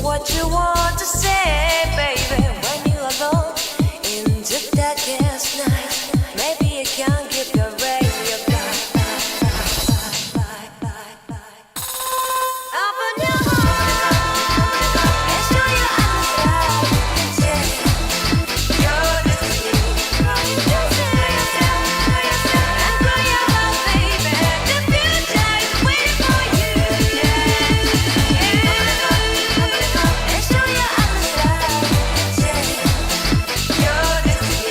what you want to say, baby. When you're alone in the darkest night, maybe you can't give your radio back. Open your heart and show your eyes that your destiny. And grow your love, baby. The future is waiting for you. And show your eyes that your destiny.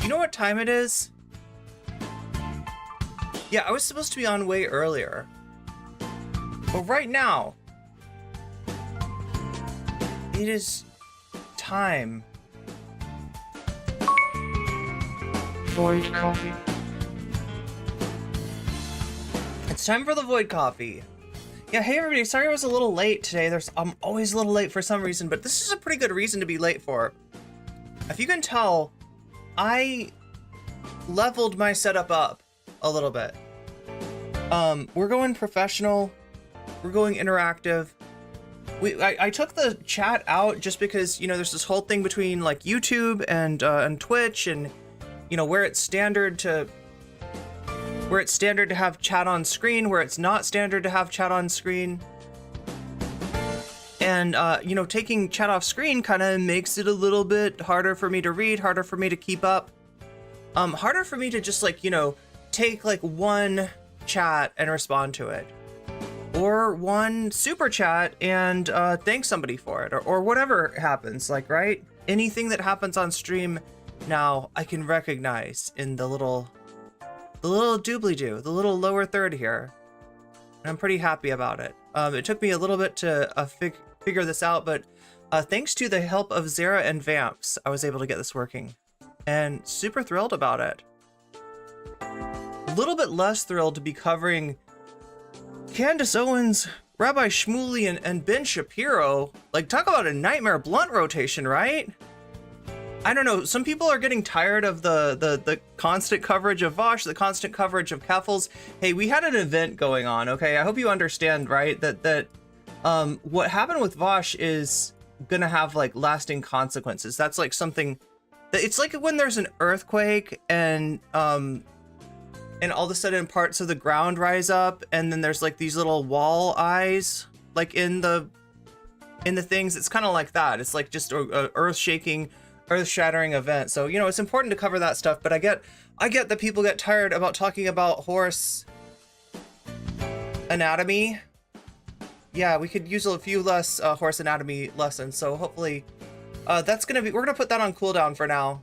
You know what time it is? Yeah, I was supposed to be on way earlier. But right now, it is time. Void coffee. It's time for the Void Coffee. Yeah, hey everybody, sorry I was a little late today. I'm always a little late for some reason, but this is a pretty good reason to be late for. If you can tell, I leveled my setup up a little bit. We're going professional, we're going interactive. I took the chat out just because, you know, there's this whole thing between like YouTube and Twitch, and you know, where it's standard to have chat on screen, where it's not standard to have chat on screen. And, you know, taking chat off screen kind of makes it a little bit harder for me to read, harder for me to keep up. Harder for me to just like, you know, take like one chat and respond to it. Or one super chat and thank somebody for it, or whatever happens, like, right? Anything that happens on stream now I can recognize in the little doobly-doo, the little lower third here. And I'm pretty happy about it. It took me a little bit to figure this out, but thanks to the help of Zara and Vamps, I was able to get this working. And super thrilled about it. A little bit less thrilled to be covering Candace Owens, Rabbi Shmuley, and Ben Shapiro. Like, talk about a nightmare blunt rotation, right? I don't know, some people are getting tired of the constant coverage of Vosh, the constant coverage of Keffels. Hey, we had an event going on, okay? I hope you understand, right? That what happened with Vosh is gonna have like lasting consequences. That's like something that it's like when there's an earthquake and all of a sudden parts of the ground rise up, and then there's like these little wall eyes like in the things. It's kind of like that. It's like just a earth-shattering event. So, you know, it's important to cover that stuff, but I get that people get tired about talking about horse anatomy. Yeah, we could use a few less horse anatomy lessons, so hopefully we're gonna put that on cooldown for now.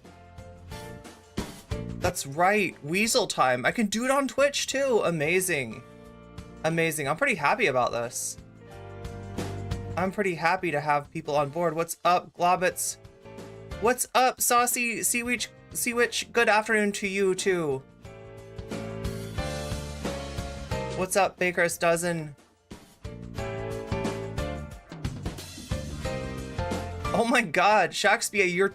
That's right, Weasel time. I can do it on Twitch too. Amazing. Amazing. I'm pretty happy about this. I'm pretty happy to have people on board. What's up, Globbits? What's up, Saucy Seawitch? Good afternoon to you too. What's up, Baker's Dozen? Oh my god, Shakespeare, you're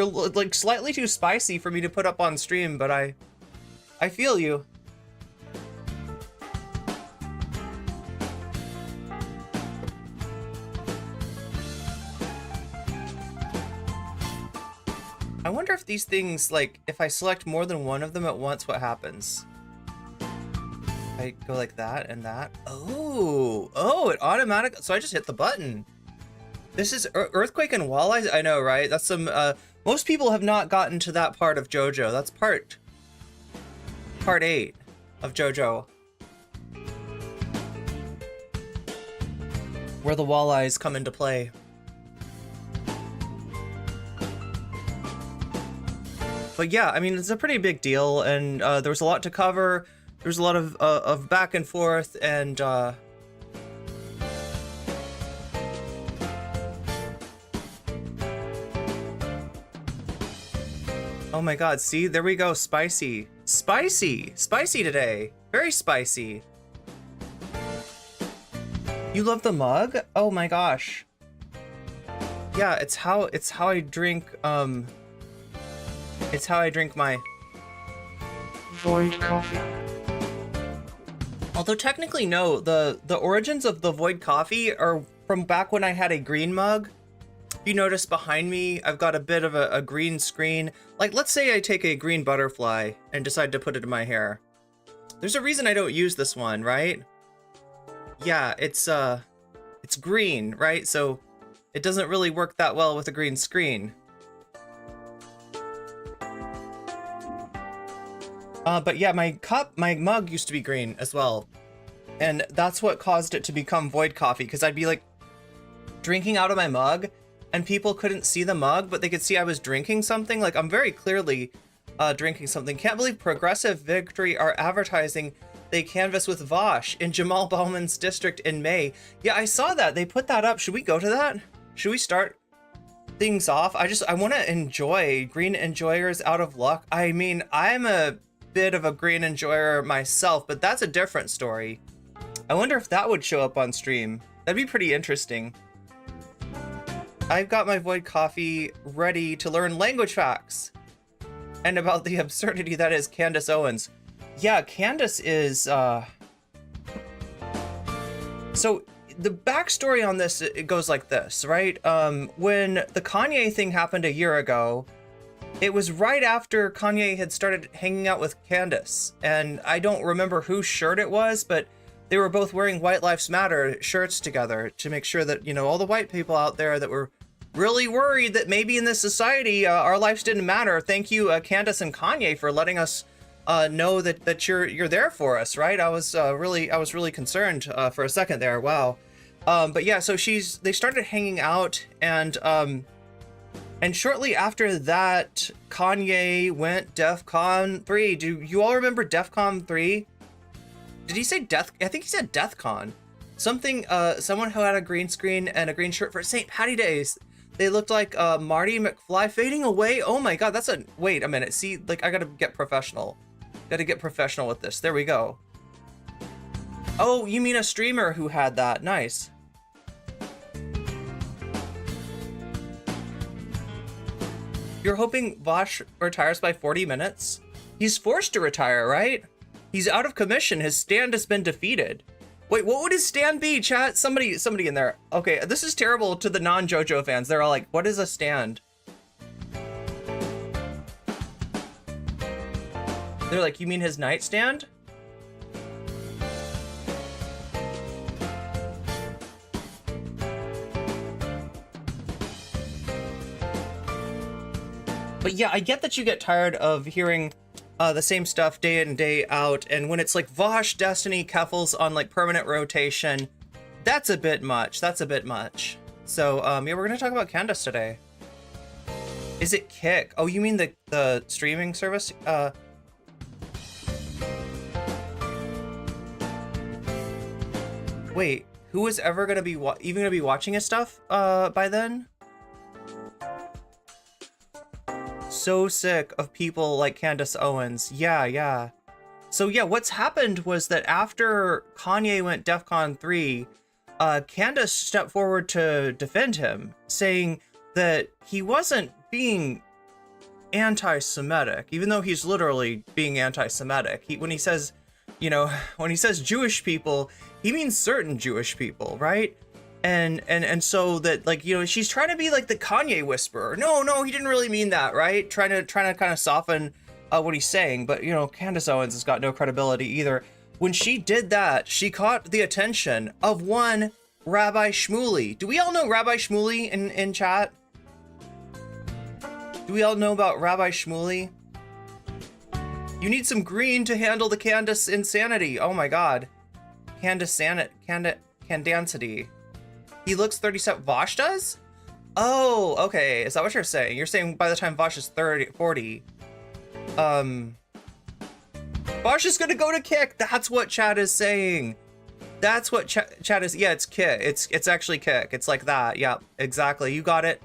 like slightly too spicy for me to put up on stream, but I feel you. I wonder if these things, like, if I select more than one of them at once, what happens? I go like that and that. Oh, it automatically, so I just hit the button. This is Earthquake and Walleyes? I know, right? That's some, most people have not gotten to that part of JoJo. That's part 8 of JoJo. Where the Walleyes come into play. But yeah, I mean, it's a pretty big deal, and there was a lot to cover. There was a lot of back and forth, and oh my god, see, there we go, spicy today, very spicy. You love the mug? Oh my gosh. Yeah, it's how I drink it's how I drink my Void coffee. Although technically no, the origins of the Void Coffee are from back when I had a green mug. If you notice behind me, I've got a bit of a green screen. Like, let's say I take a green butterfly and decide to put it in my hair. There's a reason I don't use this one, right? Yeah, it's green, right? So it doesn't really work that well with a green screen. But yeah, my mug used to be green as well. And that's what caused it to become Void Coffee, because I'd be like drinking out of my mug and people couldn't see the mug, but they could see I was drinking something. Like, I'm very clearly drinking something. Can't believe Progressive Victory are advertising they canvass with Vosh in Jamal Bowman's district in May. Yeah, I saw that. They put that up. Should we go to that? Should we start things off? I want to enjoy Green Enjoyers out of luck. I mean, I'm a bit of a Green Enjoyer myself, but that's a different story. I wonder if that would show up on stream. That'd be pretty interesting. I've got my Void coffee ready to learn language facts and about the absurdity that is Candace Owens. Yeah, Candace is, so the backstory on this, it goes like this, right? When the Kanye thing happened a year ago, it was right after Kanye had started hanging out with Candace. And I don't remember whose shirt it was, but they were both wearing White Lives Matter shirts together to make sure that, you know, all the white people out there that were really worried that maybe in this society, our lives didn't matter. Thank you, Candace and Kanye, for letting us know that you're there for us, right? I was really concerned for a second there. Wow. But yeah, so they started hanging out, and shortly after that, Kanye went Defcon 3. Do you all remember Defcon 3? Did he say Death? I think he said Deathcon. Something, someone who had a green screen and a green shirt for St. Patty Days. They looked like Marty McFly fading away. Oh my God, wait a minute. See, like, I gotta get professional. Gotta get professional with this. There we go. Oh, you mean a streamer who had that? Nice. You're hoping Vosh retires by 40 minutes? He's forced to retire, right? He's out of commission. His stand has been defeated. Wait, what would his stand be, chat? Somebody in there. Okay, this is terrible to the non-JoJo fans. They're all like, what is a stand? They're like, you mean his nightstand? But yeah, I get that you get tired of hearing the same stuff day in and day out, and when it's like Vosh, Destiny, Keffels on like permanent rotation, that's a bit much. That's a bit much. So yeah, we're gonna talk about Candace today. Is it Kick? Oh, you mean the streaming service? Wait, who is ever gonna be even gonna be watching his stuff by then? So sick of people like Candace Owens. Yeah. So yeah, what's happened was that after Kanye went Defcon 3, Candace stepped forward to defend him, saying that he wasn't being anti-Semitic, even though he's literally being anti-Semitic. When he says Jewish people, he means certain Jewish people, right? And so that, like, you know, she's trying to be like the Kanye whisperer. No, he didn't really mean that, right? Trying to kind of soften what he's saying. But, you know, Candace Owens has got no credibility either. When she did that, she caught the attention of one Rabbi Shmuley. Do we all know Rabbi Shmuley in chat? Do we all know about Rabbi Shmuley? You need some green to handle the Candace insanity. Oh my God. Candancity. He looks 37. Vosh does? Oh, okay. Is that what you're saying? You're saying by the time Vosh is 40. Vosh is gonna go to Kick. That's what chat is saying. That's what chat is. Yeah, it's Kick. It's actually Kick. It's like that. Yeah, exactly. You got it.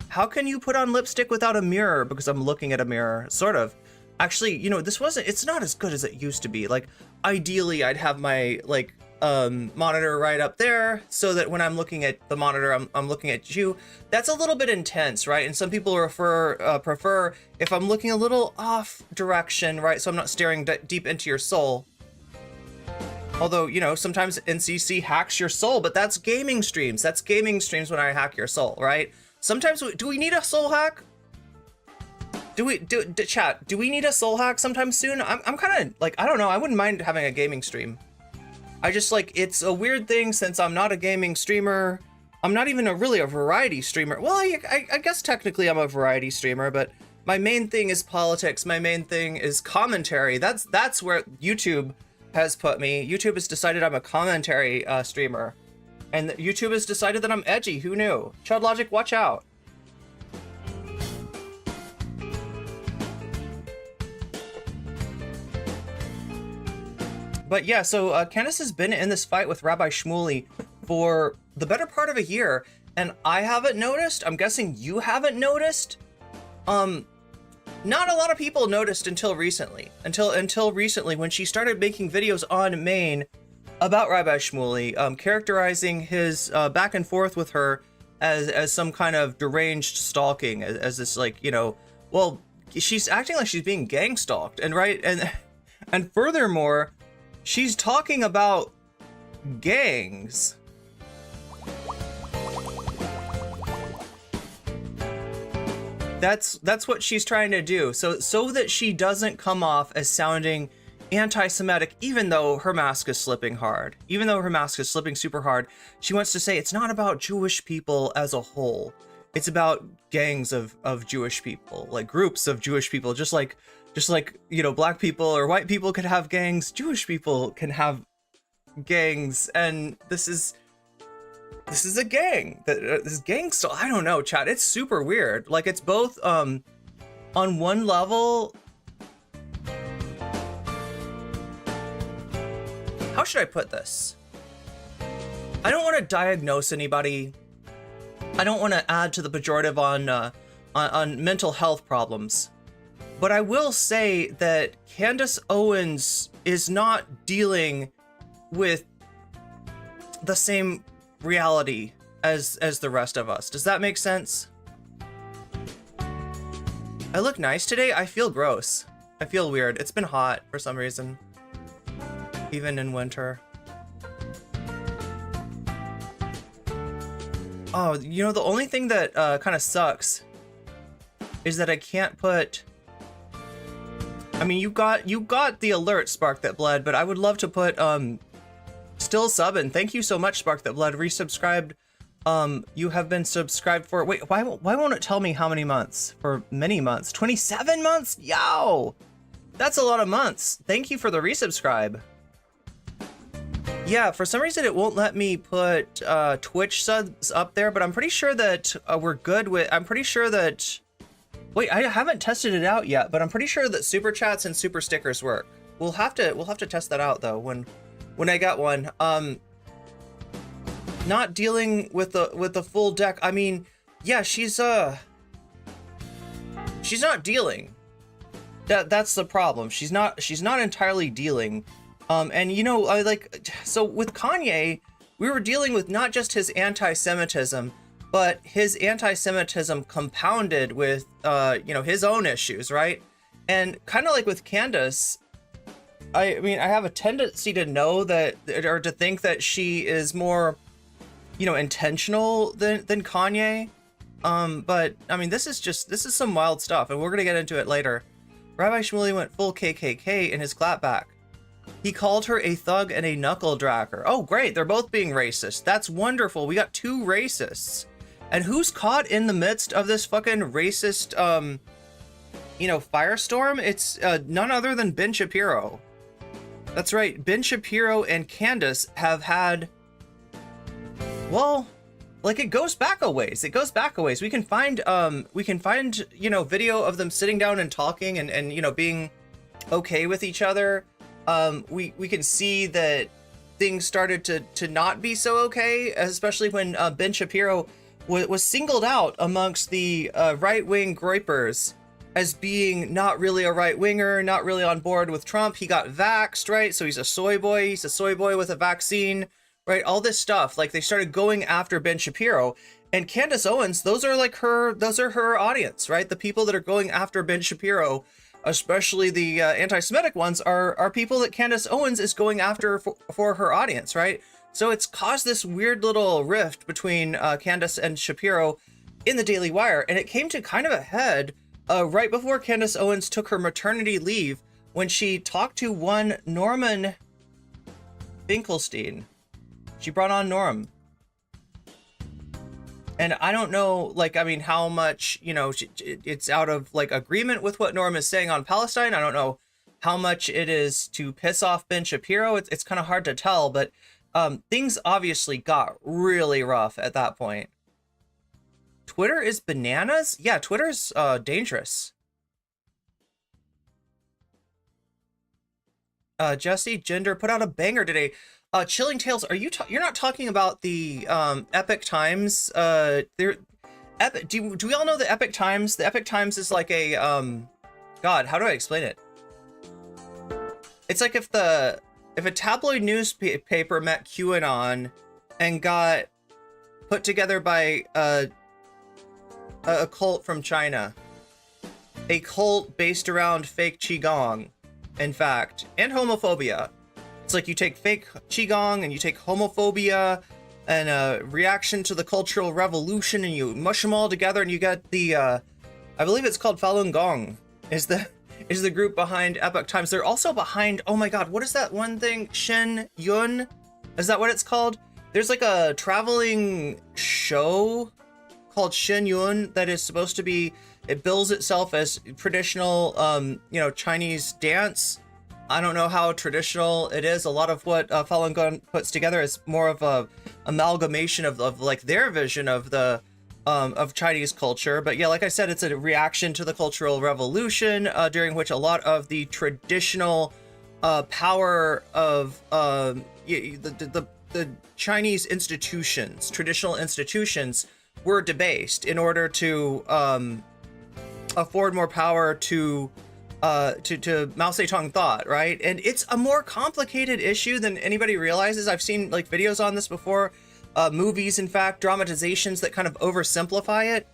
How can you put on lipstick without a mirror? Because I'm looking at a mirror. Sort of. Actually, you know, it's not as good as it used to be. Like, ideally, I'd have my, like, monitor right up there so that when I'm looking at the monitor, I'm looking at you. That's a little bit intense, right? And some people prefer if I'm looking a little off direction, right? So I'm not staring deep into your soul. Although, you know, sometimes NCC hacks your soul, but that's gaming streams. That's gaming streams when I hack your soul, right? Sometimes, do we need a soul hack? Chat, do we need a soul hack sometime soon? I'm kind of like, I don't know. I wouldn't mind having a gaming stream. I just, like, it's a weird thing since I'm not a gaming streamer. I'm not even really a variety streamer. Well, I guess technically I'm a variety streamer, but my main thing is politics. My main thing is commentary. That's where YouTube has put me. YouTube has decided I'm a commentary streamer. And YouTube has decided that I'm edgy. Who knew? Chud Logic, watch out. But yeah, so Candace has been in this fight with Rabbi Shmuley for the better part of a year, and I haven't noticed. I'm guessing you haven't noticed. Not a lot of people noticed until recently. Until recently, when she started making videos on Maine about Rabbi Shmuley, characterizing his back and forth with her as some kind of deranged stalking, as this, like, you know, well, she's acting like she's being gang stalked, and right, and furthermore, she's talking about gangs. That's what she's trying to do, so that she doesn't come off as sounding anti-Semitic, even though her mask is slipping hard. Even though her mask is slipping super hard, she wants to say it's not about Jewish people as a whole. It's about gangs of Jewish people, like groups of Jewish people, just like, you know, black people or white people could have gangs, Jewish people can have gangs, and this is a gang. This gang still, I don't know, chat. It's super weird. Like, it's both on one level. How should I put this? I don't want to diagnose anybody. I don't want to add to the pejorative on mental health problems. But I will say that Candace Owens is not dealing with the same reality as the rest of us. Does that make sense? I look nice today. I feel gross. I feel weird. It's been hot for some reason, even in winter. Oh, you know, the only thing that kind of sucks is that I can't put. I mean, you got the alert, Spark That Blood, but I would love to put still subbing. Thank you so much, Spark That Blood. Resubscribed. You have been subscribed for, wait, why won't it tell me how many months? For many months. 27 months? Yo! That's a lot of months. Thank you for the resubscribe. Yeah, for some reason it won't let me put Twitch subs up there, but I'm pretty sure that we're good with, I'm pretty sure that, wait, I haven't tested it out yet, but I'm pretty sure that super chats and super stickers work. We'll have to test that out though when I got one. Not dealing with the full deck. I mean, yeah, she's not dealing. That's the problem. She's not entirely dealing. And you know, so with Kanye, we were dealing with not just his anti-Semitism, but his anti-Semitism compounded with you know, his own issues, right? And kind of like with Candace, I mean, I have a tendency to know that, or to think that she is more, you know, intentional than Kanye. But I mean, this is some wild stuff, and we're gonna get into it later. Rabbi Shmuley went full KKK in his clapback. He called her a thug and a knuckle dragger. Oh, great. They're both being racist. That's wonderful. We got two racists. And who's caught in the midst of this fucking racist, you know, firestorm? It's none other than Ben Shapiro. That's right. Ben Shapiro and Candace have had, well, like, it goes back a ways. It goes back a ways. We can find, you know, video of them sitting down and talking and you know, being okay with each other. We can see that things started to not be so okay, especially when Ben Shapiro was singled out amongst the right-wing groypers as being not really a right-winger, not really on board with Trump. He got vaxxed, right? So he's a soy boy. He's a soy boy with a vaccine, right? All this stuff. Like, they started going after Ben Shapiro. And Candace Owens, those are her audience, right? The people that are going after Ben Shapiro, especially the anti-Semitic ones, are people that Candace Owens is going after for her audience, right? So it's caused this weird little rift between Candace and Shapiro in the Daily Wire, and it came to kind of a head right before Candace Owens took her maternity leave, when she talked to one Norman Finkelstein. She brought on Norm. And I don't know, like, I mean, how much, you know, it's out of, like, agreement with what Norm is saying on Palestine. I don't know how much it is to piss off Ben Shapiro. It's kind of hard to tell, but things obviously got really rough at that point. Twitter is bananas? Yeah, Twitter's dangerous. Jesse Gender put out a banger today. Chilling Tales, you're not talking about the Epoch Times? Do we all know the Epoch Times? The Epoch Times is like a God, how do I explain it? It's like if a tabloid newspaper met QAnon and got put together by a cult from China, a cult based around fake qigong, in fact, and homophobia. It's like you take fake qigong and you take homophobia and a reaction to the Cultural Revolution, and you mush them all together, and you get the I believe it's called Fallon Gong is the group behind Epoch Times. They're also behind, oh my god, what is that one thing? Shen Yun? Is that what it's called? There's like a traveling show called Shen Yun that is supposed to be, it bills itself as traditional Chinese dance. I don't know how traditional it is. A lot of what Falun Gong puts together is more of a amalgamation of like their vision of the of Chinese culture. But yeah, like I said, it's a reaction to the Cultural Revolution, during which a lot of the traditional power of the Chinese institutions, traditional institutions, were debased in order to afford more power to Mao Zedong thought, right? And it's a more complicated issue than anybody realizes. I've seen like videos on this before, movies, in fact, dramatizations that kind of oversimplify it.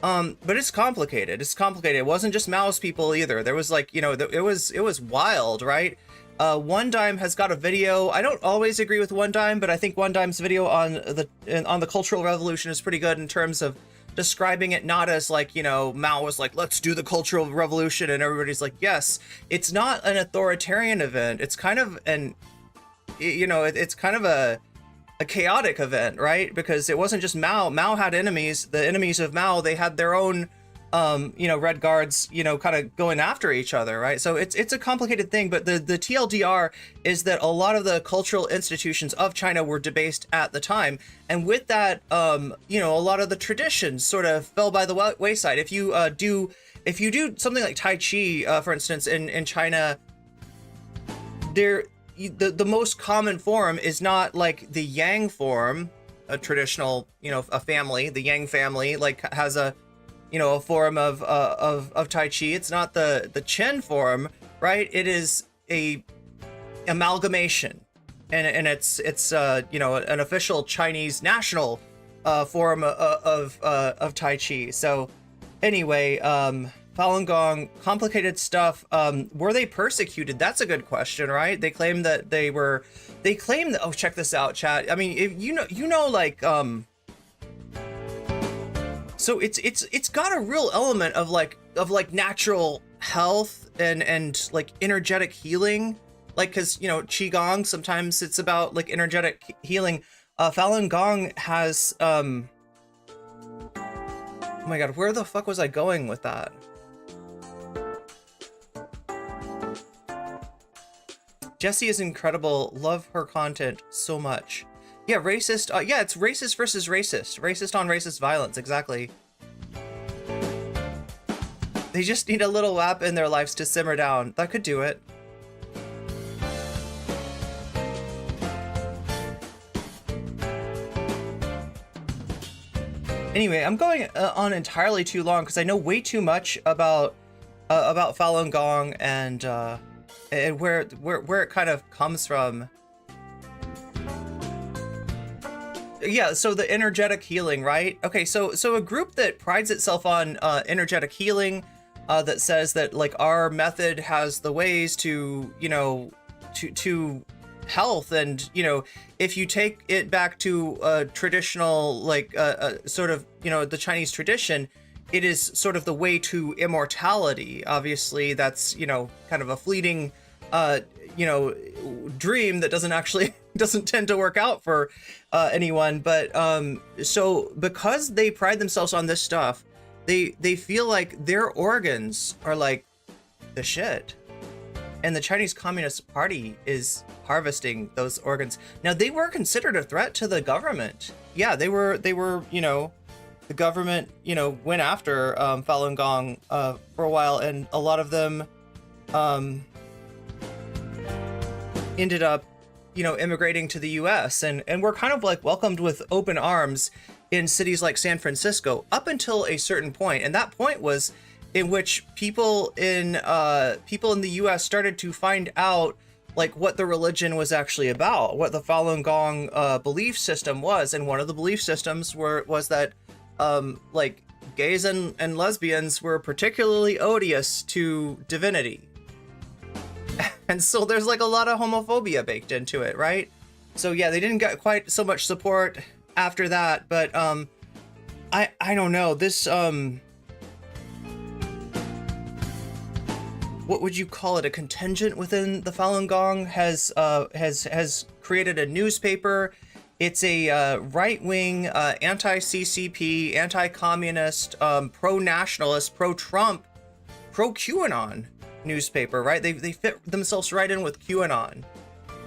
But it's complicated. It's complicated. It wasn't just Mao's people either. There was like, it was wild, right? One Dime has got a video. I don't always agree with One Dime, but I think One Dime's video on the Cultural Revolution is pretty good in terms of describing it not as like, Mao was like, let's do the Cultural Revolution, and everybody's like, yes. It's not an authoritarian event. It's kind of it's kind of a chaotic event, right? Because it wasn't just Mao. Mao had enemies. The enemies of Mao, they had their own Red Guards, kind of going after each other, right? So it's a complicated thing, but the TLDR is that a lot of the cultural institutions of China were debased at the time. And with that, a lot of the traditions sort of fell by the wayside. If you do something like Tai Chi, for instance, in China, the most common form is not like the Yang form, a traditional, a family, the Yang family, like has a form of Tai Chi. It's not the Chen form, right? It is a amalgamation, and it's an official Chinese national form of Tai Chi. So anyway, Falun Gong, complicated stuff. Were they persecuted? That's a good question, right? They claim that oh, check this out, chat. I mean, if so it's got a real element of like natural health and like energetic healing, like, because qigong, sometimes it's about like energetic healing. Falun Gong has oh my god, where the fuck was I going with that? Jessie is incredible. Love her content so much. Yeah, racist. Yeah, it's racist versus racist. Racist on racist violence, exactly. They just need a little whap in their lives to simmer down. That could do it. Anyway, I'm going on entirely too long because I know way too much about Falun Gong and where it kind of comes from. Yeah, so the energetic healing, right? Okay, so a group that prides itself on energetic healing, that says that like our method has the ways to to health, and if you take it back to a traditional like sort of the Chinese tradition, it is sort of the way to immortality. Obviously, that's kind of a fleeting dream that doesn't tend to work out for anyone. But so because they pride themselves on this stuff, they feel like their organs are like the shit, and the Chinese Communist Party is harvesting those organs. Now, they were considered a threat to the government. Yeah, they were the government went after Falun Gong for a while, and a lot of them ended up, immigrating to the US, and were kind of like welcomed with open arms in cities like San Francisco up until a certain point. And that point was in which people in the US started to find out like what the religion was actually about, what the Falun Gong belief system was. And one of the belief systems was that like gays and lesbians were particularly odious to divinity. And so there's like a lot of homophobia baked into it, right? So yeah, they didn't get quite so much support after that, but I don't know, this what would you call it, a contingent within the Falun Gong has created a newspaper. It's a right-wing, anti-CCP, anti-communist, pro-nationalist, pro-Trump, pro-QAnon newspaper, right? They fit themselves right in with QAnon.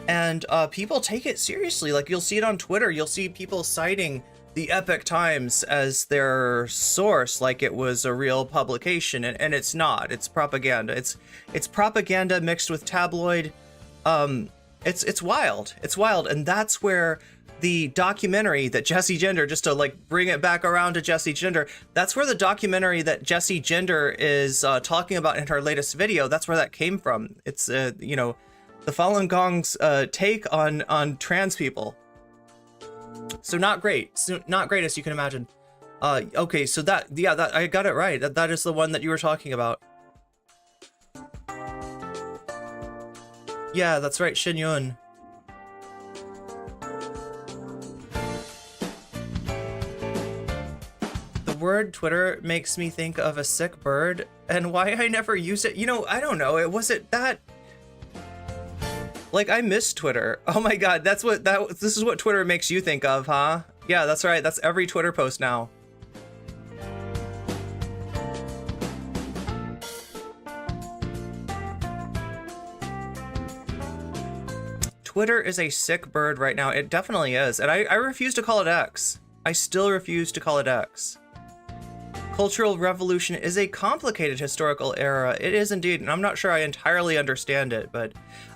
And people take it seriously. Like, you'll see it on Twitter. You'll see people citing the Epoch Times as their source, like it was a real publication, and it's not. It's propaganda. It's propaganda mixed with tabloid. It's wild. It's wild, and that's where the documentary that Jessie Gender, just to like bring it back around to Jessie Gender, that's where the documentary that Jessie Gender is talking about in her latest video, that's where that came from. It's the Falun Gong's take on trans people. So not great. So not great, as you can imagine. Okay, so that I got it right. That is the one that you were talking about. Yeah, that's right, Shin Yun. The word Twitter makes me think of a sick bird, and why I never use it. I don't know. It wasn't that. Like, I miss Twitter. Oh my god, this is what Twitter makes you think of, huh? Yeah, that's right. That's every Twitter post now. Twitter is a sick bird right now. It definitely is. And I refuse to call it X. I still refuse to call it X. Cultural Revolution is a complicated historical era. It is indeed, and I'm not sure I entirely understand it, but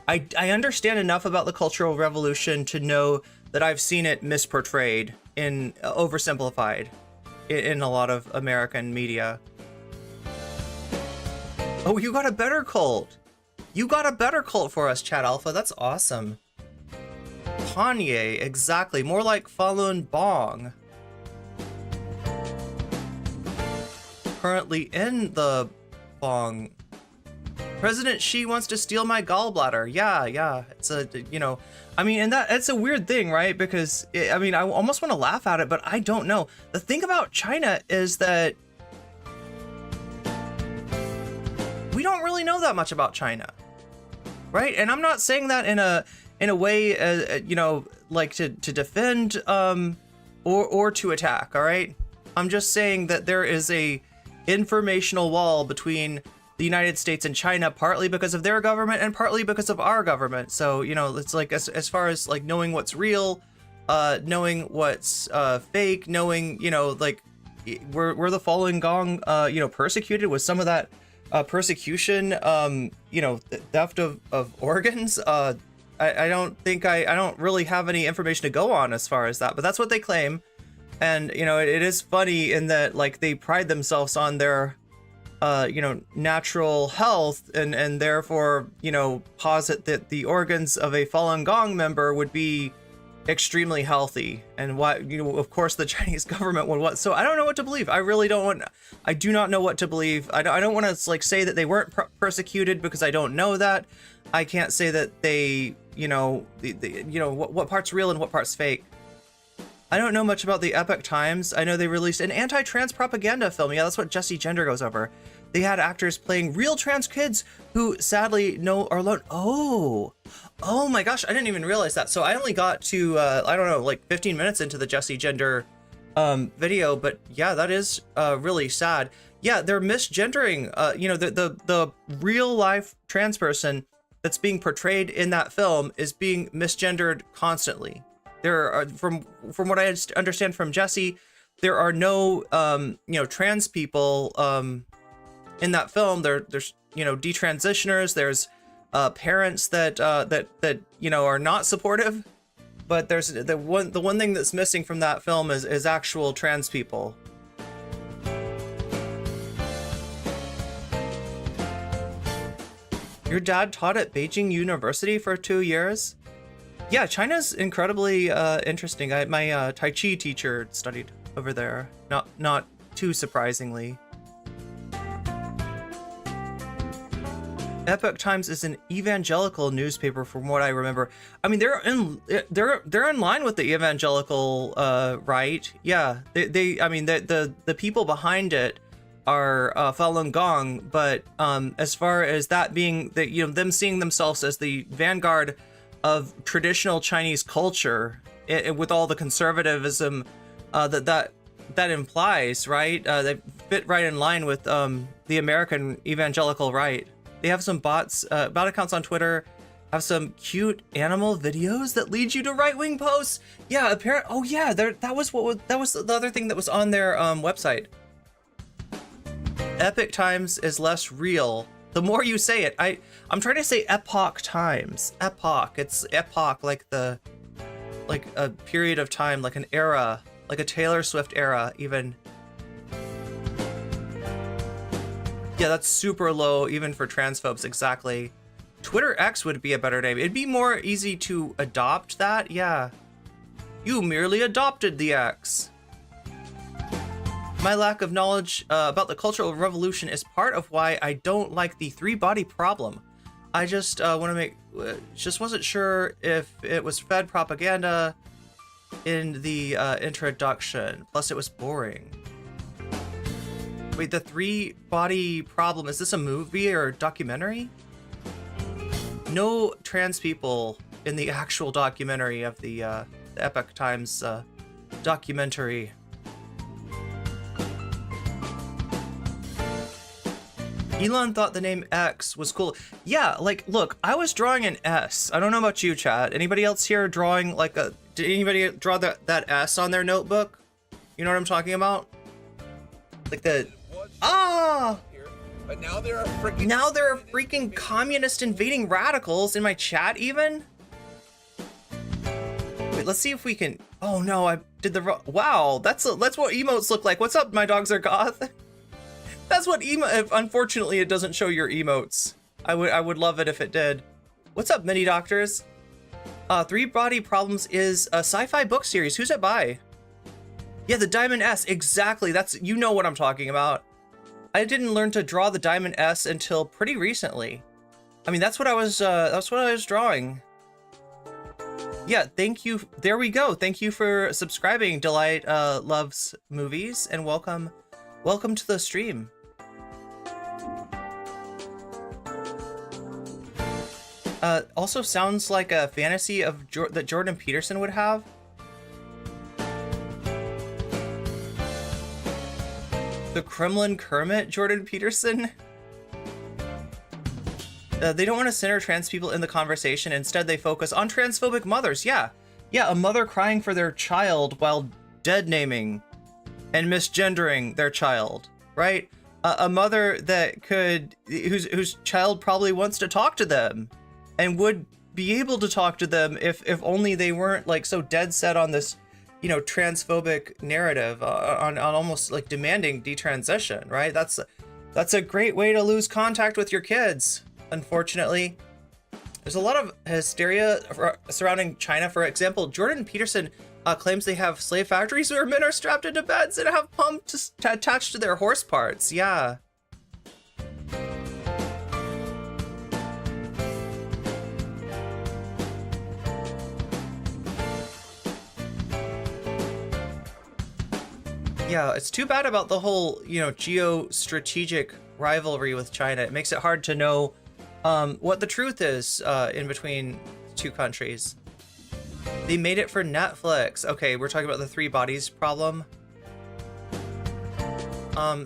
I understand enough about the Cultural Revolution to know that I've seen it misportrayed in oversimplified in a lot of American media. Oh, you got a better cult. You got a better cult for us, Chat Alpha. That's awesome. Kanye, exactly. More like Falun Gong. Currently in the Gong. President Xi wants to steal my gallbladder. Yeah. It's a, I mean, and it's a weird thing, right? Because, I almost want to laugh at it, but I don't know. The thing about China is that we don't really know that much about China, right? And I'm not saying that in a way, like to defend or to attack, all right? I'm just saying that there is a informational wall between the United States and China, partly because of their government and partly because of our government. So, it's like as far as like knowing what's real, knowing what's fake, knowing, like were the Falun Gong, persecuted? Was some of that persecution, theft of organs? I don't really have any information to go on as far as that, but that's what they claim. And, it is funny in that, like, they pride themselves on their, natural health and therefore, posit that the organs of a Falun Gong member would be extremely healthy. And why, of course, the Chinese government would want. So I don't know what to believe. I do not know what to believe. I don't want to, like, say that they weren't persecuted because I don't know that. I can't say that they, what part's real and what part's fake. I don't know much about the Epoch Times. I know they released an anti-trans propaganda film. Yeah, that's what Jessie Gender goes over. They had actors playing real trans kids who sadly are alone. Oh my gosh, I didn't even realize that. So I only got to, like 15 minutes into the Jessie Gender video, but yeah, that is really sad. Yeah, they're misgendering, the real life trans person that's being portrayed in that film is being misgendered constantly. There are, from what I understand from Jessie, there are no, trans people in that film. There's detransitioners. There's parents that are not supportive. But there's the one thing that's missing from that film is actual trans people. Your dad taught at Beijing University for 2 years? Yeah, China's incredibly interesting. My Tai Chi teacher studied over there. Not too surprisingly. Epoch Times is an evangelical newspaper, from what I remember. I mean, they're in line with the evangelical right. Yeah, the people behind it are Fallon, Gong, but as far as that being them seeing themselves as the vanguard of traditional Chinese culture, with all the conservatism that implies, right? They fit right in line with the American evangelical right. They have some bot accounts on Twitter, have some cute animal videos that lead you to right-wing posts. Yeah, apparently. Oh yeah, that was the other thing that was on their website. Epoch Times is less real. The more you say it, I'm trying to say Epoch Times. Epoch. It's epoch, like a period of time, like an era, like a Taylor Swift era, even. Yeah, that's super low, even for transphobes, exactly. Twitter X would be a better name. It'd be more easy to adopt that, yeah. You merely adopted the X. My lack of knowledge about the Cultural Revolution is part of why I don't like the three-body problem. I just just wasn't sure if it was fed propaganda in the introduction. Plus, it was boring. Wait, the three-body problem, is this a movie or a documentary? No trans people in the actual documentary of the Epoch Times documentary. Elon thought the name X was cool. Yeah, like, look, I was drawing an S. I don't know about you, chat. Anybody else here drawing did anybody draw that S on their notebook? You know what I'm talking about? Like the... But now there are freaking... Now there are freaking communist invading radicals in my chat, even? Wait, let's see if we can... Oh no, I did the wrong... Wow, that's what emotes look like. What's up, my dogs are goth? That's what unfortunately, it doesn't show your emotes. I would love it if it did. What's up, mini doctors? Three Body Problems is a sci-fi book series. Who's it by? Yeah, the Diamond S, exactly. You know what I'm talking about. I didn't learn to draw the Diamond S until pretty recently. I mean, that's what I was drawing. Yeah, thank you. There we go. Thank you for subscribing, Delight Loves Movies, and welcome to the stream. Also sounds like a fantasy of that Jordan Peterson would have. The Kremlin Kermit, Jordan Peterson. They don't want to center trans people in the conversation. Instead, they focus on transphobic mothers. Yeah, a mother crying for their child while dead naming and misgendering their child, right? A mother that whose child probably wants to talk to them and would be able to talk to them if only they weren't like so dead set on this, transphobic narrative, on almost like demanding detransition, right? That's a great way to lose contact with your kids. Unfortunately, there's a lot of hysteria surrounding China. For example, Jordan Peterson claims they have slave factories where men are strapped into beds and have pumps attached to their horse parts. Yeah. Yeah, it's too bad about the whole, geostrategic rivalry with China. It makes it hard to know what the truth is in between two countries. They made it for Netflix. Okay, we're talking about the three bodies problem.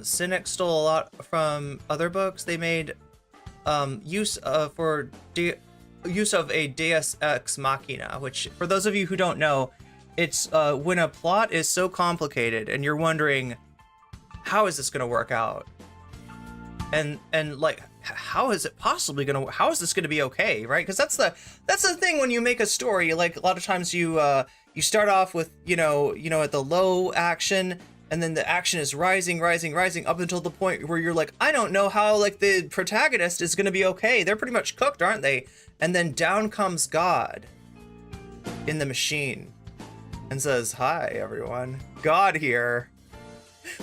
Cynic stole a lot from other books. They made use of a Deus Ex Machina, which, for those of you who don't know, it's when a plot is so complicated and you're wondering, how is this going to work out? and like, how is it possibly gonna, how is this gonna be okay, right? Because that's the thing when you make a story. Like, a lot of times you start off with, you know, at the low action, and then the action is rising up until the point where you're like, I don't know how, like, the protagonist is gonna be okay. They're pretty much cooked, aren't they? And then down comes God in the machine and says, hi everyone, God here.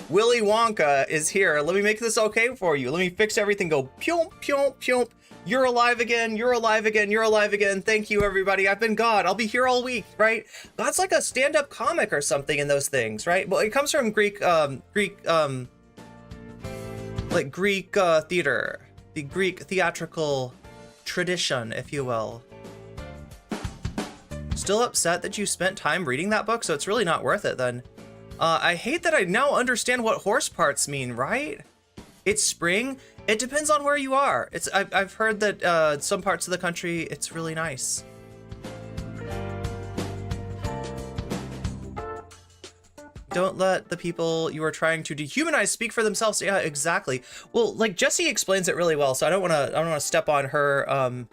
Willy Wonka is here. Let me make this okay for you. Let me fix everything. Go pyomp, pyomp, pyomp. You're alive again. You're alive again. You're alive again. Thank you, everybody. I've been God. I'll be here all week, right? God's like a stand-up comic or something in those things, right? Well, it comes from Greek theater, the Greek theatrical tradition, if you will. Still upset that you spent time reading that book, so it's really not worth it then. I hate that I now understand what horse parts mean, right? It's spring. It depends on where you are. I've heard that some parts of the country, it's really nice. Don't let the people you are trying to dehumanize speak for themselves. Yeah, exactly. Well, like, Jessie explains it really well, so I don't want to step on her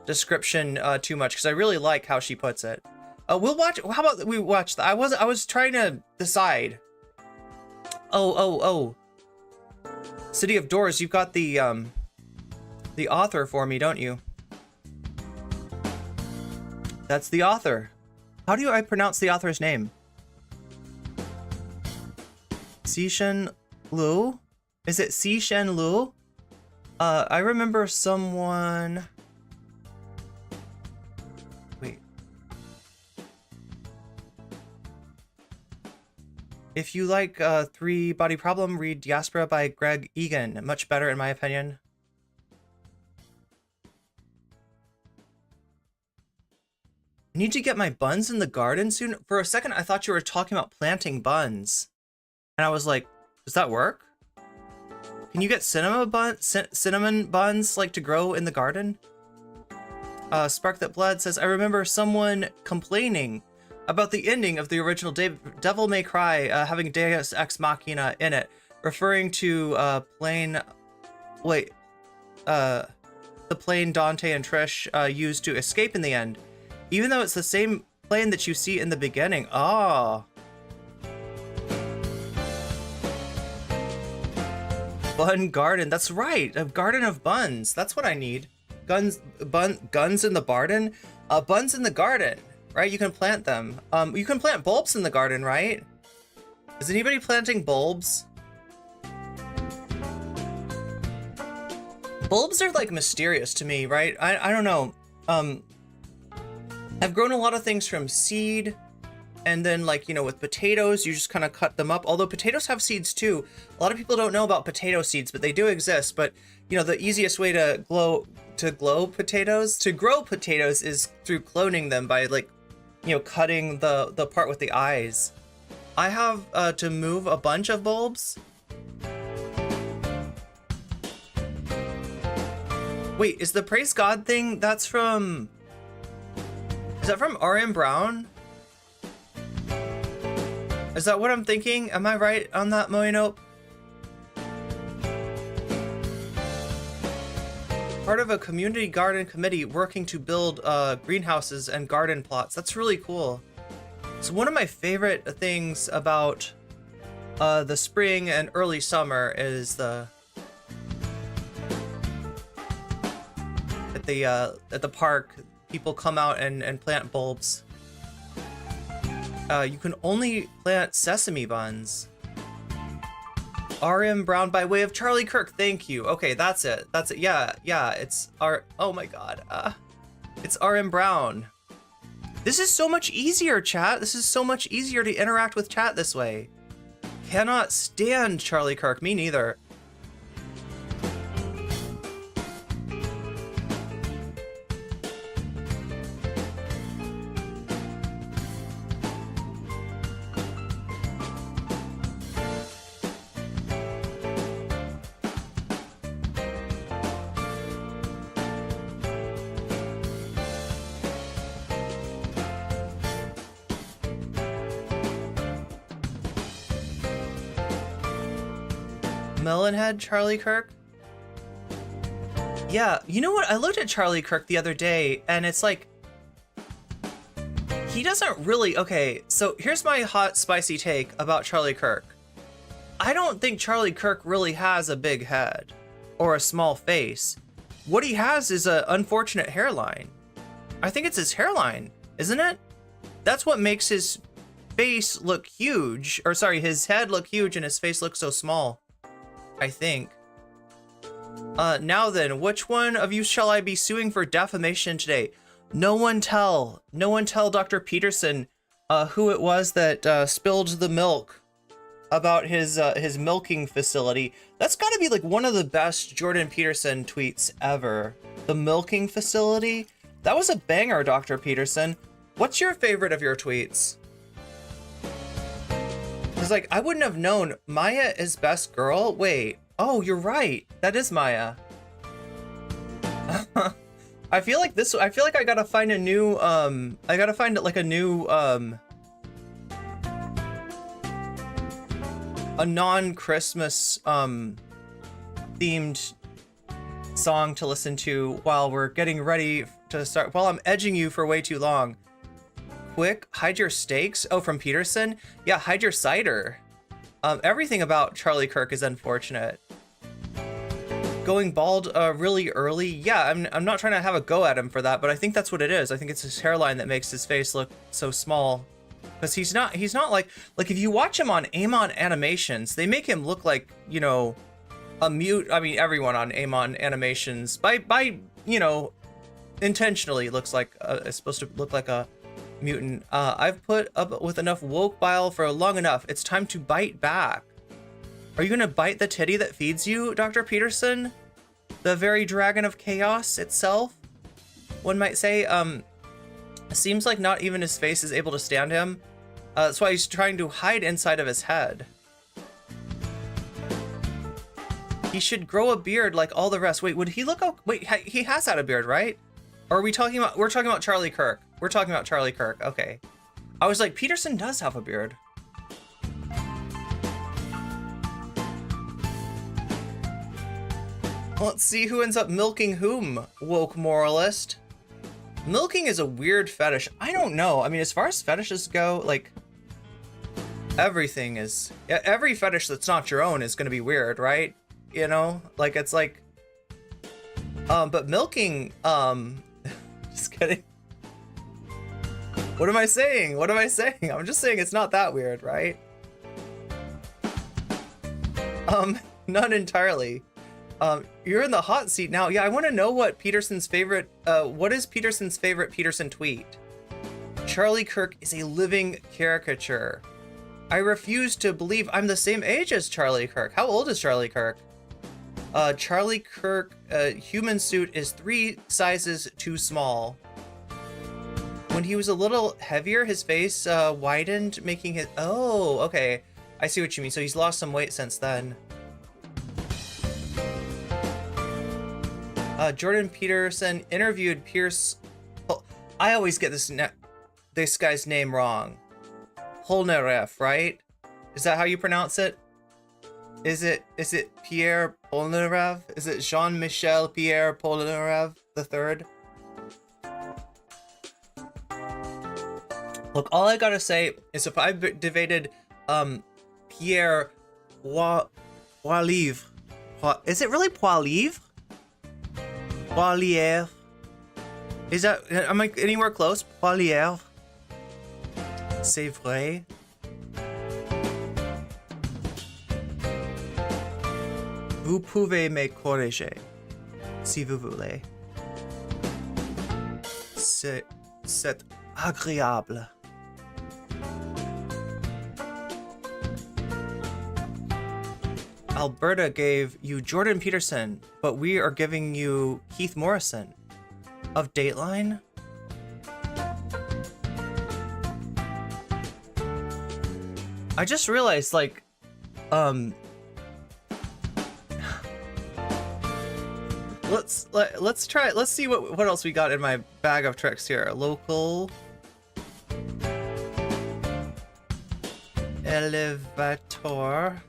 description too much, because I really like how she puts it. We'll watch. How about we watch? I was trying to decide. Oh. City of Doors. You've got the author for me, don't you? That's the author. How do I pronounce the author's name? Cixin Liu? Is it Cixin Liu? I remember someone. Wait. If you like Three Body Problem, read Diaspora by Greg Egan. Much better, in my opinion. I need to get my buns in the garden soon. For a second, I thought you were talking about planting buns. And I was like, does that work? Can you get cinnamon buns, like, to grow in the garden? Spark That Blood says, I remember someone complaining about the ending of the original Devil May Cry having Deus Ex Machina in it, referring to the plane Dante and Trish used to escape in the end, even though it's the same plane that you see in the beginning. Oh. Bun garden, that's right, a garden of buns. That's what I need. Guns in the garden? Buns in the garden. Right, you can plant them. You can plant bulbs in the garden, right? Is anybody planting bulbs? Bulbs are, like, mysterious to me, right? I don't know. I've grown a lot of things from seed, and then, like, you know, with potatoes, you just kind of cut them up. Although potatoes have seeds too. A lot of people don't know about potato seeds, but they do exist. But, you know, the easiest way to grow potatoes is through cloning them by, like, you know, cutting the part with the eyes. I have to move a bunch of bulbs. Wait, is the Praise God thing, that's from... Is that from R.M. Brown? Is that what I'm thinking? Am I right on that, Moinope? Part of a community garden committee working to build greenhouses and garden plots. That's really cool. So one of my favorite things about the spring and early summer is at the park, people come out and plant bulbs. You can only plant sesame buns. R.M. Brown by way of Charlie Kirk. Thank you. Okay, that's it. That's it. Yeah. It's oh my god. It's R.M. Brown. This is so much easier, chat. This is so much easier to interact with chat this way. Cannot stand Charlie Kirk. Me neither. Melonhead Charlie Kirk? Yeah, you know what? I looked at Charlie Kirk the other day, and it's like, he doesn't really... Okay, so here's my hot, spicy take about Charlie Kirk. I don't think Charlie Kirk really has a big head or a small face. What he has is an unfortunate hairline. I think it's his hairline, isn't it? That's what makes his face look huge. Or sorry, his head look huge and his face look so small. I think. Now then, which one of you shall I be suing for defamation today? No one tell Dr. Peterson who it was that spilled the milk about his milking facility. That's got to be like one of the best Jordan Peterson tweets ever. The milking facility? That was a banger, Dr. Peterson. What's your favorite of your tweets? It's like, I wouldn't have known Maya is best girl. Wait. Oh, you're right. That is Maya. I feel like I gotta find a new, I gotta find like a new, a non-Christmas, themed song to listen to while we're getting ready to start, while I'm edging you for way too long. Quick, hide your steaks. Oh, from Peterson? Yeah, hide your cider. Everything about Charlie Kirk is unfortunate. Going bald really early. Yeah, I'm not trying to have a go at him for that, but I think that's what it is. I think it's his hairline that makes his face look so small. Because he's not like if you watch him on Amon Animations, they make him look like, you know, a mute. I mean, everyone on Amon Animations by you know, intentionally looks like is supposed to look like a mutant. I've put up with enough woke bile for long enough. It's time to bite back. Are you gonna bite the titty that feeds you, Dr. Peterson? The very dragon of chaos itself, one might say. Seems like not even his face is able to stand him. That's why he's trying to hide inside of his head. He should grow a beard like all the rest. Wait, would he look? Wait, he has had a beard, right? Or are we talking about? We're talking about Charlie Kirk. We're talking about Charlie Kirk. Okay. I was like, Peterson does have a beard. Let's see who ends up milking whom, woke moralist. Milking is a weird fetish. I don't know. I mean, as far as fetishes go, like, everything is... Every fetish that's not your own is going to be weird, right? You know? Like, it's like... But milking, just kidding. What am I saying? What am I saying? I'm just saying it's not that weird, right? Not entirely. You're in the hot seat now. Yeah, I want to know what Peterson's favorite, what is Peterson's favorite Peterson tweet? Charlie Kirk is a living caricature. I refuse to believe I'm the same age as Charlie Kirk. How old is Charlie Kirk? Charlie Kirk, human suit is 3 sizes too small. When he was a little heavier, his face widened, making his... Oh, okay. I see what you mean. So he's lost some weight since then. Jordan Peterson interviewed Pierce... I always get this guy's name wrong. Polnareff, right? Is that how you pronounce it? Is it Pierre Polnareff? Is it Jean-Michel Pierre Polnareff III? Look, all I gotta say is if I debated Pierre Poilievre, is it really Poilievre? Poilievre. Is that, am I anywhere close? Poilievre. C'est vrai. Vous pouvez me corriger, si vous voulez. C'est agréable. Alberta gave you Jordan Peterson, but we are giving you Keith Morrison of Dateline. I just realized, like, let's see what else we got in my bag of tricks here. Local elevator.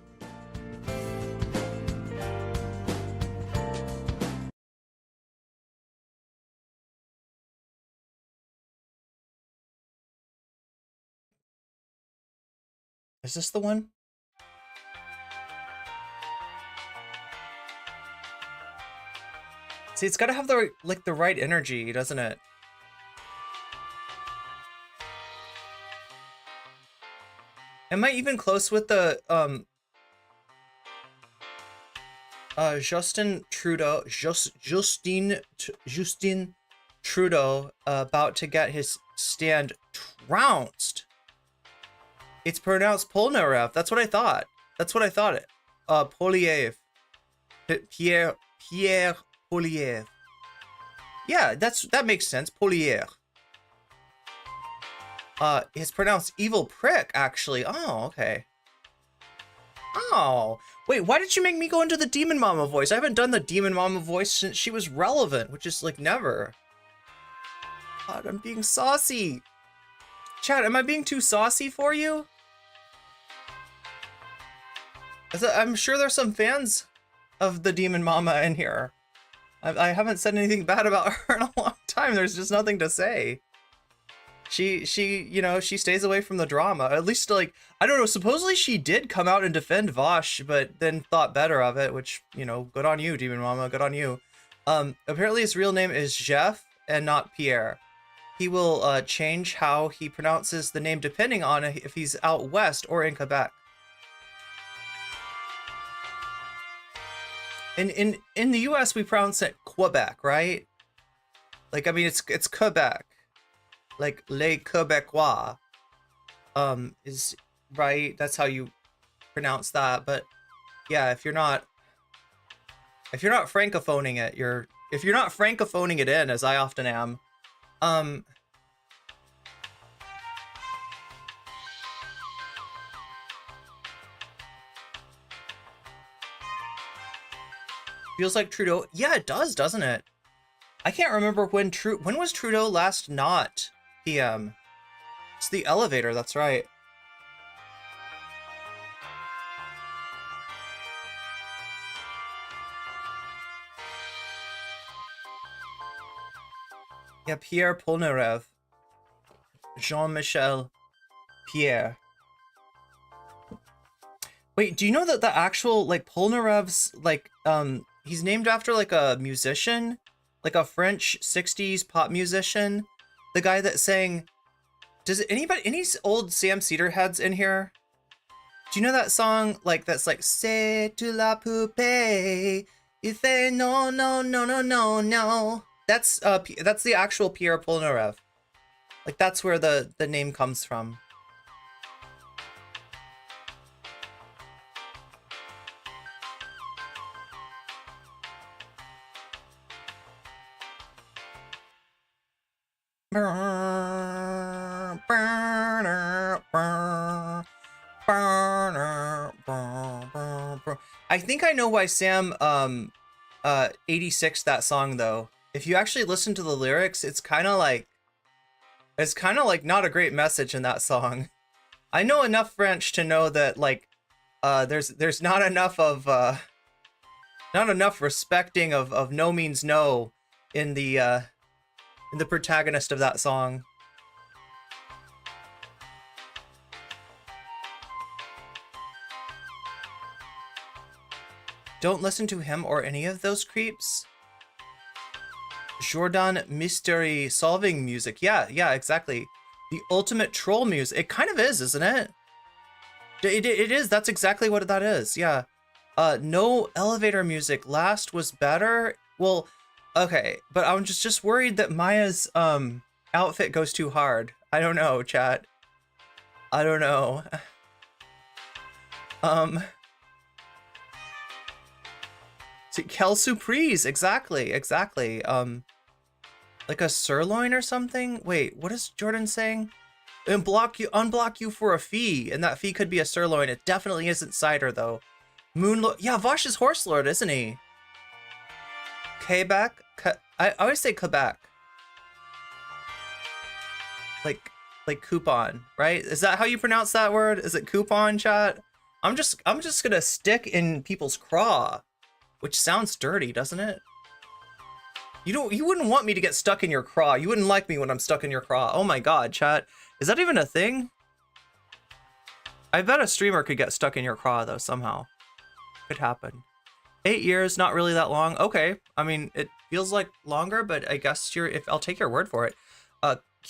Is this the one? See, it's got to have the the right energy, doesn't it? Am I even close with the Justin Trudeau about to get his stand trounced? It's pronounced Polnareff. That's what I thought. That's what I thought. Poliev. Pierre Poliev. Yeah, that makes sense. Poliev. It's pronounced evil prick, actually. Oh, okay. Oh, wait, why did you make me go into the Demon Mama voice? I haven't done the Demon Mama voice since she was relevant, which is like never. God, I'm being saucy. Chat, am I being too saucy for you? I'm sure there's some fans of the Demon Mama in here. I haven't said anything bad about her in a long time. There's just nothing to say. She stays away from the drama. At least, like, I don't know, supposedly she did come out and defend Vosh, but then thought better of it, which, good on you, Demon Mama, good on you. Apparently his real name is Jeff and not Pierre. He will change how he pronounces the name depending on if he's out west or in Quebec. In the US, we pronounce it Quebec, right? Like, I mean, it's Quebec. Like, les Québécois is right. That's how you pronounce that. But yeah, if you're not francophoning it, if you're not francophoning it in, as I often am, feels like Trudeau. Yeah, it does, doesn't it? I can't remember when was Trudeau last not PM. It's the elevator, that's right. Yeah, Pierre Polnareff. Jean-Michel Pierre. Wait, do you know that the actual, like, Polnareff's, like, he's named after, like, a musician? Like a French 60s pop musician? The guy that sang... any old Sam Cedar heads in here? Do you know that song, like, that's like, C'est tu la poupée, il fait no, no, no, no, no, no. That's the actual Pierre Polnareff. Like, that's where the name comes from. I think I know why Sam 86 that song though. If you actually listen to the lyrics, it's kind of like not a great message in that song. I know enough French to know that, like, there's not enough of not enough respecting of no means no in the protagonist of that song. Don't listen to him or any of those creeps. Jordan mystery solving music. Yeah, exactly. The ultimate troll music. It kind of is, isn't it? It is. That's exactly what that is. Yeah. No elevator music. Last was better. Well, okay, but I'm just worried that Maya's outfit goes too hard. I don't know, chat. I don't know. Kel Surprise, exactly. Like a sirloin or something? Wait, what is Jordan saying? Unblock you for a fee, and that fee could be a sirloin. It definitely isn't cider though. Moonlord, yeah, Vosh is Horse Lord, isn't he? Quebec? I always say Quebec. Like coupon, right? Is that how you pronounce that word? Is it coupon, chat? I'm just gonna stick in people's craw, which sounds dirty, doesn't it? You wouldn't want me to get stuck in your craw. You wouldn't like me when I'm stuck in your craw. Oh my god, chat. Is that even a thing? I bet a streamer could get stuck in your craw though somehow. Could happen. 8 years, not really that long. Okay, I mean it feels like longer, but I guess I'll take your word for it.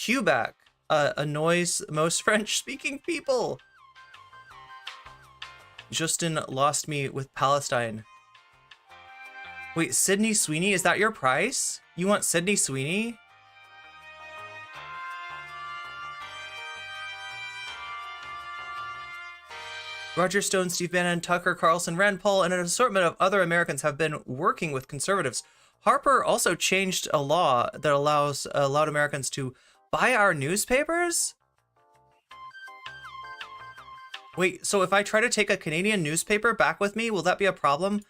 Quebec annoys most French-speaking people. Justin lost me with Palestine. Wait, Sydney Sweeney, is that your price? You want Sydney Sweeney? Roger Stone, Steve Bannon, Tucker Carlson, Rand Paul, and an assortment of other Americans have been working with conservatives. Harper also changed a law that allowed Americans to buy our newspapers? Wait, so if I try to take a Canadian newspaper back with me, will that be a problem?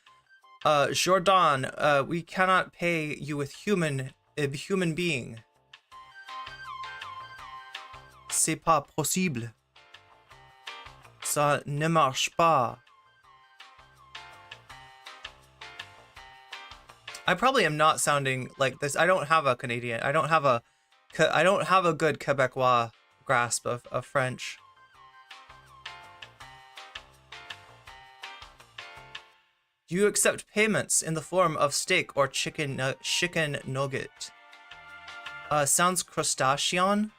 Jordan, we cannot pay you with a human being. C'est pas possible. Ça ne marche pas. I probably am not sounding like this. I don't have a Canadian. I don't have a good Quebecois grasp of French. Do you accept payments in the form of steak or chicken nugget? Sounds crustacean.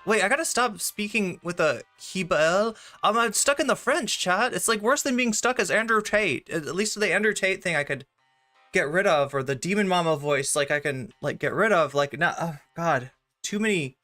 Wait, I gotta stop speaking with a Kibel. I'm stuck in the French, chat. It's like worse than being stuck as Andrew Tate. At least the Andrew Tate thing I could get rid of, or the Demon Mama voice, like I can like get rid of. Like, not, oh god, too many.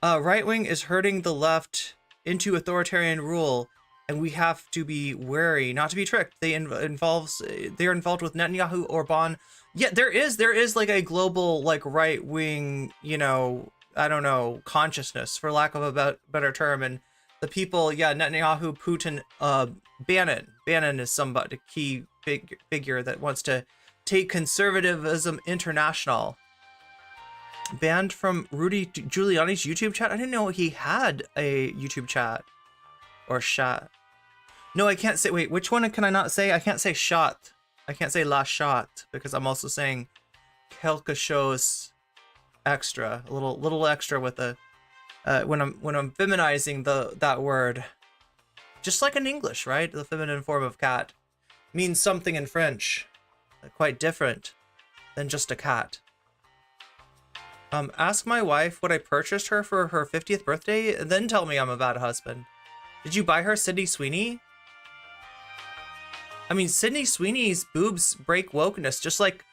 Right wing is hurting the left into authoritarian rule, and we have to be wary not to be tricked. They're involved with Netanyahu, Orban. Yeah, there is like a global like right wing, you know, I don't know, consciousness, for lack of a better term, and the people, yeah, Netanyahu, Putin, Bannon is somebody, a key figure that wants to take conservatism international. Banned from Rudy Giuliani's YouTube chat? I didn't know he had a YouTube chat or shot. No, I can't say, wait, which one can I not say? I can't say shot. I can't say la shot because I'm also saying quelque chose extra, a little extra with the when I'm feminizing that word, just like in English, right? The feminine form of cat means something in French quite different than just a cat. Ask my wife what I purchased her for her 50th birthday, and then tell me I'm a bad husband. Did you buy her Sydney Sweeney? I mean, Sydney Sweeney's boobs break wokeness, just like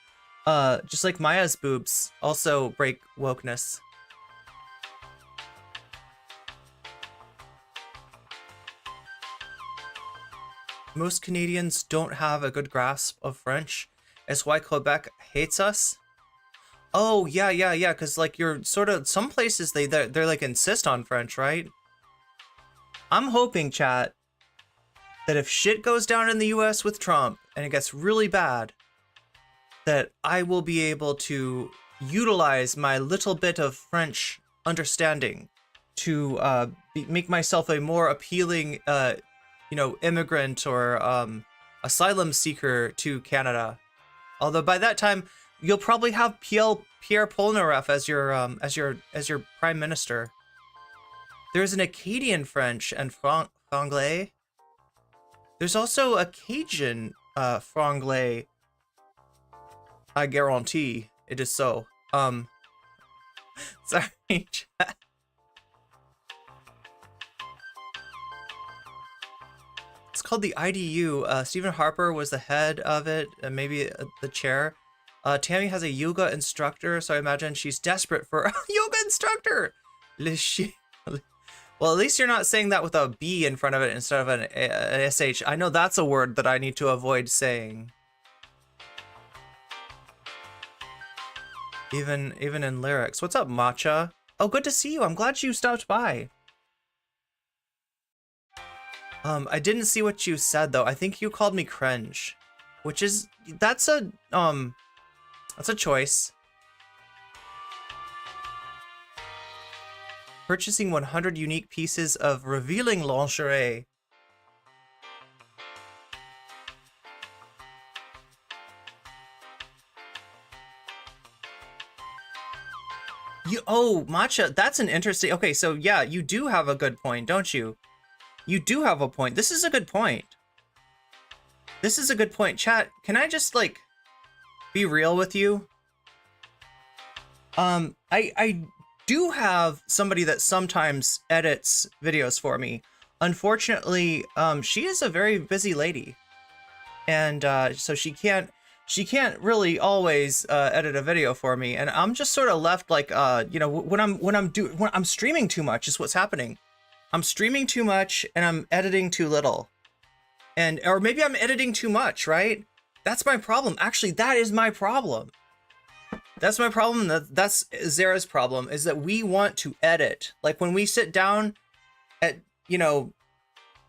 Maya's boobs also break wokeness. Most Canadians don't have a good grasp of French. That's why Quebec hates us. Oh, yeah, because like you're sort of, some places they're like insist on French, right? I'm hoping, chat, that if shit goes down in the US with Trump and it gets really bad, that I will be able to utilize my little bit of French understanding to make myself a more appealing, immigrant or asylum seeker to Canada. Although by that time, you'll probably have Pierre Polnareff as your prime minister. There's an Acadian French and Franglais. There's also a Cajun Franglais. I guarantee it is so. Sorry, chat. It's called the IDU. Stephen Harper was the head of it, and maybe the chair. Tammy has a yoga instructor, so I imagine she's desperate for a yoga instructor. Well, at least you're not saying that with a B in front of it instead of an SH. I know that's a word that I need to avoid saying. Even in lyrics. What's up, Matcha? Oh, good to see you. I'm glad you stopped by. I didn't see what you said though. I think you called me cringe, which is that's a choice. Purchasing 100 unique pieces of revealing lingerie. Oh, Matcha, that's an interesting. Okay, so yeah, you do have a good point, don't you? You do have a point. This is a good point. This is a good point. Chat, can I just like be real with you? I do have somebody that sometimes edits videos for me. Unfortunately, she is a very busy lady, and so she can't really always edit a video for me, and I'm just sort of left like you know, when I'm streaming too much is what's happening. I'm streaming too much and I'm editing too little, or maybe I'm editing too much, right? That's my problem. Actually, that is my problem. That's my problem. That's Zara's problem, is that we want to edit. Like when we sit down at, you know,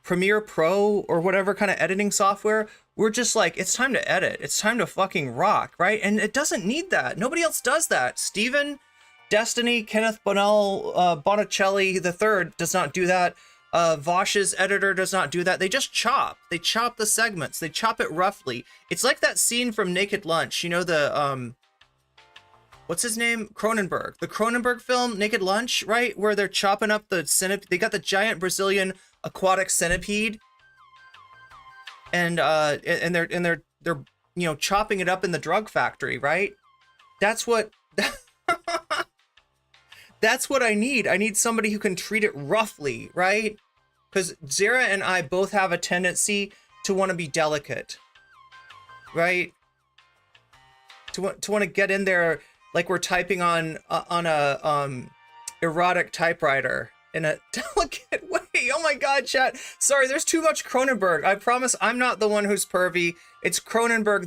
Premiere Pro or whatever kind of editing software, we're just like, it's time to edit. It's time to fucking rock, right? And it doesn't need that. Nobody else does that. Steven, Destiny, Kenneth Bonicelli III does not do that. Vosh's editor does not do that. They just chop. They chop the segments. They chop it roughly. It's like that scene from Naked Lunch. You know, the what's his name? Cronenberg. The Cronenberg film, Naked Lunch, right? Where they're chopping up the centipede. They got the giant Brazilian aquatic centipede. And they're you know, chopping it up in the drug factory, right? That's what that's what I need. I need somebody who can treat it roughly, right? Because Zara and I both have a tendency to want to be delicate, right? To want to get in there like we're typing on a erotic typewriter in a delicate way. Oh my god, chat. Sorry, there's too much Cronenberg. I promise I'm not the one who's pervy. It's Cronenberg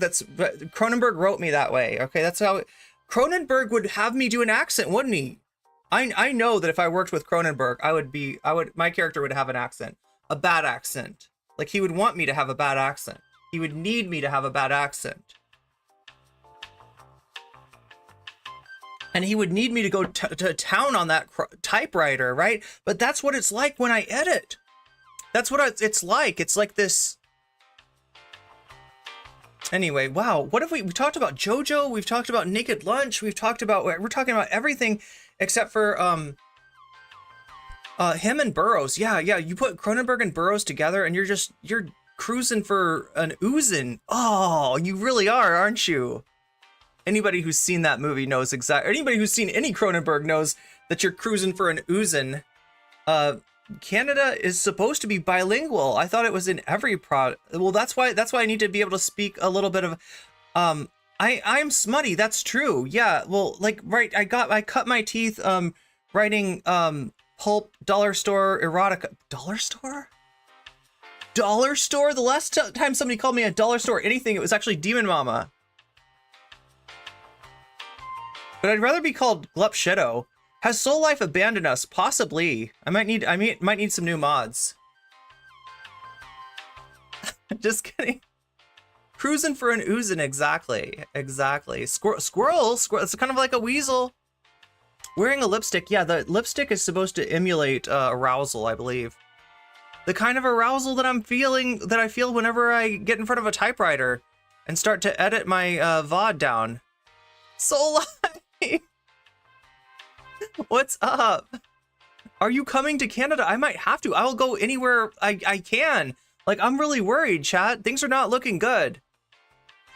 Cronenberg wrote me that way. Okay, that's how Cronenberg would have me do an accent, wouldn't he? I know that if I worked with Cronenberg, my character would have an accent, a bad accent. Like he would want me to have a bad accent. He would need me to have a bad accent. And he would need me to go to town on that typewriter, right? But that's what it's like when I edit. That's what it's like. It's like this. Anyway, wow. What have we talked about JoJo? We've talked about Naked Lunch. We're talking about everything except for him and Burroughs. Yeah. You put Cronenberg and Burroughs together, and you're cruising for an oozing. Oh, you really are, aren't you? Anybody who's seen that movie knows exactly. Anybody who's seen any Cronenberg knows that you're cruising for an oozing. Canada is supposed to be bilingual. I thought it was in every well, that's why I need to be able to speak a little bit of I'm smutty. That's true. Yeah. Well, like, right. I cut my teeth writing pulp dollar store erotica. Dollar store? The last time somebody called me a dollar store anything, it was actually Demon Mama. But I'd rather be called Glup Shadow. Has Soul Life abandoned us? Possibly. I might need some new mods. Just kidding. Cruising for an oozing, exactly. Squirrel. It's kind of like a weasel. Wearing a lipstick. Yeah, the lipstick is supposed to emulate arousal, I believe. The kind of arousal that I feel whenever I get in front of a typewriter and start to edit my VOD down. Soul Life. What's up? Are you coming to Canada? I might have to. I'll go anywhere I can. Like, I'm really worried, chat. Things are not looking good.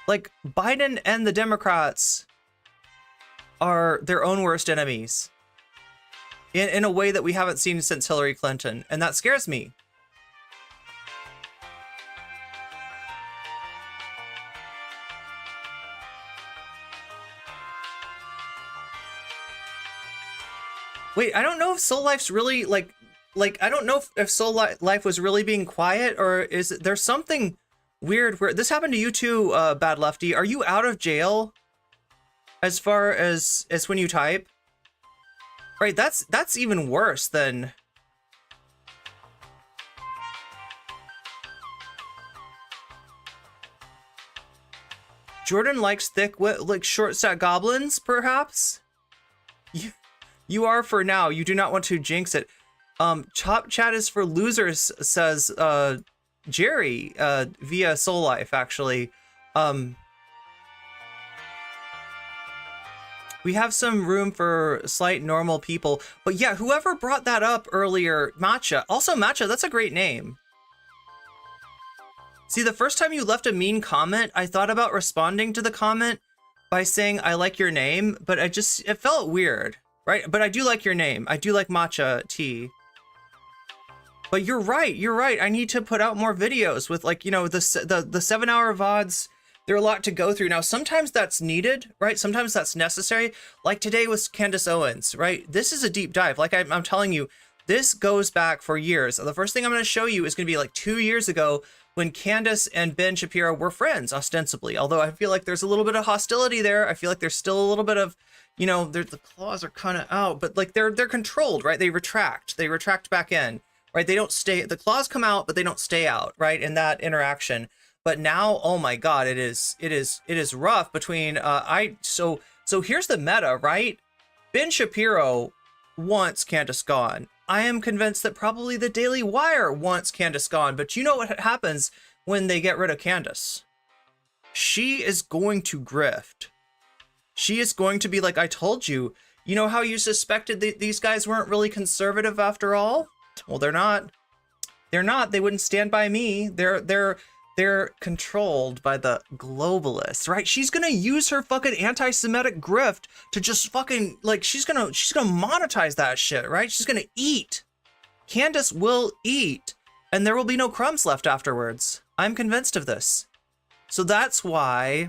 Like, Biden and the Democrats are their own worst enemies. In a way that we haven't seen since Hillary Clinton. And that scares me. Wait, I don't know if Soul Life's really like I don't know if Soul Life was really being quiet, or is there something weird where this happened to you too, Bad Lefty. Are you out of jail as far as when you type? Right, that's even worse than Jordan likes thick, like short stack goblins, perhaps? You are for now. You do not want to jinx it. Chop chat is for losers, says Jerry via Soul Life, actually. We have some room for slight normal people. But yeah, whoever brought that up earlier, Matcha. Also, Matcha, that's a great name. See, the first time you left a mean comment, I thought about responding to the comment by saying, I like your name, but it felt weird, right? But I do like your name. I do like matcha tea. But you're right. I need to put out more videos with, like, you know, the 7-hour VODs. There are a lot to go through. Now, sometimes that's needed, right? Sometimes that's necessary. Like today with Candace Owens, right? This is a deep dive. Like I'm telling you, this goes back for years. The first thing I'm going to show you is going to be like 2 years ago when Candace and Ben Shapiro were friends, ostensibly. Although I feel like there's a little bit of hostility there. I feel like there's still a little bit of, you know, the claws are kind of out, but like they're controlled, right? They retract back in, right? They don't stay, the claws come out, but they don't stay out, right? In that interaction. But now, oh my God, it is rough between, so here's the meta, right? Ben Shapiro wants Candace gone. I am convinced that probably the Daily Wire wants Candace gone, but you know what happens when they get rid of Candace? She is going to grift. She is going to be like, I told you. You know how you suspected these guys weren't really conservative after all? Well, they're not. They're not. They wouldn't stand by me. They're controlled by the globalists, right? She's gonna use her fucking anti-Semitic grift to just fucking, like, she's gonna monetize that shit, right? She's gonna eat. Candace will eat, and there will be no crumbs left afterwards. I'm convinced of this. So that's why,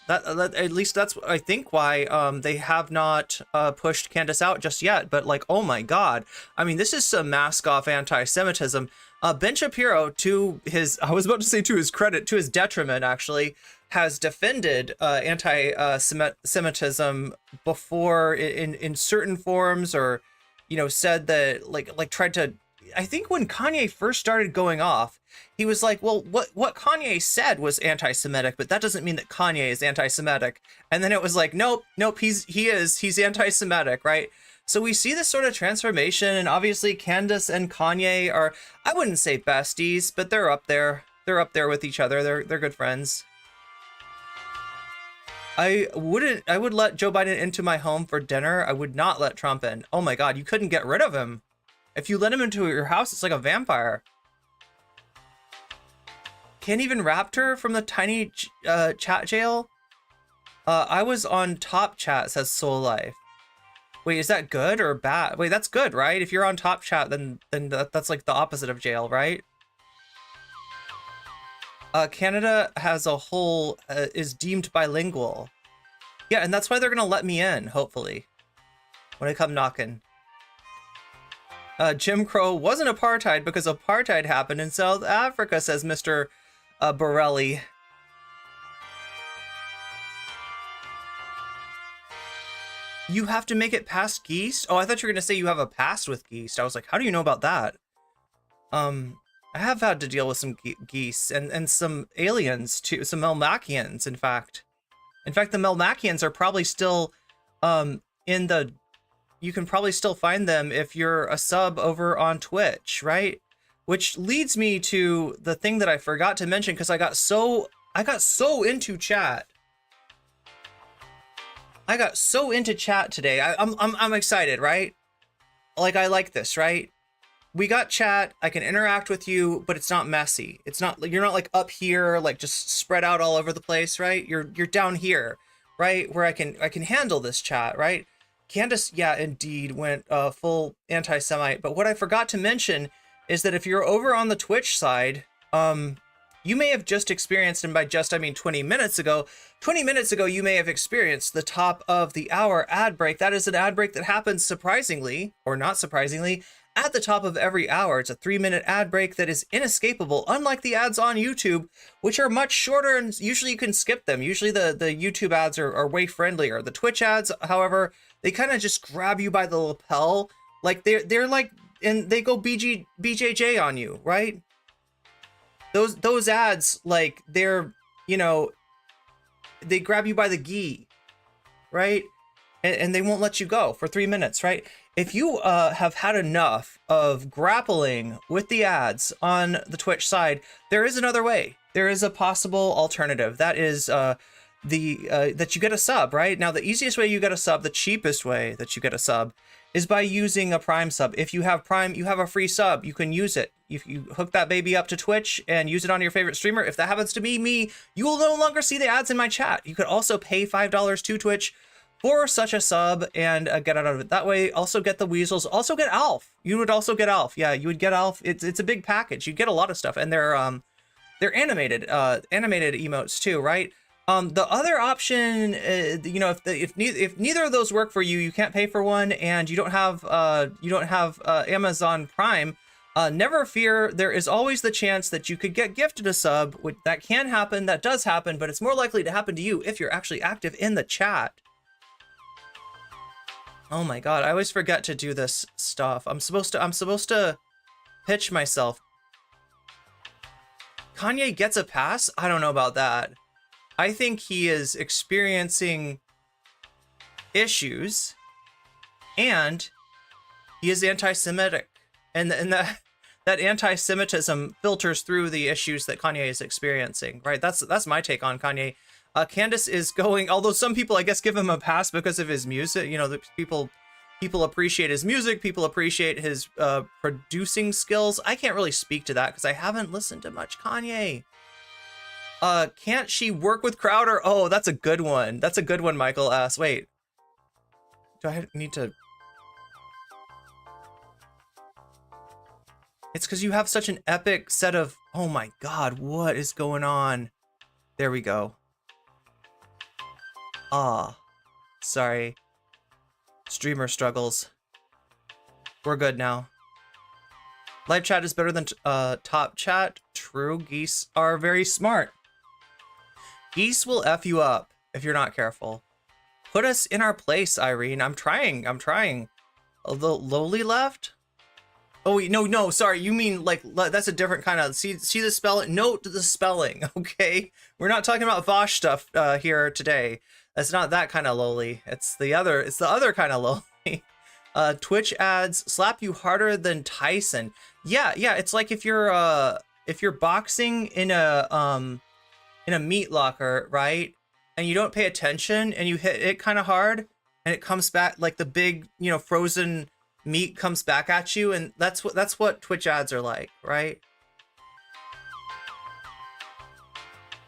at least that's, I think, why they have not pushed Candace out just yet. But like, oh my God. I mean, this is some mask-off anti-Semitism. Ben Shapiro, to his, I was about to say to his credit, to his detriment, actually, has defended anti-Semitism before in certain forms, or, you know, said that, like tried to, I think when Kanye first started going off, he was like, well, what Kanye said was anti-Semitic, but that doesn't mean that Kanye is anti-Semitic. And then it was like, nope, he's anti-Semitic, right? So we see this sort of transformation, and obviously Candace and Kanye are, I wouldn't say besties, but they're up there. They're up there with each other. They're good friends. I would let Joe Biden into my home for dinner. I would not let Trump in. Oh my God, you couldn't get rid of him. If you let him into your house, it's like a vampire. Can't even Raptor from the tiny chat jail. I was on top chat, says Soul Life. Wait, is that good or bad? Wait, that's good, right? If you're on top chat, then that's like the opposite of jail, right? Canada has a whole, is deemed bilingual. Yeah, and that's why they're gonna let me in, hopefully, when I come knocking. Jim Crow wasn't apartheid because apartheid happened in South Africa, says Mr. Borelli. You have to make it past Geest? Oh, I thought you were gonna say you have a past with Geest. I was like, how do you know about that? I have had to deal with some geese and some aliens too, some Melmacians, in fact. In fact, the Melmacians are probably still in the, you can probably still find them if you're a sub over on Twitch, right? Which leads me to the thing that I forgot to mention, because I got so into chat. I got so into chat today. I'm excited, right? Like, I like this, right? We got chat, I can interact with you, but it's not messy. It's not, you're not like up here, like just spread out all over the place, right? You're down here, right? Where I can handle this chat, right? Candace, yeah, indeed went full anti-Semite. But what I forgot to mention is that if you're over on the Twitch side, you may have just experienced, and by just, I mean 20 minutes ago, you may have experienced the top of the hour ad break. That is an ad break that happens surprisingly, or not surprisingly, at the top of every hour. It's a 3-minute ad break that is inescapable, unlike the ads on YouTube, which are much shorter and usually you can skip them. Usually the YouTube ads are way friendlier. The Twitch ads, however, they kind of just grab you by the lapel. Like they're like, and they go BJJ on you, right? Those ads, like, they're, you know, they grab you by the gi, right? And they won't let you go for 3 minutes, right? If you have had enough of grappling with the ads on the Twitch side, there is another way. There is a possible alternative. That is that you get a sub, right? Now, the easiest way you get a sub, the cheapest way that you get a sub, is by using a Prime sub. If you have Prime, you have a free sub. You can use it. If you hook that baby up to Twitch and use it on your favorite streamer, if that happens to be me, you will no longer see the ads in my chat. You could also pay $5 to Twitch for such a sub and get out of it that way. Also get the weasels. Also get Alf. You would also get Alf. Yeah, you would get Alf. It's a big package. You get a lot of stuff, and they're animated emotes too, right? The other option, you know, if neither of those work for you, you can't pay for one, and you don't have Amazon Prime. Never fear. There is always the chance that you could get gifted a sub. That can happen. That does happen, but it's more likely to happen to you if you're actually active in the chat. Oh my God, I always forget to do this stuff. I'm supposed to pitch myself. Kanye gets a pass? I don't know about that. I think he is experiencing issues, and he is anti-Semitic, and that anti-Semitism filters through the issues that Kanye is experiencing, right? That's my take on Kanye. Candace is going, although some people, I guess, give him a pass because of his music. You know, the people appreciate his music. People appreciate his producing skills. I can't really speak to that because I haven't listened to much Kanye. Can't she work with Crowder? Oh, that's a good one. That's a good one, Michael asks. Wait. Do I need to... It's because you have such an epic set of... Oh my God, what is going on? There we go. Sorry. Streamer struggles. We're good now. Live chat is better than top chat. True, geese are very smart. Geese will F you up if you're not careful. Put us in our place, Irene. I'm trying. A little lowly left? Oh, wait, no, sorry. You mean like, that's a different kind of, see the spelling? Note the spelling, okay? We're not talking about Vosh stuff here today. That's not that kind of lowly. It's the other kind of lowly. Twitch ads slap you harder than Tyson. Yeah, it's like if you're boxing in a meat locker, right? And you don't pay attention and you hit it kind of hard and it comes back, like the big, you know, frozen meat comes back at you, and that's what Twitch ads are like, right?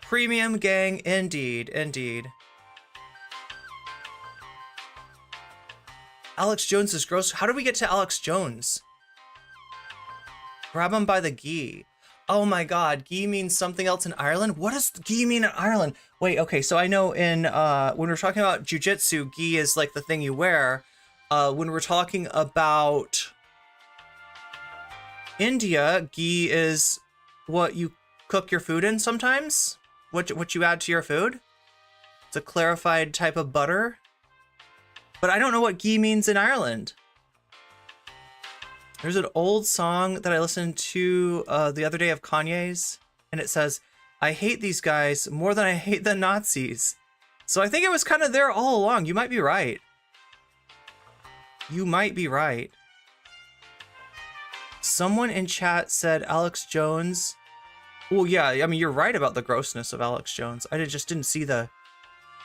Premium gang, indeed. Alex Jones is gross. How do we get to Alex Jones? Grab him by the gi. Oh my God, gi means something else in Ireland? What does gi mean in Ireland? Wait, okay, so I know in, when we're talking about jujitsu, gi is like the thing you wear. When we're talking about India, ghee is what you cook your food in sometimes. What you add to your food. It's a clarified type of butter. But I don't know what ghee means in Ireland. There's an old song that I listened to the other day of Kanye's, and it says, "I hate these guys more than I hate the Nazis." So I think it was kind of there all along. You might be right. You might be right. Someone in chat said Alex Jones. Well, yeah, I mean, you're right about the grossness of Alex Jones. I just didn't see the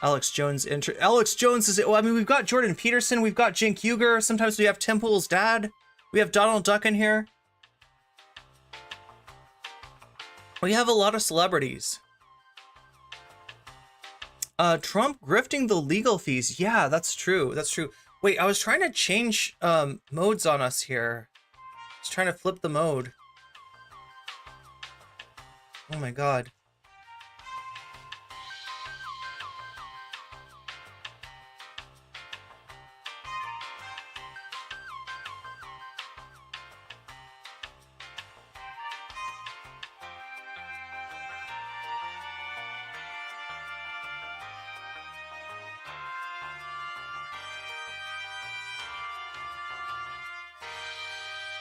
Alex Jones intro. Alex Jones is, well, I mean, we've got Jordan Peterson, we've got Cenk Uygur, sometimes we have Tim Pool's dad, we have Donald Duck in here. We have a lot of celebrities. Trump grifting the legal fees. Yeah, that's true. Wait, I was trying to change modes on us here. I was trying to flip the mode. Oh my God.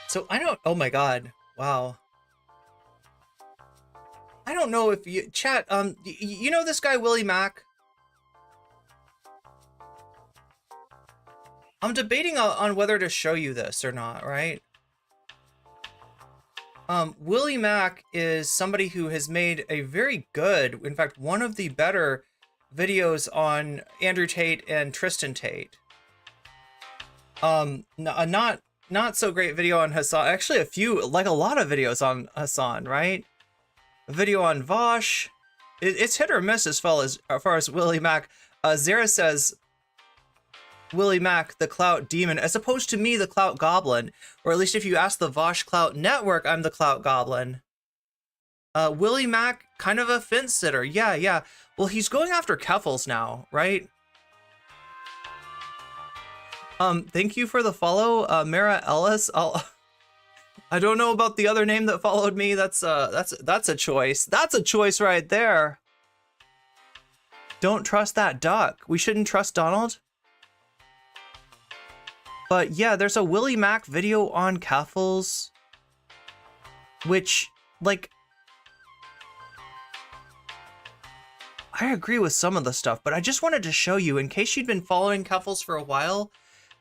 So I don't, oh my God, wow. I don't know if you, chat, you know this guy, Willie Mack? I'm debating on whether to show you this or not, right? Willie Mack is somebody who has made a very good, in fact, one of the better videos on Andrew Tate and Tristan Tate. Not so great video on Hassan. Actually, a lot of videos on Hassan, right? A video on Vosh. It's hit or miss as far as Willie Mack. Zara says, Willie Mack, the clout demon, as opposed to me, the clout goblin. Or at least if you ask the Vosh Clout Network, I'm the clout goblin. Willie Mack, kind of a fence sitter. Yeah. Well, he's going after Keffels now, right? Thank you for the follow, Mara Ellis. I don't know about the other name that followed me. That's a choice. That's a choice right there. Don't trust that duck. We shouldn't trust Donald. But yeah, there's a Willie Mack video on Keffels, which, like, I agree with some of the stuff, but I just wanted to show you, in case you'd been following Keffels for a while,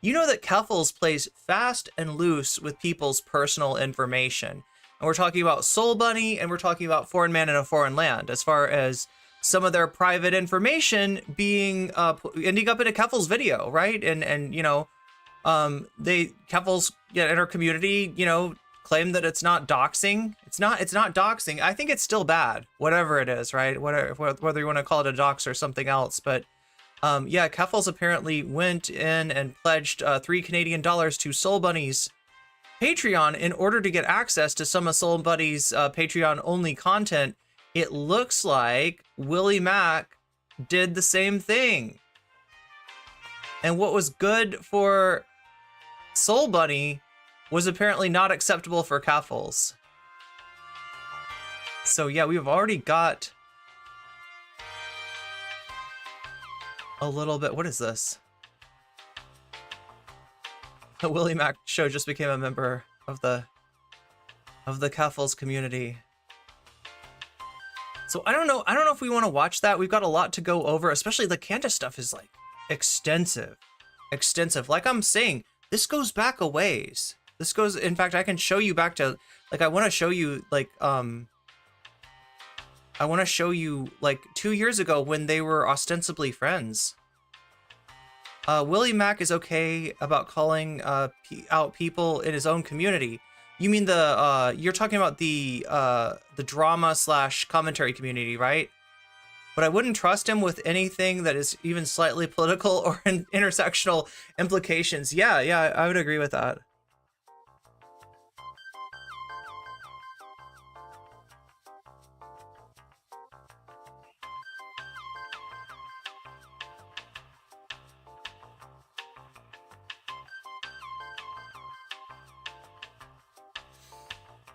you know that Keffels plays fast and loose with people's personal information. And we're talking about Soul Bunny, and we're talking about Foreign Man in a Foreign Land, as far as some of their private information being ending up in a Keffels video, right? And you know, Keffels in our community, you know, claim that it's not doxing. It's not doxing. I think it's still bad, whatever it is, right? Whether you want to call it a dox or something else, but yeah, Keffels apparently went in and pledged $3 Canadian to Soul Bunny's Patreon in order to get access to some of Soul Bunny's Patreon only content. It looks like Willie Mack did the same thing. And what was good for Soul Bunny was apparently not acceptable for Keffels. So yeah, we've already got a little bit. What is this? The Willie Mack show just became a member of the Keffels community. So I don't know if we want to watch that. We've got a lot to go over, especially the Candace stuff is like extensive. Like I'm saying, this goes back a ways. In fact, I can show you back to, like, I want to show you like 2 years ago when they were ostensibly friends. Willie Mack is okay about calling out people in his own community. You mean you're talking about the drama / commentary community, right? But I wouldn't trust him with anything that is even slightly political or intersectional implications. Yeah, I would agree with that.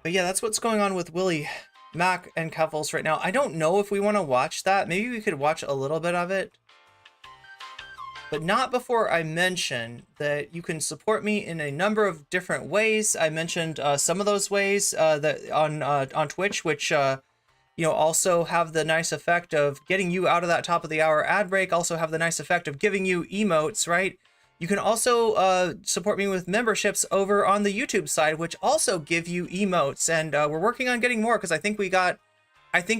But yeah, that's what's going on with Willie Mack and Keffels right now. I don't know if we want to watch that. Maybe we could watch a little bit of it. But not before I mention that you can support me in a number of different ways. I mentioned some of those ways that on Twitch, which also have the nice effect of getting you out of that top of the hour ad break, also have the nice effect of giving you emotes, right? You can also support me with memberships over on the YouTube side, which also give you emotes. And we're working on getting more because I think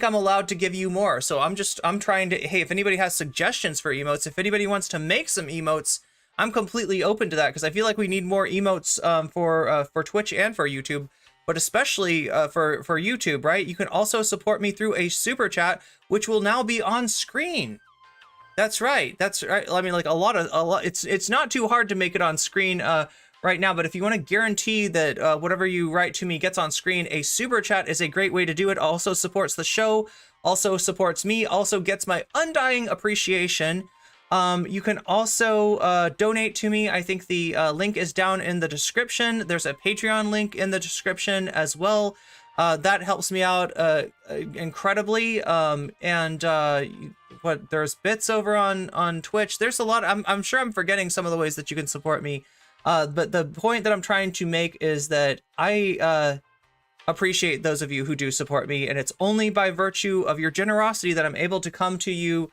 I'm allowed to give you more. So I'm trying to, hey, if anybody has suggestions for emotes, if anybody wants to make some emotes, I'm completely open to that because I feel like we need more emotes for Twitch and for YouTube, but especially for YouTube, right? You can also support me through a super chat, which will now be on screen. That's right. I mean, like a lot. It's not too hard to make it on screen right now, but if you want to guarantee that whatever you write to me gets on screen, a super chat is a great way to do it. Also supports the show, also supports me, also gets my undying appreciation. You can also donate to me. I think the link is down in the description. There's a Patreon link in the description as well. That helps me out incredibly. There's bits over on Twitch. There's a lot. I'm sure I'm forgetting some of the ways that you can support me. But the point that I'm trying to make is that I appreciate those of you who do support me, and it's only by virtue of your generosity that I'm able to come to you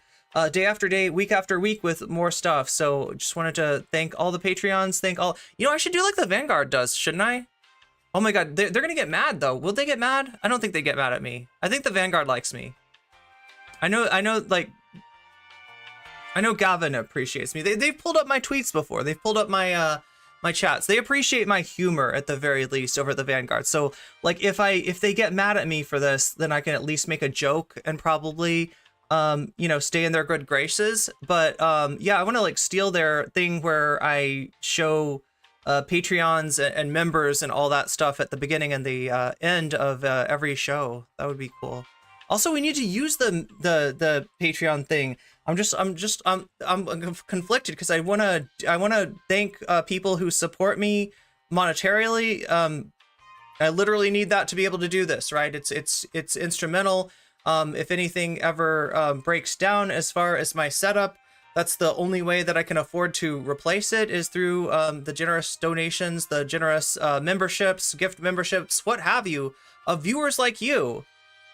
day after day, week after week with more stuff. So just wanted to thank all the Patreons. I should do like the Vanguard does, shouldn't I? Oh my God, they're gonna get mad though. Will they get mad? I don't think they get mad at me. I think the Vanguard likes me. I know, like, I know Gavin appreciates me. They've pulled up my tweets before. They've pulled up my my chats. They appreciate my humor at the very least over at the Vanguard. So like if they get mad at me for this, then I can at least make a joke and probably you know, stay in their good graces. But yeah, I want to like steal their thing where I show Patreons and members and all that stuff at the beginning and the end of every show. That would be cool. Also, we need to use the Patreon thing. I'm conflicted because I wanna thank people who support me monetarily. I literally need that to be able to do this, right? It's instrumental. If anything ever breaks down as far as my setup, that's the only way that I can afford to replace it is through the generous donations, the generous memberships, gift memberships, what have you, of viewers like you.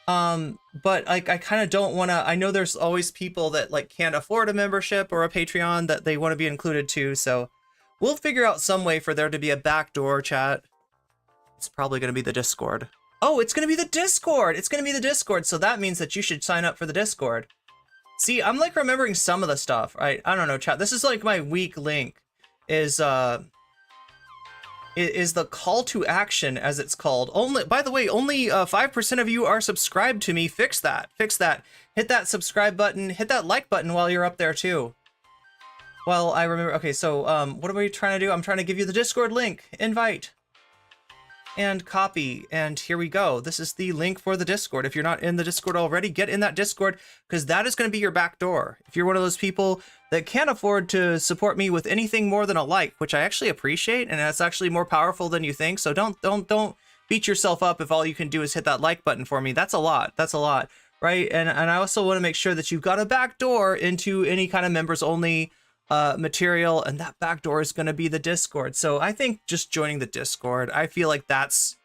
But like I kind of don't want to. I know there's always people that like can't afford a membership or a Patreon that they want to be included too. So we'll figure out some way for there to be a backdoor chat. It's probably going to be the Discord. Oh, it's going to be the Discord. It's going to be the Discord. So that means that you should sign up for the Discord. See, I'm like remembering some of the stuff, right? I don't know, chat. This is like my weak link is the call to action, as it's called. Only, by the way, only 5% of you are subscribed to me. Fix that. Fix that. Hit that subscribe button. Hit that like button while you're up there too. Well, I remember. Okay, so what are we trying to do? I'm trying to give you the Discord link. Invite. And copy. And here we go. This is the link for the Discord. If you're not in the Discord already, get in that Discord because that is going to be your back door. If you're one of those people that can't afford to support me with anything more than a like, which I actually appreciate, and that's actually more powerful than you think. So don't beat yourself up if all you can do is hit that like button for me. That's a lot. That's a lot, right? And I also want to make sure that you've got a back door into any kind of members only material, and that back door is going to be the Discord. So I think just joining the Discord, I feel like that's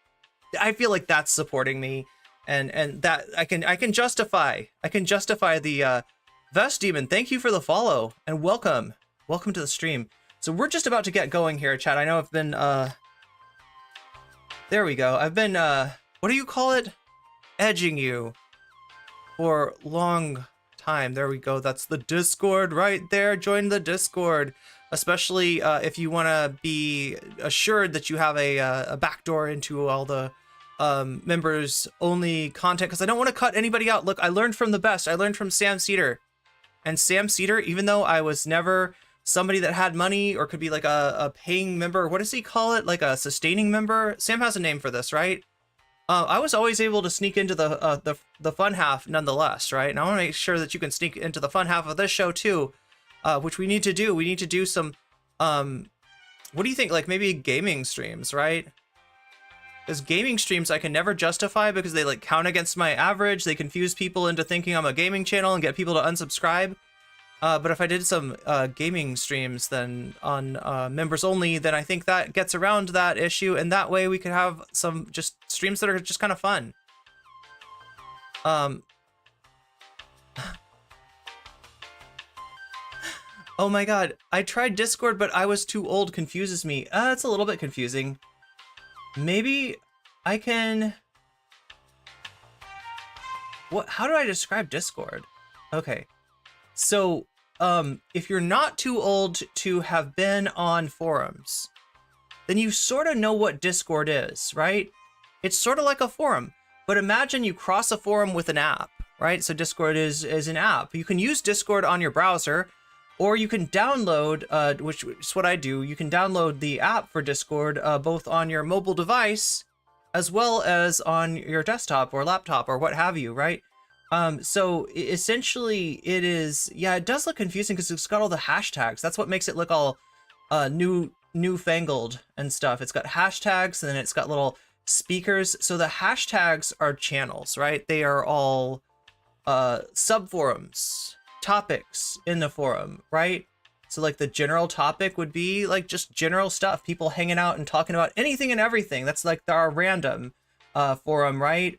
supporting me, and that I can justify the Vest Demon. Thank you for the follow and welcome to the stream. So we're just about to get going here, chat. I know I've been there we go. I've been what do you call it, edging you for long time. There we go. That's the Discord right there. Join the Discord, especially if you want to be assured that you have a backdoor into all the members only content, because I don't want to cut anybody out. Look, I learned from the best. I learned from Sam Cedar, and Sam Cedar, even though I was never somebody that had money or could be like a paying member, what does he call it, like a sustaining member? Sam has a name for this, right? I was always able to sneak into the fun half nonetheless, right? And I want to make sure that you can sneak into the fun half of this show too, which we need to do. We need to do some, what do you think? Like maybe gaming streams, right? Because gaming streams I can never justify because they like count against my average. They confuse people into thinking I'm a gaming channel and get people to unsubscribe. But if I did some gaming streams then on members only, then I think that gets around that issue, and that way we could have some just streams that are just kind of fun. Oh my god, I tried Discord, but I was too old. Confuses me. It's a little bit confusing. Maybe I can... What? How do I describe Discord? Okay. So, if you're not too old to have been on forums, then you sort of know what Discord is, right? It's sort of like a forum, but imagine you cross a forum with an app, right? So Discord is an app. You can use Discord on your browser, or you can download, which is what I do. You can download the app for Discord, both on your mobile device, as well as on your desktop or laptop or what have you, right? So essentially it is, yeah, it does look confusing because it's got all the hashtags. That's what makes it look all newfangled and stuff. It's got hashtags, and then it's got little speakers. So the hashtags are channels, right? They are all subforums, topics in the forum, right? So like the general topic would be like just general stuff, people hanging out and talking about anything and everything. That's like our random forum, right?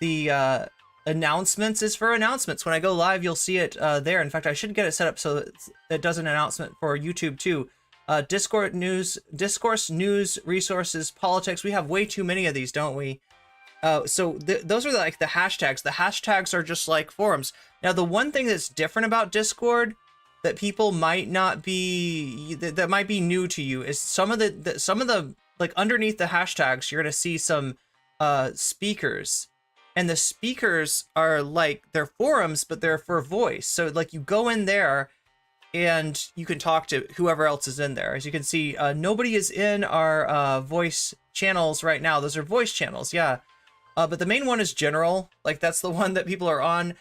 The announcements is for announcements. When I go live, you'll see it there. In fact, I should get it set up so it does an announcement for YouTube too. Discord news, discourse, news, resources, politics. We have way too many of these, don't we? So those are like the hashtags. The hashtags are just like forums. Now, the one thing that's different about Discord that people might not be, that might be new to you, is some of the like underneath the hashtags, you're gonna see some speakers, and the speakers are like, they're forums, but they're for voice. So like you go in there and you can talk to whoever else is in there. As you can see, nobody is in our voice channels right now. Those are voice channels, yeah. But the main one is general, like that's the one that people are on.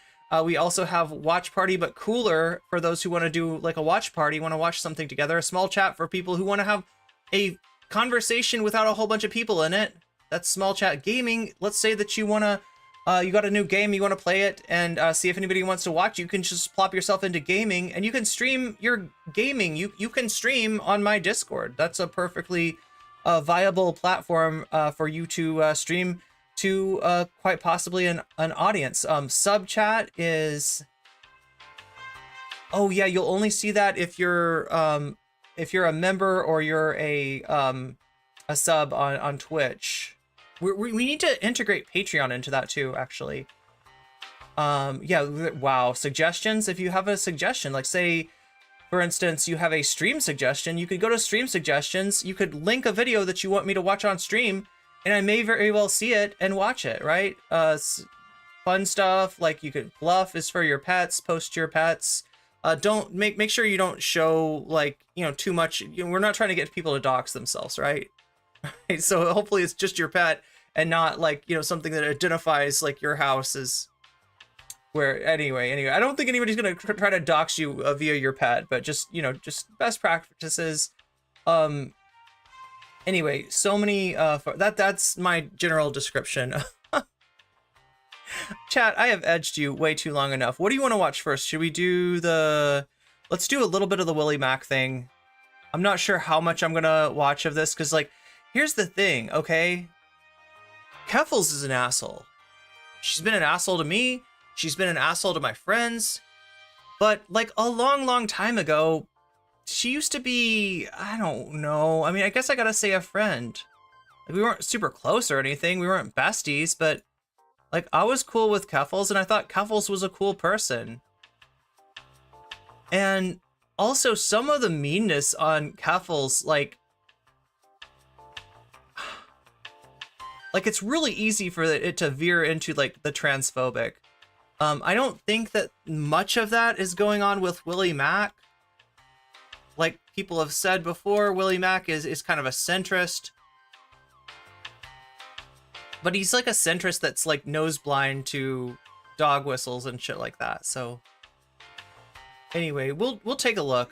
We also have watch party, but cooler for those who want to do like a watch party, want to watch something together. A small chat for people who want to have a conversation without a whole bunch of people in it. That's small chat. Gaming, let's say that you want to, you got a new game, you want to play it and see if anybody wants to watch. You can just plop yourself into gaming and you can stream your gaming. You can stream on my Discord. That's a perfectly viable platform for you to stream to quite possibly an audience. Sub chat is, oh yeah, you'll only see that if you're a member or you're a sub on Twitch. We need to integrate Patreon into that too, actually. Yeah, wow, suggestions. If you have a suggestion, like say, for instance, you have a stream suggestion, you could go to stream suggestions, you could link a video that you want me to watch on stream, and I may very well see it and watch it, right? Fun stuff, like you could bluff is for your pets, post your pets. Don't make sure you don't show like, you know, too much. You know, we're not trying to get people to dox themselves, right? So hopefully it's just your pet and not like, you know, something that identifies like your house is where, anyway, I don't think anybody's going to try to dox you via your pet, but just, you know, just best practices. Anyway, so many, that's my general description. Chat, I have edged you way too long enough. What do you want to watch first? Should we do let's do a little bit of the Willie Mac thing. I'm not sure how much I'm going to watch of this, because like, here's the thing, okay? Keffels is an asshole. She's been an asshole to me. She's been an asshole to my friends. But like a long, long time ago, she used to be, I don't know. I mean, I guess I gotta say a friend. Like, we weren't super close or anything. We weren't besties, but like I was cool with Keffels and I thought Keffels was a cool person. And also some of the meanness on Keffels, like it's really easy for it to veer into like the transphobic. I don't think that much of that is going on with Willie Mac. Like people have said before, Willie Mac is kind of a centrist. But he's like a centrist that's like nose blind to dog whistles and shit like that. So anyway, we'll take a look.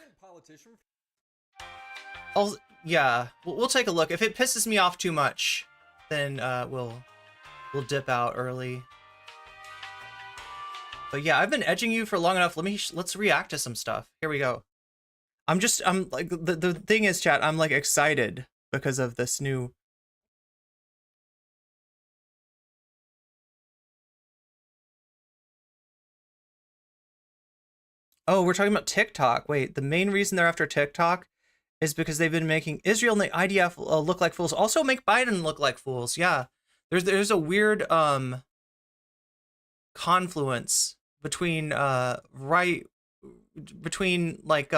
Yeah, we'll take a look. If it pisses me off too much, then we'll dip out early. But yeah, I've been edging you for long enough. Let's react to some stuff. Here we go. I'm like, the thing is, chat, I'm like excited because of this new. Oh, we're talking about TikTok. Wait, the main reason they're after TikTok is because they've been making Israel and the IDF look like fools. Also make Biden look like fools. Yeah, there's a weird confluence between like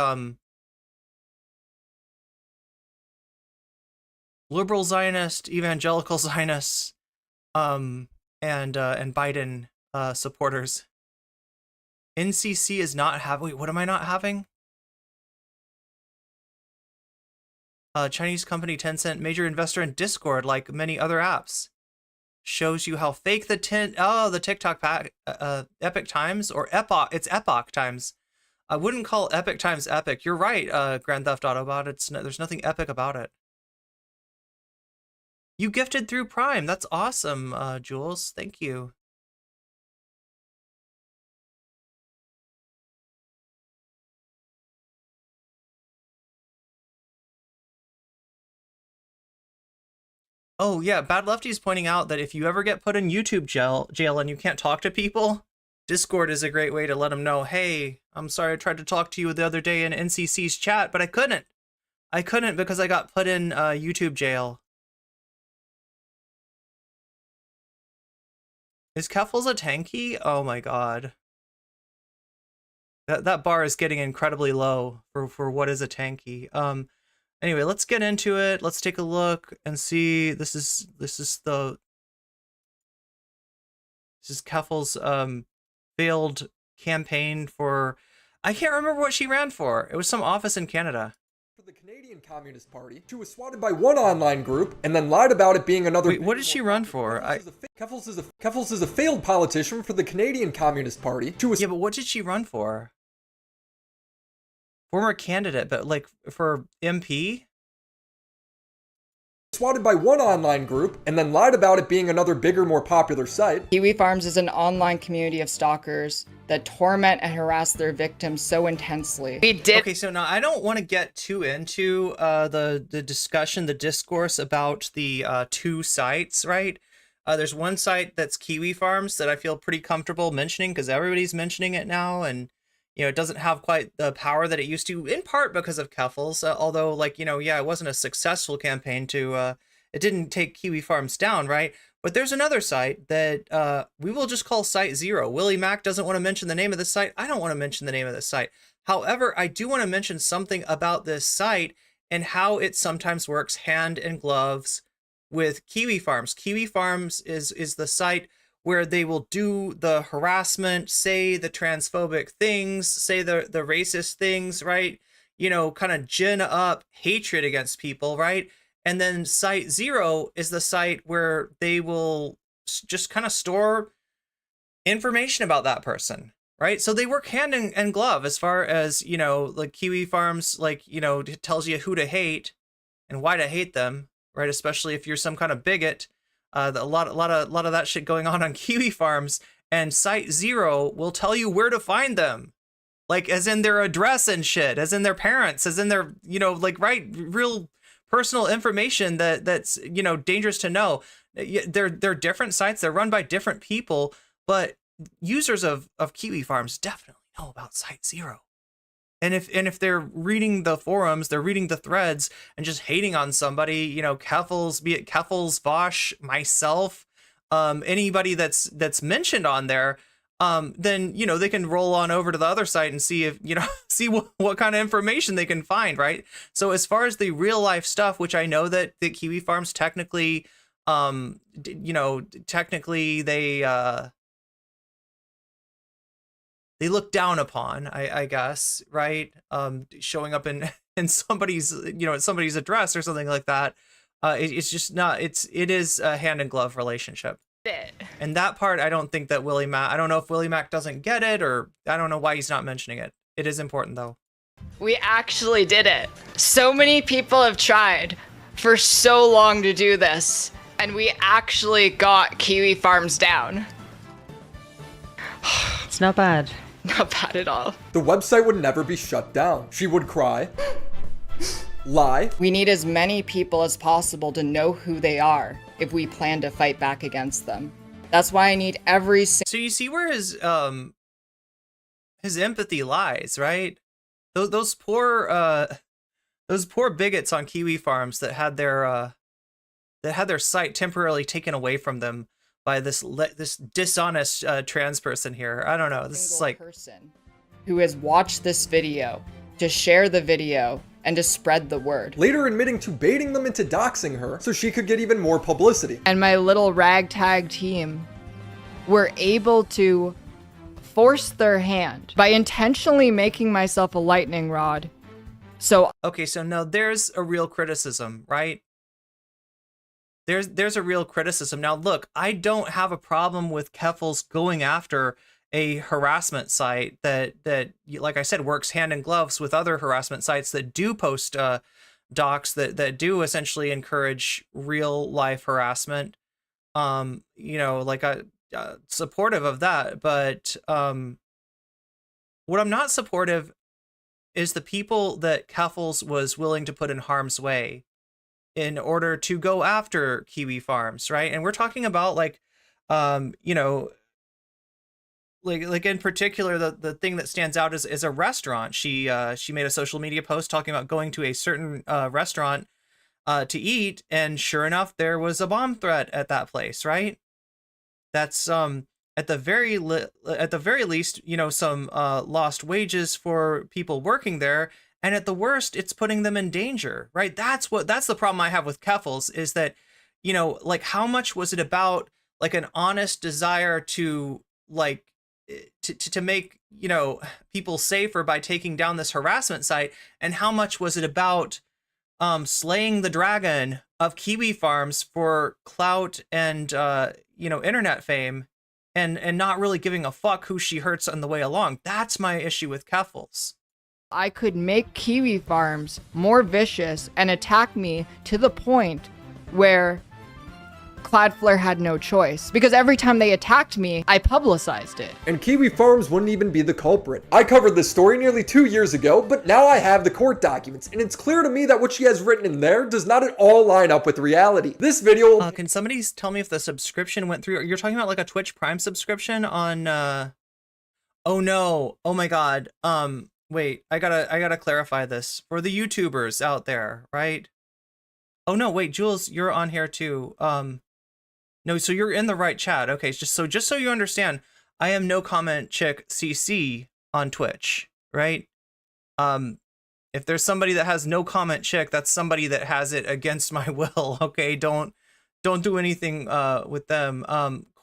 liberal Zionist, evangelical Zionists, and Biden supporters. NCC is not having. Wait, what am I not having? Chinese company Tencent, major investor in Discord, like many other apps. Shows you how fake the TikTok Epic Times or Epoch. It's Epoch Times. I wouldn't call Epic Times epic. You're right, Grand Theft Autobot. There's nothing epic about it. You gifted through Prime. That's awesome, Jules. Thank you. Oh yeah, Bad Lefty's pointing out that if you ever get put in YouTube jail and you can't talk to people, Discord is a great way to let them know, hey, I'm sorry I tried to talk to you the other day in NCC's chat, but I couldn't. I couldn't because I got put in YouTube jail. Is Keffels a tanky? Oh my god. That bar is getting incredibly low for what is a tanky. Anyway, let's get into it. Let's take a look and see. This is Keffels' failed campaign for, I can't remember what she ran for. It was some office in Canada. For the Canadian Communist Party. She was swatted by one online group and then lied about it being another. Wait, what did she run for? Keffels is a failed politician for the Canadian Communist Party. Yeah, but what did she run for? Former candidate, but like for MP? Swatted by one online group and then lied about it being another bigger, more popular site. Kiwi Farms is an online community of stalkers that torment and harass their victims so intensely. Okay, so now I don't want to get too into the discussion, the discourse about the two sites, right? There's one site that's Kiwi Farms that I feel pretty comfortable mentioning because everybody's mentioning it now, and you know, it doesn't have quite the power that it used to, in part because of Keffels, although, like, you know, yeah, it wasn't a successful campaign to, it didn't take Kiwi Farms down, right? But there's another site that we will just call Site Zero. Willie Mack doesn't want to mention the name of the site. I don't want to mention the name of the site. However, I do want to mention something about this site and how it sometimes works hand in gloves with Kiwi Farms. Kiwi Farms is the site where they will do the harassment, say the transphobic things, say the racist things, right? You know, kind of gin up hatred against people, right? And then Site Zero is the site where they will just kind of store information about that person, right? So they work hand in glove as far as, you know, like Kiwi Farms, like, you know, it tells you who to hate and why to hate them, right? Especially if you're some kind of bigot. A lot of that shit going on Kiwi Farms, and Site Zero will tell you where to find them, like as in their address and shit, as in their parents, as in their, you know, like, right, real personal information that's, you know, dangerous to know. They're different sites, they're run by different people, but users of Kiwi Farms definitely know about Site Zero. And if they're reading the forums, they're reading the threads and just hating on somebody, you know, Keffels, be it Keffels, Vosh, myself, anybody that's mentioned on there, then, you know, they can roll on over to the other site and see if, you know, see what kind of information they can find, right? So as far as the real life stuff, which I know that the Kiwi Farms technically, you know, technically they look down upon, I guess, right? Showing up in somebody's, you know, at somebody's address or something like that. It's just not, it is a hand in glove relationship. And that part, I don't think that Willie Mack, I don't know if Willie Mack doesn't get it, or I don't know why he's not mentioning it. It is important though. We actually did it. So many people have tried for so long to do this, and we actually got Kiwi Farms down. It's not bad. Not bad at all. The website would never be shut down. She would cry, lie. We need as many people as possible to know who they are if we plan to fight back against them. That's why I need every So you see where his empathy lies, right? Those poor bigots on Kiwi Farms that had their site temporarily taken away from them by this dishonest trans person here. I don't know. This is like person who has watched this video to share the video and to spread the word. Later admitting to baiting them into doxing her so she could get even more publicity. And my little ragtag team were able to force their hand by intentionally making myself a lightning rod. So okay, so now there's a real criticism, right? There's a real criticism. Now, look, I don't have a problem with Keffels going after a harassment site that, like I said, works hand in gloves with other harassment sites that do post docs that do essentially encourage real life harassment. You know, like supportive of that. But what I'm not supportive is the people that Keffels was willing to put in harm's way in order to go after Kiwi Farms, right? And we're talking about like, you know, like in particular, the thing that stands out is a restaurant. She made a social media post talking about going to a certain restaurant to eat, and sure enough, there was a bomb threat at that place, right? That's at the very least, you know, some lost wages for people working there, and at the worst, it's putting them in danger, right? That's the problem I have with Keffels, is that, you know, like, how much was it about like an honest desire to like to make, you know, people safer by taking down this harassment site, and how much was it about slaying the dragon of Kiwi Farms for clout and you know, internet fame, and not really giving a fuck who she hurts on the way along. That's my issue with Keffels. I could make Kiwi Farms more vicious and attack me to the point where Cloudflare had no choice, because every time they attacked me, I publicized it. And Kiwi Farms wouldn't even be the culprit. I covered this story nearly 2 years ago, but now I have the court documents, and it's clear to me that what she has written in there does not at all line up with reality. This video... can somebody tell me if the subscription went through? You're talking about like a Twitch Prime subscription on... Oh no, oh my god. Wait, I gotta clarify this for the YouTubers out there, right? Oh no, wait, Jules, you're on here too. No, so you're in the right chat. Okay, just so you understand, I am nocommentchick CC on Twitch, right? If there's somebody that has nocommentchick, that's somebody that has it against my will. Okay, don't do anything with them.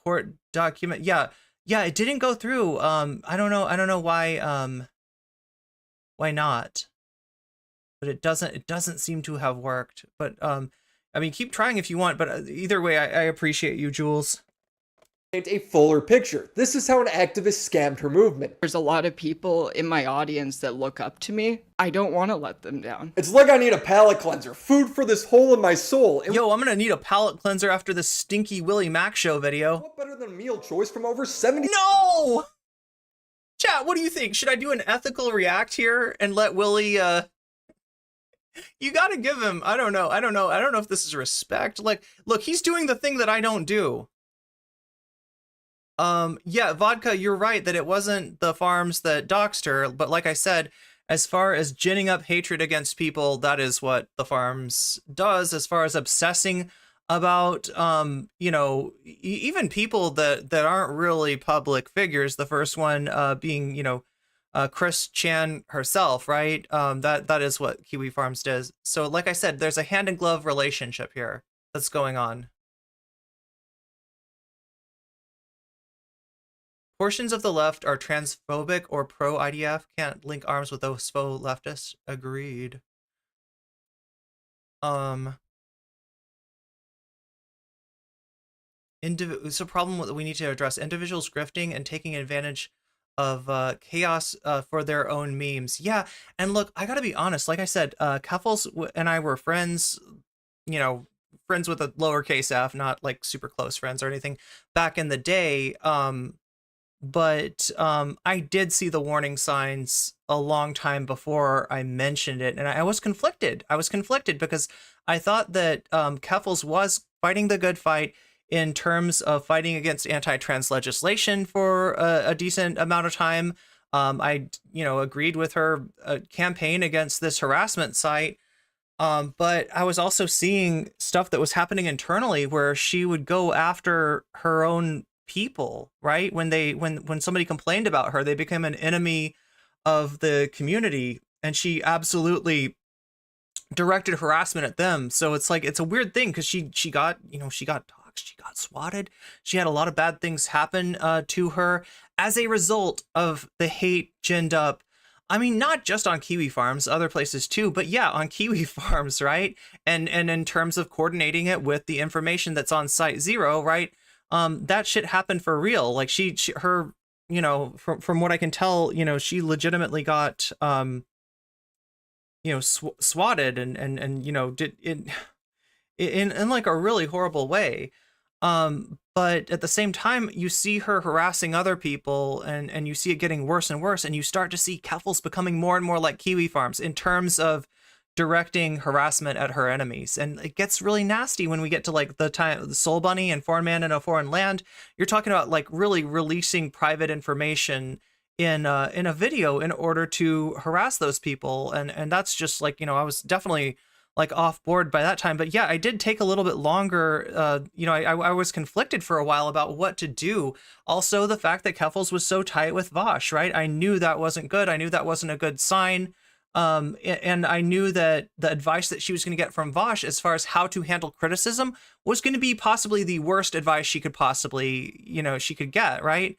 Court document, yeah, it didn't go through. I don't know why not, but it doesn't seem to have worked. But I mean, keep trying if you want, but either way, I appreciate you, Jules. Paint a fuller picture. This is how an activist scammed her movement. There's a lot of people in my audience that look up to me. I don't want to let them down. It's like I need a palate cleanser, food for this hole in my soul. Yo, I'm gonna need a palate cleanser after this stinky Willie Mac show video. What better than a meal choice from over 70? No! Chat, what do you think? Should I do an ethical react here and let Willie, you gotta give him, I don't know if this is respect. Like, look, he's doing the thing that I don't do. Yeah, Vodka, you're right that it wasn't the farms that doxed her, but like I said, as far as ginning up hatred against people, that is what the farms does. As far as obsessing about, you know, even people that aren't really public figures, the first one being, you know, Chris Chan herself, right? That is what Kiwi Farms does. So like I said, there's a hand in glove relationship here that's going on. Portions of the left are transphobic or pro-IDF, can't link arms with those faux leftists. Agreed. It's a problem that we need to address. Individuals grifting and taking advantage of chaos for their own memes. Yeah, and look, I gotta be honest. Like I said, Keffels and I were friends, you know, friends with a lowercase f, not like super close friends or anything back in the day. But I did see the warning signs a long time before I mentioned it, and I was conflicted. I was conflicted because I thought that Keffels was fighting the good fight in terms of fighting against anti-trans legislation for a decent amount of time. I, you know, agreed with her campaign against this harassment site. But I was also seeing stuff that was happening internally where she would go after her own people, right? When somebody complained about her, they became an enemy of the community, and she absolutely directed harassment at them. So it's like, it's a weird thing because she got, you know, she got doxxed, she got swatted, she had a lot of bad things happen to her as a result of the hate ginned up. I mean, not just on Kiwi Farms, other places too, but yeah, on Kiwi Farms, right? And in terms of coordinating it with the information that's on Site Zero, right? That shit happened for real. Like her, you know, from what I can tell, you know, she legitimately got, you know, swatted and you know, did it in like a really horrible way. But at the same time, you see her harassing other people, and you see it getting worse and worse, and you start to see Keffels becoming more and more like Kiwi Farms in terms of directing harassment at her enemies. And it gets really nasty when we get to like the Soul Bunny and Foreign Man in a Foreign Land. You're talking about like really releasing private information in a video in order to harass those people. And that's just like, you know, I was definitely like off board by that time. But yeah, I did take a little bit longer. You know, I was conflicted for a while about what to do. Also, the fact that Keffels was so tight with Vosh, right? I knew that wasn't good. I knew that wasn't a good sign. And I knew that the advice that she was going to get from Vosh as far as how to handle criticism was going to be possibly the worst advice she could possibly, you know, she could get, right?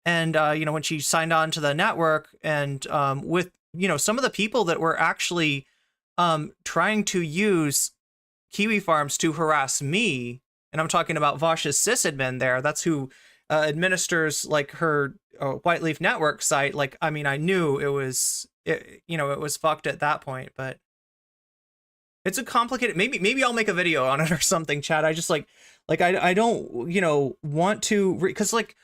And, you know, when she signed on to the network and with, you know, some of the people that were actually trying to use Kiwi Farms to harass me, and I'm talking about Vosh's sysadmin there, that's who administers like her White Leaf Network site. Like, I mean, I knew it was, you know, it was fucked at that point, but it's a complicated, maybe I'll make a video on it or something, Chad. I just like I don't, you know, want to, because like,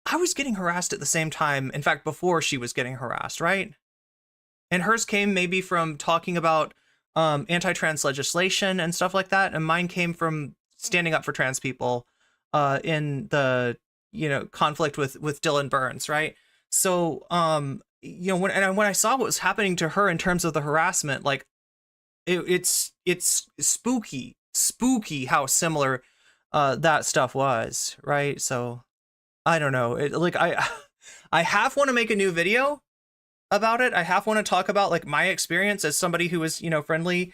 I was getting harassed at the same time. In fact, before she was getting harassed, right? And hers came maybe from talking about anti-trans legislation and stuff like that. And mine came from standing up for trans people in the, you know, conflict with Dylan Burns, right? So, you know, when I saw what was happening to her in terms of the harassment, like it's spooky how similar that stuff was, right? So I don't know. Like I half want to make a new video about it. I half want to talk about like my experience as somebody who was, you know, friendly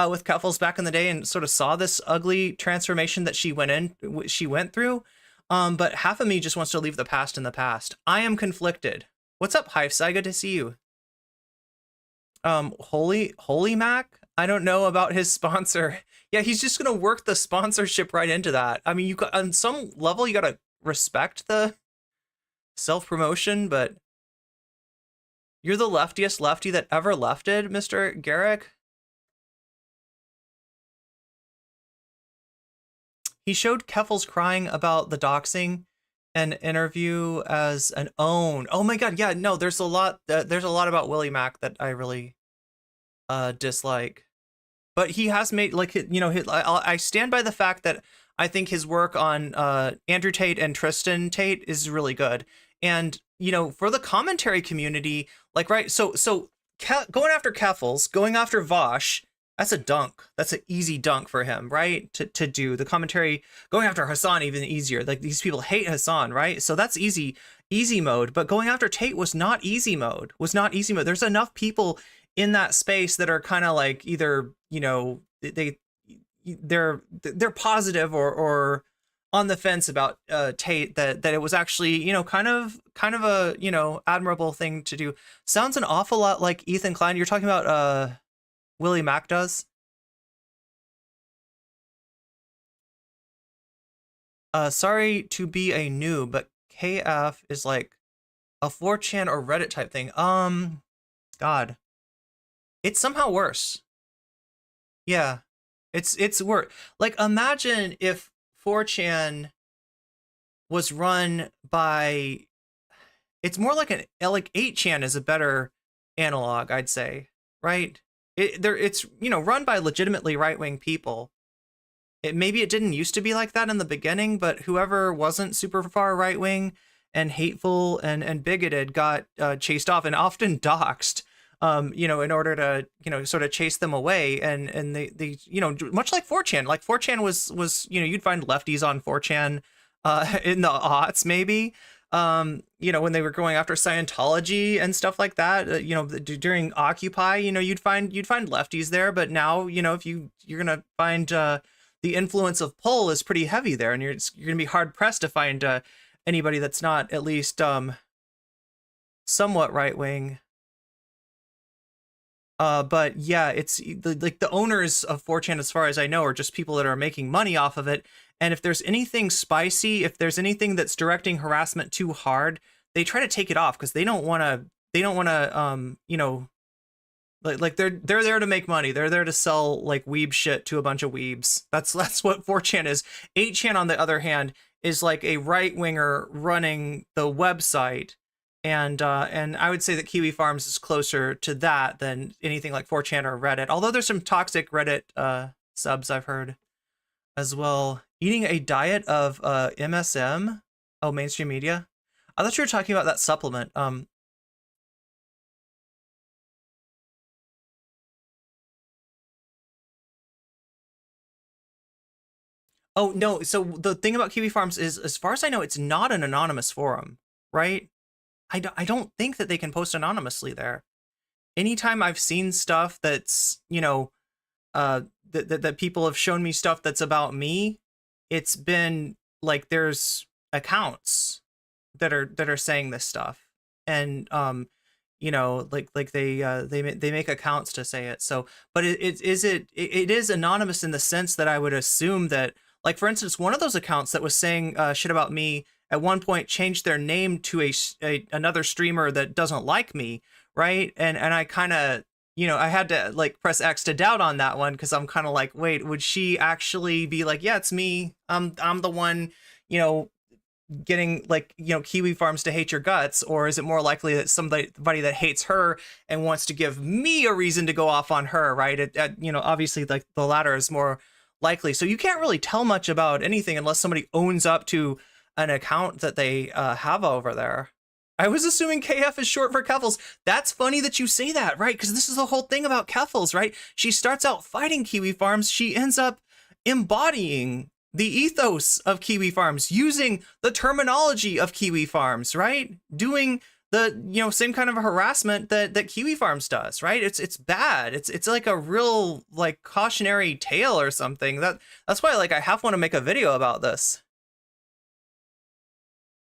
with Keffels back in the day and sort of saw this ugly transformation that she went through. But half of me just wants to leave the past in the past. I am conflicted. What's up, Hifesai? Good to see you. Holy Mac? I don't know about his sponsor. Yeah, he's just gonna work the sponsorship right into that. I mean, you got, on some level, you gotta respect the self-promotion, but you're the leftiest lefty that ever lefted, Mr. Garrick. He showed Keffels crying about the doxing and interview as an own. Oh my god, yeah, no, there's a lot about Willie Mack that I really dislike. But he has made, like, you know, I stand by the fact that I think his work on Andrew Tate and Tristan Tate is really good. And, you know, for the commentary community, like, right, so going after Keffels, going after Vosh, that's a dunk. That's an easy dunk for him, right? To do the commentary, going after Hassan even easier. Like, these people hate Hassan, right? So that's easy mode. But going after Tate was not easy mode. There's enough people in that space that are kind of like either, you know, they're positive or on the fence about Tate, that it was actually, you know, kind of a, you know, admirable thing to do. Sounds an awful lot like Ethan Klein. You're talking about Willie Mack does. Sorry to be a noob, but KF is like a 4chan or Reddit type thing. God, it's somehow worse. Yeah, it's worse. Like, imagine if 4chan was run by, it's more like like 8chan is a better analog, I'd say, right? It's, you know, run by legitimately right-wing people. Maybe it didn't used to be like that in the beginning, but whoever wasn't super far right-wing and hateful and bigoted got chased off and often doxxed, you know, in order to, you know, sort of chase them away. And they you know, much like 4chan, like 4chan was, you know, you'd find lefties on 4chan in the aughts, maybe. You know, when they were going after Scientology and stuff like that, you know, during Occupy, you know, you'd find lefties there. But now, you know, if you're gonna find the influence of Pull is pretty heavy there, and you're gonna be hard pressed to find anybody that's not at least somewhat right wing. But yeah, it's like the owners of 4chan, as far as I know, are just people that are making money off of it. And if there's anything spicy, if there's anything that's directing harassment too hard, they try to take it off because they don't want to, you know, like they're there to make money. They're there to sell like weeb shit to a bunch of weebs. That's what 4chan is. 8chan, on the other hand, is like a right winger running the website. And I would say that Kiwi Farms is closer to that than anything like 4chan or Reddit. Although there's some toxic Reddit subs I've heard as well. Eating a diet of MSM. Oh, mainstream media. I thought you were talking about that supplement. Oh no, so the thing about Kiwi Farms is, as far as I know, it's not an anonymous forum, right? I don't think that they can post anonymously there. Anytime I've seen stuff that's, you know, that people have shown me stuff that's about me, it's been like there's accounts that are saying this stuff, and you know, like they make accounts to say it. So, but it is anonymous in the sense that I would assume that, like, for instance, one of those accounts that was saying shit about me at one point changed their name to another streamer that doesn't like me, right? And I kind of, you know, I had to like press X to doubt on that one, because I'm kind of like, wait, would she actually be like, yeah, it's me, I'm the one, you know, getting, like, you know, Kiwi Farms to hate your guts? Or is it more likely that somebody that hates her and wants to give me a reason to go off on her, right? You know, obviously, like, the latter is more likely. So you can't really tell much about anything unless somebody owns up to an account that they have over there. I was assuming KF is short for Keffels. That's funny that you say that, right? Because this is the whole thing about Keffels, right? She starts out fighting Kiwi Farms. She ends up embodying the ethos of Kiwi Farms, using the terminology of Kiwi Farms, right? Doing the, you know, same kind of harassment that Kiwi Farms does, right? It's bad. It's like a real, like, cautionary tale or something. That's why, like, I half want to make a video about this.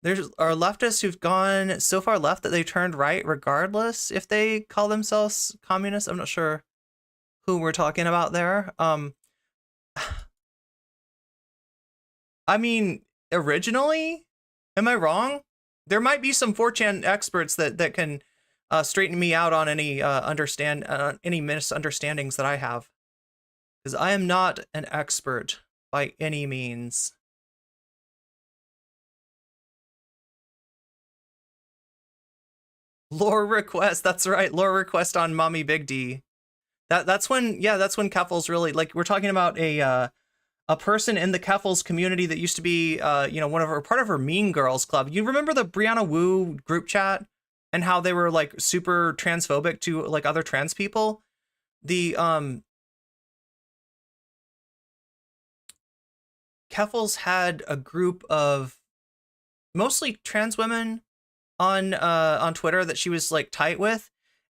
There are leftists who've gone so far left that they turned right regardless if they call themselves communists. I'm not sure who we're talking about there. I mean, originally, am I wrong? There might be some 4chan experts that can straighten me out on any any misunderstandings that I have, because I am not an expert by any means. Lore request, that's right, lore request on Mommy Big D. That's when Keffels really, like, we're talking about a person in the Keffels community that used to be you know, part of her Mean Girls club. You remember the Brianna Wu group chat and how they were, like, super transphobic to, like, other trans people? The Keffels had a group of mostly trans women on Twitter that she was, like, tight with,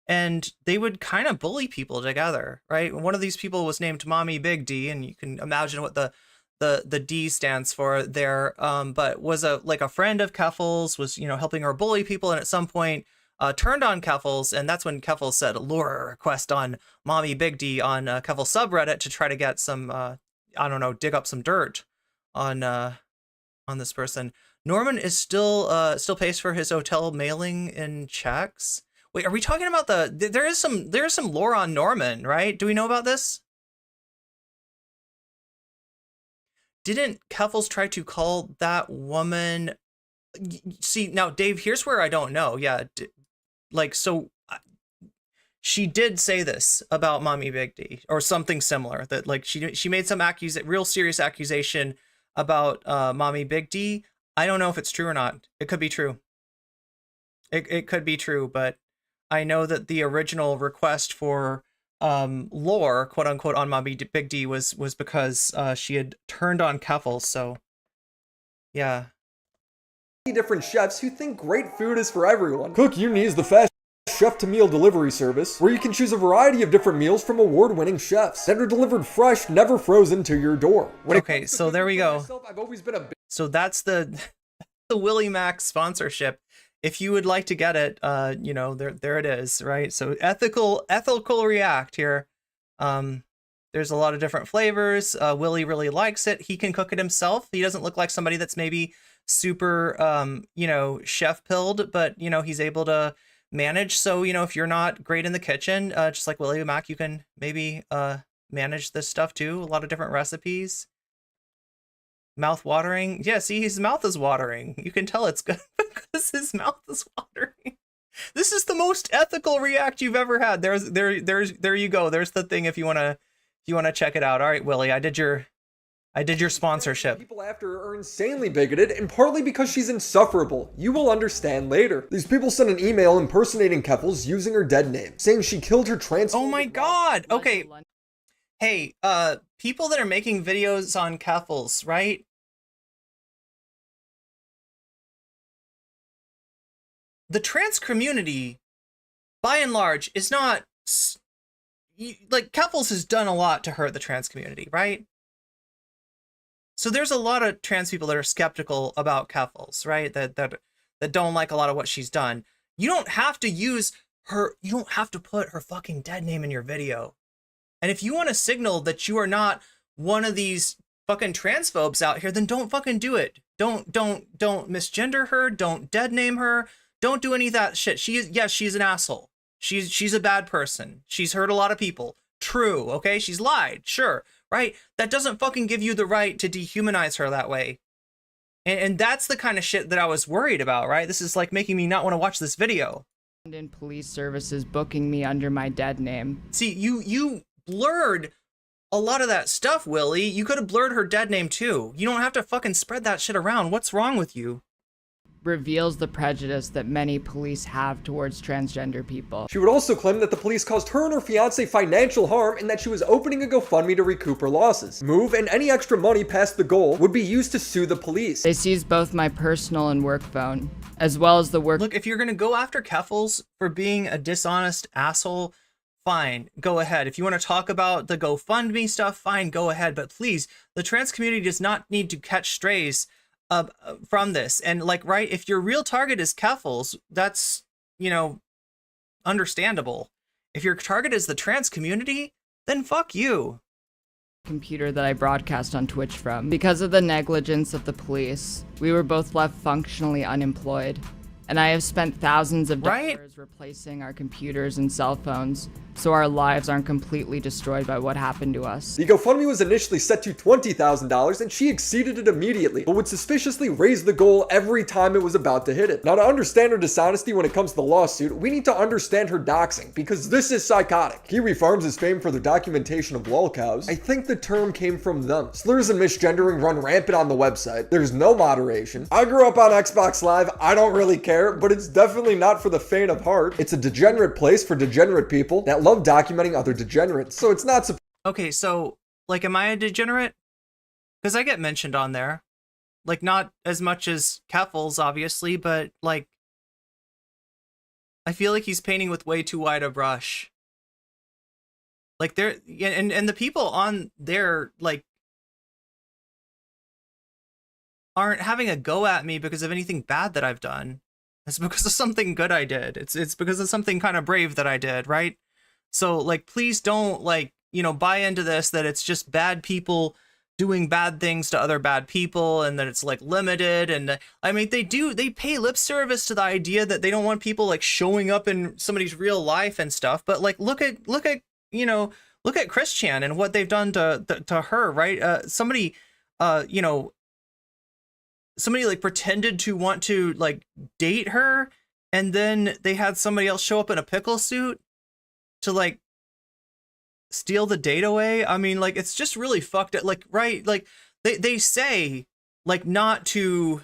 and they would kind of bully people together, right? One of these people was named Mommy Big D, and you can imagine what the D stands for there, but was like a friend of Keffels, was, you know, helping her bully people, and at some point turned on Keffels, and that's when Keffels said lure request on Mommy Big D on Keffels subreddit to try to get some I don't know, dig up some dirt on this person. Norman is still pays for his hotel mailing in checks. Wait, are we talking about there is some lore on Norman, right? Do we know about this? Didn't Keffels try to call that woman? See, now, Dave, here's where I don't know. Yeah, like, so she did say this about Mommy Big D or something similar, that, like, she made some real serious accusation about Mommy Big D. I don't know if it's true or not. It could be true. It could be true, but I know that the original request for lore, quote unquote, on Mommy Big D was because she had turned on Keffels. So yeah. Different chefs who think great food is for everyone. Cook Uni is the fast chef-to-meal delivery service where you can choose a variety of different meals from award-winning chefs that are delivered fresh, never frozen to your door. Okay, so there we go. Myself, I've always been a So that's the Willie Mac sponsorship. If you would like to get it, you know, there it is, right? So ethical react here. There's a lot of different flavors. Willie really likes it. He can cook it himself. He doesn't look like somebody that's maybe super, you know, chef pilled, but, you know, he's able to manage. So, you know, if you're not great in the kitchen, just like Willie Mac, you can maybe manage this stuff too. A lot of different recipes. Mouth watering. Yeah, see, his mouth is watering. You can tell it's good because his mouth is watering. This is the most ethical react you've ever had. There you go. There's the thing if you wanna check it out. All right, Willie, I did your sponsorship. People after her are insanely bigoted, and partly because she's insufferable. You will understand later. These people sent an email impersonating Keffels using her dead name, saying she killed her trans. Oh my god. Okay. Hey, people that are making videos on Keffels, right? The trans community, by and large, is not like Keffels has done a lot to hurt the trans community, right? So there's a lot of trans people that are skeptical about Keffels, right? That don't like a lot of what she's done. You don't have to use her. You don't have to put her fucking dead name in your video. And if you want to signal that you are not one of these fucking transphobes out here, then don't fucking do it. Don't misgender her. Don't dead name her. Don't do any of that shit. Yes, she's an asshole. She's a bad person. She's hurt a lot of people. True, okay? She's lied, sure, right? That doesn't fucking give you the right to dehumanize her that way. And that's the kind of shit that I was worried about, right? This is like making me not want to watch this video. In police services booking me under my dead name. See, you blurred a lot of that stuff, Willie. You could have blurred her dead name too. You don't have to fucking spread that shit around. What's wrong with you? Reveals the prejudice that many police have towards transgender people. She would also claim that the police caused her and her fiance financial harm and that she was opening a GoFundMe to recoup her losses. Move and any extra money past the goal would be used to sue the police. They seized both my personal and work phone, as well as the work. Look, if you're gonna go after Keffels for being a dishonest asshole, fine, go ahead. If you want to talk about the GoFundMe stuff, fine, go ahead. But please, the trans community does not need to catch strays from this. And like, right, if your real target is Keffels, that's, you know, understandable. If your target is the trans community, then fuck you. Computer that I broadcast on Twitch from. Because of the negligence of the police, we were both left functionally unemployed. And I have spent thousands of dollars replacing our computers and cell phones, so our lives aren't completely destroyed by what happened to us. The GoFundMe was initially set to $20,000 and she exceeded it immediately, but would suspiciously raise the goal every time it was about to hit it. Now, to understand her dishonesty when it comes to the lawsuit, we need to understand her doxing, because this is psychotic. Kiwi Farms is famed for their documentation of lol cows. I think the term came from them. Slurs and misgendering run rampant on the website. There's no moderation. I grew up on Xbox Live. I don't really care, but it's definitely not for the faint of heart. It's a degenerate place for degenerate people that love documenting other degenerates, so it's not Okay, so, like, am I a degenerate? Because I get mentioned on there. Like, not as much as Keffels, obviously, but, like, I feel like he's painting with way too wide a brush. Like, they're, and the people on there, like, aren't having a go at me because of anything bad that I've done. It's because of something good I did. It's because of something kind of brave that I did, right? So, like, please don't, like, you know, buy into this, that it's just bad people doing bad things to other bad people, and that it's, like, limited. And I mean, they pay lip service to the idea that they don't want people, like, showing up in somebody's real life and stuff. But, like, look at, you know, look at Chris Chan and what they've done to her, right? Somebody, you know, somebody like pretended to want to like date her, and then they had somebody else show up in a pickle suit to like steal the date away. I mean, like, it's just really fucked up. Like, right, like they say like not to,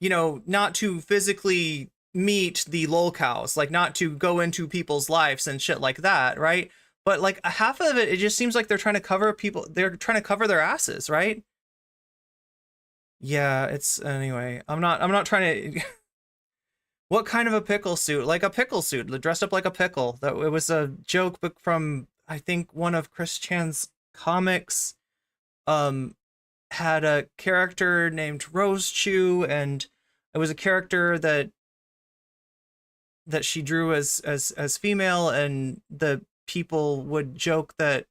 you know, not to physically meet the lolcows, like not to go into people's lives and shit like that, right? But like half of it just seems like they're trying to cover people, they're trying to cover their asses, right? Yeah, it's, anyway, I'm not trying to what kind of a pickle suit? Like a pickle suit, dressed up like a pickle. That it was a joke book from, I think, one of Chris Chan's comics. Had a character named Rose Chew, and it was a character that she drew as female, and the people would joke that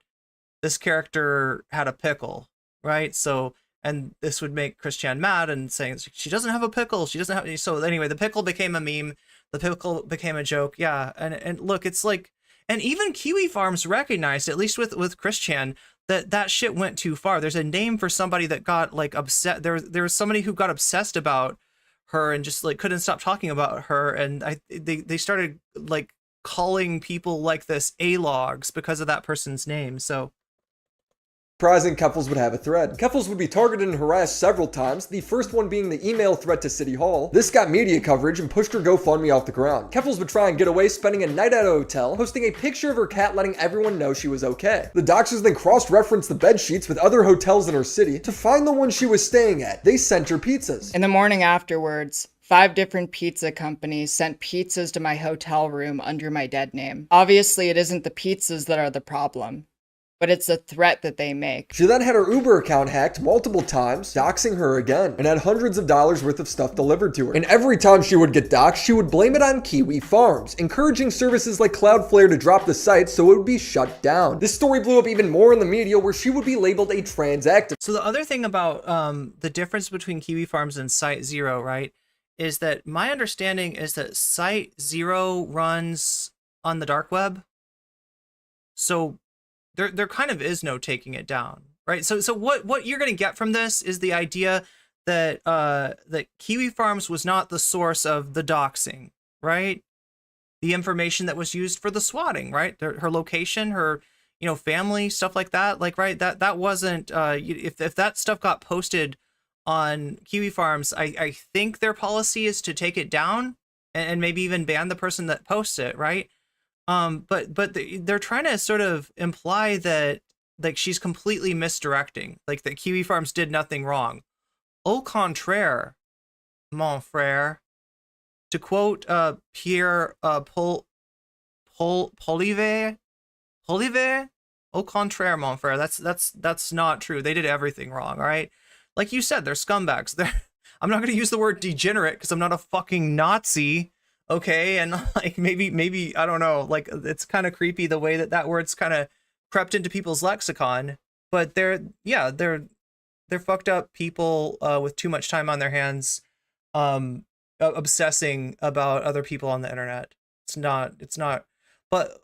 this character had a pickle, right? So, and this would make Chris Chan mad and saying she doesn't have a pickle, she doesn't have. So anyway, the pickle became a meme, the pickle became a joke. Yeah, and look, it's like, and even Kiwi Farms recognized, at least with Chris Chan, that shit went too far. There's a name for somebody that got like upset. There was somebody who got obsessed about her and just like couldn't stop talking about her, and they started like calling people like this A-logs because of that person's name. So surprising Keffels would have a thread. Keffels would be targeted and harassed several times, the first one being the email threat to City Hall. This got media coverage and pushed her GoFundMe off the ground. Keffels would try and get away, spending a night at a hotel, posting a picture of her cat letting everyone know she was okay. The doxers then cross-referenced the bed sheets with other hotels in her city to find the one she was staying at. They sent her pizzas. In the morning afterwards, 5 different pizza companies sent pizzas to my hotel room under my dead name. Obviously, it isn't the pizzas that are the problem, but it's the threat that they make. She then had her Uber account hacked multiple times, doxing her again, and had hundreds of dollars worth of stuff delivered to her. And every time she would get doxed, she would blame it on Kiwi Farms, encouraging services like Cloudflare to drop the site so it would be shut down. This story blew up even more in the media, where she would be labeled a trans activist. So the other thing about the difference between Kiwi Farms and Site Zero, right, is that my understanding is that Site Zero runs on the dark web. So there kind of is no taking it down, right? So what you're going to get from this is the idea that that Kiwi Farms was not the source of the doxing, right? The information that was used for the swatting, right? Her location, her family, stuff like that, like, right? That wasn't if that stuff got posted on Kiwi Farms, I think their policy is to take it down and maybe even ban the person that posts it, right? But they're trying to sort of imply that like she's completely misdirecting, like that Kiwi Farms did nothing wrong. Au contraire, mon frère. To quote Pierre Polivet, au contraire, mon frère. That's not true. They did everything wrong, all right? Like you said, they're scumbags. I'm not going to use the word degenerate because I'm not a fucking Nazi. Okay, and like maybe I don't know, like it's kind of creepy the way that word's kind of crept into people's lexicon, but they're fucked up people with too much time on their hands, obsessing about other people on the internet. It's not, but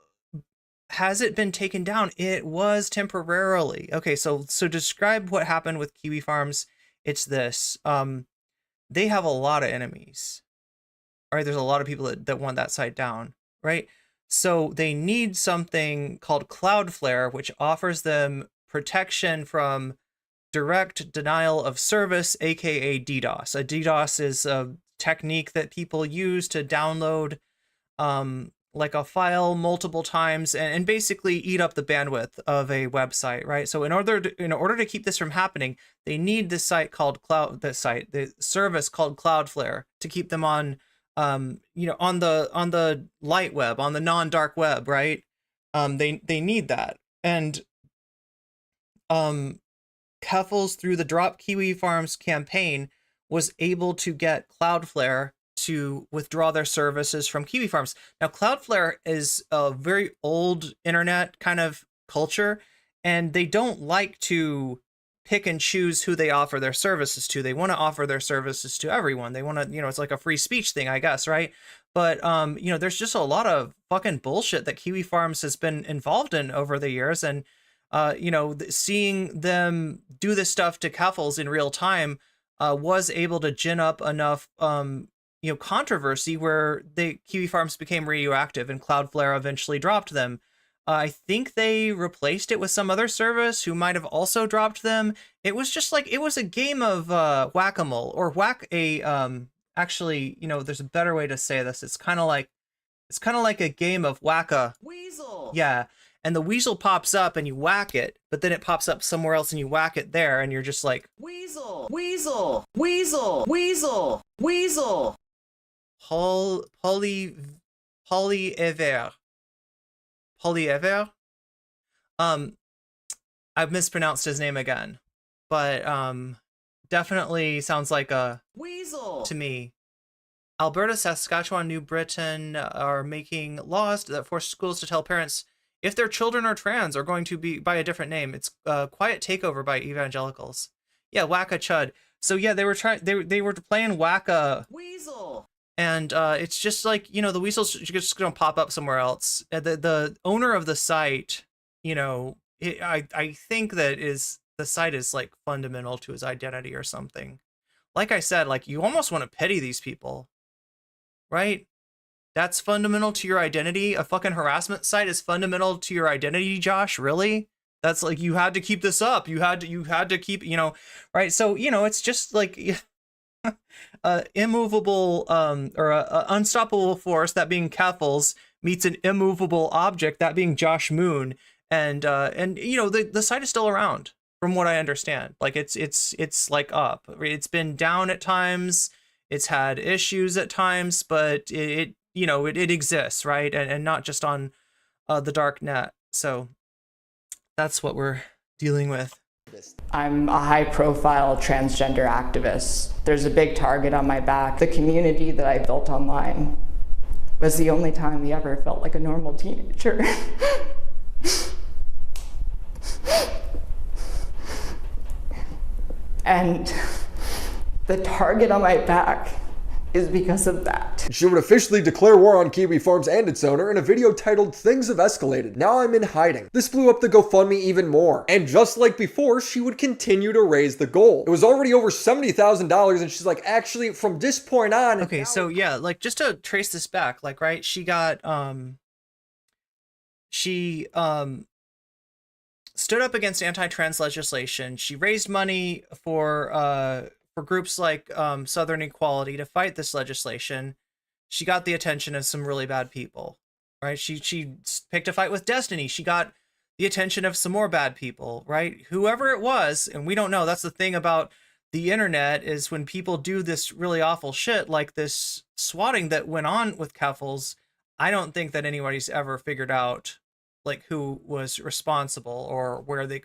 has it been taken down? It was temporarily. Okay, so describe what happened with Kiwi Farms. It's this, they have a lot of enemies. All right, there's a lot of people that want that site down, right? So they need something called Cloudflare, which offers them protection from direct denial of service, aka DDoS. A DDoS is a technique that people use to download like a file multiple times and basically eat up the bandwidth of a website, right? So in order to keep this from happening, they need the service called Cloudflare to keep them on on the light web, on the non-dark web, right? They need that. And Keffels, through the Drop Kiwi Farms campaign, was able to get Cloudflare to withdraw their services from Kiwi Farms. Now, Cloudflare is a very old internet kind of culture, and they don't like to pick and choose who they offer their services to. They want to offer their services to everyone. They want to, it's like a free speech thing, I guess, right? But, there's just a lot of fucking bullshit that Kiwi Farms has been involved in over the years. And, seeing them do this stuff to Keffels in real time was able to gin up enough, controversy where Kiwi Farms became radioactive and Cloudflare eventually dropped them. I think they replaced it with some other service who might have also dropped them. It was just like, it was a game of whack-a-mole, or actually, there's a better way to say this. It's kind of like a game of whack-a-weasel. Yeah. And the weasel pops up and you whack it, but then it pops up somewhere else and you whack it there, and you're just like, weasel, weasel, weasel, weasel, weasel. Polyever. I've mispronounced his name again, but definitely sounds like a weasel to me. Alberta, Saskatchewan, New Britain are making laws that force schools to tell parents if their children are trans or going to be by a different name. It's a quiet takeover by evangelicals. Yeah, whack a chud. So yeah, they were playing whack a weasel. And it's just like, the weasel's just going to pop up somewhere else. The owner of the site, I think that the site is like fundamental to his identity or something. Like I said, like you almost want to pity these people, right? That's fundamental to your identity. A fucking harassment site is fundamental to your identity, Josh. Really? That's like, you had to keep this up. You had to keep, right? So, it's just like immovable or a unstoppable force, that being Keffals, meets an immovable object, that being Josh Moon, and the site is still around from what I understand. Like it's like up. It's been down at times. It's had issues at times, but it exists, right? And not just on the dark net. So that's what we're dealing with. I'm a high-profile transgender activist. There's a big target on my back. The community that I built online was the only time we ever felt like a normal teenager. And the target on my back is because of that. She would officially declare war on Kiwi Farms and its owner in a video titled "Things Have Escalated. Now I'm in hiding." This blew up the GoFundMe even more. And just like before, she would continue to raise the goal. It was already over $70,000, and she's like, actually, from this point on. Okay, so yeah, like, just to trace this back, like, right, she got stood up against anti-trans legislation. She raised money for groups like Southern Equality to fight this legislation. She got the attention of some really bad people, right? She picked a fight with Destiny. She got the attention of some more bad people, right? Whoever it was, and we don't know. That's the thing about the internet, is when people do this really awful shit, like this swatting that went on with Keffals, I don't think that anybody's ever figured out like who was responsible or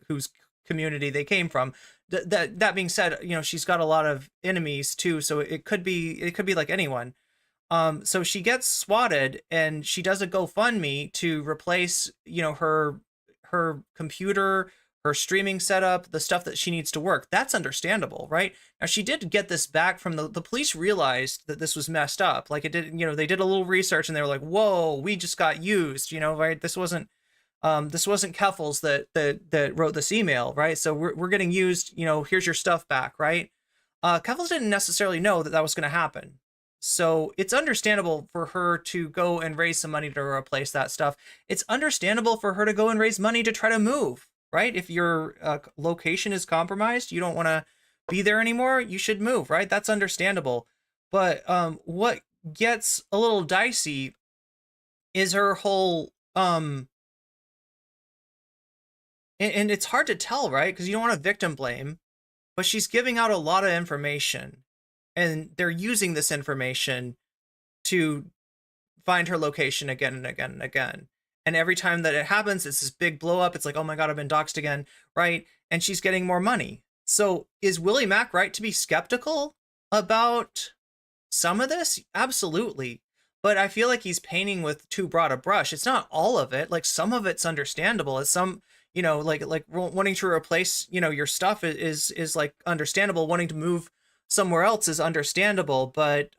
whose community they came from. That being said, she's got a lot of enemies too, so it could be like anyone. So she gets swatted, and she does a GoFundMe to replace, her computer, her streaming setup, the stuff that she needs to work. That's understandable, right? Now, she did get this back from the police. Realized that this was messed up. Like, it did, they did a little research, and they were like, "Whoa, we just got used," right? This wasn't Keffals that wrote this email, right? So we're getting used, here's your stuff back, right? Keffals didn't necessarily know that was going to happen. So it's understandable for her to go and raise some money to replace that stuff. It's understandable for her to go and raise money to try to move, right? If your location is compromised, you don't want to be there anymore, you should move, right? That's understandable. But what gets a little dicey is her whole and it's hard to tell, right? Because you don't want to victim blame, but she's giving out a lot of information, and they're using this information to find her location again and again and again. And every time that it happens, it's this big blow up. It's like, oh my God, I've been doxxed again, right? And she's getting more money. So is Willie Mack right to be skeptical about some of this? Absolutely. But I feel like he's painting with too broad a brush. It's not all of it. Like, some of it's understandable. It's some, like wanting to replace, your stuff is like understandable. Wanting to move somewhere else is understandable. But,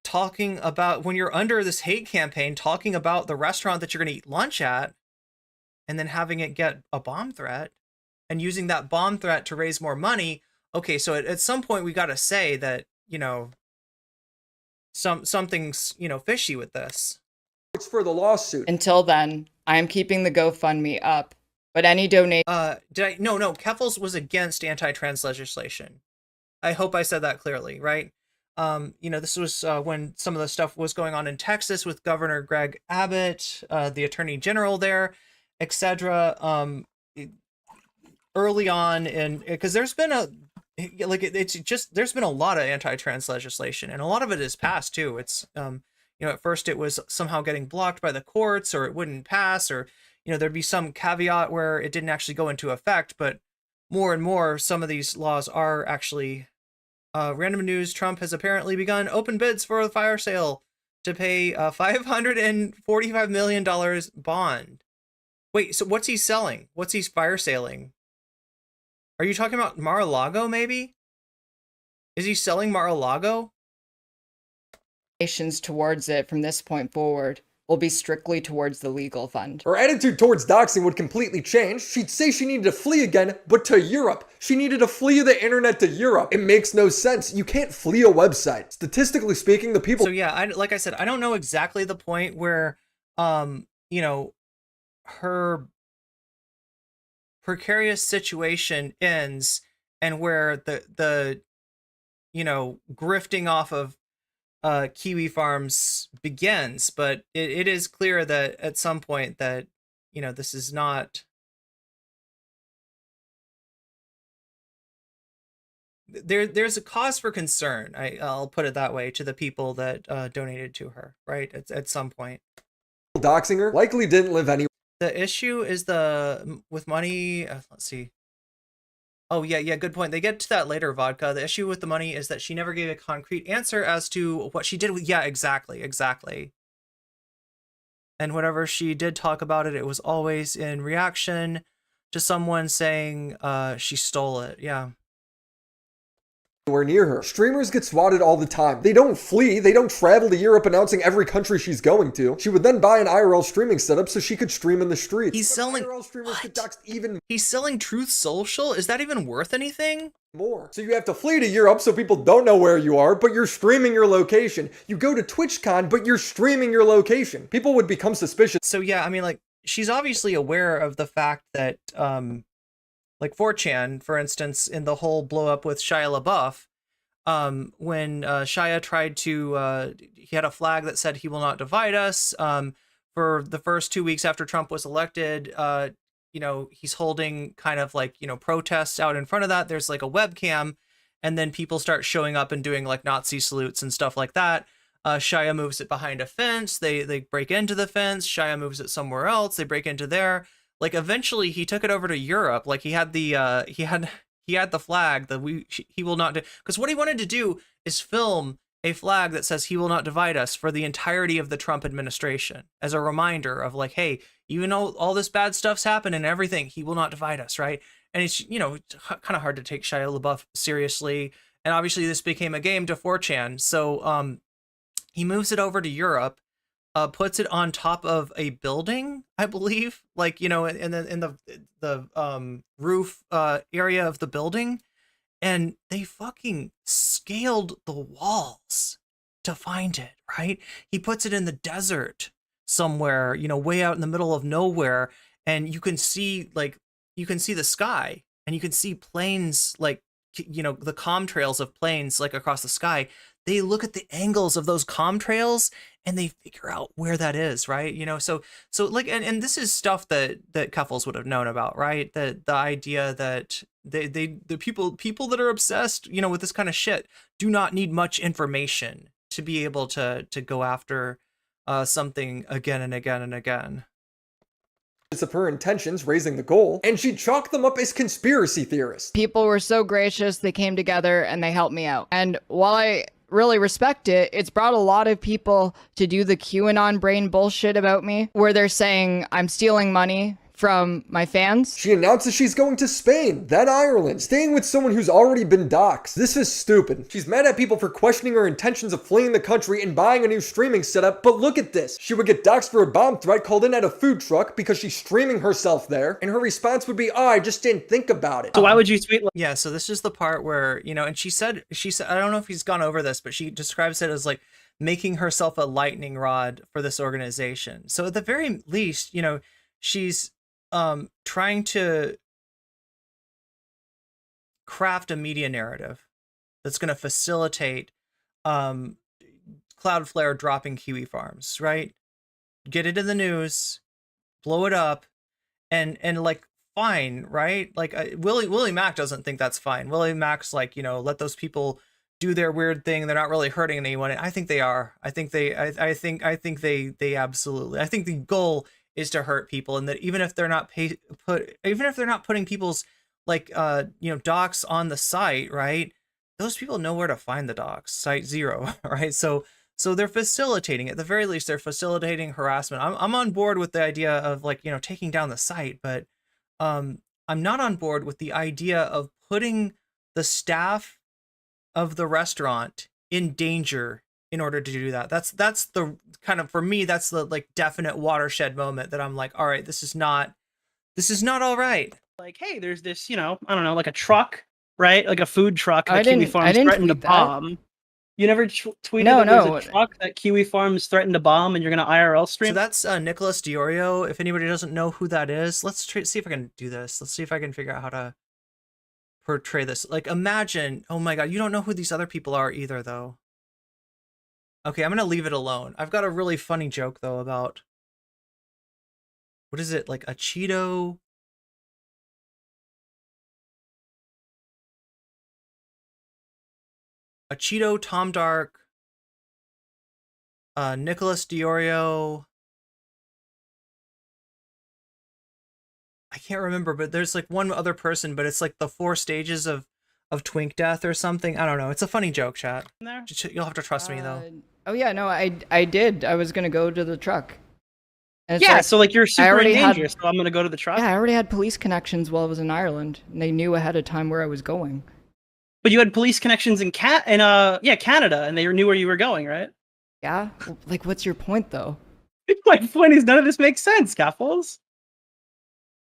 talking about when you're under this hate campaign, talking about the restaurant that you're going to eat lunch at, and then having it get a bomb threat and using that bomb threat to raise more money. Okay, so at some point we got to say that, something's, fishy with this. It's for the lawsuit. Until then, I am keeping the GoFundMe up, but any donation... No, Keffals was against anti-trans legislation. I hope I said that clearly, right? This was when some of the stuff was going on in Texas with Governor Greg Abbott, the Attorney General there, etc. Early on, and because there's been there's been a lot of anti-trans legislation, and a lot of it is passed too. It's at first it was somehow getting blocked by the courts, or it wouldn't pass, or there'd be some caveat where it didn't actually go into effect. But more and more, some of these laws are actually. Random news: Trump has apparently begun open bids for a fire sale to pay $545 million bond. Wait, so what's he selling? What's he fire saling? Are you talking about Mar-a-Lago, maybe? Is he selling Mar-a-Lago? Donations towards it from this point forward will be strictly towards the legal fund. Her attitude towards doxing would completely change. She'd say she needed to flee again, but to Europe. She needed to flee the internet to Europe. It makes no sense. You can't flee a website. Statistically speaking, the people... So yeah, like I said, I don't know exactly the point where, her precarious situation ends and where the grifting off of kiwi farms begins. But it is clear that at some point that this is not, there's a cause for concern. I'll put it that way, to the people that donated to her, right? At some point. Doxing her likely didn't live anywhere. The issue is with money. Let's see. Oh yeah, good point. They get to that later, Vodka. The issue with the money is that she never gave a concrete answer as to what she did with. Yeah, exactly. And whenever she did talk about it, it was always in reaction to someone saying she stole it. Yeah. Near her. Streamers get swatted all the time. They don't flee, they don't travel to Europe announcing every country she's going to. She would then buy an IRL streaming setup so she could stream in the streets. He's selling IRL streamers get doxed even He's selling Truth Social? Is that even worth anything? more. So you have to flee to Europe so people don't know where you are, but you're streaming your location. You go to TwitchCon, but you're streaming your location. People would become suspicious. So yeah, I mean, like, she's obviously aware of the fact that like 4chan, for instance, in the whole blow up with Shia LaBeouf, when Shia tried to, he had a flag that said "He will not divide us." For the first 2 weeks after Trump was elected, he's holding kind of like, protests out in front of that. There's like a webcam, and then people start showing up and doing like Nazi salutes and stuff like that. Shia moves it behind a fence. They break into the fence. Shia moves it somewhere else. They break into there. Like, eventually he took it over to Europe. Like, he had the flag that he will not do, because what he wanted to do is film a flag that says "He will not divide us" for the entirety of the Trump administration, as a reminder of like, hey, even though all this bad stuff's happened and everything, he will not divide us, right? And it's kind of hard to take Shia LaBeouf seriously, and obviously this became a game to 4chan. So he moves it over to Europe, puts it on top of a building, I believe, like, in the roof area of the building, and they fucking scaled the walls to find it, right? He puts it in the desert somewhere, way out in the middle of nowhere, and you can see the sky, and you can see planes, like, the contrails of planes like across the sky. They look at the angles of those trails and they figure out where that is, right? So like, and this is stuff that Keffels would have known about, right? The idea that the people that are obsessed, with this kind of shit do not need much information to be able to go after something again and again and again. Of her intentions, raising the goal, and she chalked them up as conspiracy theorists. People were so gracious, they came together and they helped me out. And while I really respect it, it's brought a lot of people to do the QAnon brain bullshit about me, where they're saying I'm stealing money from my fans. She announces she's going to Spain, then Ireland, staying with someone who's already been doxxed. This is stupid. She's mad at people for questioning her intentions of fleeing the country and buying a new streaming setup, but look at this. She would get doxxed for a bomb threat called in at a food truck because she's streaming herself there, and her response would be, "Oh, I just didn't think about it." So why would you tweet? Yeah, so this is the part where, and she said, I don't know if he's gone over this, but she describes it as like making herself a lightning rod for this organization. So at the very least, she's trying to craft a media narrative that's going to facilitate Cloudflare dropping kiwi farms, right? Get it in the news, blow it up, and like, fine, right? Like, Willie Mack doesn't think that's fine. Willie Mack's like, let those people do their weird thing. They're not really hurting anyone. I think they are. I think they absolutely. I think the goal is to hurt people, and that even if they're not putting people's like docs on the site, right? Those people know where to find the docs. Site 0, right? So they're facilitating, at the very least, they're facilitating harassment. I'm on board with the idea of like, taking down the site, but I'm not on board with the idea of putting the staff of the restaurant in danger in order to do that. That's the kind of, for me, that's the like definite watershed moment that I'm like, all right, this is not all right. Like, hey, there's this, I don't know, like a truck, right? Like a food truck. I Kiwi didn't Farms threatened to tweet that. bomb. You never tweeted No, that there's no. a truck that Kiwi Farms threatened to bomb, and you're gonna IRL stream? So that's Nicholas Diorio. If anybody doesn't know who that is, let's see if I can do this. Let's see if I can figure out how to portray this. Like, imagine, oh my god, you don't know who these other people are either, though. Okay, I'm gonna leave it alone. I've got a really funny joke, though, about... What is it, like a Cheeto... A Cheeto, Tom Dark, Nicholas Diorio. I can't remember, but there's like one other person, but it's like the 4 stages of twink death or something. I don't know. It's a funny joke, chat. There? You'll have to trust me though. Oh yeah, no, I did. I was gonna go to the truck. And it's Yeah, like, so like you're super already had- dangerous, so I'm gonna go to the truck. yeah, I already had police connections while I was in Ireland, and they knew ahead of time where I was going. But you had police connections in Canada, and they knew where you were going, right? Yeah, like what's your point though? My point is, none of this makes sense, Gaffles.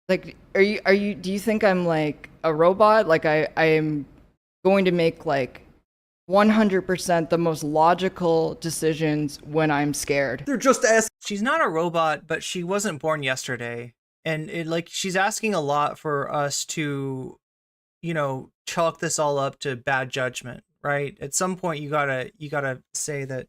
Like, are you? Do you think I'm like a robot? Like I am going to make like 100% the most logical decisions when I'm scared. They're just asking. She's not a robot, but she wasn't born yesterday, and she's asking a lot for us to, you know, chalk this all up to bad judgment, right? At some point, you gotta say that.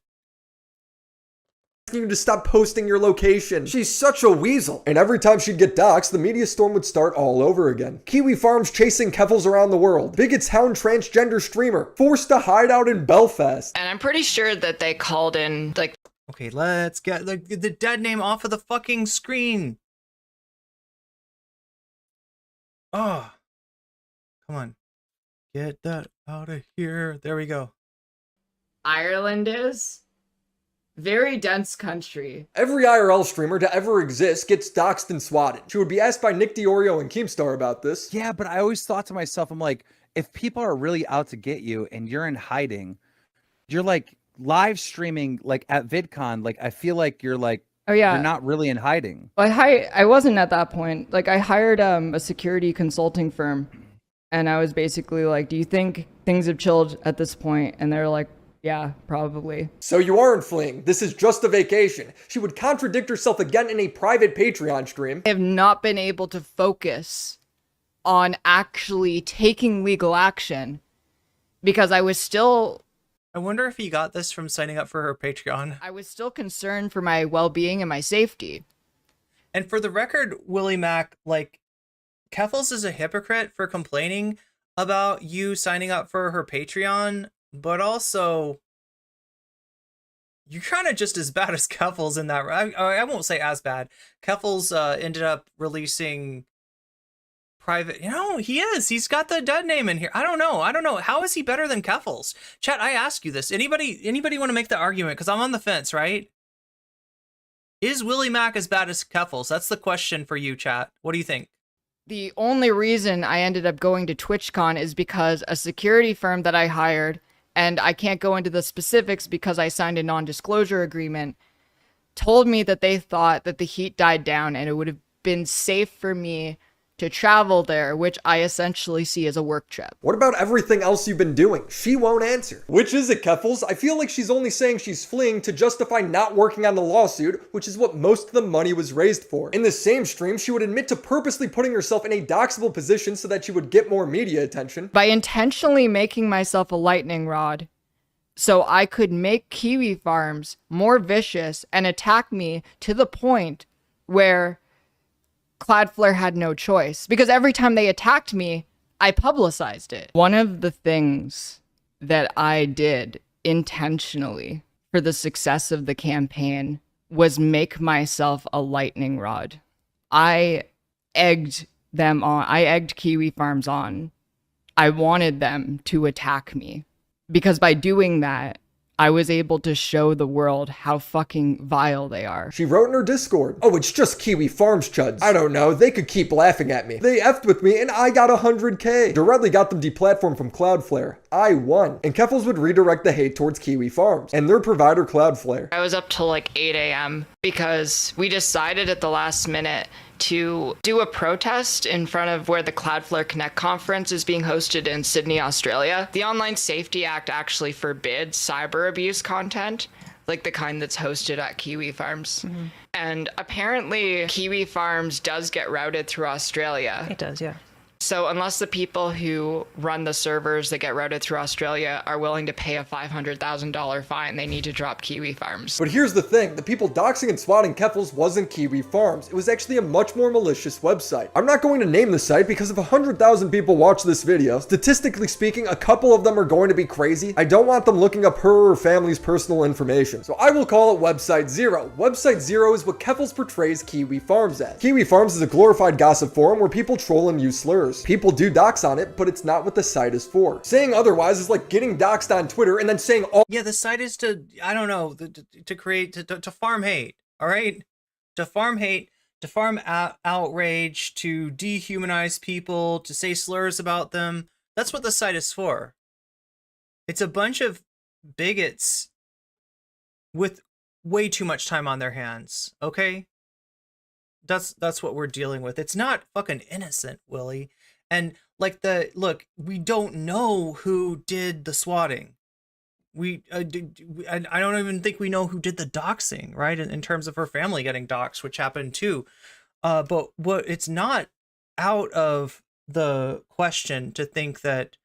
You to stop posting your location. She's such a weasel. And every time she'd get doxxed, the media storm would start all over again. Kiwi Farms chasing Keffels around the world. Bigots hound transgender streamer. Forced to hide out in Belfast. And I'm pretty sure that they called in like. Okay, let's get the dead name off of the fucking screen. Oh, come on, get that out of here. There we go. Ireland is very dense country. Every IRL streamer to ever exist gets doxxed and swatted. She would be asked by Nick Diorio and Keemstar about this. Yeah, but I always thought to myself, I'm like, if people are really out to get you and you're in hiding, you're like live streaming like at VidCon. Like I feel like you're like, Oh yeah, you're not really in hiding. I wasn't at that point. Like I hired a security consulting firm, and I was basically like, "Do you think things have chilled at this point?" And they're like, "Yeah, probably." So you aren't fleeing. This is just a vacation. She would contradict herself again in a private Patreon stream. I have not been able to focus on actually taking legal action because I was still I wonder if he got this from signing up for her Patreon. I was still concerned for my well-being and my safety. And for the record, Willie Mac, like, Keffels is a hypocrite for complaining about you signing up for her Patreon, but also you're kind of just as bad as Keffels in that. I won't say as bad. Keffels ended up releasing private. You know, he is. He's got the dead name in here. I don't know. How is he better than Keffels? Chat, I ask you this. Anybody want to make the argument? Because I'm on the fence, right? Is Willie Mac as bad as Keffels? That's the question for you, chat. What do you think? The only reason I ended up going to TwitchCon is because a security firm that I hired, and I can't go into the specifics because I signed a non-disclosure agreement, told me that they thought that the heat died down and it would have been safe for me to travel there, which I essentially see as a work trip. What about everything else you've been doing? She won't answer. Which is it, Keffels? I feel like she's only saying she's fleeing to justify not working on the lawsuit, which is what most of the money was raised for. In the same stream, she would admit to purposely putting herself in a doxable position so that she would get more media attention. By intentionally making myself a lightning rod so I could make Kiwi Farms more vicious and attack me to the point where Cloudflare had no choice, because every time they attacked me, I publicized it. One of the things that I did intentionally for the success of the campaign was make myself a lightning rod. I egged them on. I egged Kiwi Farms on. I wanted them to attack me, because by doing that, I was able to show the world how fucking vile they are. She wrote in her Discord, "Oh, it's just Kiwi Farms chuds. I don't know, they could keep laughing at me. They effed with me and I got 100K. Directly got them deplatformed from Cloudflare. I won." And Keffels would redirect the hate towards Kiwi Farms and their provider Cloudflare. I was up till like 8 a.m. because we decided at the last minute to do a protest in front of where the Cloudflare Connect conference is being hosted in Sydney, Australia. The Online Safety Act actually forbids cyber abuse content, like the kind that's hosted at Kiwi Farms. And apparently Kiwi Farms does get routed through Australia. It does, yeah. So unless the people who run the servers that get routed through Australia are willing to pay a $500,000 fine, they need to drop Kiwi Farms. But here's the thing, the people doxing and swatting Keffals wasn't Kiwi Farms. It was actually a much more malicious website. I'm not going to name the site because if 100,000 people watch this video, statistically speaking, a couple of them are going to be crazy. I don't want them looking up her or her family's personal information. So I will call it Website Zero. Website Zero is what Keffals portrays Kiwi Farms as. Kiwi Farms is a glorified gossip forum where people troll and use slurs. People do dox on it, but it's not what the site is for. Saying otherwise is like getting doxed on Twitter and then saying all— Yeah, the site is to, I don't know, to create, to farm hate, all right? To farm hate, to farm outrage, to dehumanize people, to say slurs about them. That's what the site is for. It's a bunch of bigots with way too much time on their hands, okay? That's what we're dealing with. It's not fucking innocent, Willie. And like look, we don't know who did the swatting. I don't even think we know who did the doxing, right? In terms of her family getting doxed, which happened too. But it's not out of the question to think that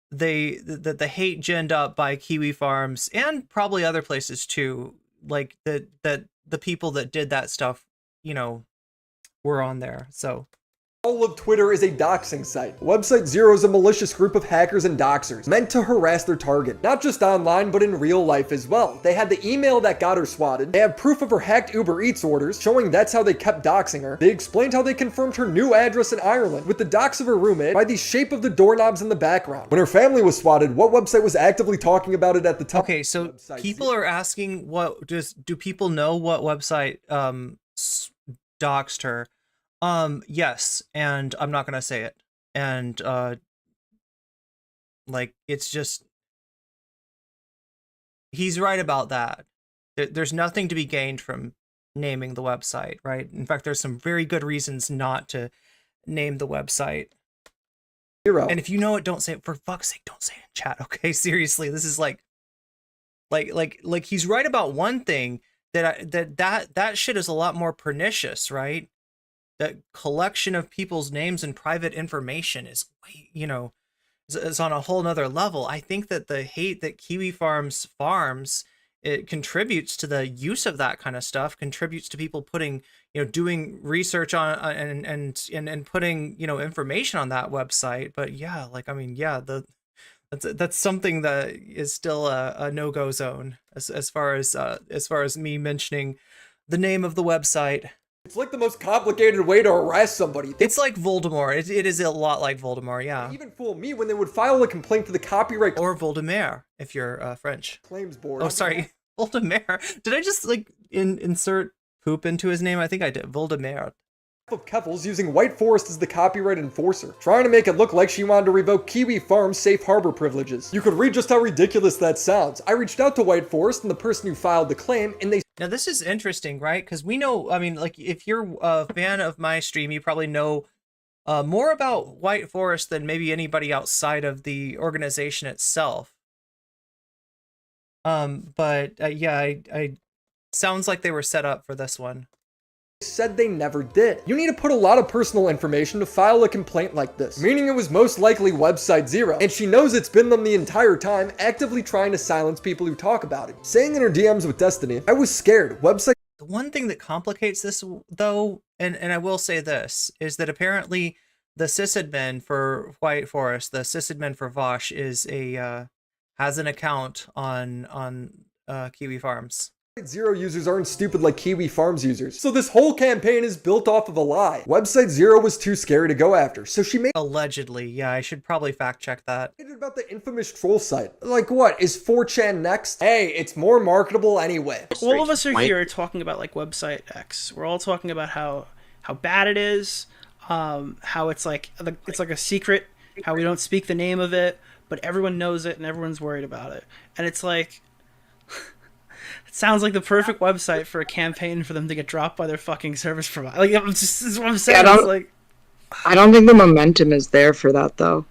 the hate ginned up by Kiwi Farms and probably other places too, like that the people that did that stuff, you know, were on there. So all of Twitter is a doxing site. Website Zero is a malicious group of hackers and doxers meant to harass their target, not just online, but in real life as well. They had the email that got her swatted. They have proof of her hacked Uber Eats orders, showing that's how they kept doxing her. They explained how they confirmed her new address in Ireland with the dox of her roommate by the shape of the doorknobs in the background. When her family was swatted, what website was actively talking about it at the time? Okay, so people are asking, do people know what website doxed her? Yes, and I'm not gonna say it. And like, it's just, he's right about that. There's nothing to be gained from naming the website, right? In fact, there's some very good reasons not to name the website. Zero. And if you know it, don't say it. For fuck's sake, don't say it in chat, okay? Seriously, this is like he's right about one thing, that shit is a lot more pernicious, right? That collection of people's names and private information is, you know, is on a whole nother level. I think that the hate that Kiwi Farms farms, it contributes to the use of that kind of stuff, contributes to people putting, you know, doing research on and putting, you know, information on that website. But yeah, like, I mean, yeah, that's something that is still a no-go zone as far as me mentioning the name of the website. It's like the most complicated way to harass somebody. It's like Voldemort. It is a lot like Voldemort, yeah. They even fool me when they would file a complaint to the copyright or Voldemort if you're French. Claims board. Oh, sorry, Voldemort. Did I just like insert poop into his name? I think I did. Voldemort. Of Keffals using White Forest as the copyright enforcer, trying to make it look like she wanted to revoke Kiwi Farms' safe harbor privileges. You could read just how ridiculous that sounds. I reached out to White Forest and the person who filed the claim, and they— Now this is interesting, right? Because we know, I mean, like, if you're a fan of my stream, you probably know more about White Forest than maybe anybody outside of the organization itself. But yeah, I sounds like they were set up for this one. Said they never did. You need to put a lot of personal information to file a complaint like this, meaning it was most likely Website Zero, and she knows it's been them the entire time, actively trying to silence people who talk about it. Saying in her DMs with Destiny, I was scared. Website— The one thing that complicates this, though, and I will say this, is that apparently the sysadmin for White Forest, the sysadmin for Vosh, is has an account on Kiwi Farms. Zero users aren't stupid like Kiwi Farms users. So this whole campaign is built off of a lie. Website Zero was too scary to go after, so she made— Allegedly, yeah, I should probably fact check that. About the infamous troll site. Like what? Is 4chan next? Hey, it's more marketable anyway. All of us are here talking about like Website X. We're all talking about how bad it is, how it's like a secret, how we don't speak the name of it, but everyone knows it and everyone's worried about it. And it's like It sounds like the perfect website for a campaign for them to get dropped by their fucking service provider. Like, I'm just, this is what I'm saying. Yeah, It's like, I don't think the momentum is there for that though.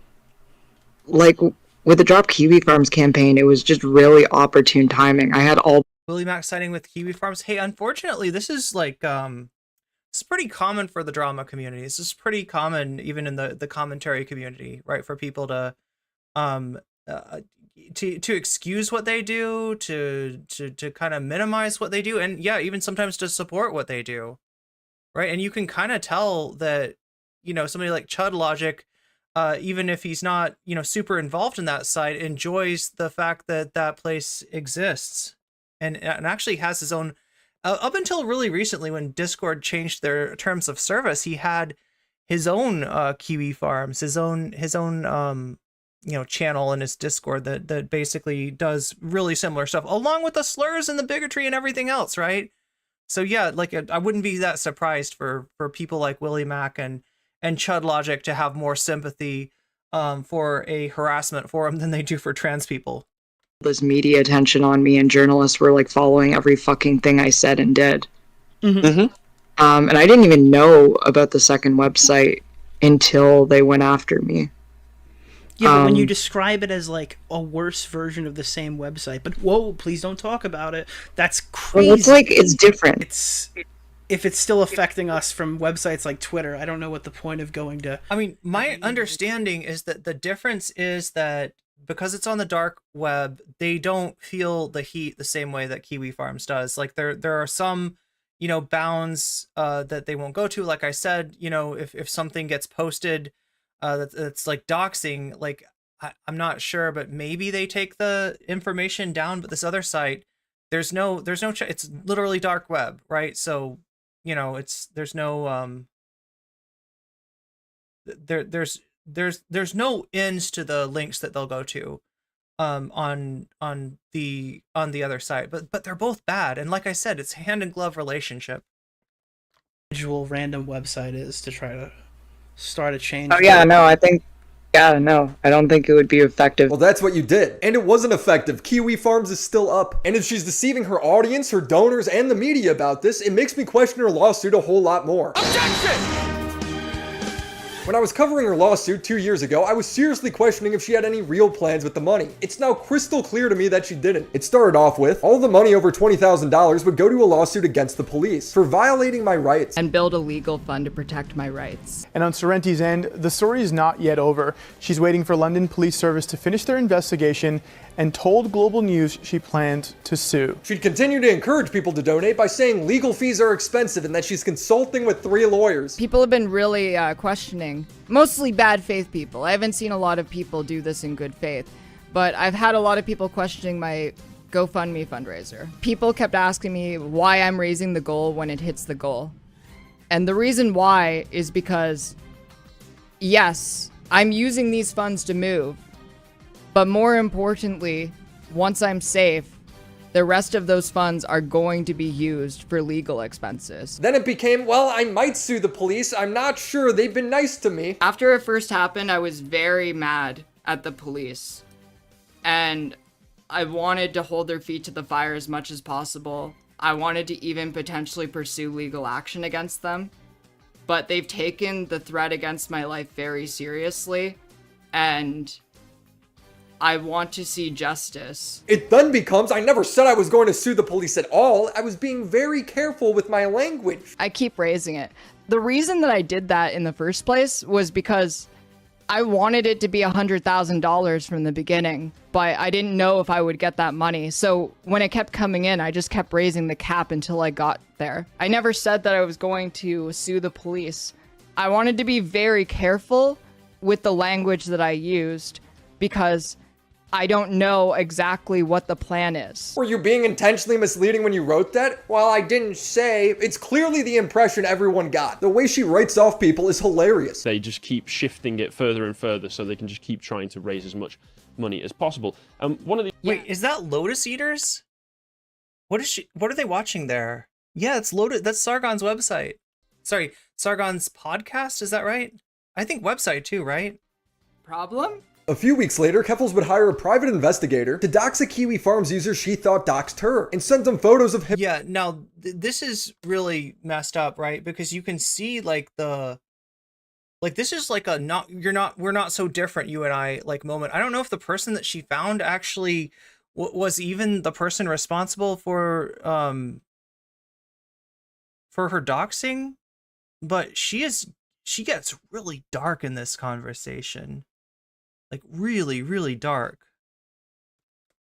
Like with the Drop Kiwi Farms campaign, it was just really opportune timing. I had all Willie Mack siding with Kiwi Farms. Hey, unfortunately, this is like it's pretty common for the drama community. This is pretty common even in the commentary community, right? For people to to excuse what they do, to kind of minimize what they do, and yeah, even sometimes to support what they do, right? And you can kind of tell that, you know, somebody like Chud Logic, even if he's not, you know, super involved in that side, enjoys the fact that that place exists, and actually has his own. Up until really recently, when Discord changed their terms of service, he had his own Kiwi Farms, his own you know, channel in his Discord that basically does really similar stuff, along with the slurs and the bigotry and everything else, right? So yeah, like I wouldn't be that surprised for people like Willie Mack and Chud Logic to have more sympathy for a harassment forum than they do for trans people. this media attention on me, and journalists were like following every fucking thing I said and did. And I didn't even know about the second website until they went after me. Yeah, but when you describe it as like a worse version of the same website, but whoa, please don't talk about it. That's crazy. Well, it's like, it's different. If it's still affecting us from websites like Twitter, I don't know what the point of going to. I mean, my understanding is that the difference is that because it's on the dark web, they don't feel the heat the same way that Kiwi Farms does. Like there are some, you know, bounds that they won't go to. Like I said, you know, if something gets posted that's like doxing, like I'm not sure, but maybe they take the information down. But this other site, there's no it's literally dark web, right? So, you know, there's no there's no ends to the links that they'll go to on the other side, but they're both bad. And like I said, it's hand in glove relationship. Individual random website is to try to start a change. Oh yeah, no, I don't think it would be effective. Well, that's what you did. And it wasn't effective. Kiwi Farms is still up. And if she's deceiving her audience, her donors, and the media about this, it makes me question her lawsuit a whole lot more. Objection! When I was covering her lawsuit 2 years ago, I was seriously questioning if she had any real plans with the money. It's now crystal clear to me that she didn't. It started off with, all the money over $20,000 would go to a lawsuit against the police for violating my rights. And build a legal fund to protect my rights. And on Sorrenti's end, the story is not yet over. She's waiting for London Police Service to finish their investigation and told Global News she planned to sue. She'd continue to encourage people to donate by saying legal fees are expensive and that she's consulting with 3 lawyers. People have been really questioning, mostly bad faith people. I haven't seen a lot of people do this in good faith, but I've had a lot of people questioning my GoFundMe fundraiser. People kept asking me why I'm raising the goal when it hits the goal. And the reason why is because, yes, I'm using these funds to move, but more importantly, once I'm safe, the rest of those funds are going to be used for legal expenses. Then it became, well, I might sue the police. I'm not sure. They've been nice to me. After it first happened, I was very mad at the police. And I wanted to hold their feet to the fire as much as possible. I wanted to even potentially pursue legal action against them. But they've taken the threat against my life very seriously. And I want to see justice. It then becomes, I never said I was going to sue the police at all. I was being very careful with my language. I keep raising it. The reason that I did that in the first place was because I wanted it to be $100,000 from the beginning, but I didn't know if I would get that money. So when it kept coming in, I just kept raising the cap until I got there. I never said that I was going to sue the police. I wanted to be very careful with the language that I used because I don't know exactly what the plan is. Were you being intentionally misleading when you wrote that? Well, I didn't say. It's clearly the impression everyone got. The way she writes off people is hilarious. They just keep shifting it further and further so they can just keep trying to raise as much money as possible. One of the Wait, is that Lotus Eaters? What are they watching there? Yeah, it's Lotus. That's Sargon's website. Sorry, Sargon's podcast. Is that right? I think website too, right? Problem? A few weeks later, Keffels would hire a private investigator to dox a Kiwi Farms user she thought doxed her and sent him photos of him. Yeah, now this is really messed up, right? Because you can see like this is like a we're not so different, you and I, like moment. I don't know if the person that she found actually was even the person responsible for her doxing, but she gets really dark in this conversation. Like really, really dark.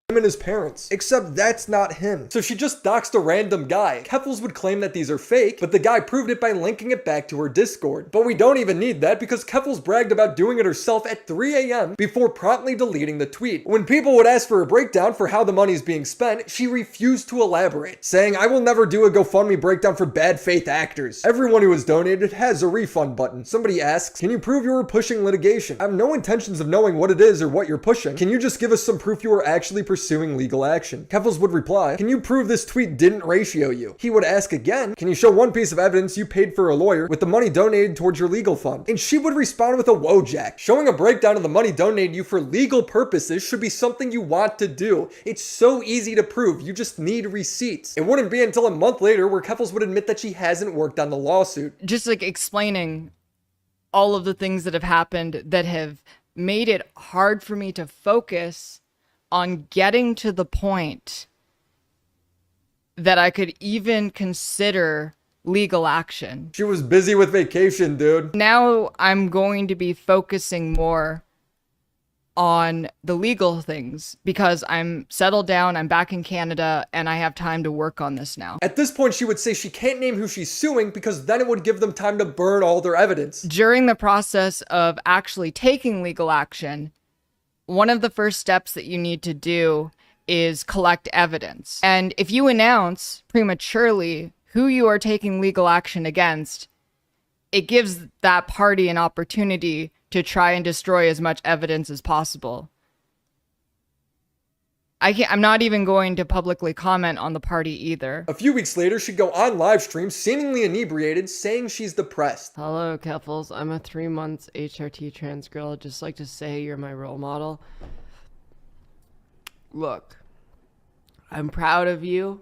Him and his parents. Except that's not him. So she just doxed a random guy. Keffels would claim that these are fake, but the guy proved it by linking it back to her Discord. But we don't even need that because Keffels bragged about doing it herself at 3 a.m. before promptly deleting the tweet. When people would ask for a breakdown for how the money's being spent, she refused to elaborate, saying, "I will never do a GoFundMe breakdown for bad faith actors. Everyone who has donated has a refund button." Somebody asks, "Can you prove you were pushing litigation?" "I have no intentions of knowing what it is or what you're pushing. Can you just give us some proof you were actually pursuing legal action?" Keffels would reply, "Can you prove this tweet didn't ratio you?" He would ask again, "Can you show one piece of evidence you paid for a lawyer with the money donated towards your legal fund?" And she would respond with a "Whoa, showing a breakdown of the money donated you for legal purposes should be something you want to do. It's so easy to prove, you just need receipts." It wouldn't be until a month later where Keffels would admit that she hasn't worked on the lawsuit. Just like explaining all of the things that have happened that have made it hard for me to focus on getting to the point that I could even consider legal action. She was busy with vacation, dude. Now I'm going to be focusing more on the legal things because I'm settled down, I'm back in Canada, and I have time to work on this now. At this point, she would say she can't name who she's suing because then it would give them time to burn all their evidence. During the process of actually taking legal action, one of the first steps that you need to do is collect evidence. And if you announce prematurely who you are taking legal action against, it gives that party an opportunity to try and destroy as much evidence as possible. I'm not even going to publicly comment on the party either. A few weeks later, she'd go on live stream, seemingly inebriated, saying she's depressed. "Hello, Keffels. I'm a 3-month HRT trans girl. I'd just like to say you're my role model. Look, I'm proud of you,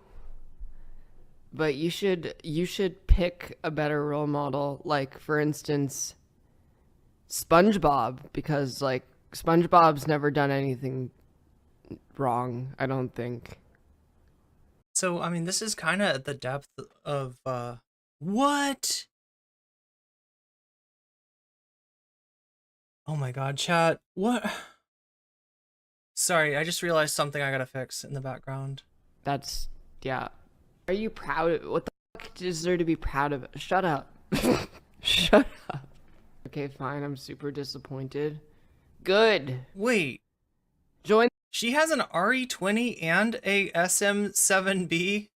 but you should pick a better role model. Like, for instance, SpongeBob, because like SpongeBob's never done anything wrong, I don't think." So, I mean, this is kind of at the depth of, what? Oh my god, chat. What? Sorry, I just realized something I gotta fix in the background. That's, yeah. Are you proud of, what the fuck is there to be proud of? Shut up. Shut up. Okay, fine, I'm super disappointed. Good. Wait. Join. She has an RE20 and a SM7B?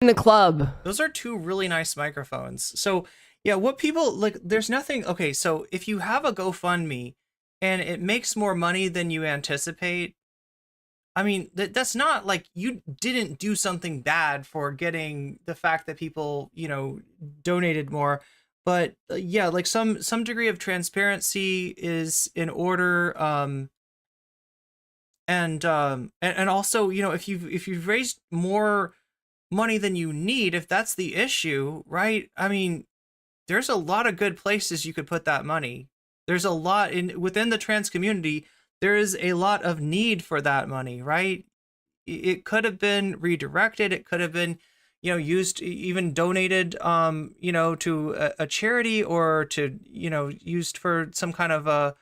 In the club. Those are two really nice microphones. So, yeah, what people, like, there's nothing, okay, so if you have a GoFundMe and it makes more money than you anticipate, I mean, that's not like you didn't do something bad for getting the fact that people, you know, donated more. But yeah, like some degree of transparency is in order. And also, you know, if you've raised more money than you need, if that's the issue, right? I mean, there's a lot of good places you could put that money. There's a lot within the trans community. There is a lot of need for that money, right? It could have been redirected. It could have been, you know, used, even donated, you know, to a charity, or to, you know, used for some kind of a,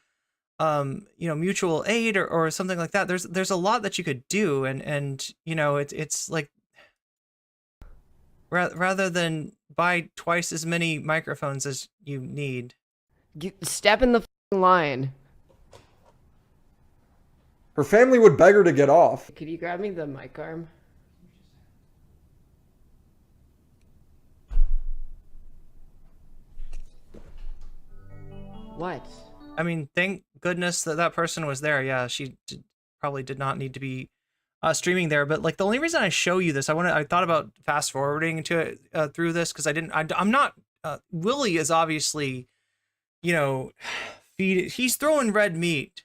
you know, mutual aid or something like that. There's a lot that you could do, and you know, it's like, rather than buy twice as many microphones as you need. Step in the line. Her family would beg her to get off. Could you grab me the mic arm? What? I mean, thank goodness that person was there. Yeah, she probably did not need to be streaming there. But like, the only reason I show you this, I thought about fast forwarding to it through this, because I'm not Willie is obviously, you know, he's throwing red meat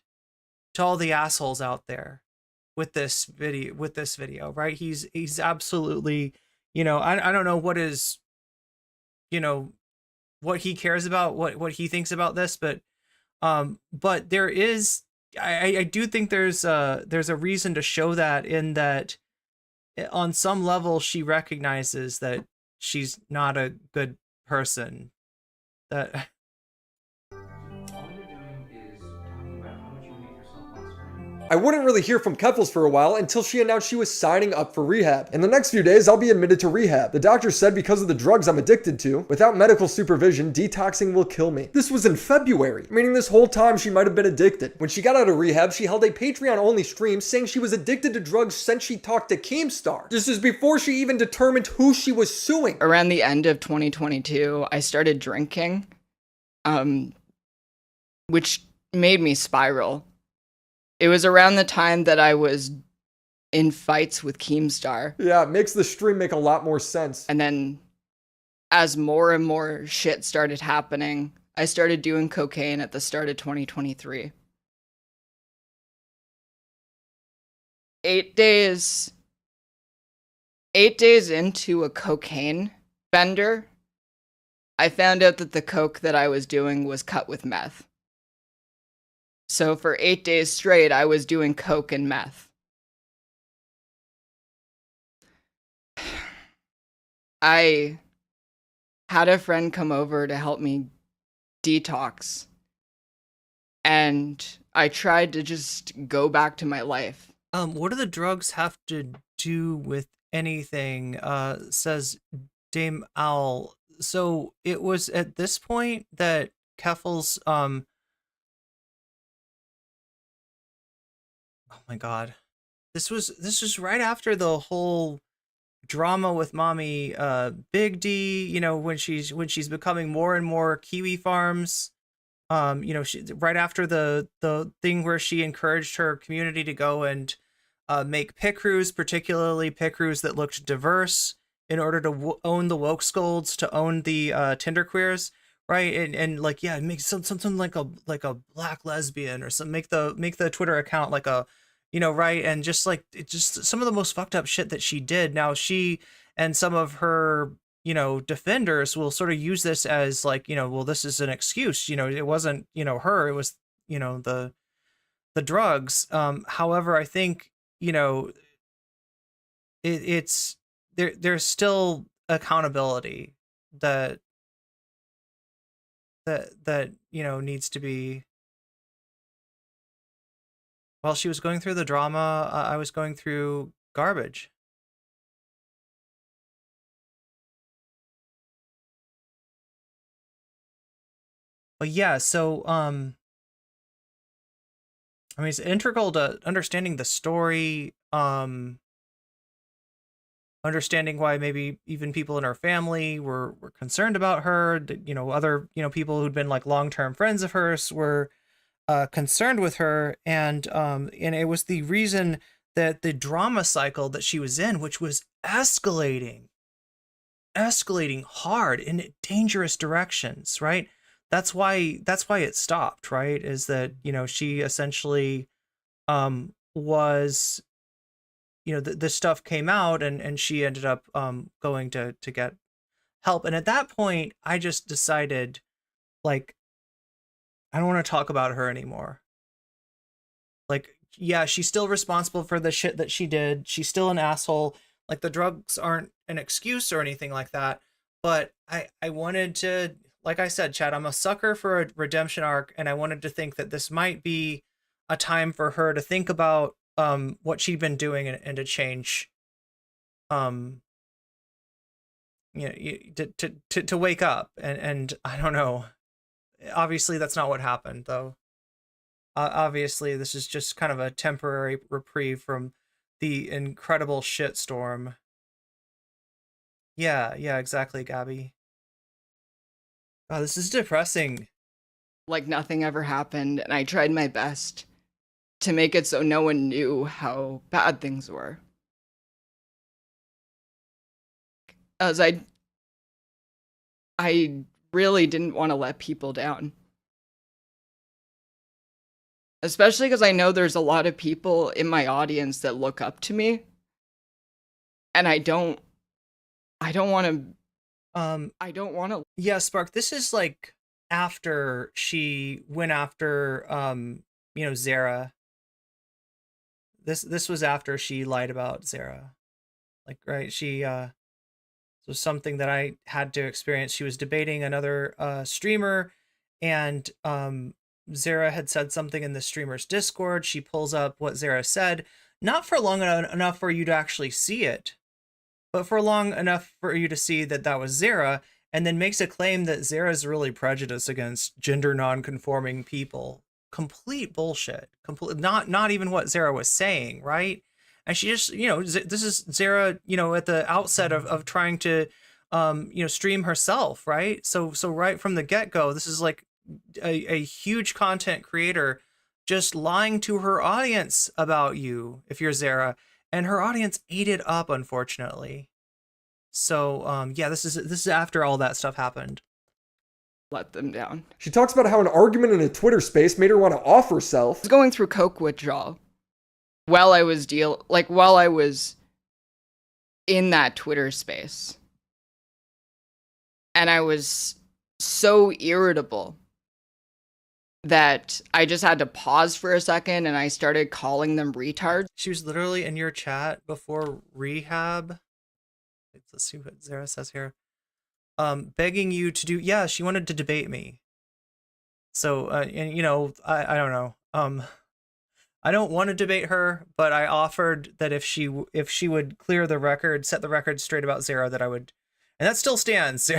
to all the assholes out there with this video, right? He's absolutely, you know, I don't know what is, you know, what he cares about, what he thinks about this, but there is, I do think there's a reason to show that, in that on some level she recognizes that she's not a good person. That I wouldn't really hear from Keffels for a while until she announced she was signing up for rehab. In the next few days, I'll be admitted to rehab. The doctor said because of the drugs I'm addicted to, without medical supervision, detoxing will kill me. This was in February, meaning this whole time she might have been addicted. When she got out of rehab, she held a Patreon-only stream saying she was addicted to drugs since she talked to Keemstar. This is before she even determined who she was suing. Around the end of 2022, I started drinking, which made me spiral. It was around the time that I was in fights with Keemstar. Yeah, it makes the stream make a lot more sense. And then as more and more shit started happening, I started doing cocaine at the start of 2023. 8 days into a cocaine bender, I found out that the coke that I was doing was cut with meth. So for 8 days straight, I was doing coke and meth. I had a friend come over to help me detox. And I tried to just go back to my life. What do the drugs have to do with anything? Says Dame Owl. So it was at this point that Keffels, oh my God, this was right after the whole drama with mommy, Big D, you know, when she's becoming more and more Kiwi Farms. You know, right after the thing where she encouraged her community to go and make picrews, particularly picrews that looked diverse, in order to own the woke scolds, to own the Tinderqueers, right? And like, yeah, make something like a black lesbian, or some make the Twitter account like a, you know, right? And just like, it just some of the most fucked up shit that she did. Now she and some of her, you know, defenders will sort of use this as like, you know, well, this is an excuse, you know, it wasn't, you know, her, it was, you know, the drugs. However, I think, you know, it's there's still accountability that you know needs to be. While she was going through the drama, I was going through garbage. But yeah, so I mean, it's integral to understanding the story, understanding why maybe even people in her family were concerned about her. You know, other, you know, people who'd been like long-term friends of hers were concerned with her, and it was the reason that the drama cycle that she was in, which was escalating hard in dangerous directions, right? That's why it stopped, right? Is that, you know, she essentially was, you know, the stuff came out, and she ended up going to get help. And at that point, I just decided, like, I don't want to talk about her anymore. Like, yeah, she's still responsible for the shit that she did. She's still an asshole. Like, the drugs aren't an excuse or anything like that. But I wanted to, like I said, Chad, I'm a sucker for a redemption arc, and I wanted to think that this might be a time for her to think about what she'd been doing, and to change, you know, to wake up, and I don't know. Obviously, that's not what happened, though. Obviously, this is just kind of a temporary reprieve from the incredible shitstorm. Yeah, exactly, Gabby. Oh, this is depressing. Like nothing ever happened, and I tried my best to make it so no one knew how bad things were. As I really didn't want to let people down. Especially because I know there's a lot of people in my audience that look up to me. And I don't want to. Yeah, Spark, this is like after she went after Zara. This was after she lied about Zara. Like, right, she so something that I had to experience. She was debating another streamer, and Zara had said something in the streamer's Discord. She pulls up what Zara said, not for long enough for you to actually see it, but for long enough for you to see that that was Zara, and then makes a claim that Zara's really prejudiced against gender non-conforming people. Complete bullshit. Not even what Zara was saying, right? And she just, this is Zara, at the outset of trying to, stream herself, right? So right from the get-go, this is like a huge content creator just lying to her audience about you, if you're Zara, and her audience ate it up, unfortunately. So, this is after all that stuff happened. Let them down. She talks about how an argument in a Twitter space made her want to off herself. I was going through coke withdrawal while I was in that Twitter space. And I was so irritable that I just had to pause for a second, and I started calling them retards. She was literally in your chat before Rehab. Let's see what Zara says here. Begging you to do, yeah, she wanted to debate me. So, I don't know. I don't want to debate her, but I offered that if she would clear the record, set the record straight about Zara, that I would, and that still stands.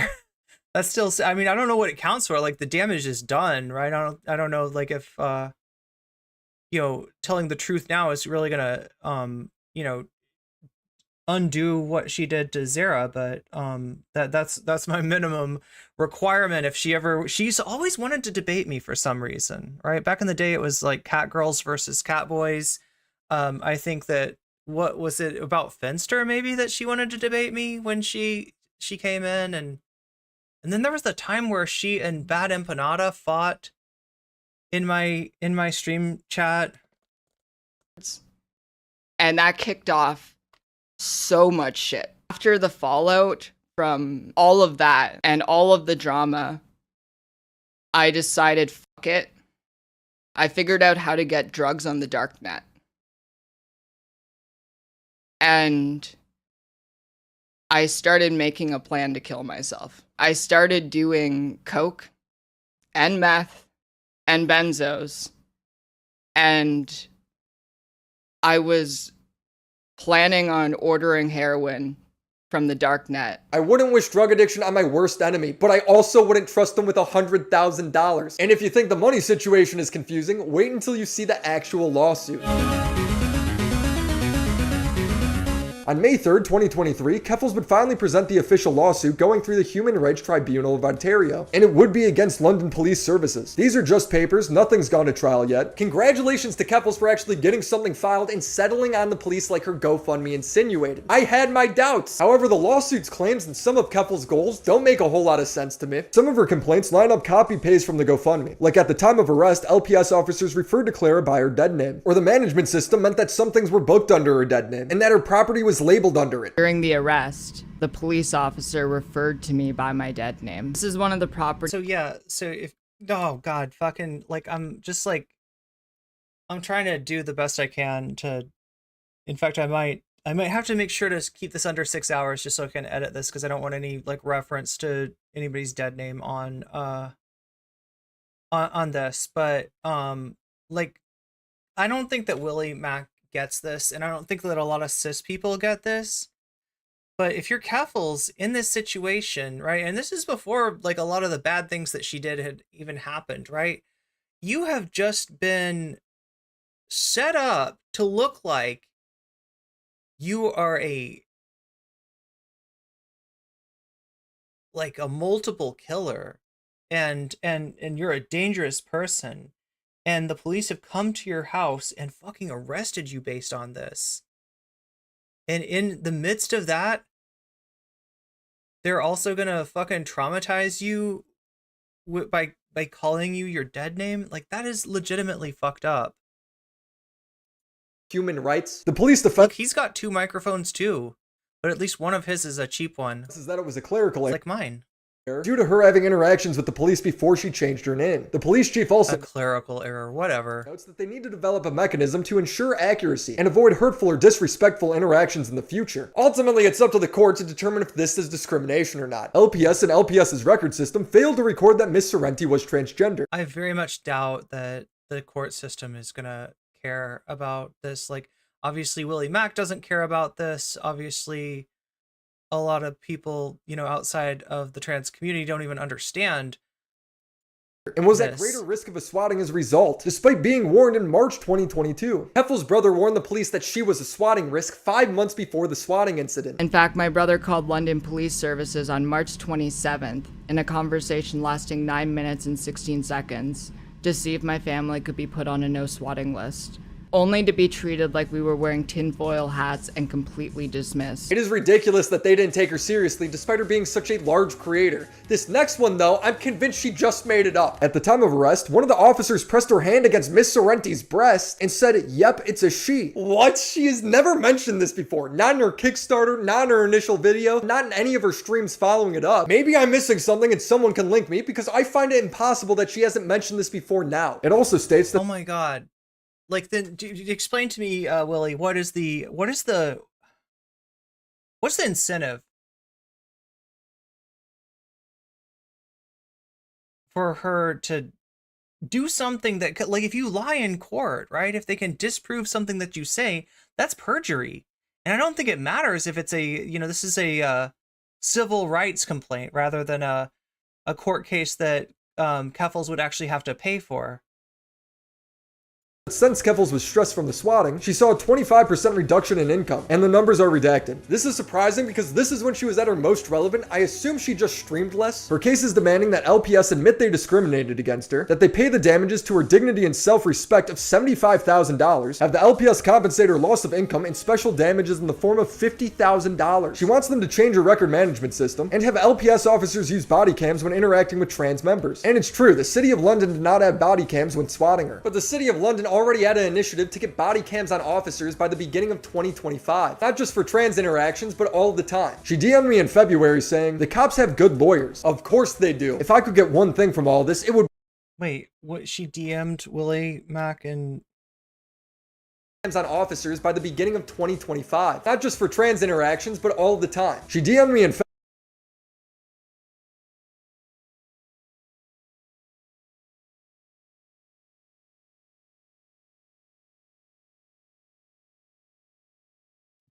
That's still, I mean, I don't know what it counts for. Like, the damage is done, right? I don't know, like, if, telling the truth now is really gonna, undo what she did to Zara, but that's my minimum requirement. If she's always wanted to debate me for some reason, right? Back in the day, it was like cat girls versus cat boys. I think that, what was it about Finster maybe, that she wanted to debate me when she came in, and then there was the time where she and Bad Empanada fought in my stream chat, and that kicked off so much shit. After the fallout from all of that and all of the drama, I decided, fuck it. I figured out how to get drugs on the dark net. And I started making a plan to kill myself. I started doing coke and meth and benzos, and I was planning on ordering heroin from the dark net. I wouldn't wish drug addiction on my worst enemy, but I also wouldn't trust them with $100,000. And if you think the money situation is confusing, wait until you see the actual lawsuit. On May 3rd, 2023, Keffels would finally present the official lawsuit going through the Human Rights Tribunal of Ontario, and it would be against London Police Services. These are just papers, nothing's gone to trial yet. Congratulations to Keffels for actually getting something filed and settling on the police like her GoFundMe insinuated. I had my doubts. However, the lawsuit's claims and some of Keffels' goals don't make a whole lot of sense to me. Some of her complaints line up copy-paste from the GoFundMe. Like, at the time of arrest, LPS officers referred to Clara by her dead name, or the management system meant that some things were booked under her dead name, and that her property was labeled under it. During the arrest, the police officer referred to me by my dead name. This is one of the properties. So yeah, so if, oh God, fucking, like, I'm trying to do the best I can to, in fact, I might have to make sure to keep this under 6 hours just so I can edit this, because I don't want any, like, reference to anybody's dead name on this. But like, I don't think that Willie Mac gets this, and I don't think that a lot of cis people get this. But if you're Keffels in this situation, right, and this is before, like, a lot of the bad things that she did had even happened, right? You have just been set up to look like you are a multiple killer, and you're a dangerous person. And the police have come to your house and fucking arrested you based on this. And in the midst of that, they're also gonna fucking traumatize you by calling you your dead name. Like, that is legitimately fucked up. Human rights. The police defense. Look, he's got 2 microphones too, but at least one of his is a cheap one. Is that it was a clerical It's like mine. error due to her having interactions with the police before she changed her name. The police chief also A clerical error, whatever. notes that they need to develop a mechanism to ensure accuracy and avoid hurtful or disrespectful interactions in the future. Ultimately, it's up to the court to determine if this is discrimination or not. LPS and LPS's record system failed to record that Miss Sorrenti was transgender. I very much doubt that the court system is gonna care about this. Like, obviously Willie Mack doesn't care about this. Obviously, a lot of people, you know, outside of the trans community don't even understand. And was at greater risk of a swatting as a result, despite being warned in March 2022. Heffel's brother warned the police that she was a swatting risk 5 months before the swatting incident. In fact, my brother called London Police Services on March 27th in a conversation lasting 9 minutes and 16 seconds to see if my family could be put on a no swatting list, only to be treated like we were wearing tinfoil hats and completely dismissed. It is ridiculous that they didn't take her seriously despite her being such a large creator. This next one though, I'm convinced she just made it up. At the time of arrest, one of the officers pressed her hand against Miss Sorrenti's breast and said, "Yep, it's a she." What? She has never mentioned this before. Not in her Kickstarter, not in her initial video, not in any of her streams following it up. Maybe I'm missing something and someone can link me because I find it impossible that she hasn't mentioned this before now. It also states that— Oh my god. Like, then explain to me, Willie, what's the incentive for her to do something that, like, if you lie in court, right? If they can disprove something that you say, that's perjury. And I don't think it matters if it's a, you know, this is a civil rights complaint rather than a court case that Keffels would actually have to pay for. Since Keffels was stressed from the swatting, she saw a 25% reduction in income, and the numbers are redacted. This is surprising because this is when she was at her most relevant. I assume she just streamed less. Her case is demanding that LPS admit they discriminated against her, that they pay the damages to her dignity and self-respect of $75,000, have the LPS compensate her loss of income and special damages in the form of $50,000. She wants them to change her record management system and have LPS officers use body cams when interacting with trans members. And it's true, the City of London did not have body cams when swatting her, but the City of London already had an initiative to get body cams on officers by the beginning of 2025. Not just for trans interactions, but all the time. She DM'd me in February saying, "The cops have good lawyers." Of course they do. If I could get one thing from all this, it would— Wait, what? She DM'd Willie Mack and on officers by the beginning of 2025. Not just for trans interactions, but all the time. She DM'd me in February.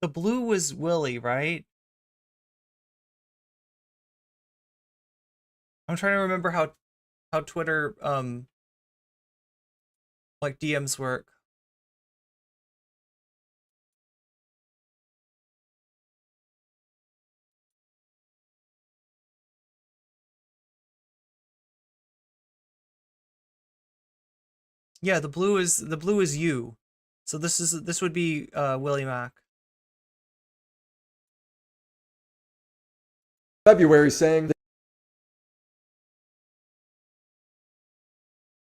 the blue was Willie, right? I'm trying to remember how Twitter like DMs work. Yeah, the blue is you. So this would be Willie Mack. February saying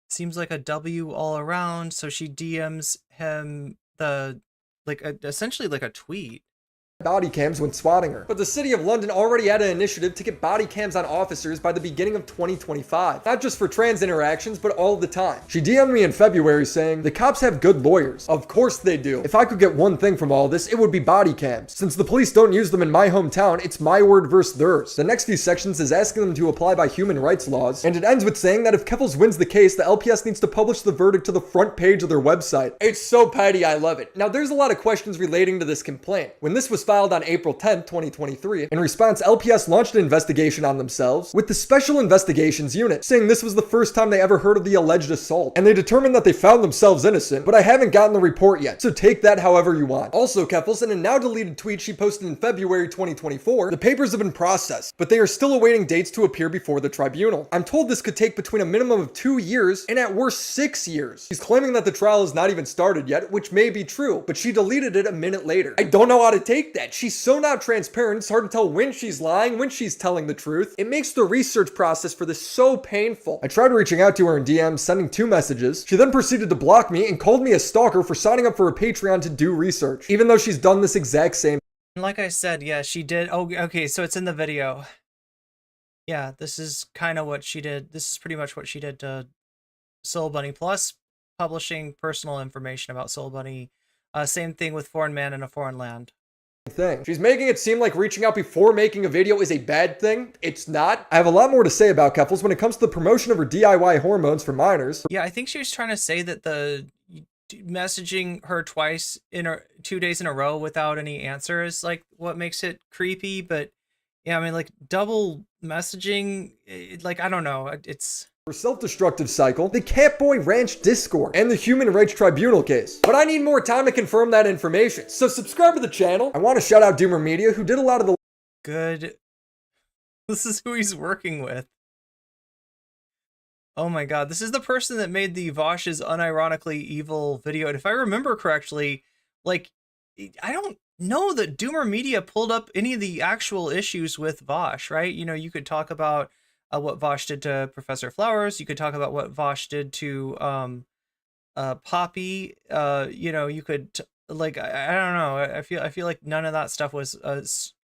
seems like a W all around, so she DMs him essentially like a tweet. Body cams when swatting her. But the City of London already had an initiative to get body cams on officers by the beginning of 2025. Not just for trans interactions, but all the time. She DM'd me in February saying, "The cops have good lawyers." Of course they do. If I could get one thing from all this, it would be body cams. Since the police don't use them in my hometown, it's my word versus theirs. The next few sections is asking them to apply by human rights laws, and it ends with saying that if Keffels wins the case, the LPS needs to publish the verdict to the front page of their website. It's so petty, I love it. Now there's a lot of questions relating to this complaint. When this was filed on April 10th, 2023. In response, LPS launched an investigation on themselves with the Special Investigations Unit, saying this was the first time they ever heard of the alleged assault, and they determined that they found themselves innocent, but I haven't gotten the report yet, so take that however you want. Also, Keffels, in a now deleted tweet she posted in February 2024, the papers have been processed, but they are still awaiting dates to appear before the tribunal. I'm told this could take between a minimum of 2 years and at worst 6 years. She's claiming that the trial has not even started yet, which may be true, but she deleted it a minute later. I don't know how to take that. that. She's so not transparent, it's hard to tell when she's lying, when she's telling the truth. It makes the research process for this so painful. I tried reaching out to her in DMs, sending 2 messages. She then proceeded to block me and called me a stalker for signing up for a Patreon to do research, even though she's done this exact same. Like I said, yeah, she did. Oh, okay, so it's in the video. Yeah, this is kind of what she did. This is pretty much what she did to Soul Bunny, plus publishing personal information about Soul Bunny. Same thing with Foreign Man in a Foreign Land. Thing. She's making it seem like reaching out before making a video is a bad thing. It's not. I have a lot more to say about Keffels when it comes to the promotion of her DIY hormones for minors. Yeah, I think she was trying to say that the messaging her twice in 2 days in a row without any answer is like what makes it creepy. But yeah, I mean, like double messaging, like I don't know, it's her self-destructive cycle, the Catboy Ranch Discord, and the Human Rights Tribunal case. But I need more time to confirm that information, so subscribe to the channel. I want to shout out Doomer Media, who did a lot of the good. This is who he's working with. Oh my god, this is the person that made the Vosh's unironically evil video. And if I remember correctly, like, I don't know that Doomer Media pulled up any of the actual issues with Vosh, right? You know, you could talk about what Vosh did to Professor Flowers. You could talk about what Vosh did to Poppy. You know, you could like I don't know. I feel like none of that stuff was a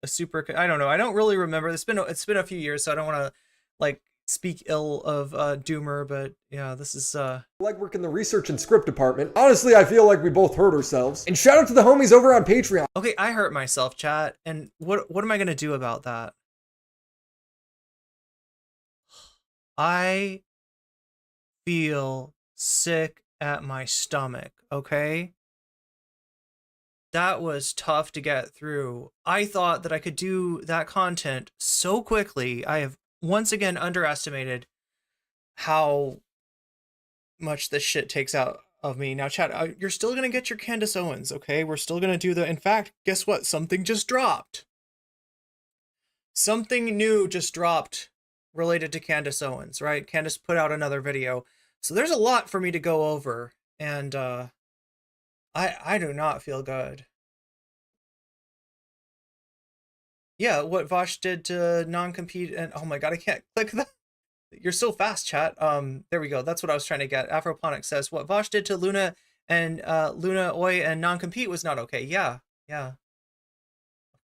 super. I don't know. I don't really remember. It's been a few years, so I don't want to like speak ill of Doomer. But yeah, this is legwork in the research and script department. Honestly, I feel like we both hurt ourselves. And shout out to the homies over on Patreon. Okay, I hurt myself, chat. And what am I gonna do about that? I feel sick at my stomach, okay? That was tough to get through. I thought that I could do that content so quickly. I have once again underestimated how much this shit takes out of me. Now, chat, you're still gonna get your Candace Owens, okay? We're still gonna do the... In fact, guess what? Something just dropped. Something new just dropped related to Candace Owens, right? Candace put out another video. So there's a lot for me to go over, and I do not feel good. Yeah, what Vosh did to non-compete, and oh my god, I can't click that. You're so fast, chat. There we go. That's what I was trying to get. Afroponic says what Vosh did to Luna and Luna Oi and non-compete was not okay. Yeah. Of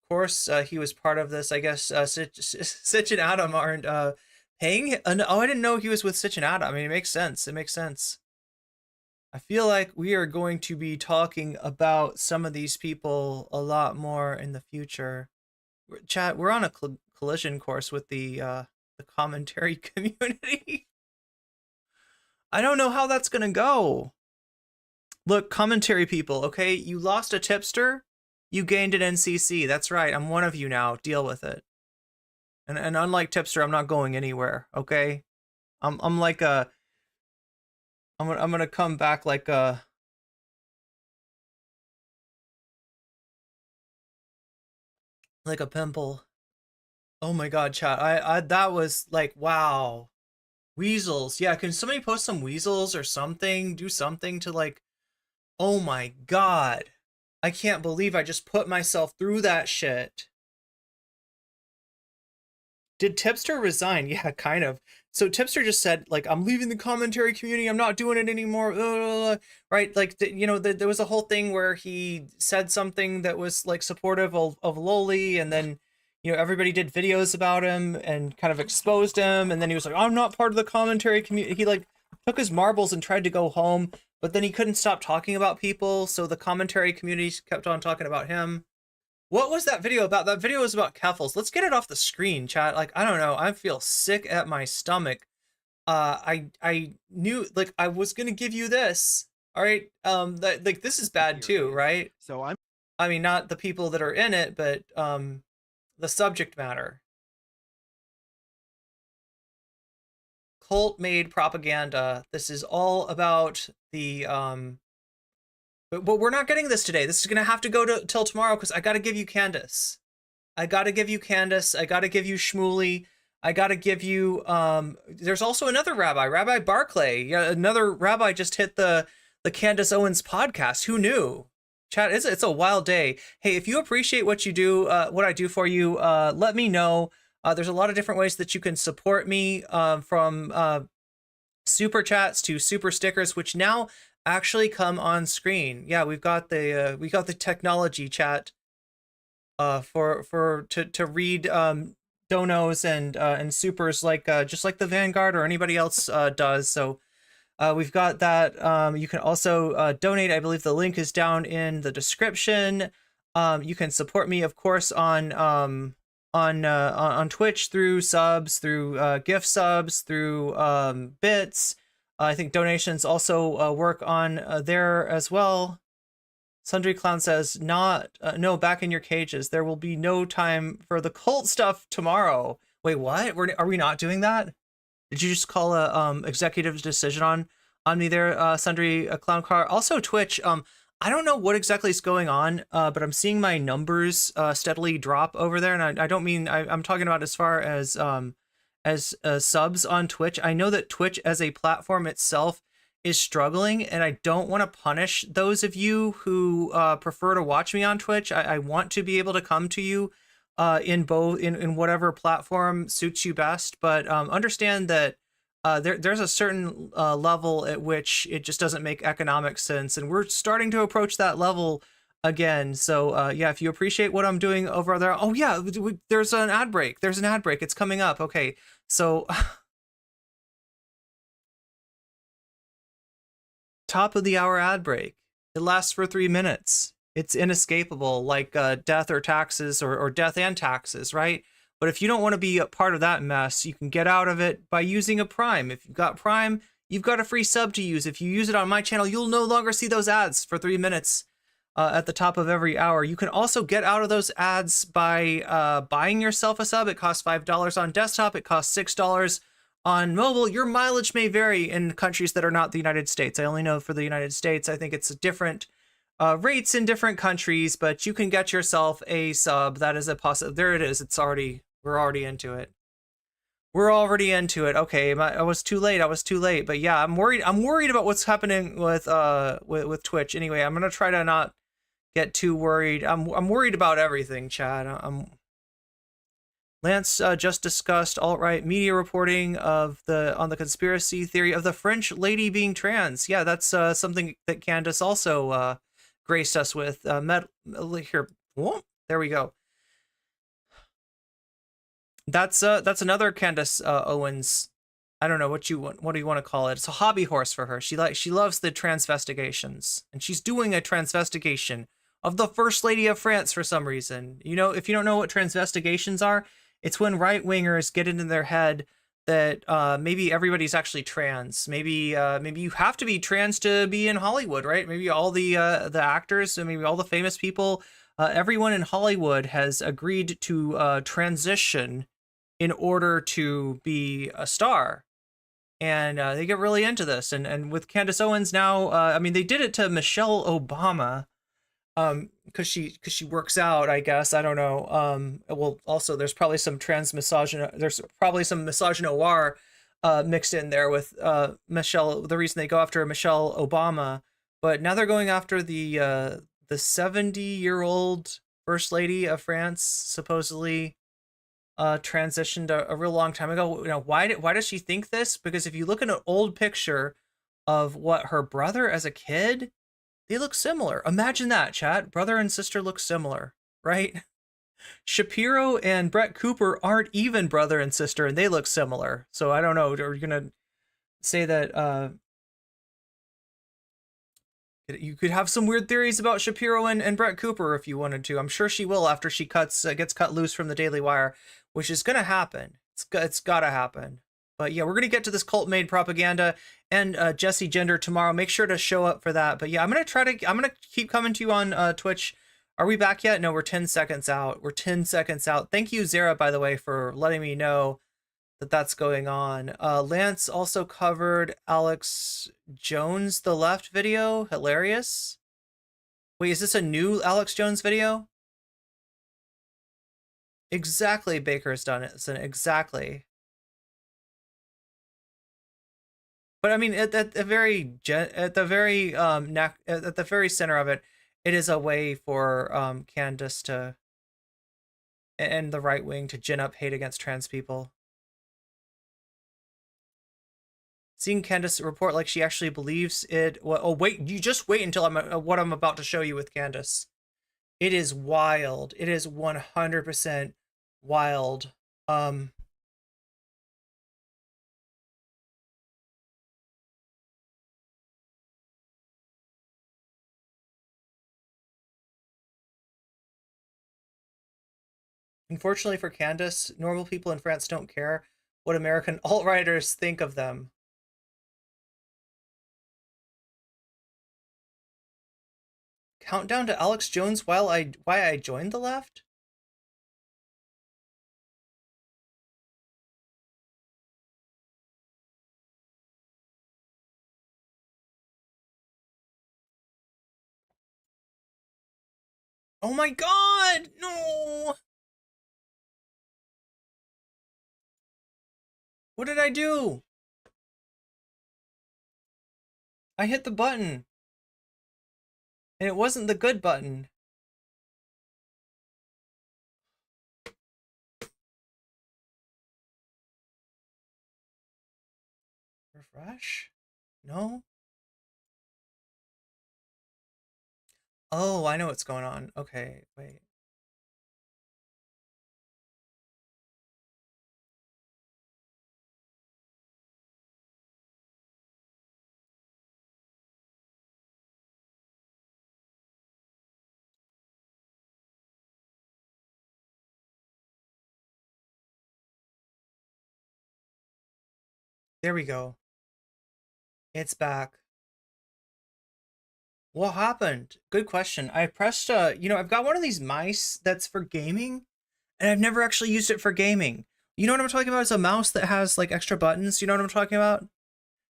course, he was part of this. I guess Sitch and Adam aren't paying. Oh, I didn't know he was with Sitch and Adam. I mean, it makes sense. It makes sense. I feel like we are going to be talking about some of these people a lot more in the future. Chat, we're on a collision course with the commentary community. I don't know how that's gonna go. Look, commentary people, okay? You lost a tipster, you gained an NCC. That's right, I'm one of you now. Deal with it. And unlike tipster, I'm not going anywhere, okay? I'm like a... I'm gonna come back like a... like a pimple. Oh my god, chat. I that was like, wow. Weasels. Yeah, can somebody post some weasels or something? Do something to like... Oh my god. I can't believe I just put myself through that shit. Did Tipster resign? Yeah, kind of. So Tipster just said, like, I'm leaving the commentary community. I'm not doing it anymore. Right? Like, you know, there was a whole thing where he said something that was, like, supportive of Loli. And then, you know, everybody did videos about him and kind of exposed him. And then he was like, I'm not part of the commentary community. He, like, took his marbles and tried to go home. But then he couldn't stop talking about people. So the commentary community kept on talking about him. What was that video about? That video was about Keffels. Let's get it off the screen, chat. Like, I don't know. I feel sick at my stomach. I knew, like, I was gonna give you this. All right. Like, this is bad too, right? So I mean, not the people that are in it, but the subject matter. Cult-made propaganda. This is all about the But we're not getting this today. This is going to have to go till tomorrow because I got to give you Candace. I got to give you Candace. I got to give you Shmuley. I got to give you... there's also another rabbi, Rabbi Barclay. Yeah, another rabbi just hit the Candace Owens podcast. Who knew? Chat, it's a wild day. Hey, if you appreciate what you do, what I do for you, let me know. There's a lot of different ways that you can support me, from super chats to super stickers, which now actually come on screen. Yeah, we got the technology chat to read donos and supers like just like the Vanguard or anybody else does. So we've got that. You can also donate. I believe the link is down in the description. You can support me, of course, on Twitch through subs, through gift subs, through bits. I think donations also work on there as well. Sundry Clown says, no, back in your cages. There will be no time for the cult stuff tomorrow. Wait, what? Are we not doing that? Did you just call a executive decision on me there, Sundry Clown Car? Also Twitch, I don't know what exactly is going on, but I'm seeing my numbers steadily drop over there, and I don't mean I'm talking about as far as subs on Twitch. I know that Twitch as a platform itself is struggling, and I don't want to punish those of you who prefer to watch me on Twitch. I want to be able to come to you in whatever platform suits you best, but understand that there's a certain level at which it just doesn't make economic sense, and we're starting to approach that level again. So yeah, if you appreciate what I'm doing over there, oh yeah, there's an ad break. It's coming up. Okay, so top of the hour ad break. It lasts for 3 minutes. It's inescapable, like death or taxes, or death and taxes, right? But if you don't want to be a part of that mess, you can get out of it by using a Prime. If you've got Prime, you've got a free sub to use. If you use it on my channel, you'll no longer see those ads for 3 minutes at the top of every hour. You can also get out of those ads by buying yourself a sub. It costs $5 on desktop. It costs $6 on mobile. Your mileage may vary in countries that are not the United States. I only know for the United States. I think it's different rates in different countries, but you can get yourself a sub. That is a possible. There it is. We're already into it. Okay, I was too late. But yeah, I'm worried about what's happening with Twitch. Anyway, I'm gonna try to not get too worried. I'm worried about everything, Chad. Lance just discussed alt-right media reporting on the conspiracy theory of the French lady being trans. Yeah, that's something that Candace also graced us with. Here, whoa, there we go. That's another Candace Owens. I don't know what do you want to call it. It's a hobby horse for her. She loves the transvestigations, and she's doing a transvestigation of the First Lady of France for some reason. You know, if you don't know what transvestigations are, it's when right-wingers get into their head that maybe everybody's actually trans. Maybe you have to be trans to be in Hollywood, right? Maybe all the actors, and maybe all the famous people, everyone in Hollywood has agreed to transition in order to be a star. And they get really into this. And with Candace Owens now, I mean, they did it to Michelle Obama, because she works out, I guess. I don't know. Well, also there's probably some misogynoir mixed in there with Michelle. The reason they go after Michelle Obama, but now they're going after the 70-year-old First Lady of France, supposedly transitioned a real long time ago. You know, why does she think this? Because if you look at an old picture of what her brother as a kid, they look similar. Imagine that, chat. Brother and sister look similar, right? Shapiro and Brett Cooper aren't even brother and sister, and they look similar. So I don't know. Are you gonna say that you could have some weird theories about Shapiro and Brett Cooper if you wanted to? I'm sure she will after she gets cut loose from the Daily Wire, which is gonna happen. It's gotta happen. But yeah, we're going to get to this cult-made propaganda and Jesse Gender tomorrow. Make sure to show up for that. But yeah, I'm going to keep coming to you on Twitch. Are we back yet? No, we're 10 seconds out. Thank you, Zara, by the way, for letting me know that that's going on. Lance also covered Alex Jones, the left video. Hilarious. Wait, is this a new Alex Jones video? Exactly, Baker's done it. Exactly. But I mean, at the very center of it, it is a way for Candace to and the right wing to gin up hate against trans people. Seeing Candace report like she actually believes it. Oh wait, you just wait until what I'm about to show you with Candace. It is wild. It is 100% wild. Unfortunately for Candace, normal people in France don't care what American alt-righters think of them. Countdown to Alex Jones why I joined the left? Oh my god! No! What did I do? I hit the button. And it wasn't the good button. Refresh? No? Oh, I know what's going on. Okay, wait. There we go. It's back. What happened? Good question. I pressed, I've got one of these mice that's for gaming, and I've never actually used it for gaming. You know what I'm talking about? It's a mouse that has, like, extra buttons. You know what I'm talking about?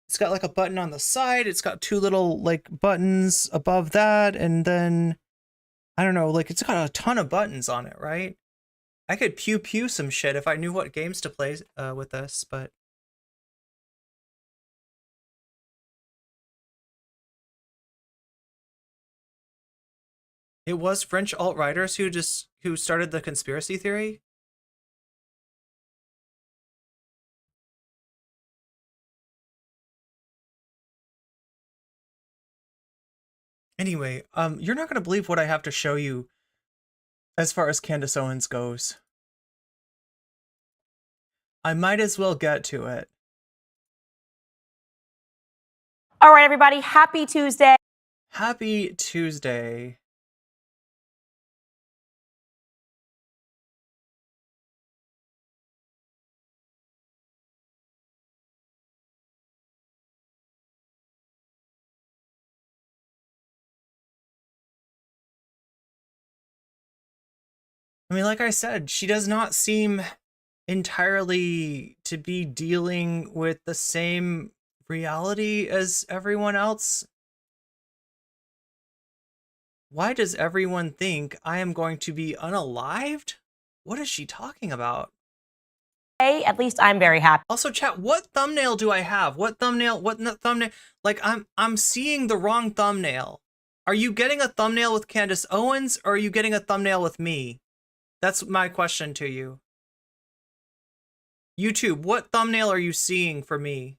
It's got, like, a button on the side. It's got two little, like, buttons above that, and then, I don't know, like, it's got a ton of buttons on it, right? I could pew some shit if I knew what games to play with this, but... It was French alt-righters who started the conspiracy theory? Anyway, you're not gonna believe what I have to show you as far as Candace Owens goes. I might as well get to it. All right, everybody, happy Tuesday. Happy Tuesday. I mean, like I said, she does not seem entirely to be dealing with the same reality as everyone else. Why does everyone think I am going to be unalived? What is she talking about? Hey, at least I'm very happy. Also, chat, what thumbnail do I have? What thumbnail? Thumbnail? Like, I'm seeing the wrong thumbnail. Are you getting a thumbnail with Candace Owens, or are you getting a thumbnail with me? That's my question to you. YouTube, what thumbnail are you seeing for me?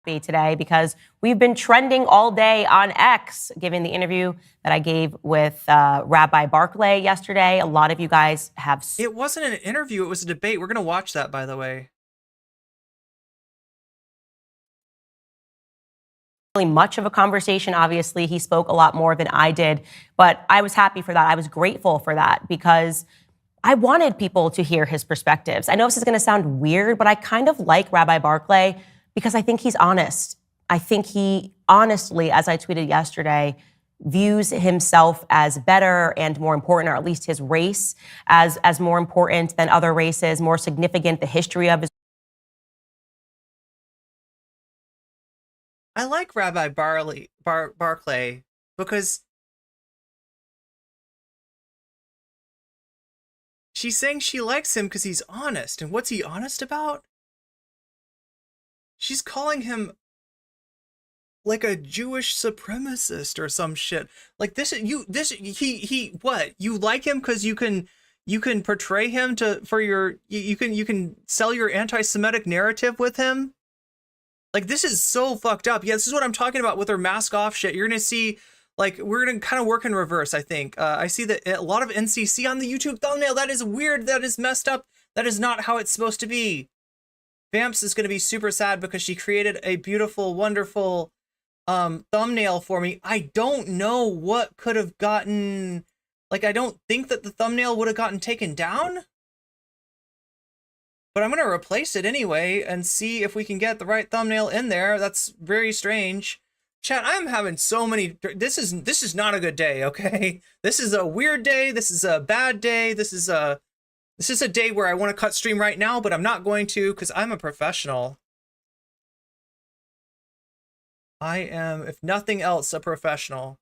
Today because we've been trending all day on X, given the interview that I gave with Rabbi Barclay yesterday. A lot of you guys have... It wasn't an interview, it was a debate. We're going to watch that, by the way. Really much of a conversation. Obviously, he spoke a lot more than I did, but I was happy for that. I was grateful for that because I wanted people to hear his perspectives. I know this is going to sound weird, but I kind of like Rabbi Barclay because I think he's honest. I think he honestly, as I tweeted yesterday, views himself as better and more important, or at least his race as more important than other races, more significant, the history of his... I like Rabbi Barclay because she's saying she likes him because he's honest. And what's he honest about? She's calling him like a Jewish supremacist or some shit. Like he what? You like him because you can portray him you can sell your anti-Semitic narrative with him. Like, this is so fucked up. Yeah, this is what I'm talking about with her mask off shit. You're gonna see, like, we're gonna kind of work in reverse, I think. I see that a lot of NCC on the YouTube thumbnail. That is weird. That is messed up. That is not how it's supposed to be. Vamps is gonna be super sad because she created a beautiful, wonderful thumbnail for me. I don't know what could have gotten, like, I don't think that the thumbnail would have gotten taken down. But I'm going to replace it anyway and see if we can get the right thumbnail in there. That's very strange. Chat, I'm having so many... This is not a good day, okay? This is a weird day. This is a bad day. This is a day where I want to cut stream right now, but I'm not going to because I'm a professional. I am, if nothing else, a professional.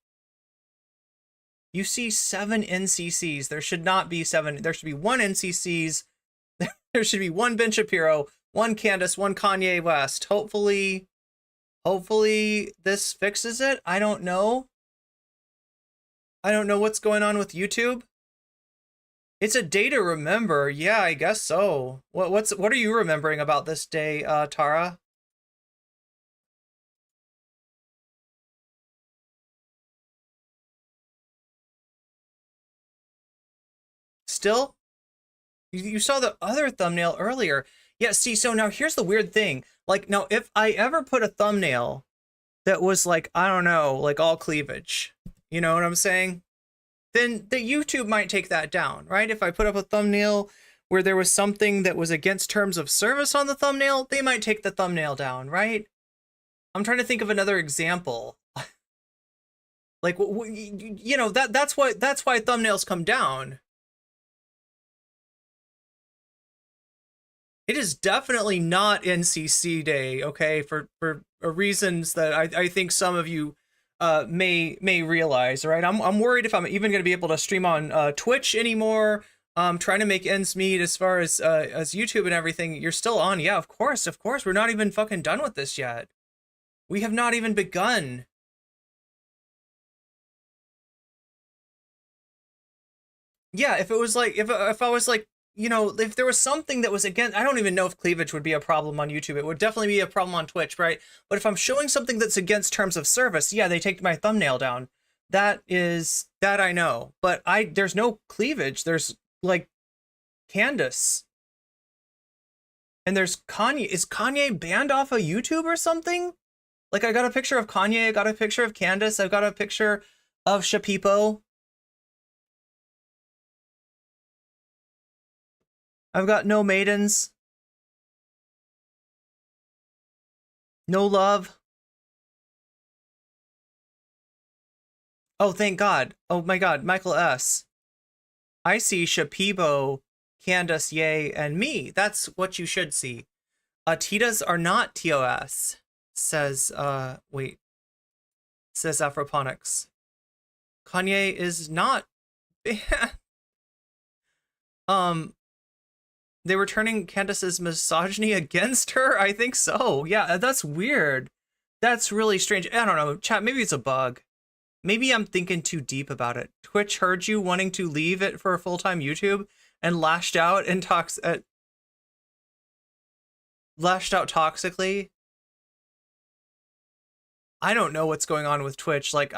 You see 7 NCCs. There should not be 7. There should be 1 NCCs. There should be 1 Ben Shapiro, 1 Candace, 1 Kanye West. Hopefully this fixes it. I don't know. I don't know what's going on with YouTube. It's a day to remember. Yeah, I guess so. What are you remembering about this day, Tara? Still? You saw the other thumbnail earlier. Yeah, see, so now here's the weird thing. Like, now, if I ever put a thumbnail that was like, I don't know, like all cleavage, you know what I'm saying? Then the YouTube might take that down, right? If I put up a thumbnail where there was something that was against terms of service on the thumbnail, they might take the thumbnail down, right? I'm trying to think of another example. Like, you know, that's why thumbnails come down. It is definitely not NCC day, okay, for reasons that I think some of you may realize, right? I'm worried if I'm even going to be able to stream on Twitch anymore. Trying to make ends meet as far as YouTube and everything. You're still on, yeah, of course. We're not even fucking done with this yet. We have not even begun. Yeah, if it was like if I was like, you know, if there was something that was against, I don't even know if cleavage would be a problem on YouTube. It would definitely be a problem on Twitch, right? But if I'm showing something that's against terms of service, yeah, they take my thumbnail down. That I know. But there's no cleavage. There's like Candace. And there's Kanye. Is Kanye banned off of YouTube or something? Like, I got a picture of Kanye, I got a picture of Candace, I've got a picture of Shapipo. I've got no maidens. No love. Oh, thank God. Oh my God, Michael S. I see Shapibo, Candace, Ye, and me. That's what you should see. Titas are not TOS, says, says Afroponics. Kanye is not they were turning Candace's misogyny against her? I think so. Yeah, that's weird. That's really strange. I don't know, chat, maybe it's a bug. Maybe I'm thinking too deep about it. Twitch heard you wanting to leave it for a full-time YouTube and lashed out and lashed out toxically. I don't know what's going on with Twitch. Like,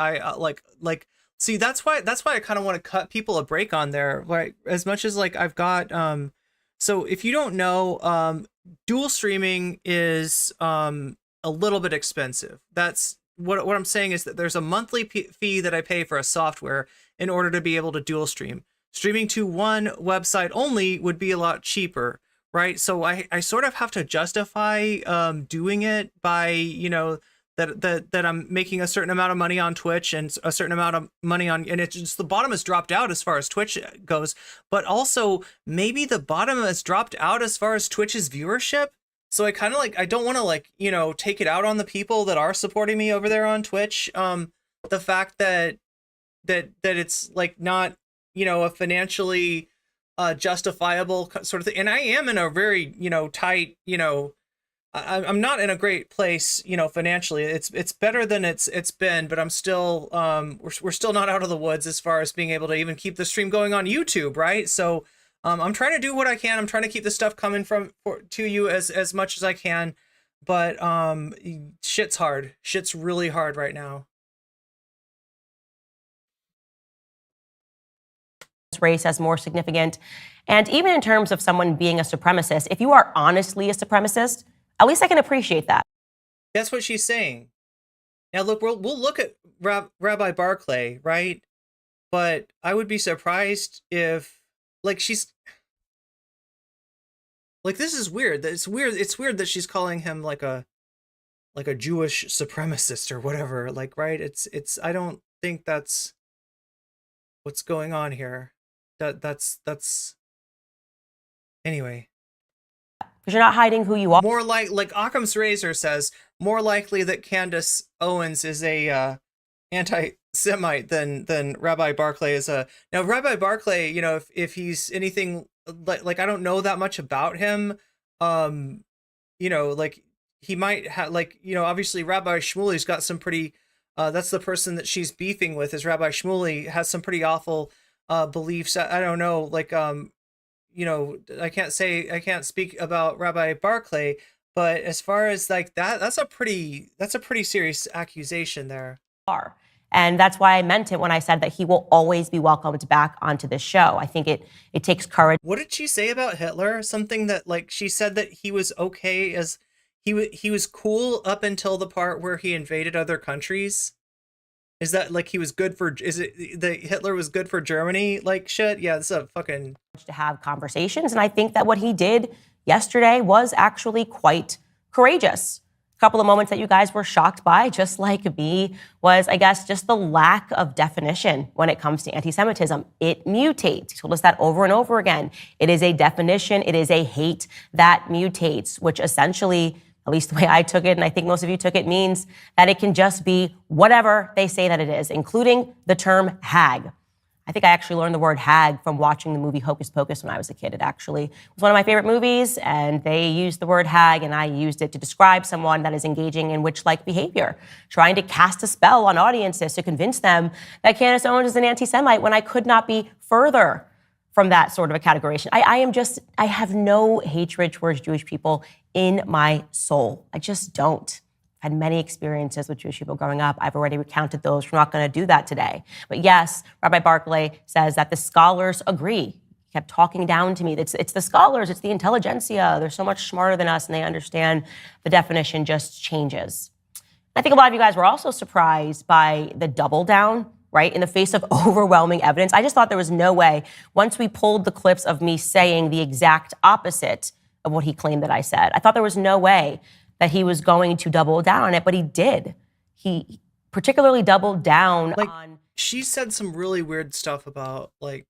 see, that's why I kind of want to cut people a break on there. Like, as much as like I've got so if you don't know, dual streaming is a little bit expensive. That's what I'm saying is that there's a monthly fee that I pay for a software in order to be able to dual stream. Streaming to one website only would be a lot cheaper, right? So I sort of have to justify doing it by, you know, that I'm making a certain amount of money on Twitch and a certain amount of money on, and it's just the bottom has dropped out as far as Twitch goes, but also maybe the bottom has dropped out as far as Twitch's viewership. So I kind of like, I don't want to like, you know, take it out on the people that are supporting me over there on Twitch. The fact that it's like not, you know, a financially justifiable sort of thing. And I am in a very, you know, tight, you know, I'm not in a great place, you know, financially. It's better than it's been, but I'm still we're still not out of the woods as far as being able to even keep the stream going on YouTube, right? So I'm trying to do what I can. I'm trying to keep the stuff coming to you as much as I can, but shit's hard. Shit's really hard right now. Race as more significant. And even in terms of someone being a supremacist, if you are honestly a supremacist, at least I can appreciate that. That's what she's saying. Now look, we'll look at Rabbi Barclay, right? But I would be surprised if, like, she's like, this is weird. It's weird that she's calling him like a Jewish supremacist or whatever. Like, right? It's I don't think that's what's going on here. That's anyway. Because you're not hiding who you are. More like Occam's razor says, more likely that Candace Owens is a anti-Semite than Rabbi Barclay is a. Now Rabbi Barclay, you know, if he's anything like I don't know that much about him, you know, like he might have, like, you know, obviously Rabbi Shmuley's got some pretty. That's the person that she's beefing with, is Rabbi Shmuley, has some pretty awful beliefs. I don't know, like you know, I can't speak about Rabbi Barclay, but as far as like that's a pretty serious accusation there. And that's why I meant it when I said that he will always be welcomed back onto the show. I think it takes courage. What did she say about Hitler? Something that, like, she said that he was okay as he was cool up until the part where he invaded other countries. Is that like he was good for? Is it that Hitler was good for Germany? Like shit. Yeah, this is a fucking to have conversations, and I think that what he did yesterday was actually quite courageous. A couple of moments that you guys were shocked by, just like me, was, I guess, just the lack of definition when it comes to anti-Semitism. It mutates. He told us that over and over again. It is a definition. It is a hate that mutates, which essentially, at least the way I took it, and I think most of you took it, means that it can just be whatever they say that it is, including the term hag. I think I actually learned the word hag from watching the movie Hocus Pocus when I was a kid. It actually was one of my favorite movies, and they used the word hag, and I used it to describe someone that is engaging in witch-like behavior, trying to cast a spell on audiences to convince them that Candace Owens is an anti-Semite when I could not be further from that sort of a categorization. I have no hatred towards Jewish people in my soul. I just don't. I've had many experiences with Jewish people growing up. I've already recounted those. We're not going to do that today. But yes, Rabbi Barclay says that the scholars agree. He kept talking down to me. It's the scholars, it's the intelligentsia. They're so much smarter than us, and they understand the definition just changes. I think a lot of you guys were also surprised by the double down, right? In the face of overwhelming evidence. I just thought there was no way, once we pulled the clips of me saying the exact opposite of what he claimed that I said, I thought there was no way that he was going to double down on it, but he did. He particularly doubled down on. She said some really weird stuff about, like,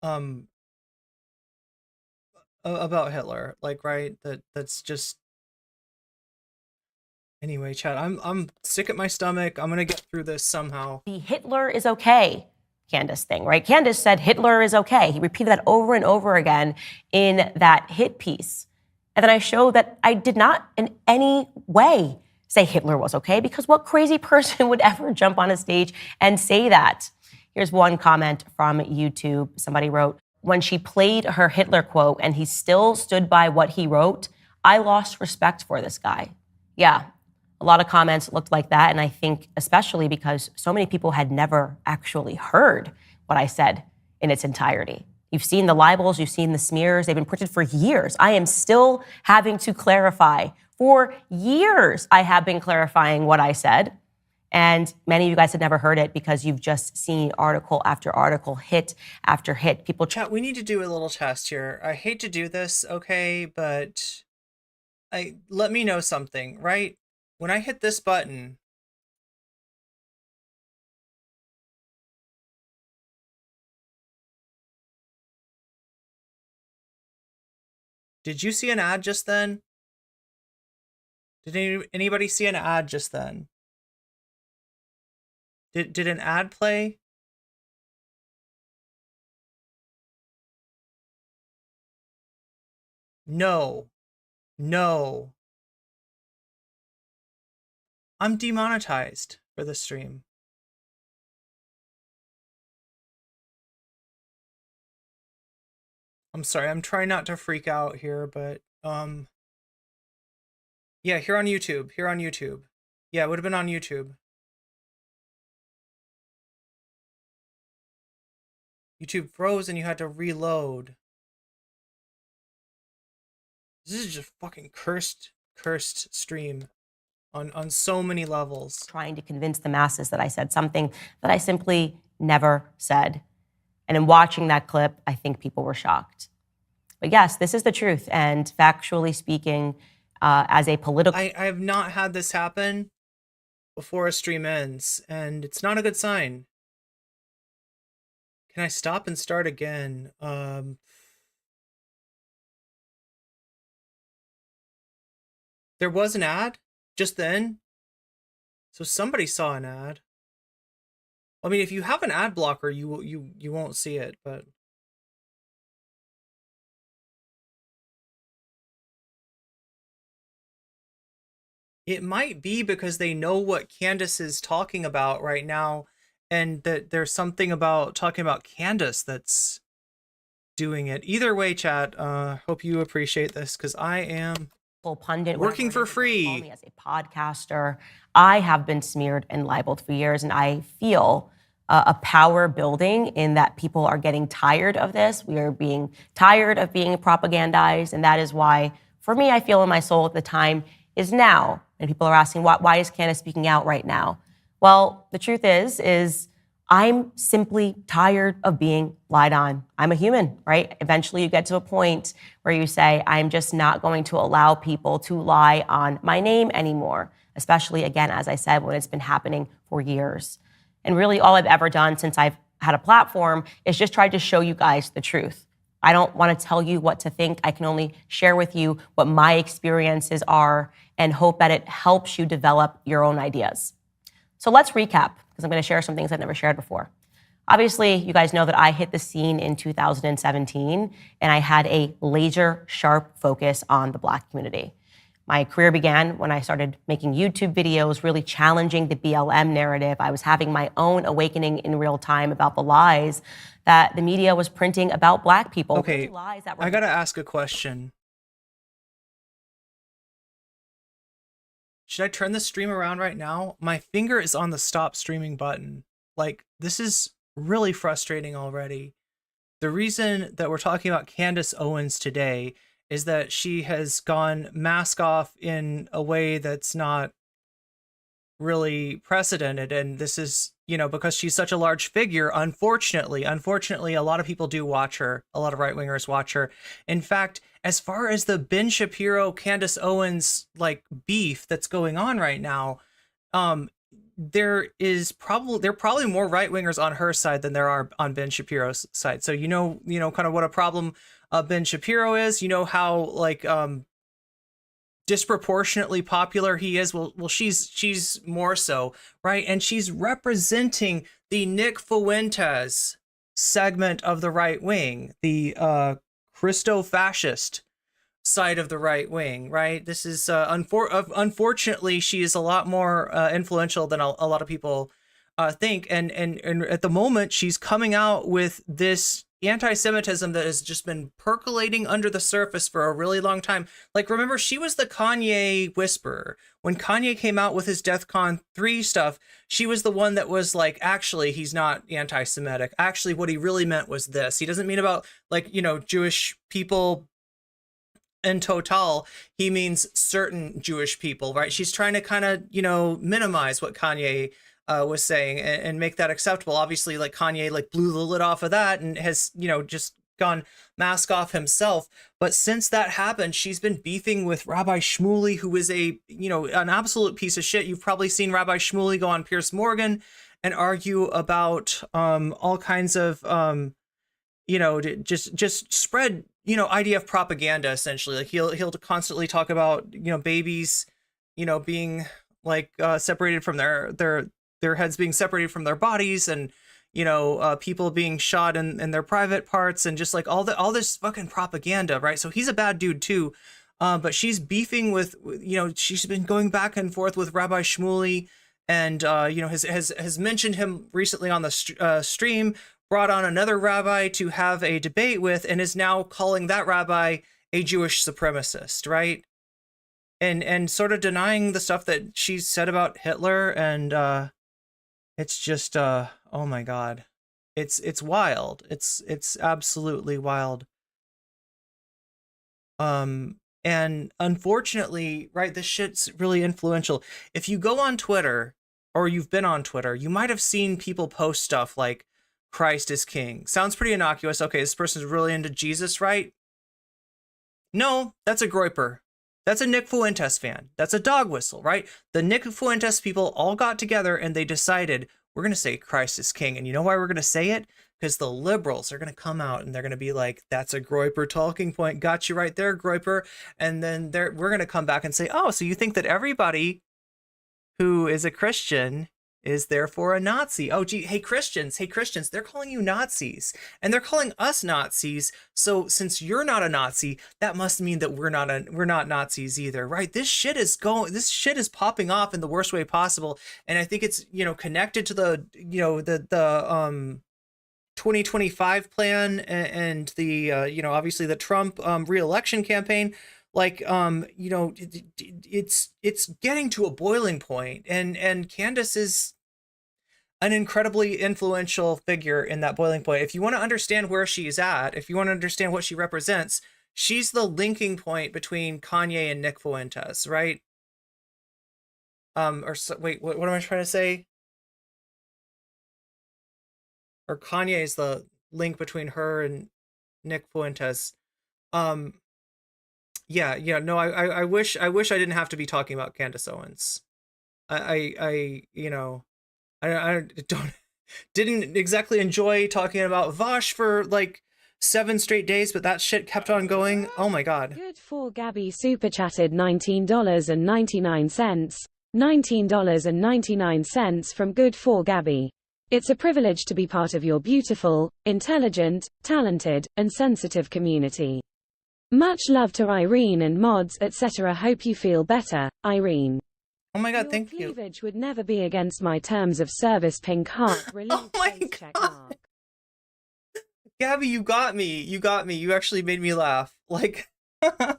about Hitler, like, right? That's just. Anyway, Chad, I'm sick at my stomach. I'm gonna get through this somehow. The Hitler is okay, Candace thing, right? Candace said Hitler is okay. He repeated that over and over again in that hit piece. And then I showed that I did not in any way say Hitler was okay, because what crazy person would ever jump on a stage and say that? Here's one comment from YouTube. Somebody wrote, when she played her Hitler quote and he still stood by what he wrote, I lost respect for this guy. Yeah. A lot of comments looked like that, and I think especially because so many people had never actually heard what I said in its entirety. You've seen the libels, you've seen the smears, they've been printed for years. I am still having to clarify. For years, I have been clarifying what I said, and many of you guys had never heard it because you've just seen article after article, hit after hit. People Chat, we need to do a little test here. I hate to do this, okay, but let me know something, right? When I hit this button, did you see an ad just then? Did anybody see an ad just then? Did an ad play? No. No. I'm demonetized for the stream. I'm sorry, I'm trying not to freak out here, but yeah, here on YouTube. Yeah, it would have been on YouTube. YouTube froze and you had to reload. This is just fucking cursed stream on so many levels. Trying to convince the masses that I said something that I simply never said. And in watching that clip, I think people were shocked. But yes, this is the truth. And factually speaking, as a political... I have not had this happen before a stream ends, and it's not a good sign. Can I stop and start again? There was an ad just then, so somebody saw an ad. I mean, if you have an ad blocker, you won't see it, but it might be because they know what Candace is talking about right now, and that there's something about talking about Candace that's doing it. Either way, chat, hope you appreciate this, because I am pundit working for free. Call me as a podcaster. I have been smeared and libeled for years, and I feel a power building in that people are getting tired of this. We are being tired of being propagandized, and that is why, for me, I feel in my soul at the time is now. And people are asking, why is Candace speaking out right now? Well, the truth is I'm simply tired of being lied on. I'm a human, right? Eventually you get to a point where you say, I'm just not going to allow people to lie on my name anymore, especially, again, as I said, when it's been happening for years. And really all I've ever done since I've had a platform is just try to show you guys the truth. I don't want to tell you what to think. I can only share with you what my experiences are and hope that it helps you develop your own ideas. So let's recap, because I'm going to share some things I've never shared before. Obviously, you guys know that I hit the scene in 2017, and I had a laser sharp focus on the Black community. My career began when I started making YouTube videos, really challenging the BLM narrative. I was having my own awakening in real time about the lies that the media was printing about Black people. Okay, Lies that were... I gotta ask a question. Should I turn the stream around right now? My finger is on the stop streaming button. Like, this is really frustrating already. The reason that we're talking about Candace Owens today is that she has gone mask off in a way that's not really precedented. And this is, you know, because she's such a large figure, unfortunately, a lot of people do watch her. A lot of right-wingers watch her. In fact, as far as the Ben Shapiro, Candace Owens, like, beef that's going on right now, there are probably more right-wingers on her side than there are on Ben Shapiro's side. So you know kind of what a problem Ben Shapiro is. You know how, like, disproportionately popular he is. Well, she's more so, right? And she's representing the Nick Fuentes segment of the right wing, the Christo-fascist side of the right wing, right? This is unfortunately, she is a lot more influential than a lot of people think, and at the moment she's coming out with this anti-Semitism that has just been percolating under the surface for a really long time. Like, remember, she was the Kanye whisperer. When Kanye came out with his Defcon 3 stuff, she was the one that was like, actually, he's not anti-Semitic. Actually, what he really meant was this. He doesn't mean about, like, you know, Jewish people in total. He means certain Jewish people, right? She's trying to kind of, you know, minimize what Kanye was saying and make that acceptable. Obviously, like, Kanye, like, blew the lid off of that and has, you know, just gone mask off himself. But since that happened, she's been beefing with Rabbi Shmuley, who is a, you know, an absolute piece of shit. You've probably seen Rabbi Shmuley go on Piers Morgan and argue about all kinds of you know, just spread, you know, IDF propaganda, essentially. Like, he'll constantly talk about, you know, babies, you know, being, like, separated from their heads being separated from their bodies, and, you know, people being shot in their private parts, and just, like, all this fucking propaganda, right? So he's a bad dude too. But she's beefing with, she's been going back and forth with Rabbi Shmuley, and has mentioned him recently on the stream, brought on another rabbi to have a debate with, and is now calling that rabbi a Jewish supremacist, right? And sort of denying the stuff that she said about Hitler, and it's just oh my God, it's wild. It's absolutely wild. And unfortunately, right, this shit's really influential. If you go on Twitter, or you've been on Twitter, you might have seen people post stuff like Christ is king. Sounds pretty innocuous. Okay, this person's really into Jesus, right? No, that's a groiper. That's a Nick Fuentes fan. That's a dog whistle, right? The Nick Fuentes people all got together and they decided, we're going to say Christ is king. And you know why we're going to say it? Because the liberals are going to come out and they're going to be like, that's a groiper talking point. Got you right there, groiper. And then we're going to come back and say, oh, so you think that everybody who is a Christian is therefore a Nazi? Oh, gee, hey Christians, they're calling you Nazis, and they're calling us Nazis. So since you're not a Nazi, that must mean that we're not Nazis either, right? This shit is popping off in the worst way possible, and I think it's connected to the 2025 plan and the obviously the Trump re-election campaign. Like, it's getting to a boiling point, and Candace is an incredibly influential figure in that boiling point. If you want to understand where she's at, if you want to understand what she represents, she's the linking point between Kanye and Nick Fuentes, right? Wait, what am I trying to say? Or Kanye is the link between her and Nick Fuentes. No, I wish I didn't have to be talking about Candace Owens. I didn't exactly enjoy talking about Vosh for like 7 straight days, but that shit kept on going. Oh my God. Good for Gabby super chatted $19.99. $19.99 from Good for Gabby. It's a privilege to be part of your beautiful, intelligent, talented, and sensitive community. Much love to Irene and mods, etc. Hope you feel better, Irene. Oh my God, thank you. Cleavage would never be against my terms of service. Pink heart. Oh my God. Gabby, you got me. You actually made me laugh. Like,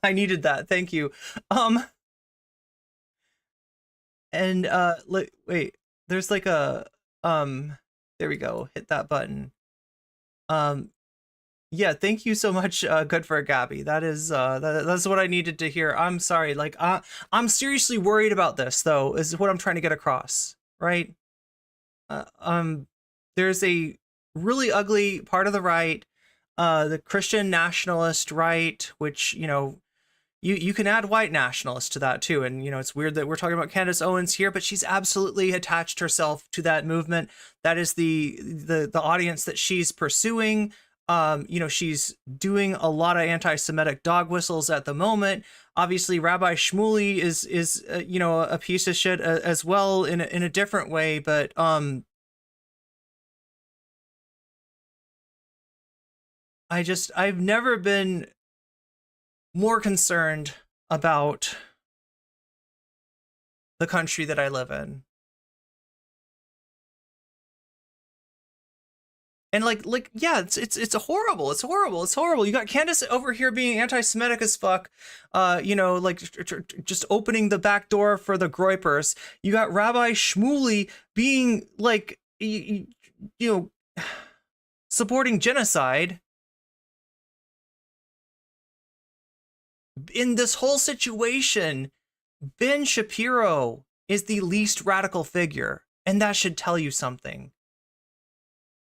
I needed that. Thank you. And wait, there's like a there we go. Hit that button. Yeah, thank you so much, Good for Gabby. That's what I needed to hear. I'm sorry, like I'm seriously worried about this, though, is what I'm trying to get across, right? There's a really ugly part of the right, the Christian nationalist right, which you can add white nationalists to that too, and it's weird that we're talking about Candace Owens here, but she's absolutely attached herself to that movement. That is the audience that she's pursuing. She's doing a lot of anti-Semitic dog whistles at the moment. Obviously, Rabbi Shmuley is a piece of shit as well in a different way. But I've never been more concerned about the country that I live in. And yeah, it's horrible. It's horrible. You got Candace over here being anti-Semitic as fuck, just opening the back door for the groipers. You got Rabbi Shmuley being like, supporting genocide. In this whole situation, Ben Shapiro is the least radical figure, and that should tell you something.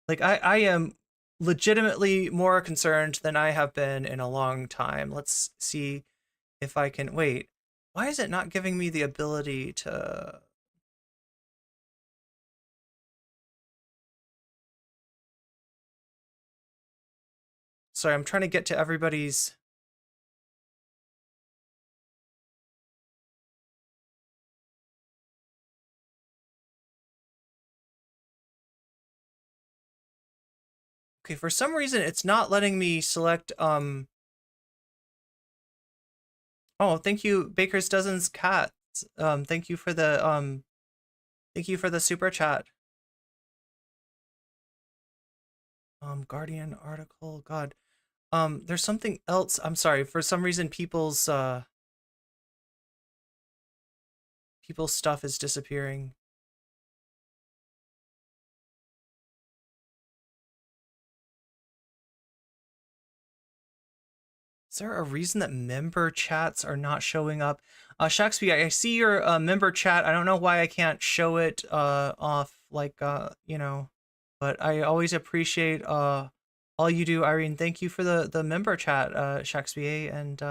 Like, I am legitimately more concerned than I have been in a long time. Let's see if I can... Wait, why is it not giving me the ability to... Sorry, I'm trying to get to everybody's... Okay, for some reason, it's not letting me select Oh, thank you, Baker's Dozens Cats. Thank you for the super chat. Guardian article, God. There's something else. I'm sorry. For some reason, people's stuff is disappearing. Is there a reason that member chats are not showing up? Shakespeare, I see your member chat. I don't know why I can't show it off, like, you know, but I always appreciate all you do, Irene. Thank you for the member chat, Shakespeare, and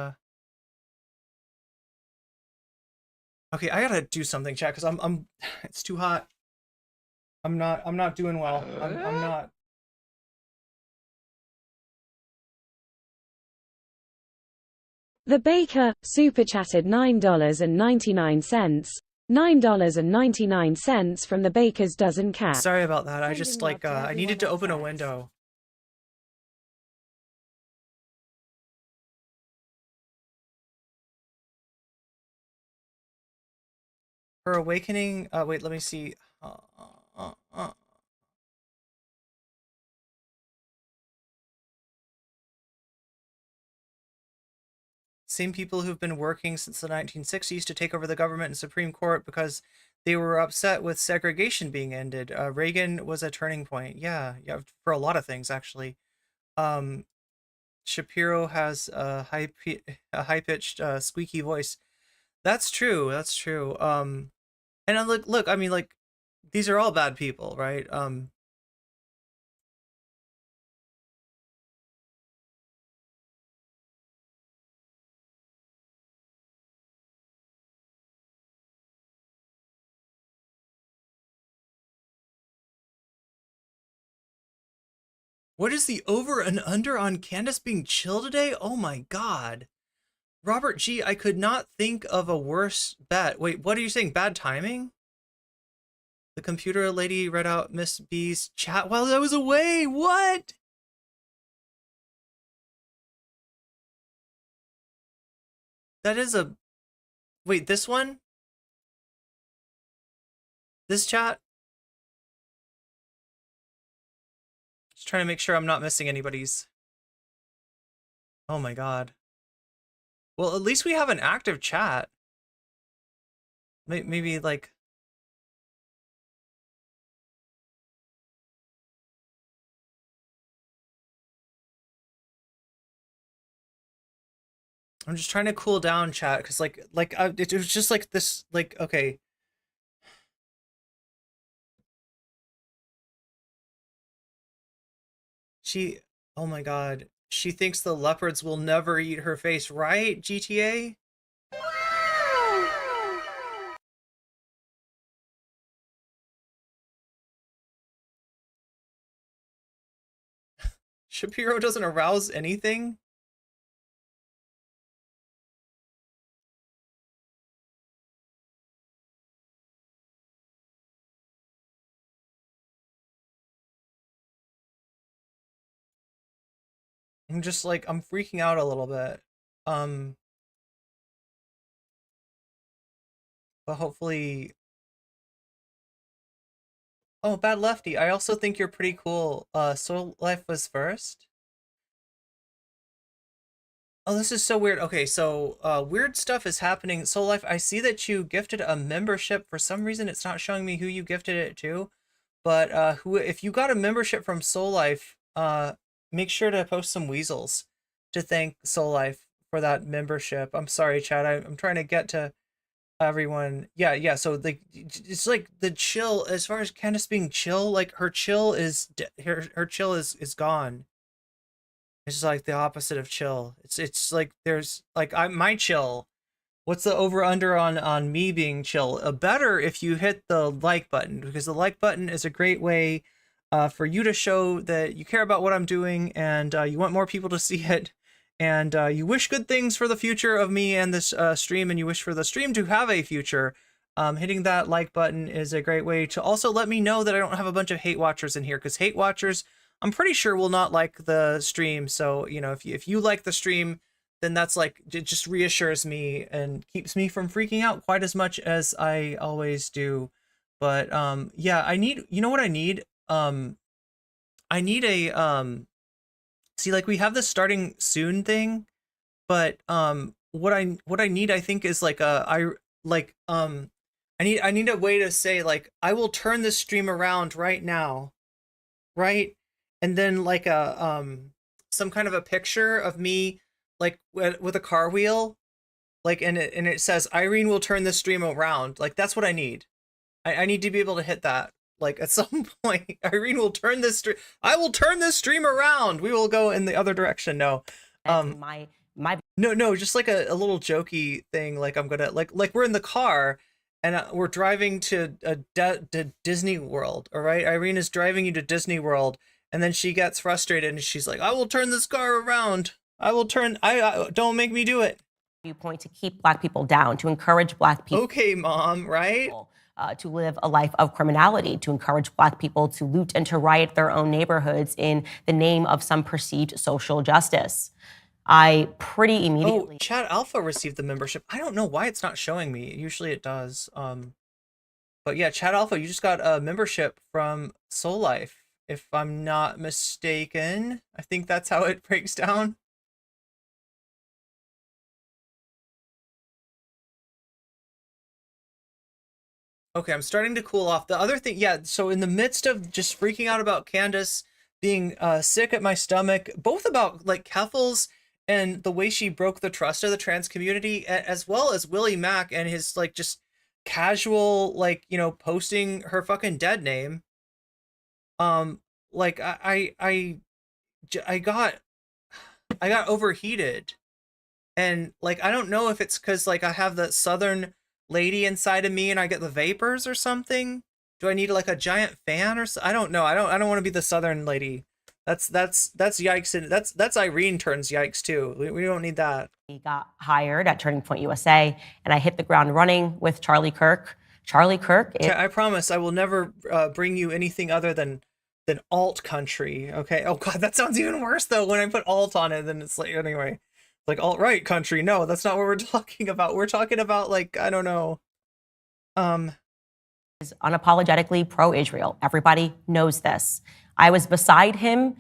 okay, I gotta do something, chat, because I'm it's too hot. I'm not doing well. I'm not. The Baker super chatted $9.99. $9.99 from the Baker's Dozen Cat. Sorry about that. I just like I needed to open a window. Her awakening. Wait, let me see. Same people who've been working since the 1960s to take over the government and Supreme Court because they were upset with segregation being ended. Reagan was a turning point. Yeah, for a lot of things, actually. Shapiro has a high-pitched, squeaky voice. That's true. That's true. And look, I mean, like, these are all bad people, right? What is the over and under on Candace being chill today? Oh my god. Robert G, I could not think of a worse bet. Wait, what are you saying? Bad timing? The computer lady read out Miss B's chat while I was away. What? That is a... Wait, this one? This chat? Just trying to make sure I'm not missing anybody's. Oh my god. Well, at least we have an active chat. Maybe like... I'm just trying to cool down chat because it was just like this, like, okay. Oh my god. She thinks the leopards will never eat her face, right, GTA? Shapiro doesn't arouse anything? I'm just like, I'm freaking out a little bit. But hopefully... Oh, Bad Lefty, I also think you're pretty cool. Soul Life was first? Oh, this is so weird. Okay, so weird stuff is happening. Soul Life, I see that you gifted a membership. For some reason, it's not showing me who you gifted it to. But if you got a membership from Soul Life, make sure to post some weasels to thank Soul Life for that membership. I'm sorry, Chad. I'm trying to get to everyone. Yeah. So it's like the chill. As far as Candace being chill, like her chill is her chill is gone. It's like the opposite of chill. It's like there's like my chill. What's the over under on me being chill? Better if you hit the like button, because the like button is a great way for you to show that you care about what I'm doing and you want more people to see it, and you wish good things for the future of me and this stream, and you wish for the stream to have a future. Hitting that like button is a great way to also let me know that I don't have a bunch of hate watchers in here, because hate watchers, I'm pretty sure, will not like the stream. So, you know, if you like the stream, then that's like, it just reassures me and keeps me from freaking out quite as much as I always do. But yeah, I need, you know what I need? I need a see, like, we have this starting soon thing, but what I need, I think, is like I need a way to say, like, I will turn this stream around right now, right? And then like a some kind of a picture of me, like, with a car wheel, like, and it says Irene will turn this stream around. Like, that's what I need. I need to be able to hit that, like, at some point. Irene will turn this stream. I will turn this stream around. We will go in the other direction. No, no, just like a little jokey thing. Like, I'm gonna like we're in the car and we're driving to Disney World. All right, Irene is driving you to Disney World, and then she gets frustrated and she's like, "I will turn this car around. I will turn. I don't make me do it." Viewpoint to keep Black people down, to encourage Black people. Okay, Mom, right? To live a life of criminality, to encourage Black people to loot and to riot their own neighborhoods in the name of some perceived social justice. I pretty immediately... Oh, Chad Alpha received the membership. I don't know why it's not showing me. Usually it does. But yeah, Chad Alpha, you just got a membership from Soul Life, if I'm not mistaken. I think that's how it breaks down. Okay, I'm starting to cool off. The other thing, yeah, so in the midst of just freaking out about Candace being sick at my stomach, both about, like, Keffels and the way she broke the trust of the trans community, as well as Willie Mack and his, like, just casual, like, you know, posting her fucking dead name. Like, I got overheated. And, like, I don't know if it's because, like, I have the Southern lady inside of me and I get the vapors or something. Do I need, like, a giant fan or so? I don't know. I don't want to be the Southern lady. That's yikes, and that's Irene turns yikes too. We don't need that. He got hired at Turning Point USA, and I hit the ground running with Charlie Kirk. Charlie Kirk. I promise I will never bring you anything other than alt country. Okay. Oh God, that sounds even worse though. When I put alt on it, then it's like, anyway, like alt-right country. No, that's not what we're talking about. We're talking about, like, I don't know. Is unapologetically pro-Israel. Everybody knows this. I was beside him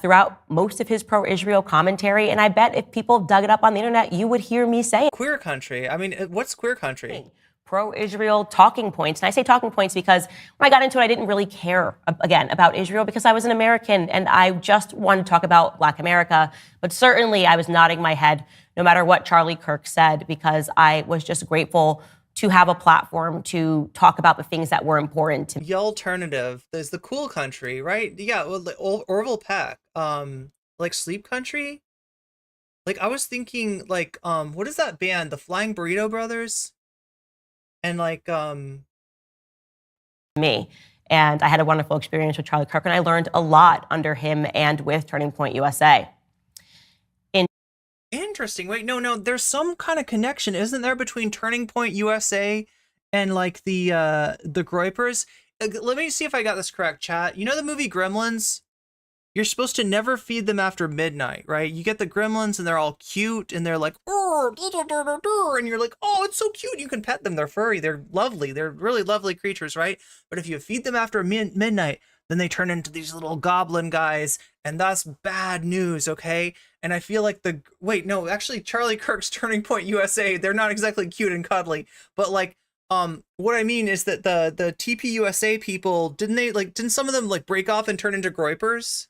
throughout most of his pro-Israel commentary, and I bet if people dug it up on the internet, you would hear me say it. Queer country. I mean, what's queer country? Pro-Israel talking points. And I say talking points because when I got into it, I didn't really care, again, about Israel because I was an American and I just wanted to talk about Black America. But certainly I was nodding my head no matter what Charlie Kirk said because I was just grateful to have a platform to talk about the things that were important to me. The alternative, there's the cool country, right? Yeah, well, Orville Peck, like Sleep Country. Like, I was thinking, like, what is that band? The Flying Burrito Brothers? And, like, me. And I had a wonderful experience with Charlie Kirk, and I learned a lot under him and with Turning Point USA. Interesting. Wait, no, there's some kind of connection, isn't there, between Turning Point USA and, like, the Groypers? Let me see if I got this correct, chat. You know the movie Gremlins? You're supposed to never feed them after midnight, right? You get the gremlins and they're all cute and they're like, and you're like, oh, it's so cute. You can pet them. They're furry. They're lovely. They're really lovely creatures, right? But if you feed them after midnight, then they turn into these little goblin guys, and that's bad news, okay? And I feel like actually, Charlie Kirk's Turning Point USA, they're not exactly cute and cuddly, but, like, what I mean is that the TPUSA people, didn't some of them, like, break off and turn into Groypers?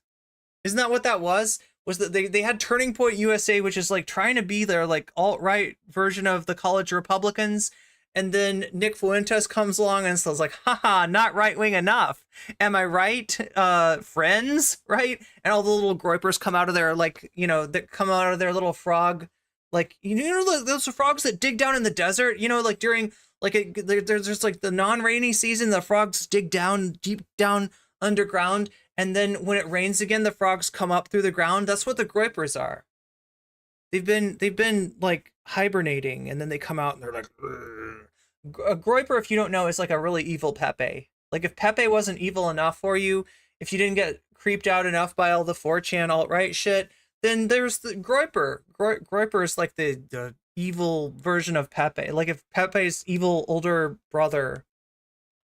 Isn't that what that was? Was that they had Turning Point USA, which is, like, trying to be their, like, alt-right version of the college Republicans, and then Nick Fuentes comes along and says, like, haha, not right-wing enough. Am I right? Friends, right? And all the little Groypers come out of their, like, you know, that come out of their little frog, like, you know, those frogs that dig down in the desert, you know, like, during, like, there's just, like, the non-rainy season, the frogs dig down, deep down underground, and then when it rains again, the frogs come up through the ground. That's what the Groypers are. They've been like hibernating, and then they come out and they're like, ugh. A Groyper, if you don't know, is like a really evil Pepe. Like, if Pepe wasn't evil enough for you, if you didn't get creeped out enough by all the 4chan alt-right shit, then there's the Groyper. Groyper is like the evil version of Pepe. Like if Pepe's evil older brother.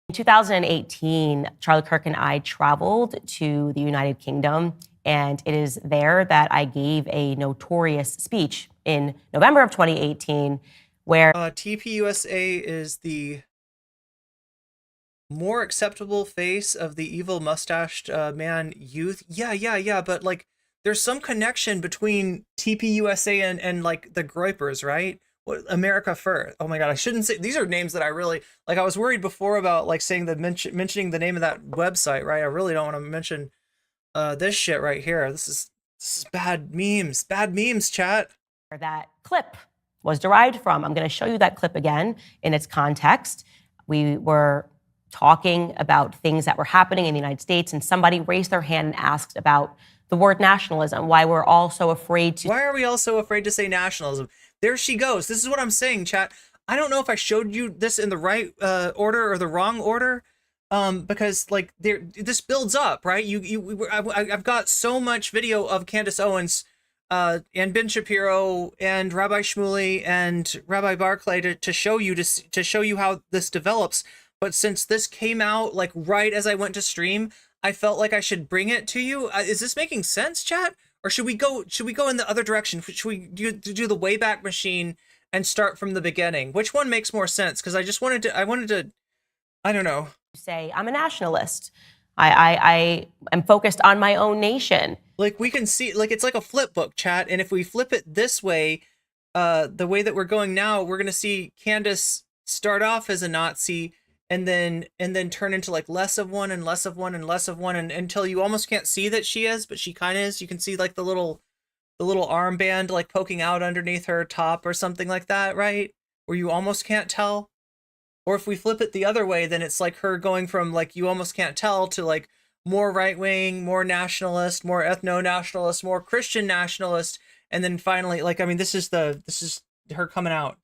In 2018, Charlie Kirk and I traveled to the United Kingdom, and it is there that I gave a notorious speech in November of 2018 where TPUSA is the more acceptable face of the evil mustached man youth. Yeah, but like there's some connection between TPUSA and like the Groypers, right? What, America First. Oh my god, I shouldn't say these are names that I really like. I was worried before about like saying mentioning the name of that website, right? I really don't want to mention this shit right here. This is bad memes, chat. That clip was derived from. I'm going to show you that clip again in its context. We were talking about things that were happening in the United States, and somebody raised their hand and asked about the word nationalism, why we're all so afraid to... Why are we all so afraid to say nationalism? There she goes. This is what I'm saying, chat. I don't know if I showed you this in the right order or the wrong order, because like this builds up, right? I've got so much video of Candace Owens and Ben Shapiro and Rabbi Shmuley and Rabbi Barclay to show you how this develops. But since this came out like right as I went to stream, I felt like I should bring it to you. Is this making sense, chat? Or should we go in the other direction? Should we do the Wayback Machine and start from the beginning? Which one makes more sense? Because I wanted to, I don't know. Say I'm a nationalist. I am focused on my own nation. Like we can see, like it's like a flip book, chat. And if we flip it this way, the way that we're going now, we're gonna see Candace start off as a Nazi and then turn into like less of one and less of one and less of one, and until you almost can't see that she is, but she kind of is. You can see like the little armband like poking out underneath her top or something like that, right? Where you almost can't tell. Or if we flip it the other way, then it's like her going from like you almost can't tell to like more right-wing, more nationalist, more ethno-nationalist, more Christian nationalist, and then finally, like, I mean, this is her coming out.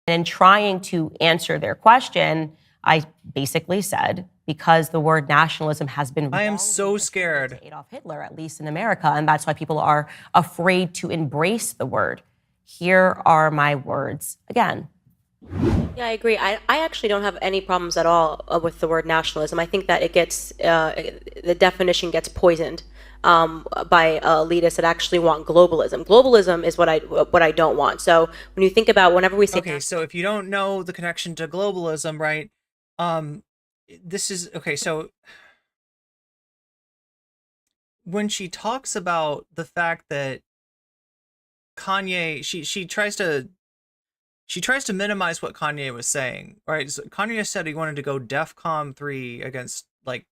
And in trying to answer their question, I basically said, because the word nationalism has been... I am so scared. Adolf Hitler, at least in America, and that's why people are afraid to embrace the word. Here are my words again. Yeah, I agree. I actually don't have any problems at all with the word nationalism. I think that it gets, the definition gets poisoned by elitists that actually want globalism. Globalism is what I don't want. So when you think about whenever we say... Okay, so if you don't know the connection to globalism, right, this is... Okay, so when she talks about the fact that Kanye, she tries to minimize what Kanye was saying, right? So Kanye said he wanted to go Defcom 3 against like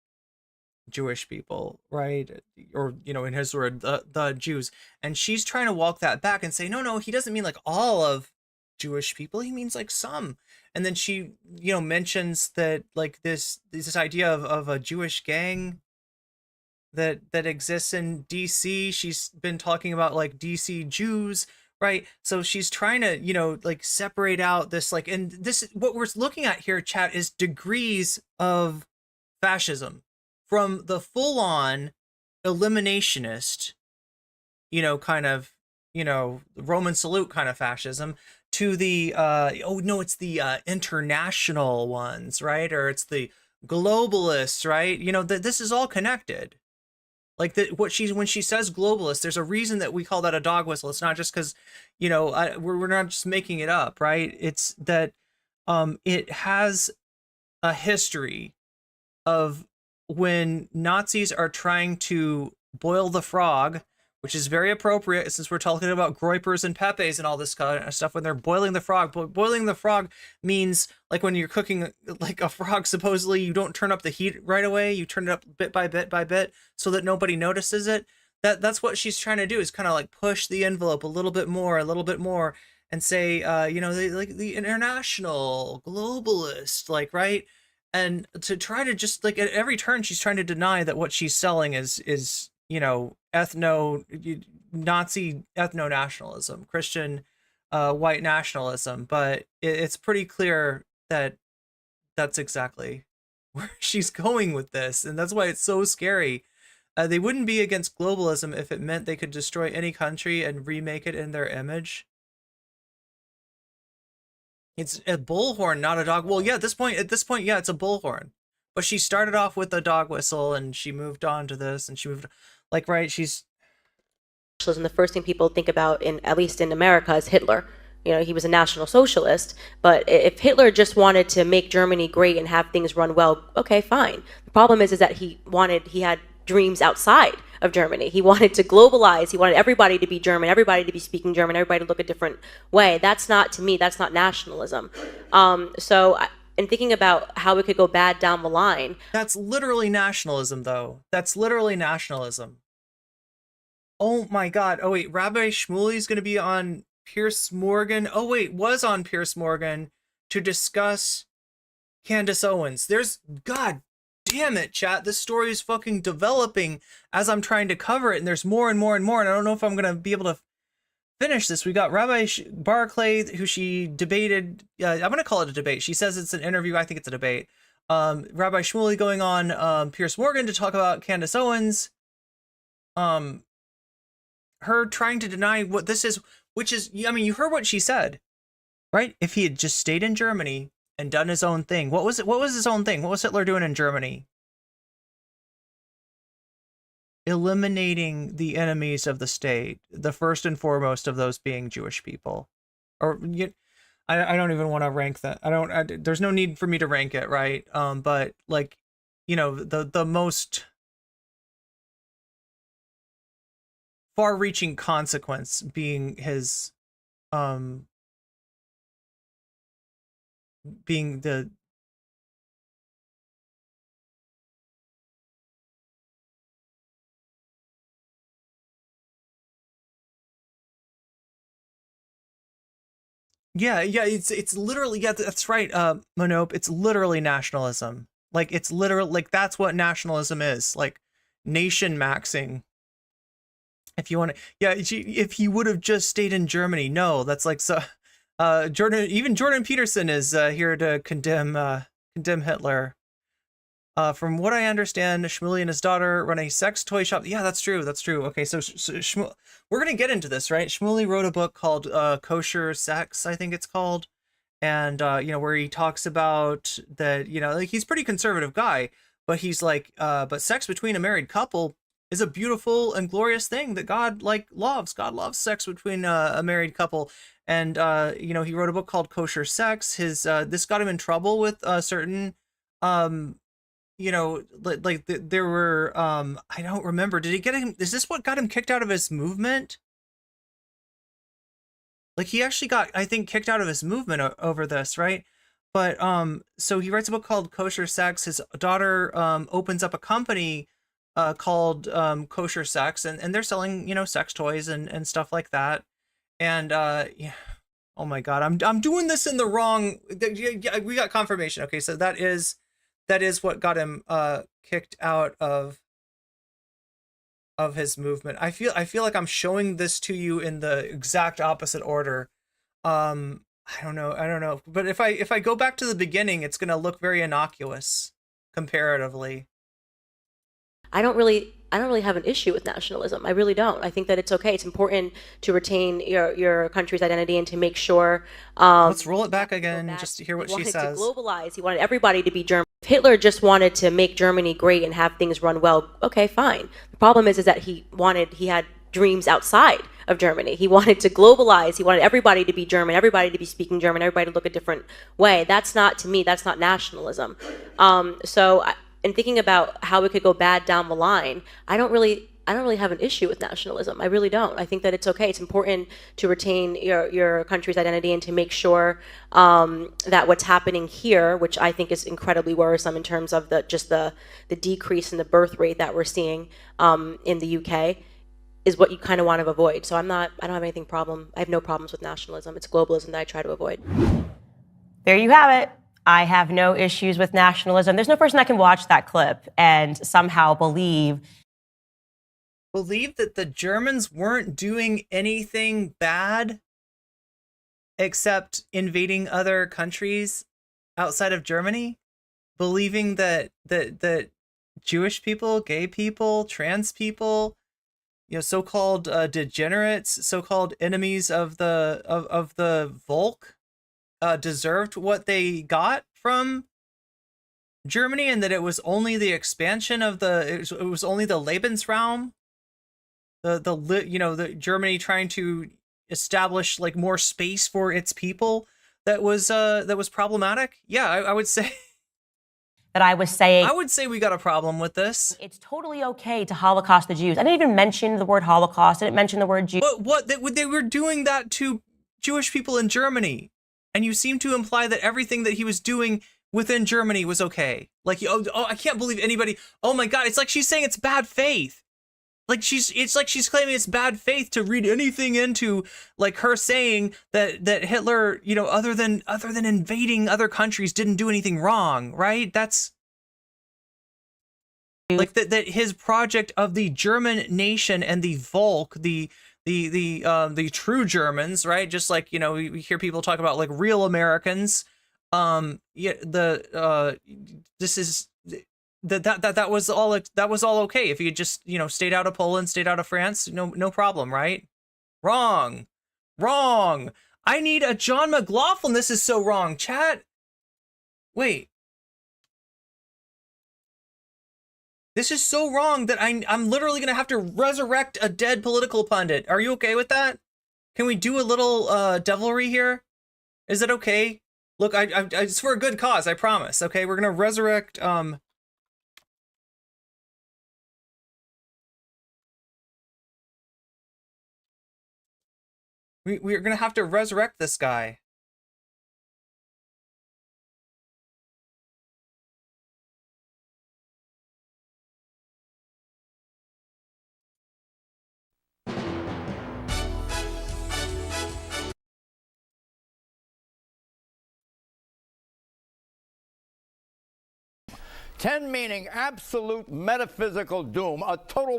Jewish people, right? Or, you know, in his word, the Jews. And she's trying to walk that back and say, no, he doesn't mean like all of Jewish people. He means like some. And then she, you know, mentions that like this idea of a Jewish gang that exists in DC. She's been talking about like DC Jews, right? So she's trying to, you know, like separate out this, like, and this, what we're looking at here, chat, is degrees of fascism, from the full-on eliminationist, you know, kind of, you know, Roman salute kind of fascism, to the, oh no, it's the international ones, right? Or it's the globalists, right? You know, this is all connected. Like when she says globalist, there's a reason that we call that a dog whistle. It's not just because, you know, we're not just making it up, right? It's that it has a history of when Nazis are trying to boil the frog, which is very appropriate since we're talking about Groypers and Pepes and all this kind of stuff. When they're boiling the frog, boiling the frog means like when you're cooking like a frog, supposedly you don't turn up the heat right away. You turn it up bit by bit so that nobody notices it. That's what she's trying to do, is kind of like push the envelope a little bit more, and say, you know, like the international globalist, like, right? And to try to just like at every turn, she's trying to deny that what she's selling is, you know, Nazi ethno-nationalism, Christian white nationalism. But it's pretty clear that that's exactly where she's going with this. And that's why it's so scary They wouldn't be against globalism if it meant they could destroy any country and remake it in their image. It's a bullhorn, not a dog. Well, yeah, at this point, yeah, it's a bullhorn. But she started off with a dog whistle, and she moved on to this, and she moved, like, right, she's... The first thing people think about, at least in America, is Hitler. You know, he was a National Socialist, but if Hitler just wanted to make Germany great and have things run well, okay, fine. The problem is that he had dreams outside of Germany. He wanted to globalize. He wanted everybody to be German, everybody to be speaking German, everybody to look a different way. That's not, to me, that's not nationalism. In thinking about how it could go bad down the line. That's literally nationalism, though. That's literally nationalism. Oh my God. Oh wait, Rabbi Shmuley's going to be on Piers Morgan. Oh wait, was on Piers Morgan to discuss Candace Owens. God damn it, chat. This story is fucking developing as I'm trying to cover it, and there's more and more and more, and I don't know if I'm going to be able to finish this. We got Rabbi Barclay, who she debated. I'm going to call it a debate. She says it's an interview. I think it's a debate. Rabbi Shmuley going on Piers Morgan to talk about Candace Owens. Her trying to deny what this is, which is, I mean, you heard what she said, right? If he had just stayed in Germany and done his own thing, what was it? What was his own thing? What was Hitler doing in Germany? Eliminating the enemies of the state, the first and foremost of those being Jewish people. Or I don't even want to rank that. There's no need for me to rank it, right? But like, you know, the most far-reaching consequence being his being the yeah, it's literally, yeah, that's right, Monope, it's literally nationalism. Like, it's literal, like, that's what nationalism is, like, nation maxing. If you want to, yeah, if he would have just stayed in Germany, no, that's like, so, Jordan Peterson is here to condemn Hitler. From what I understand, Shmuley and his daughter run a sex toy shop. Yeah, that's true. Okay, so we're gonna get into this, right? Shmuley wrote a book called Kosher Sex, I think it's called, and you know, where he talks about that, you know, like, he's a pretty conservative guy, but he's like, but sex between a married couple is a beautiful and glorious thing that God loves. God loves sex between a married couple. And you know, he wrote a book called Kosher Sex. His this got him in trouble with certain you know, there were I don't remember. Did he get him? Is this what got him kicked out of his movement? Like, he actually got, I think, kicked out of his movement over this, right? But so he writes a book called Kosher Sex. His daughter opens up a company called Kosher Sex, and they're selling, you know, sex toys and stuff like that. And yeah, oh my God, I'm doing this in the wrong. Yeah, we got confirmation. Okay, so that is what got him kicked out of his movement. I feel like I'm showing this to you in the exact opposite order. I don't know. But if I go back to the beginning, it's gonna look very innocuous comparatively. I don't really have an issue with nationalism. I really don't. I think that it's okay. It's important to retain your country's identity and to make sure. Let's roll it back again, just to hear what she says. He wanted to globalize. He wanted everybody to be German. If Hitler just wanted to make Germany great and have things run well, okay, fine. The problem is that he had dreams outside of Germany. He wanted to globalize. He wanted everybody to be German, everybody to be speaking German, everybody to look a different way. That's not, to me, that's not nationalism. In thinking about how it could go bad down the line, I don't really have an issue with nationalism. I really don't. I think that it's okay. It's important to retain your country's identity and to make sure that what's happening here, which I think is incredibly worrisome in terms of the decrease in the birth rate that we're seeing in the UK, is what you kind of want to avoid. So I don't have anything problem. I have no problems with nationalism. It's globalism that I try to avoid. There you have it. I have no issues with nationalism. There's no person that can watch that clip and somehow believe that the Germans weren't doing anything bad except invading other countries outside of Germany, believing that Jewish people, gay people, trans people, so-called degenerates, so-called enemies of the Volk, deserved what they got from Germany, and that it was only the expansion of it was only the Lebensraum, the Germany trying to establish like more space for its people that was problematic. Yeah, I would say that I was saying. I would say we got a problem with this. It's totally okay to Holocaust the Jews. I didn't even mention the word Holocaust. I didn't mention the word Jew. What they were doing that to Jewish people in Germany, and you seem to imply that everything that he was doing within Germany was okay. Like, oh, I can't believe anybody. Oh my God, it's like she's saying it's bad faith. Like it's like she's claiming it's bad faith to read anything into like her saying that Hitler, other than invading other countries, didn't do anything wrong, right? That's like that his project of the German nation and the Volk, the true Germans, right? Just like, we hear people talk about like real Americans. This is that was all okay if you just stayed out of Poland, stayed out of France, no problem, right? Wrong. I need a John McLaughlin. This is so wrong, chat. Wait, this is so wrong that I'm literally gonna have to resurrect a dead political pundit. Are you okay with that? Can we do a little devilry here? Is it okay? Look, it's for a good cause, I promise. Okay, we're gonna resurrect We're gonna have to resurrect this guy. Ten meaning absolute metaphysical doom, a total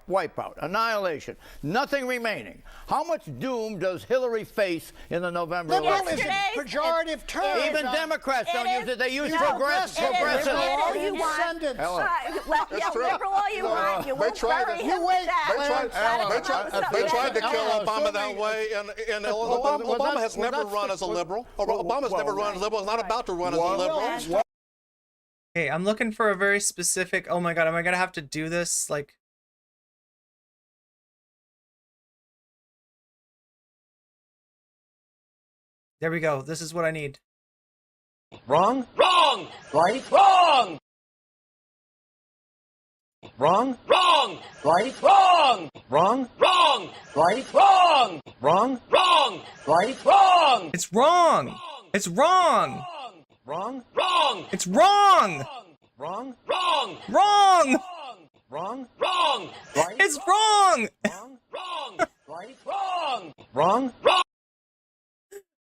wipeout, annihilation, nothing remaining. How much doom does Hillary face in the November election? Is a pejorative term. Even Democrats don't use it. They use progressive. Liberal all you want. Liberal all you want. You won't bury him with that. They tried to kill Obama that way, and Obama has never run as a liberal. Obama's never run as a liberal. Is not about to run as a liberal. Okay, I'm looking for a very specific. Oh my God, am I gonna have to do this? Like, there we go. This is what I need. Wrong. Wrong. Right. Wrong. Wrong. Wrong. Right. Wrong. Wrong. Wrong. Right. Wrong. Wrong. Wrong. Right. Wrong. It's wrong. It's wrong. Wrong. Wrong. It's wrong. Wrong. Wrong. Wrong. Wrong. Wrong. Right. It's wrong. Wrong. Wrong. Right. Wrong. Wrong. Wrong.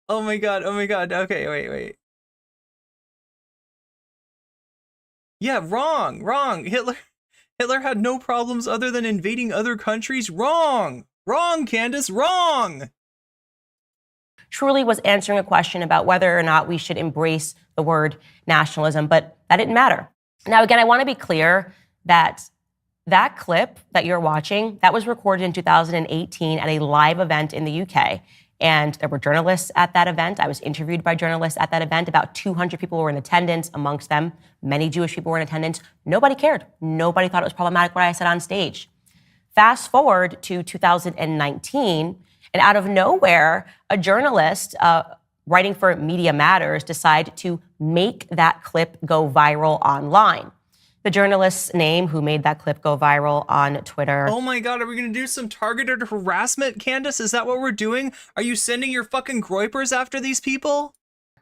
Oh my God. Oh my God. Okay, wait. Yeah, wrong. Hitler had no problems other than invading other countries. Wrong, Candace, wrong. Truly was answering a question about whether or not we should embrace the word nationalism, but that didn't matter. Now, again, I want to be clear that that clip that you're watching, that was recorded in 2018 at a live event in the UK. And there were journalists at that event. I was interviewed by journalists at that event. About 200 people were in attendance. Amongst them, many Jewish people were in attendance. Nobody cared. Nobody thought it was problematic what I said on stage. Fast forward to 2019, and out of nowhere, a journalist writing for Media Matters decided to make that clip go viral online. The journalist's name who made that clip go viral on Twitter. Oh my God, are we gonna do some targeted harassment, Candace? Is that what we're doing? Are you sending your fucking groypers after these people?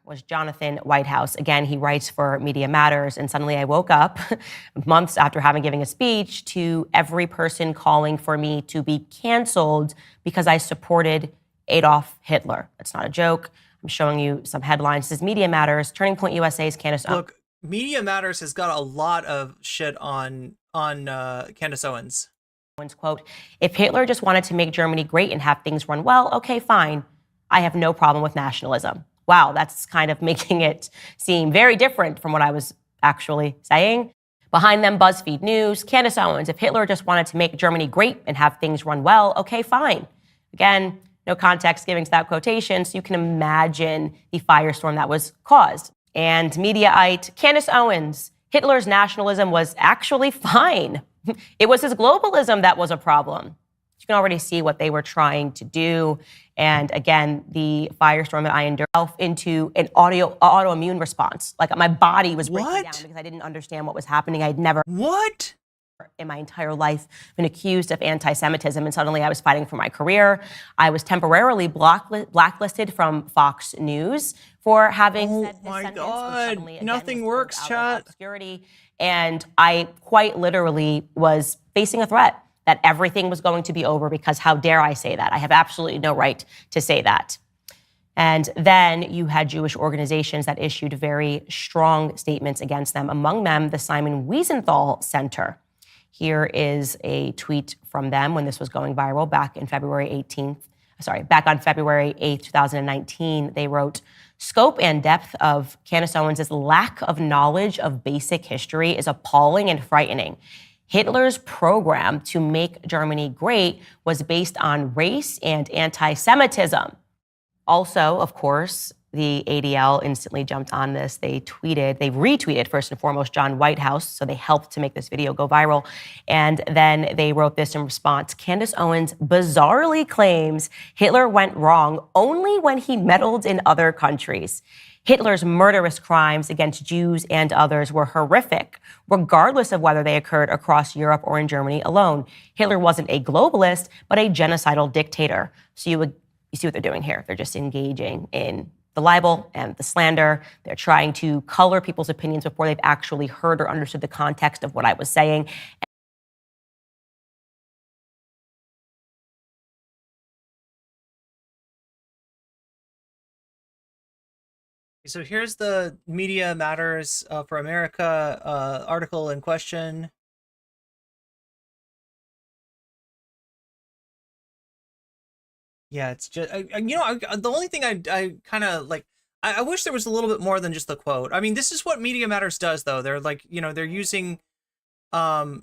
Was Jonathan Whitehouse. Again, he writes for Media Matters, and suddenly I woke up months after having given a speech to every person calling for me to be canceled because I supported Adolf Hitler. That's not a joke. I'm showing you some headlines. This is Media Matters. Turning Point USA's Candace Owens. Look, Media Matters has got a lot of shit on Candace Owens. Quote, if Hitler just wanted to make Germany great and have things run well, okay, fine. I have no problem with nationalism. Wow, that's kind of making it seem very different from what I was actually saying. Behind them, BuzzFeed News, Candace Owens. If Hitler just wanted to make Germany great and have things run well, okay, fine. Again, no context given to that quotation, so you can imagine the firestorm that was caused. And Mediaite, Candace Owens. Hitler's nationalism was actually fine. It was his globalism that was a problem. You can already see what they were trying to do. And again, the firestorm that I endured into an autoimmune response. Like my body was breaking down because I didn't understand what was happening. I'd never in my entire life been accused of anti-Semitism, and suddenly I was fighting for my career. I was temporarily blacklisted from Fox News for having said this sentence. God, nothing works, chat. Obscurity, and I quite literally was facing a threat that everything was going to be over because how dare I say that? I have absolutely no right to say that. And then you had Jewish organizations that issued very strong statements against them, among them the Simon Wiesenthal Center. Here is a tweet from them when this was going viral back on February 8th, 2019. They wrote, "Scope and depth of Candace Owens' lack of knowledge of basic history is appalling and frightening. Hitler's program to make Germany great was based on race and anti-Semitism." Also, of course, the ADL instantly jumped on this. They retweeted first and foremost John Whitehouse, so they helped to make this video go viral. And then they wrote this in response. Candace Owens bizarrely claims Hitler went wrong only when he meddled in other countries. Hitler's murderous crimes against Jews and others were horrific, regardless of whether they occurred across Europe or in Germany alone. Hitler wasn't a globalist, but a genocidal dictator. So you see what they're doing here. They're just engaging in the libel and the slander. They're trying to color people's opinions before they've actually heard or understood the context of what I was saying. So here's the Media Matters for America article in question. Yeah, it's just, the only thing I kind of like, I wish there was a little bit more than just the quote. I mean, this is what Media Matters does, though. They're like, they're using the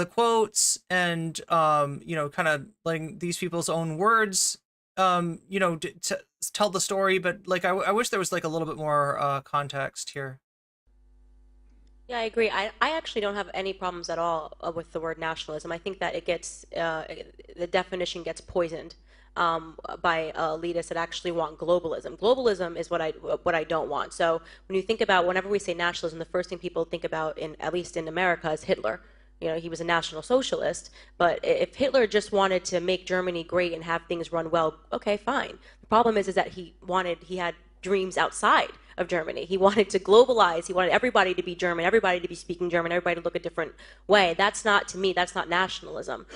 quotes and, kind of letting these people's own words, to tell the story. But like, I wish there was like a little bit more context here. Yeah, I agree. I actually don't have any problems at all with the word nationalism. I think that it gets, the definition gets poisoned by elitists that actually want globalism. Globalism is what I don't want. So when you think about, whenever we say nationalism, the first thing people think about, at least in America, is Hitler. He was a National Socialist, but if Hitler just wanted to make Germany great and have things run well, okay, fine. The problem is that he had dreams outside of Germany. He wanted to globalize. He wanted everybody to be German, everybody to be speaking German, everybody to look a different way. That's not, to me, that's not nationalism.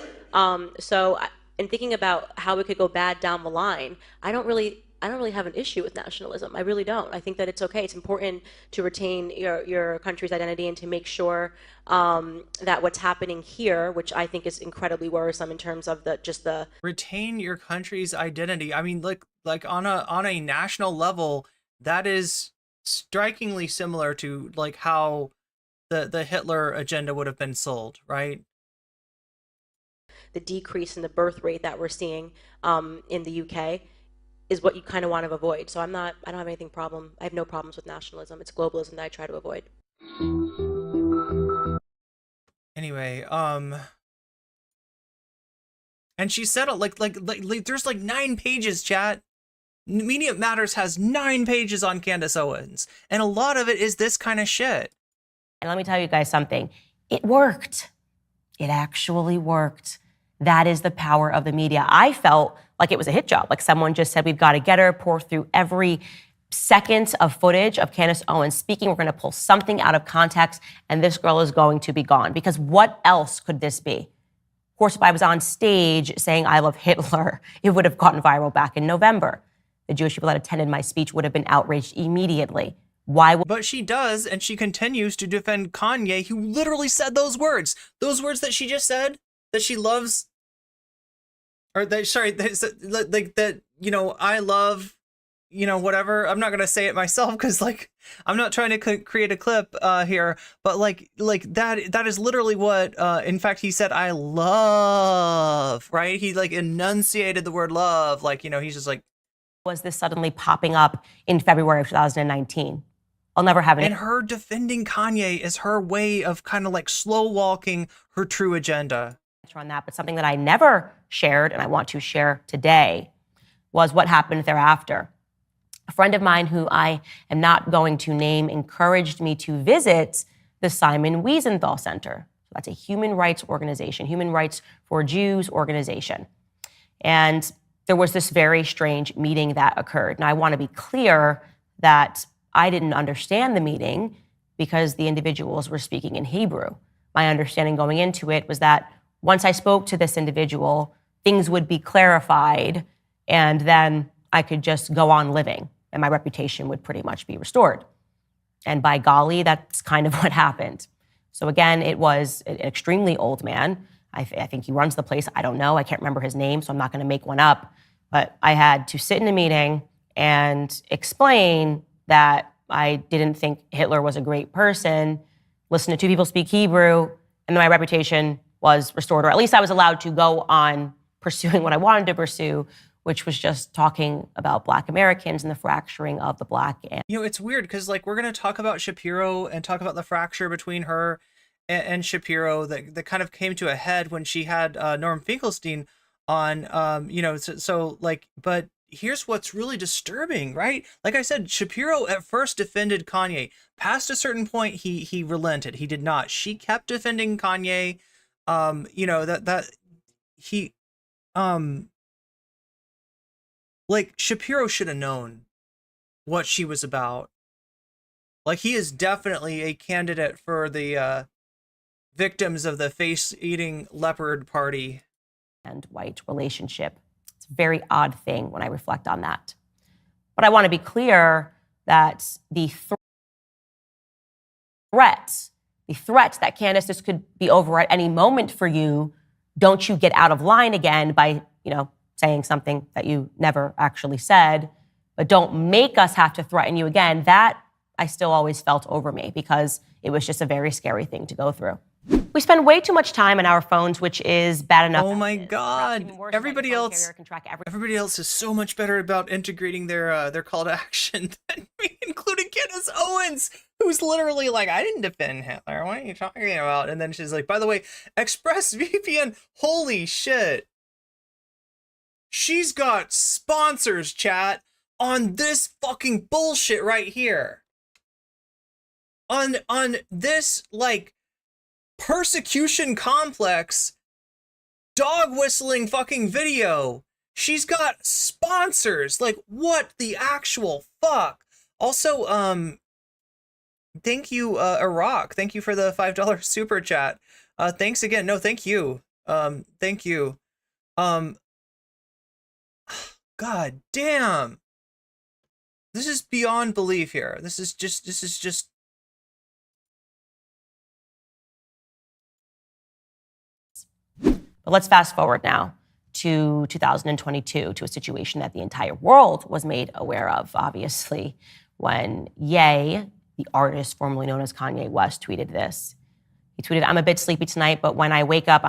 So in thinking about how it could go bad down the line, I don't really have an issue with nationalism. I really don't. I think that it's okay. It's important to retain your country's identity and to make sure that what's happening here, which I think is incredibly worrisome in terms of the retain your country's identity. I mean, like on a national level, that is strikingly similar to like how the Hitler agenda would have been sold, right? The decrease in the birth rate that we're seeing in the UK is what you kind of want to avoid. So I don't have anything I have no problems with nationalism. It's globalism that I try to avoid. Anyway, and she said like there's like 9 pages, chat. Media Matters has 9 pages on Candace Owens, and a lot of it is this kind of shit. And let me tell you guys something. It worked. It actually worked. That is the power of the media. I felt like it was a hit job. Like someone just said, we've got to get her, pour through every second of footage of Candace Owens speaking. We're going to pull something out of context, and this girl is going to be gone. Because what else could this be? Of course, if I was on stage saying I love Hitler, it would have gotten viral back in November. The Jewish people that attended my speech would have been outraged immediately. But she does, and she continues to defend Kanye, who literally said those words that she just said, that she loves, or that, sorry, like that, I love, you know, whatever. I'm not gonna say it myself because like I'm not trying to create a clip here, but like that is literally what in fact he said I love, right? He like enunciated the word love, like, you know, he's just like, was this suddenly popping up in February of 2019? I'll never have any. And her defending Kanye is her way of kind of like slow walking her true agenda. On that, but something that I never shared and I want to share today was what happened thereafter. A friend of mine who I am not going to name encouraged me to visit the Simon Wiesenthal Center. So that's a human rights organization, human rights for Jews organization. And there was this very strange meeting that occurred. Now I want to be clear that I didn't understand the meeting because the individuals were speaking in Hebrew. My understanding going into it was that once I spoke to this individual, things would be clarified and then I could just go on living and my reputation would pretty much be restored. And by golly, that's kind of what happened. So again, it was an extremely old man. I think he runs the place. I don't know. I can't remember his name, so I'm not going to make one up. But I had to sit in a meeting and explain that I didn't think Hitler was a great person, listen to two people speak Hebrew, and then my reputation was restored, or at least I was allowed to go on pursuing what I wanted to pursue, which was just talking about Black Americans and the fracturing of the Black. You know, it's weird because like we're going to talk about Shapiro and talk about the fracture between her and Shapiro that kind of came to a head when she had Norm Finkelstein on, you know, so like, but here's what's really disturbing, right? Like I said, Shapiro at first defended Kanye. Past a certain point, he relented. He did not. She kept defending Kanye. You know, that he, like Shapiro should have known what she was about. Like he is definitely a candidate for the victims of the face-eating leopard party. And white relationship. It's a very odd thing when I reflect on that. But I want to be clear that the threat that Candace, this could be over at any moment for you, don't you get out of line again by, you know, saying something that you never actually said, but don't make us have to threaten you again. That I still always felt over me because it was just a very scary thing to go through. We spend way too much time on our phones, which is bad enough. Oh my God! Everybody else is so much better about integrating their call to action than me, including Candace Owens, who's literally like, "I didn't defend Hitler. What are you talking about?" And then she's like, "By the way, ExpressVPN. Holy shit! She's got sponsors, chat, on this fucking bullshit right here. On this like." Persecution complex dog whistling fucking video. She's got sponsors. Like what the actual fuck? Also, thank you, Iraq. Thank you for the $5 super chat. Thanks again. No, thank you. Thank you. God damn. This is beyond belief here. This is just But let's fast forward now to 2022, to a situation that the entire world was made aware of, obviously, when Ye, the artist formerly known as Kanye West, tweeted this. He tweeted, "I'm a bit sleepy tonight, but when I wake up,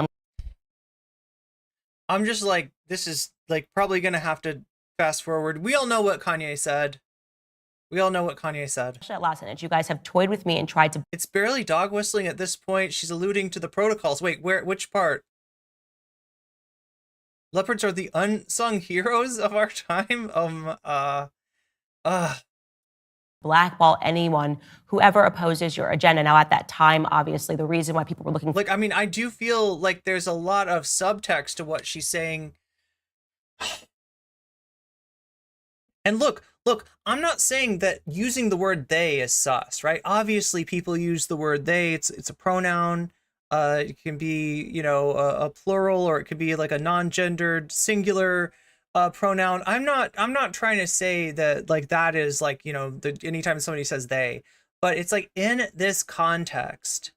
I'm just like, this is like probably gonna have to fast forward. We all know what Kanye said. We all know what Kanye said. That last sentence, you guys have toyed with me and tried to..." It's barely dog whistling at this point. She's alluding to the protocols. Wait, which part? Leopards are the unsung heroes of our time. Blackball anyone who ever opposes your agenda. Now, at that time, obviously, the reason why people were looking... Like, I mean, I do feel like there's a lot of subtext to what she's saying. And look, I'm not saying that using the word they is sus, right? Obviously, people use the word they. It's a pronoun. It can be, you know, a plural, or it could be like a non-gendered singular pronoun. I'm not trying to say that like that is like, you know, anytime somebody says they, but it's like in this context,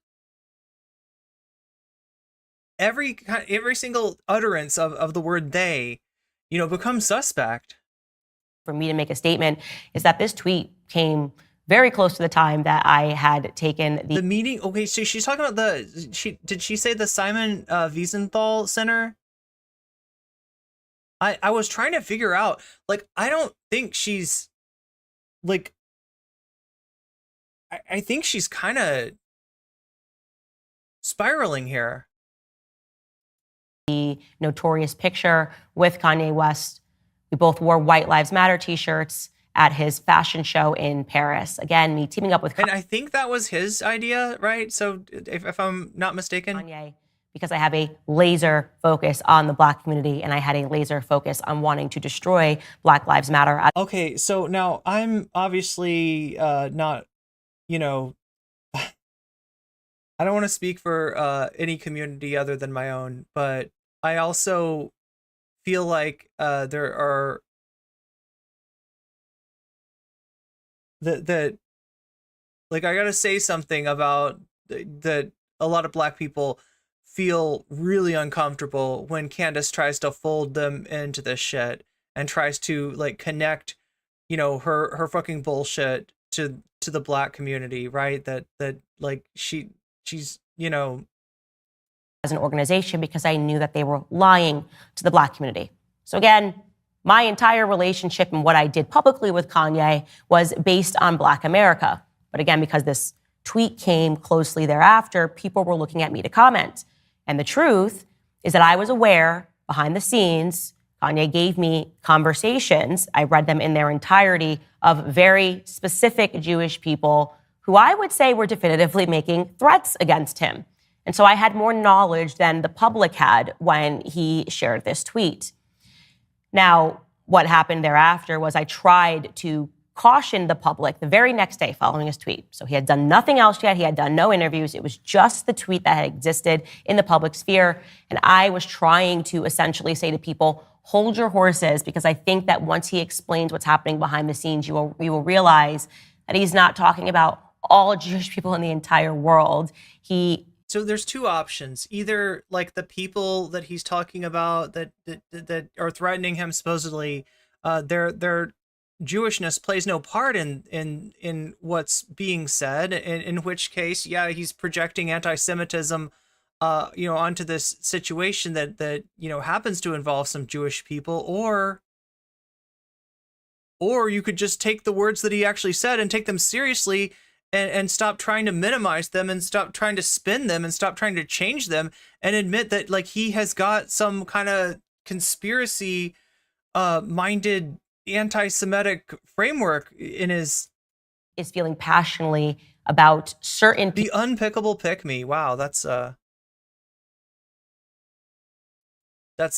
every single utterance of the word they, you know, becomes suspect. for me to make a statement is that this tweet came very close to the time that I had taken the meeting. Okay, so she's talking about did she say the Simon Wiesenthal Center? I was trying to figure out, like, I don't think she's, like, I think she's kind of spiraling here. The notorious picture with Kanye West. We both wore White Lives Matter t-shirts at his fashion show in Paris. Again, me teaming up with And I think that was his idea, right? So if I'm not mistaken. Kanye, because I have a laser focus on the Black community and I had a laser focus on wanting to destroy Black Lives Matter. Okay, so now I'm obviously not, you know, I don't want to speak for any community other than my own, but I also feel like there are that like I gotta say something about that a lot of Black people feel really uncomfortable when Candace tries to fold them into this shit and tries to like connect, you know, her fucking bullshit to the Black community, right? That like she's, you know, as an organization, because I knew that they were lying to the Black community. So again, my entire relationship and what I did publicly with Kanye was based on Black America. But again, because this tweet came closely thereafter, people were looking at me to comment. And the truth is that I was aware behind the scenes, Kanye gave me conversations, I read them in their entirety, of very specific Jewish people who I would say were definitively making threats against him. And so I had more knowledge than the public had when he shared this tweet. Now, what happened thereafter was I tried to caution the public the very next day following his tweet. So he had done nothing else yet. He had done no interviews. It was just the tweet that had existed in the public sphere. And I was trying to essentially say to people, hold your horses, because I think that once he explains what's happening behind the scenes, you will realize that he's not talking about all Jewish people in the entire world. So there's two options. Either like the people that he's talking about that are threatening him supposedly, their Jewishness plays no part in what's being said, in which case, yeah, he's projecting anti-Semitism, you know, onto this situation that you know happens to involve some Jewish people, or you could just take the words that he actually said and take them seriously. And stop trying to minimize them and stop trying to spin them and stop trying to change them and admit that like he has got some kind of conspiracy minded anti-Semitic framework in his is feeling passionately about certain the unpickable pick me. Wow, that's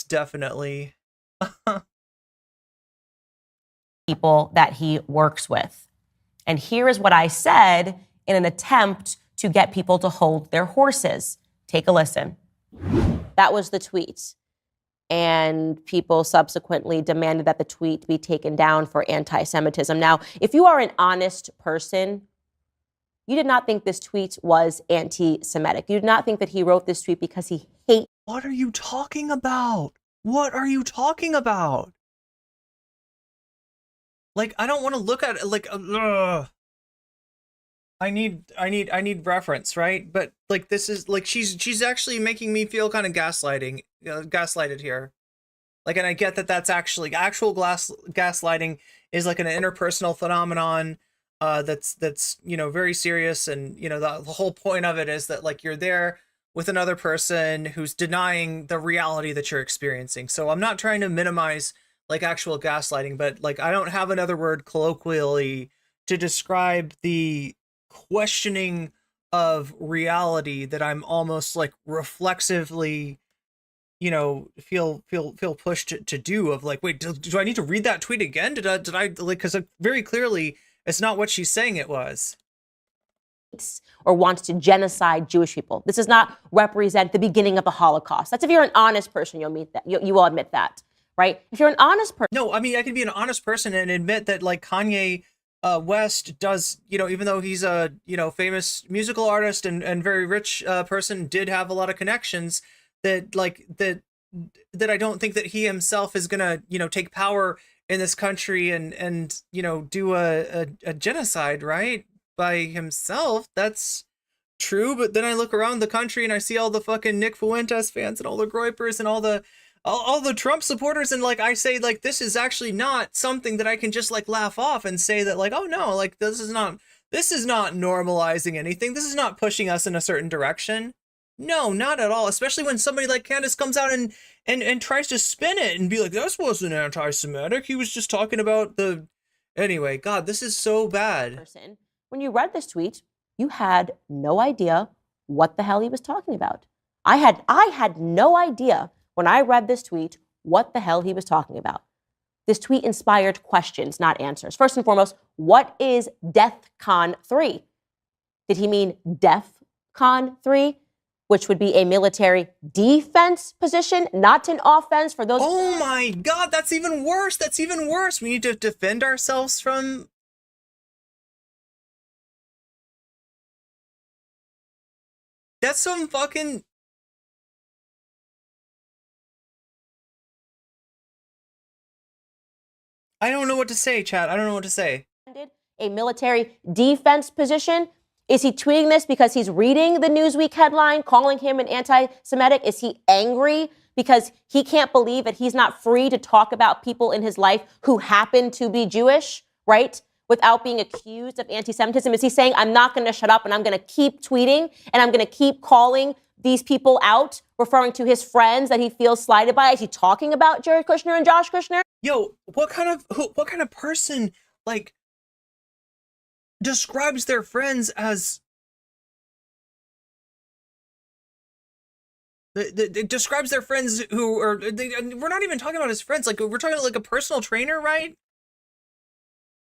definitely people that he works with. And here is what I said in an attempt to get people to hold their horses. Take a listen. That was the tweet. And people subsequently demanded that the tweet be taken down for anti-Semitism. Now, if you are an honest person, you did not think this tweet was anti-Semitic. You did not think that he wrote this tweet because he hates. What are you talking about? What are you talking about? Like, I don't want to look at it like, I need reference, right? But like, this is like, she's actually making me feel kind of gaslighted here. Like, and I get that that's actually actual gaslighting is like an interpersonal phenomenon, that's, you know, very serious. And, you know, the whole point of it is that like, you're there with another person who's denying the reality that you're experiencing. So I'm not trying to minimize like actual gaslighting, but like I don't have another word colloquially to describe the questioning of reality that I'm almost like reflexively, you know, feel pushed to do, of like, wait, do I need to read that tweet again? Did I like, because very clearly it's not what she's saying it was. Or wants to genocide Jewish people. This does not represent the beginning of the Holocaust. That's if you're an honest person, you'll meet that. You will admit that. Right? If you're an honest person. No, I mean, I can be an honest person and admit that like Kanye West does, you know, even though he's a, you know, famous musical artist and very rich person, did have a lot of connections that like that I don't think that he himself is gonna, you know, take power in this country and you know, do a genocide, right, by himself. That's true, but then I look around the country and I see all the fucking Nick Fuentes fans and all the Groypers and all the Trump supporters, and like I say, like, this is actually not something that I can just like laugh off and say that like, oh no, like this is not normalizing anything. This is not pushing us in a certain direction. No, not at all. Especially when somebody like Candace comes out and tries to spin it and be like, this wasn't anti-Semitic. He was just talking about the... Anyway, God, this is so bad. When you read this tweet, you had no idea what the hell he was talking about. I had no idea when I read this tweet what the hell he was talking about. This tweet inspired questions, not answers. First and foremost, what is Defcon 3? Did he mean Defcon 3? Which would be a military defense position, not an offense for those. Oh my God, that's even worse. That's even worse. We need to defend ourselves from... That's some fucking... I don't know what to say, chat. I don't know what to say. A military defense position. Is he tweeting this because he's reading the Newsweek headline calling him an anti-Semitic? Is he angry because he can't believe that he's not free to talk about people in his life who happen to be Jewish, right? Without being accused of anti-Semitism? Is he saying, I'm not going to shut up and I'm going to keep tweeting and I'm going to keep calling these people out, referring to his friends that he feels slighted by? Is he talking about Jared Kushner and Josh Kushner? Yo, what kind of person, like, describes their friends as describes their friends who are we're not even talking about his friends, like we're talking about like a personal trainer, right?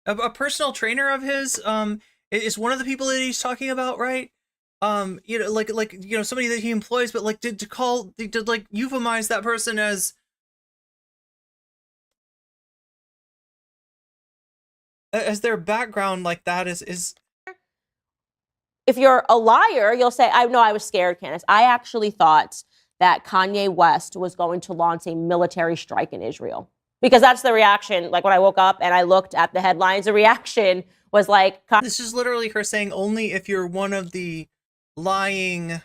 A personal trainer of his is one of the people that he's talking about, right? You know, like you know, somebody that he employs, but like did like euphemize that person as their background like that is... If you're a liar, you'll say, I know I was scared, Candace. I actually thought that Kanye West was going to launch a military strike in Israel. Because that's the reaction. Like when I woke up and I looked at the headlines, the reaction was like... This is literally her saying, only if you're one of the lying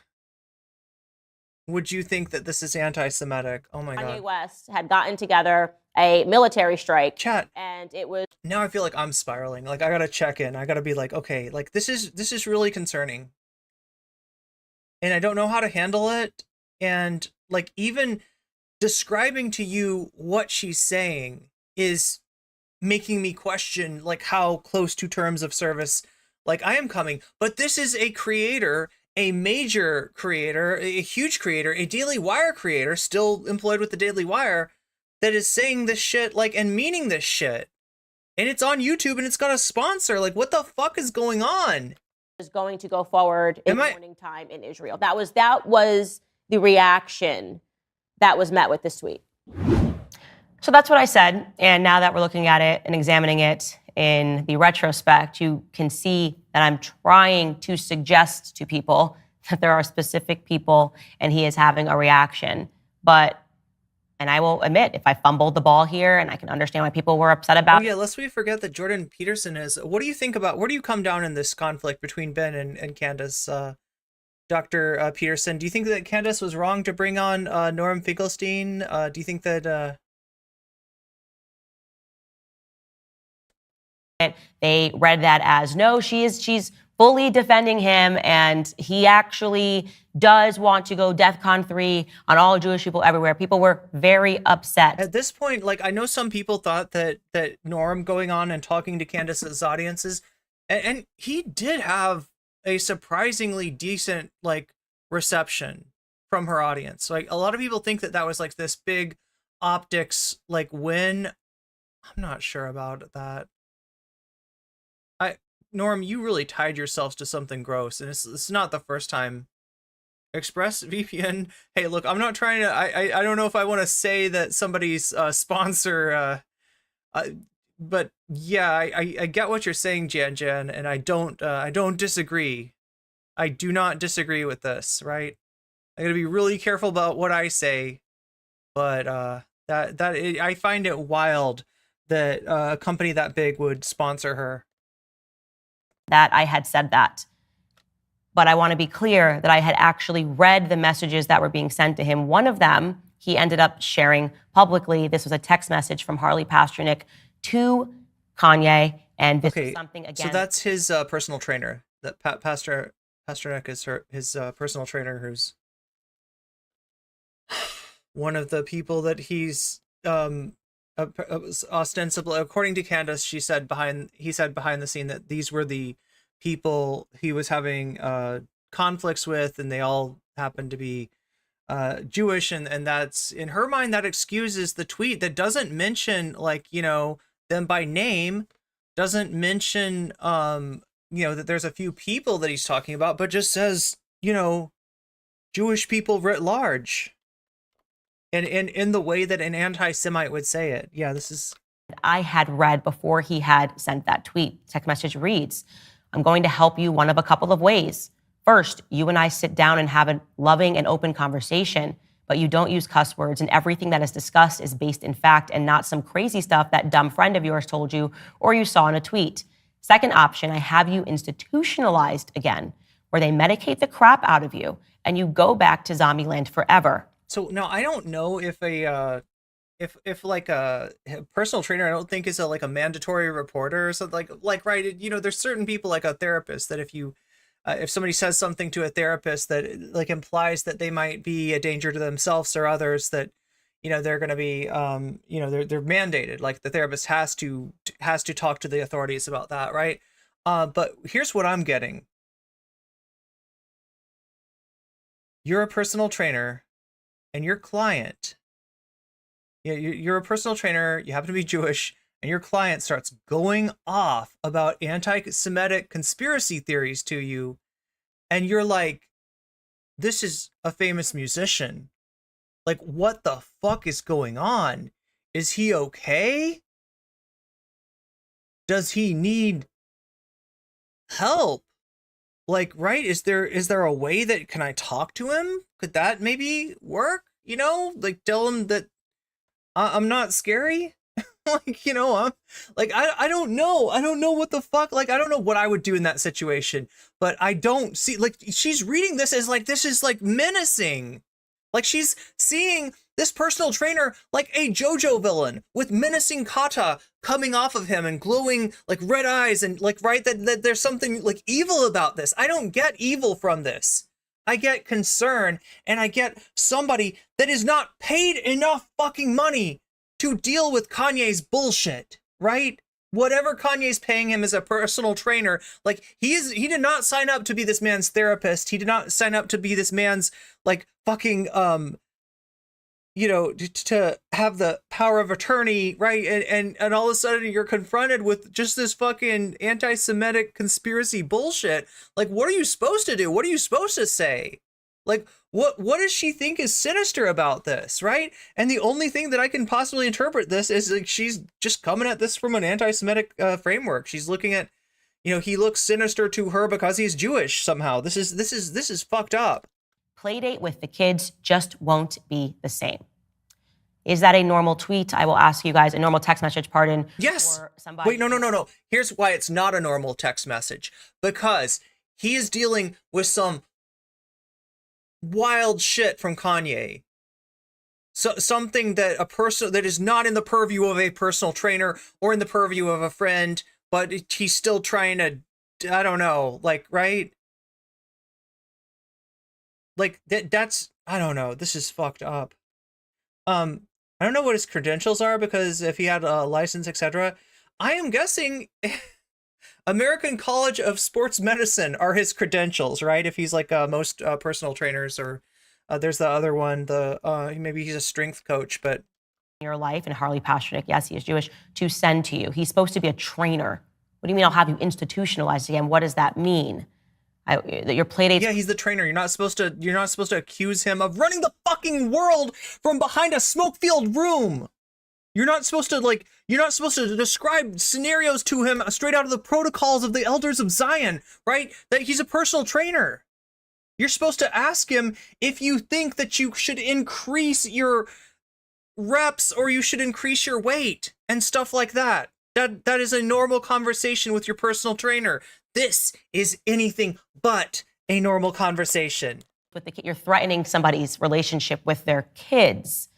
would you think that this is anti-Semitic. Oh my God. Kanye West had gotten together a military strike. Chat. And it was... Now I feel like I'm spiraling. Like I gotta check in. I gotta be like, okay, like this is really concerning. And I don't know how to handle it. And like even describing to you what she's saying is making me question like how close to terms of service like I am coming. But this is a creator, a major creator, a huge creator, a Daily Wire creator, still employed with the Daily Wire, that is saying this shit like and meaning this shit. And it's on YouTube and it's got a sponsor. Like what the fuck is going on? Is going to go forward in morning time in Israel. That was the reaction that was met with this tweet. So that's what I said. And now that we're looking at it and examining it in the retrospect, you can see that I'm trying to suggest to people that there are specific people and he is having a reaction. And I will admit, if I fumbled the ball here, and I can understand why people were upset about it. Oh yeah, lest we forget that Jordan Peterson is... What do you think about... Where do you come down in this conflict between Ben and Candace, Dr. Peterson? Do you think that Candace was wrong to bring on Norm Finkelstein? Do you think that... They read that as, no, she's fully defending him, and he actually does want to go DEFCON 3 on all Jewish people everywhere. People were very upset. At this point, like, I know some people thought that Norm going on and talking to Candace's audiences, and he did have a surprisingly decent, like, reception from her audience. Like, a lot of people think that was, like, this big optics, like, win. I'm not sure about that. Norm, you really tied yourselves to something gross, and it's not the first time. ExpressVPN. Hey, look, I'm not trying to. I don't know if I want to say that somebody's sponsor. But yeah, I get what you're saying, Jen, and I don't disagree. I do not disagree with this. Right? I gotta be really careful about what I say, but I find it wild that a company that big would sponsor her. That I had said that. But I want to be clear that I had actually read the messages that were being sent to him. One of them, he ended up sharing publicly. This was a text message from Harley Pasternak to Kanye, and this was something again. So that's his personal trainer. That Pasternak is his personal trainer, who's one of the people that he's ostensibly, according to Candace, he said behind the scene that these were the people he was having conflicts with, and they all happened to be Jewish, and that's, in her mind, that excuses the tweet that doesn't mention, like, you know, them by name, doesn't mention you know, that there's a few people that he's talking about, but just says, you know, Jewish people writ large. And in the way that an anti-Semite would say it. Yeah, this is... I had read before he had sent that tweet. Text message reads, I'm going to help you one of a couple of ways. First, you and I sit down and have a loving and open conversation, but you don't use cuss words, and everything that is discussed is based in fact and not some crazy stuff that dumb friend of yours told you or you saw in a tweet. Second option, I have you institutionalized again, where they medicate the crap out of you and you go back to zombie land forever. So now I don't know if if like a personal trainer, I don't think is like a mandatory reporter or something, like right, you know, there's certain people like a therapist that if somebody says something to a therapist that like implies that they might be a danger to themselves or others, that, you know, they're going to be you know, they're mandated, like the therapist has to talk to the authorities about that, right? But here's what I'm getting. You're a personal trainer, and your client, you're a personal trainer, you happen to be Jewish, and your client starts going off about anti-Semitic conspiracy theories to you, and you're like, this is a famous musician. Like, what the fuck is going on? Is he okay? Does he need help? Like, right? Is there a way that, can I talk to him? Could that maybe work? You know, like, tell him that I'm not scary. Like, you know, I'm like, I don't know. I don't know what the fuck. Like, I don't know what I would do in that situation, but I don't see, like, she's reading this as like, this is like menacing. Like, she's seeing this personal trainer like a JoJo villain with menacing kata coming off of him and glowing like red eyes, and like, right, that there's something like evil about this. I don't get evil from this. I get concern, and I get somebody that is not paid enough fucking money to deal with Kanye's bullshit, right? Whatever Kanye's paying him as a personal trainer, like, he did not sign up to be this man's therapist. He did not sign up to be this man's like fucking you know, to have the power of attorney, right? And all of a sudden you're confronted with just this fucking anti-Semitic conspiracy bullshit. Like, what are you supposed to do? What are you supposed to say? Like, what does she think is sinister about this, right? And the only thing that I can possibly interpret this is like, she's just coming at this from an anti-Semitic framework. She's looking at, you know, he looks sinister to her because he's Jewish somehow. This is fucked up. Playdate with the kids just won't be the same. Is that a normal tweet? I will ask you guys, a normal text message, pardon. Yes. For somebody. Wait, no. Here's why it's not a normal text message. Because he is dealing with some wild shit from Kanye. So something that a person that is not in the purview of a personal trainer or in the purview of a friend, but he's still trying to, I don't know, like, right? Like, that's, I don't know, this is fucked up. I don't know what his credentials are, because if he had a license, etc., I am guessing American College of Sports Medicine are his credentials, right? If he's like most personal trainers, or there's the other one, maybe he's a strength coach, but your life, and Harley Pasternak, yes, he is Jewish, to send to you. He's supposed to be a trainer. What do you mean I'll have you institutionalized again? What does that mean? That your playdates. Yeah, he's the trainer. You're not supposed to accuse him of running the fucking world from behind a smoke-filled room. You're not supposed to describe scenarios to him straight out of the protocols of the elders of Zion, right? That he's a personal trainer. You're supposed to ask him if you think that you should increase your reps or you should increase your weight. and stuff like that. That is a normal conversation with your personal trainer. This is anything but a normal conversation. With you're threatening somebody's relationship with their kids,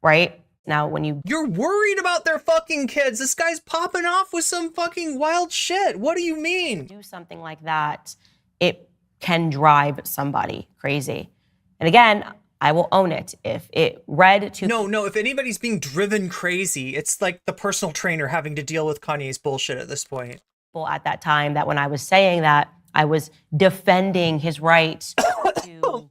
right? Now, when you're worried about their fucking kids, this guy's popping off with some fucking wild shit. What do you mean? Do something like that, it can drive somebody crazy. And again, I will own it. If it read to No, if anybody's being driven crazy, it's like the personal trainer having to deal with Kanye's bullshit at this point. At that time, that when I was saying that, I was defending his right to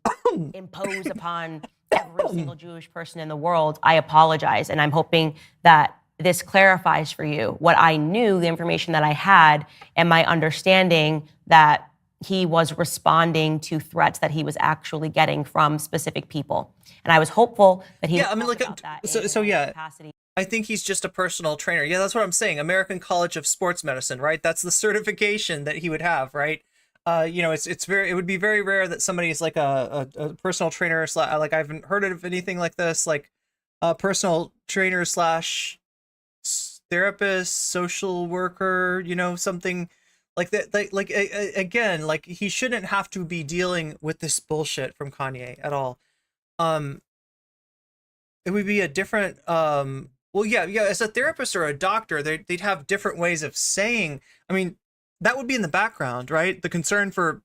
impose upon every single Jewish person in the world. I apologize, and I'm hoping that this clarifies for you what I knew, the information that I had, and my understanding that he was responding to threats that he was actually getting from specific people. And I was hopeful that he yeah, I mean, like, so yeah, capacity. I think he's just a personal trainer. Yeah, that's what I'm saying. American College of Sports Medicine, right? That's the certification that he would have, right? You know, it would be very rare that somebody's like a personal trainer like I haven't heard of anything like this, like a personal trainer / therapist, social worker, you know, something like that. Like again, like he shouldn't have to be dealing with this bullshit from Kanye at all. It would be a different well, yeah, as a therapist or a doctor, they'd have different ways of saying, I mean, that would be in the background, right? The concern for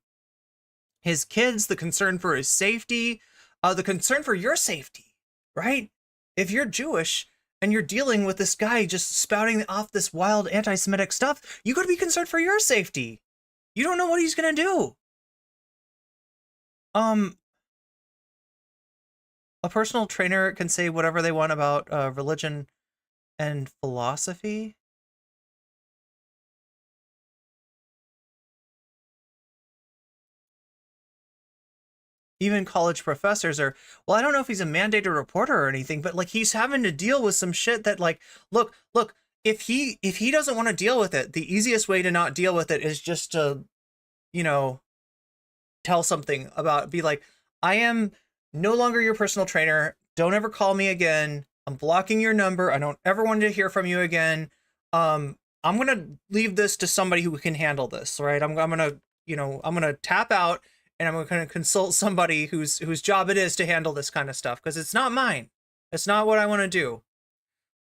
his kids, the concern for his safety, the concern for your safety, right? If you're Jewish and you're dealing with this guy just spouting off this wild anti-Semitic stuff, you got to be concerned for your safety. You don't know what he's going to do. A personal trainer can say whatever they want about religion and philosophy. Even college professors are, well, I don't know if he's a mandated reporter or anything, but like he's having to deal with some shit that like, look, if he doesn't want to deal with it, the easiest way to not deal with it is just to, you know, tell something about, be like, I am no longer your personal trainer. Don't ever call me again. I'm blocking your number. I don't ever want to hear from you again. I'm going to leave this to somebody who can handle this, right? I'm going to, you know, I'm going to tap out and I'm going to consult somebody whose job it is to handle this kind of stuff, because it's not mine. It's not what I want to do.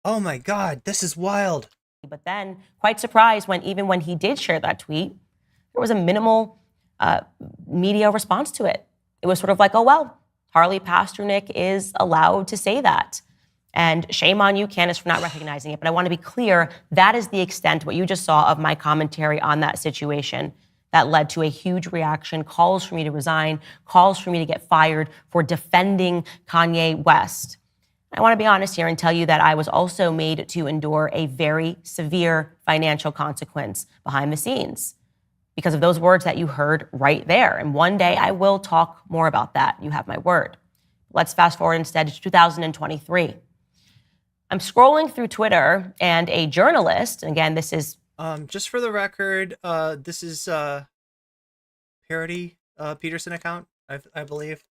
Oh my God, this is wild. But then, quite surprised even when he did share that tweet, there was a minimal media response to it. It was sort of like, oh, well, Harley Pasternak is allowed to say that. And shame on you, Candace, for not recognizing it. But I want to be clear, that is the extent, what you just saw, of my commentary on that situation. That led to a huge reaction, calls for me to resign, calls for me to get fired for defending Kanye West. I want to be honest here and tell you that I was also made to endure a very severe financial consequence behind the scenes because of those words that you heard right there. And one day I will talk more about that. You have my word. Let's fast forward instead to 2023. I'm scrolling through Twitter and a journalist, and again, this is just for the record, this is Parody Peterson account, I believe.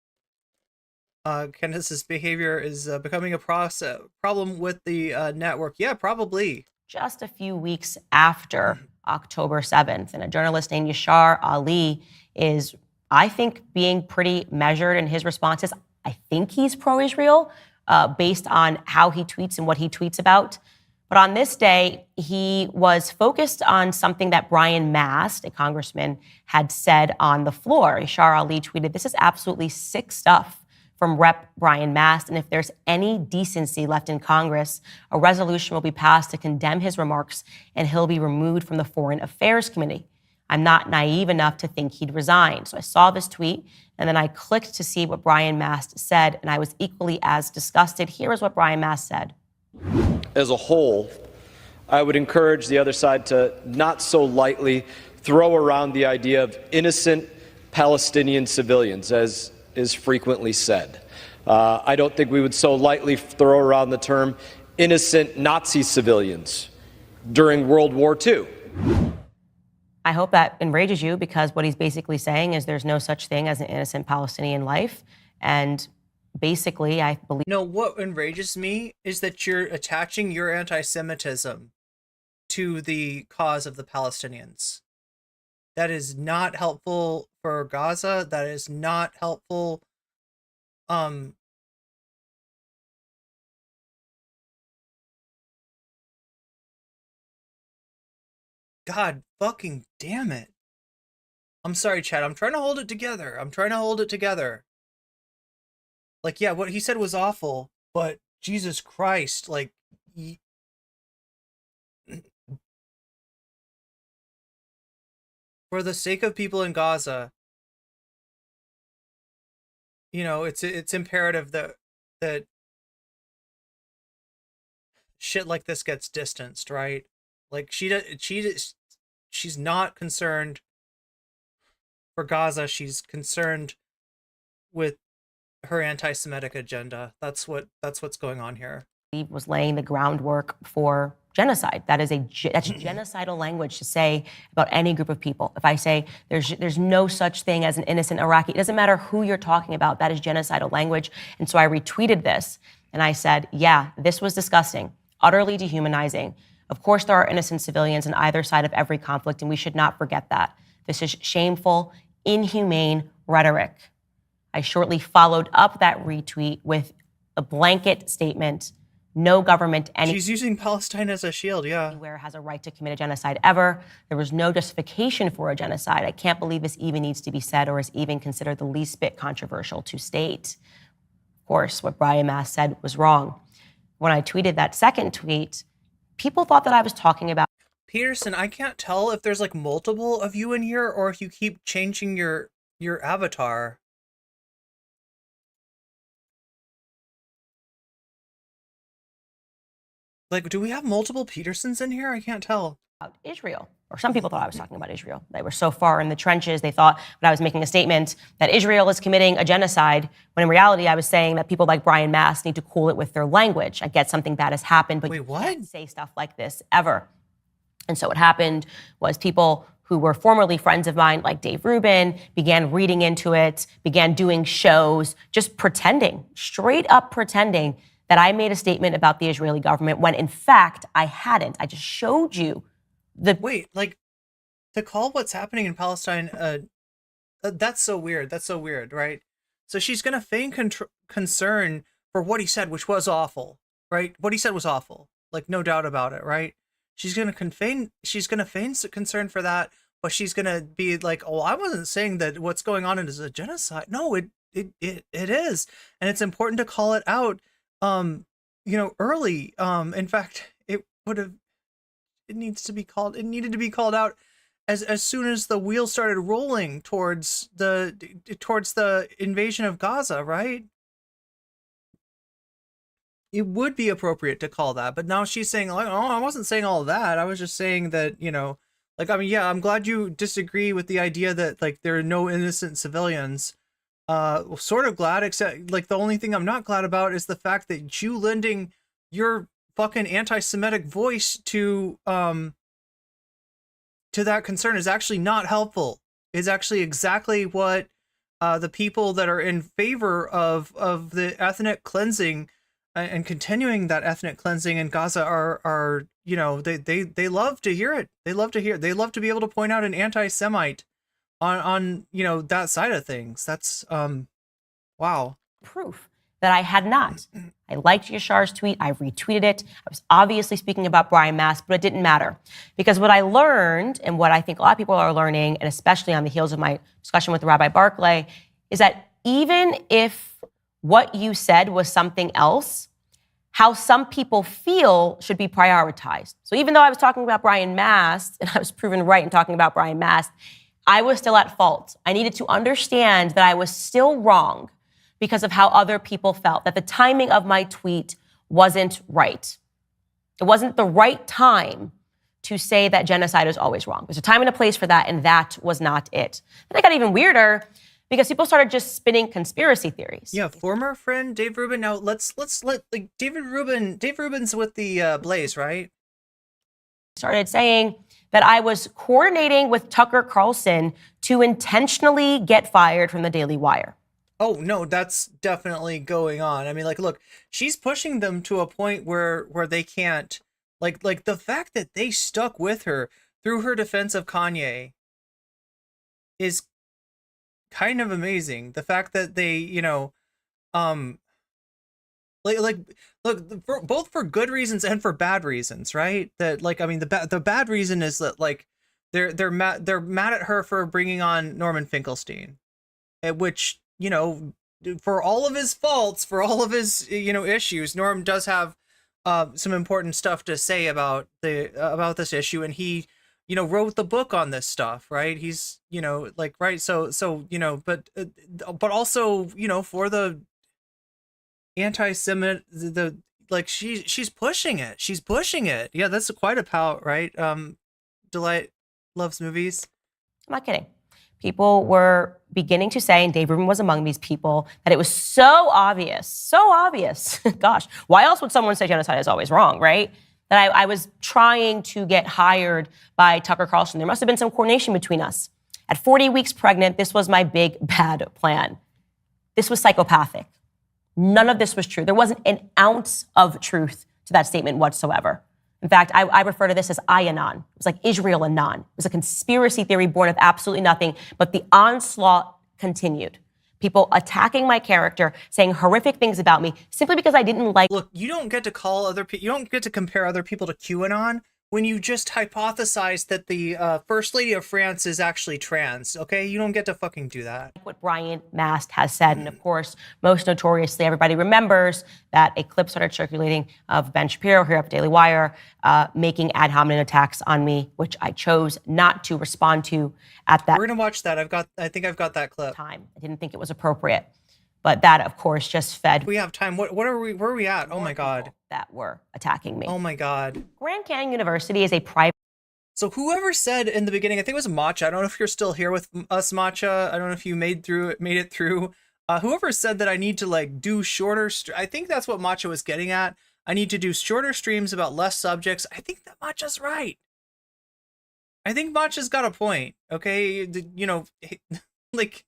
Candace's behavior is becoming a problem with the network. Yeah, probably. Just a few weeks after October 7th, and a journalist named Yashar Ali is, I think, being pretty measured in his responses. I think he's pro-Israel based on how he tweets and what he tweets about. But on this day, he was focused on something that Brian Mast, a congressman, had said on the floor. Yashar Ali tweeted, "This is absolutely sick stuff from Rep. Brian Mast, and if there's any decency left in Congress, a resolution will be passed to condemn his remarks, and he'll be removed from the Foreign Affairs Committee. I'm not naive enough to think he'd resign." So I saw this tweet, and then I clicked to see what Brian Mast said, and I was equally as disgusted. Here is what Brian Mast said. As a whole, I would encourage the other side to not so lightly throw around the idea of innocent Palestinian civilians, as is frequently said. I don't think we would so lightly throw around the term innocent Nazi civilians during World War II. I hope that enrages you, because what he's basically saying is there's no such thing as an innocent Palestinian life. And basically, I believe. No, what enrages me is that you're attaching your anti-Semitism to the cause of the Palestinians. That is not helpful for Gaza. That is not helpful. God fucking damn it. I'm sorry, Chad. I'm trying to hold it together. Like, yeah, what he said was awful, but Jesus Christ, like, for the sake of people in Gaza, you know, it's imperative that shit like this gets distanced, right? Like, she's not concerned for Gaza. She's concerned with her anti-Semitic agenda. That's what's going on here. Was laying the groundwork for genocide. That's genocidal language to say about any group of people. If I say there's no such thing as an innocent Iraqi, it doesn't matter who you're talking about, that is genocidal language. And so I retweeted this and I said, yeah, this was disgusting, utterly dehumanizing. Of course, there are innocent civilians on either side of every conflict, and we should not forget that. This is shameful, inhumane rhetoric. I shortly followed up that retweet with a blanket statement. No government She's using Palestine as a shield, yeah. Anywhere has a right to commit a genocide ever. There was no justification for a genocide. I can't believe this even needs to be said or is even considered the least bit controversial to state. Of course, what Brian Mast said was wrong. When I tweeted that second tweet, people thought that I was talking about Peterson, I can't tell if there's like multiple of you in here or if you keep changing your avatar. Like, do we have multiple Petersons in here? I can't tell. About Israel, or some people thought I was talking about Israel. They were so far in the trenches, they thought that I was making a statement that Israel is committing a genocide, when in reality I was saying that people like Brian Mast need to cool it with their language. I get something bad has happened, but you can't say stuff like this ever. And so what happened was people who were formerly friends of mine, like Dave Rubin, began reading into it, began doing shows, just pretending, straight up pretending that I made a statement about the Israeli government when in fact I hadn't. I just showed you the— Wait, like, to call what's happening in Palestine, that's so weird. That's so weird, right? So she's going to feign concern for what he said, which was awful, right? What he said was awful, like, no doubt about it, right? She's going to feign concern for that, but she's going to be like, oh, I wasn't saying that what's going on is a genocide. No, it is. And it's important to call it out, you know, early. In fact, it needed to be called out as soon as the wheels started rolling towards the invasion of Gaza, right? It would be appropriate to call that, but now she's saying, like, oh, I wasn't saying all of that. I was just saying that, you know, like, I mean, yeah, I'm glad you disagree with the idea that, like, there are no innocent civilians. Sort of glad, except, like, the only thing I'm not glad about is the fact that you lending your fucking anti-Semitic voice to that concern is actually not helpful. It's actually exactly what the people that are in favor of the ethnic cleansing and continuing that ethnic cleansing in Gaza are you know, they love to hear it. They love to be able to point out an anti-Semite on you know, that side of things. That's wow. Proof that I had not. I liked Yashar's tweet. I retweeted it. I was obviously speaking about Brian Mast, but it didn't matter. Because what I learned, and what I think a lot of people are learning, and especially on the heels of my discussion with Rabbi Barclay, is that even if what you said was something else, how some people feel should be prioritized. So even though I was talking about Brian Mast, and I was proven right in talking about Brian Mast, I was still at fault. I needed to understand that I was still wrong because of how other people felt, that the timing of my tweet wasn't right. It wasn't the right time to say that genocide is always wrong. There's a time and a place for that, and that was not it. Then it got even weirder because people started just spinning conspiracy theories. Yeah, former friend Dave Rubin. Now let's let, like, Dave Rubin's with the Blaze, right? Started saying that I was coordinating with Tucker Carlson to intentionally get fired from the Daily Wire. Oh no, that's definitely going on. I mean, like, look, she's pushing them to a point where they can't, like the fact that they stuck with her through her defense of Kanye is kind of amazing. The fact that they, um, like look, both for good reasons and for bad reasons, right? That, like, I mean, the bad reason is that, like, they're mad at her for bringing on Norman Finkelstein, which, for all of his faults, for all of his, issues, Norm does have some important stuff to say about this issue, and he, wrote the book on this stuff, right? He's, like, right. So, but also, for the anti-Semit, the like, she's pushing it. She's pushing it. Yeah, that's quite a pout, right? Delight loves movies. I'm not kidding. People were beginning to say, and Dave Rubin was among these people, that it was so obvious, gosh, why else would someone say genocide is always wrong, right? That I was trying to get hired by Tucker Carlson. There must have been some coordination between us. At 40 weeks pregnant, this was my big, bad plan. This was psychopathic. None of this was true. There wasn't an ounce of truth to that statement whatsoever. In fact, I refer to this as I-Anon. It was like Israel Anon. It was a conspiracy theory born of absolutely nothing, but the onslaught continued. People attacking my character, saying horrific things about me simply because I didn't like. Look, you don't get to call other people, you don't get to compare other people to QAnon when you just hypothesize that the First Lady of France is actually trans, okay? You don't get to fucking do that. What Brian Mast has said, and of course, most notoriously, everybody remembers that a clip started circulating of Ben Shapiro here at Daily Wire making ad hominem attacks on me, which I chose not to respond to at that. We're gonna watch that. I think I've got that clip. Time. I didn't think it was appropriate, but that, of course, just fed. We have time. Where are we at? Oh my God. That were attacking me. Oh my God. Grand Canyon University is a private. So whoever said in the beginning, I think it was Matcha. I don't know if you're still here with us, Matcha. I don't know if you made it through. Whoever said that I need to, like, do shorter. I think that's what Matcha was getting at. I need to do shorter streams about less subjects. I think that Matcha's right. I think Matcha's got a point. Okay, like,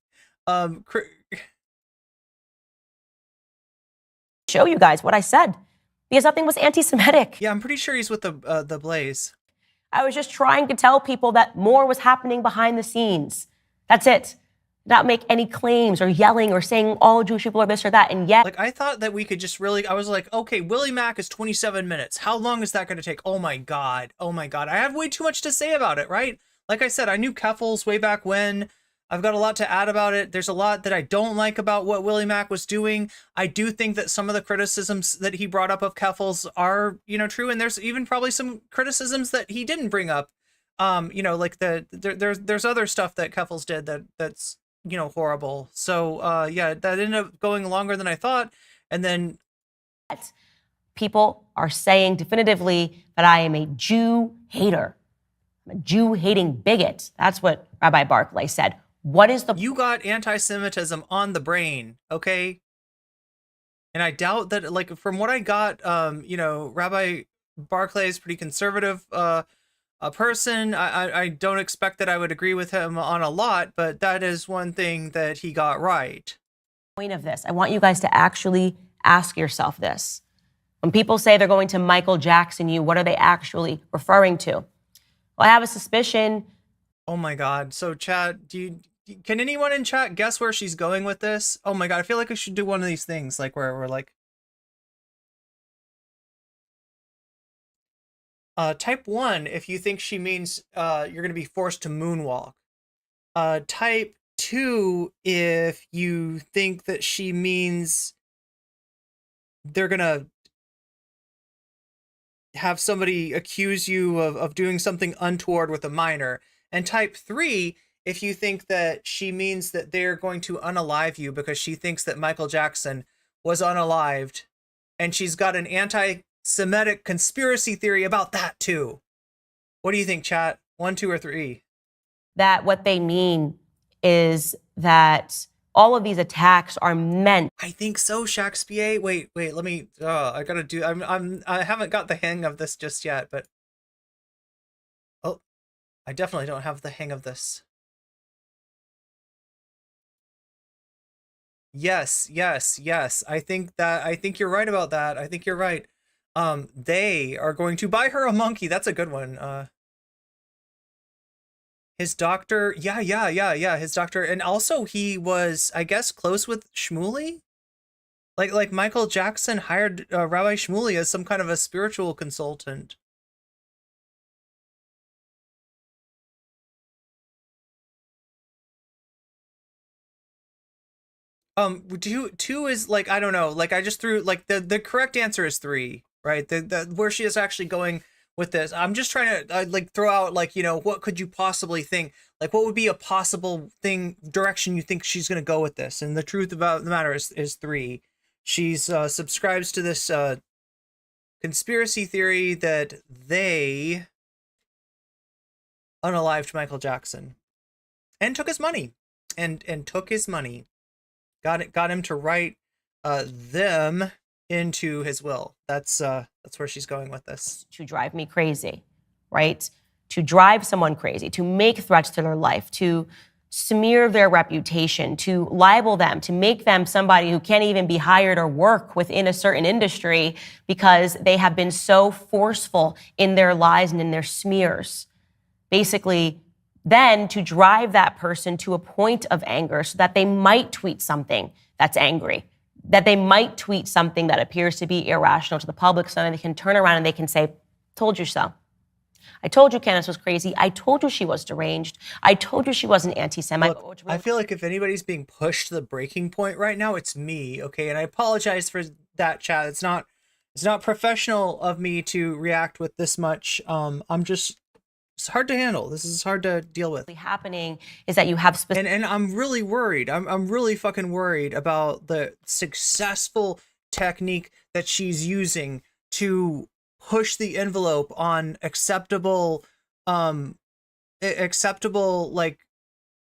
show you guys what I said because nothing was anti-Semitic. Yeah, I'm pretty sure he's with the Blaze. I was just trying to tell people that more was happening behind the scenes. That's it. Not make any claims or yelling or saying all Jewish people are this or that. And yet, like, I thought that we could just really, I was like, okay, Willie Mack is 27 minutes. How long is that going to take? Oh my God. Oh my God. I have way too much to say about it, right? Like I said, I knew Keffels way back when. I've got a lot to add about it. There's a lot that I don't like about what Willie Mack was doing. I do think that some of the criticisms that he brought up of Keffels are, true. And there's even probably some criticisms that he didn't bring up. Like there's other stuff that Keffels did that's, horrible. So, yeah, that ended up going longer than I thought. And then people are saying definitively that I am a Jew hater. I'm a Jew-hating bigot. That's what Rabbi Barclay said. What is the... You got anti-Semitism on the brain, okay? And I doubt that, like, from what I got, Rabbi Barclay is pretty conservative a person. I don't expect that I would agree with him on a lot, but that is one thing that he got right. Point of this, I want you guys to actually ask yourself this. When people say they're going to Michael Jackson you, what are they actually referring to? Well, I have a suspicion. Oh my God. So chat, can anyone in chat guess where she's going with this? Oh my God. I feel like I should do one of these things, like where we're like, type 1 if you think she means you're going to be forced to moonwalk. Type 2 if you think that she means they're going to have somebody accuse you of doing something untoward with a minor. And type 3 if you think that she means that they're going to unalive you because she thinks that Michael Jackson was unalived, and she's got an anti-Semitic conspiracy theory about that too. What do you think, chat? 1, 2, or 3? That what they mean is that all of these attacks are meant. I think so, Shakespeare. Wait, let me, I gotta do, I haven't got the hang of this just yet, but, oh, I definitely don't have the hang of this. Yes. I think you're right about that. I think you're right. They are going to buy her a monkey. That's a good one. His doctor, yeah. His doctor, and also he was, I guess, close with Shmuley. Like Michael Jackson hired Rabbi Shmuley as some kind of a spiritual consultant. Two is like, I don't know, like I just threw like the correct answer is 3, right? The where she is actually going with this. I'm just trying to like throw out like, you know, what could you possibly think? Like what would be a possible direction you think she's going to go with this? And the truth about the matter is 3. She's subscribes to this conspiracy theory that they unalived Michael Jackson and took his money and took his money. Got him to write them into his will. That's where she's going with this. To drive me crazy, right? To drive someone crazy, to make threats to their life, to smear their reputation, to libel them, to make them somebody who can't even be hired or work within a certain industry because they have been so forceful in their lies and in their smears. Basically, then to drive that person to a point of anger so that they might tweet something that's angry, that they might tweet something that appears to be irrational to the public, so that they can turn around and they can say, told you so. I told you Candace was crazy. I told you she was deranged. I told you she was an anti-Semite. Look, I feel like if anybody's being pushed to the breaking point right now, it's me, okay? And I apologize for that, chat. It's not professional of me to react with this much. It's hard to handle. This is hard to deal with. Happening is that you have and I'm really worried. I'm really fucking worried about the successful technique that she's using to push the envelope on acceptable like,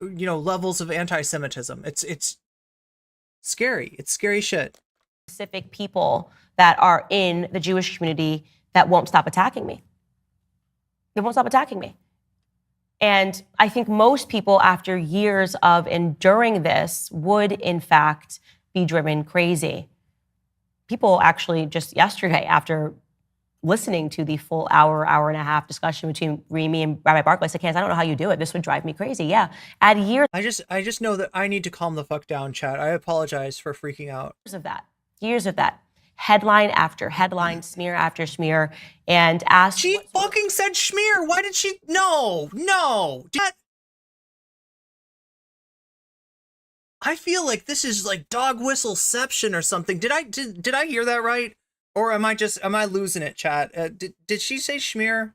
you know, levels of anti-Semitism. It's scary. It's scary shit. Specific people that are in the Jewish community that won't stop attacking me. They won't stop attacking me. And I think most people, after years of enduring this, would in fact be driven crazy. People actually just yesterday, after listening to the full hour and a half discussion between Remy and Rabbi Barclay, said, Candace, I don't know how you do it. This would drive me crazy. Yeah. Add years. I just know that I need to calm the fuck down, chat. I apologize for freaking out. Years of that. Headline after headline, smear after smear, and asked. She fucking said schmear. Why did she? No. I feel like this is like dog whistleception or something. Did I hear that right? Or am I losing it, chat? Did she say schmear?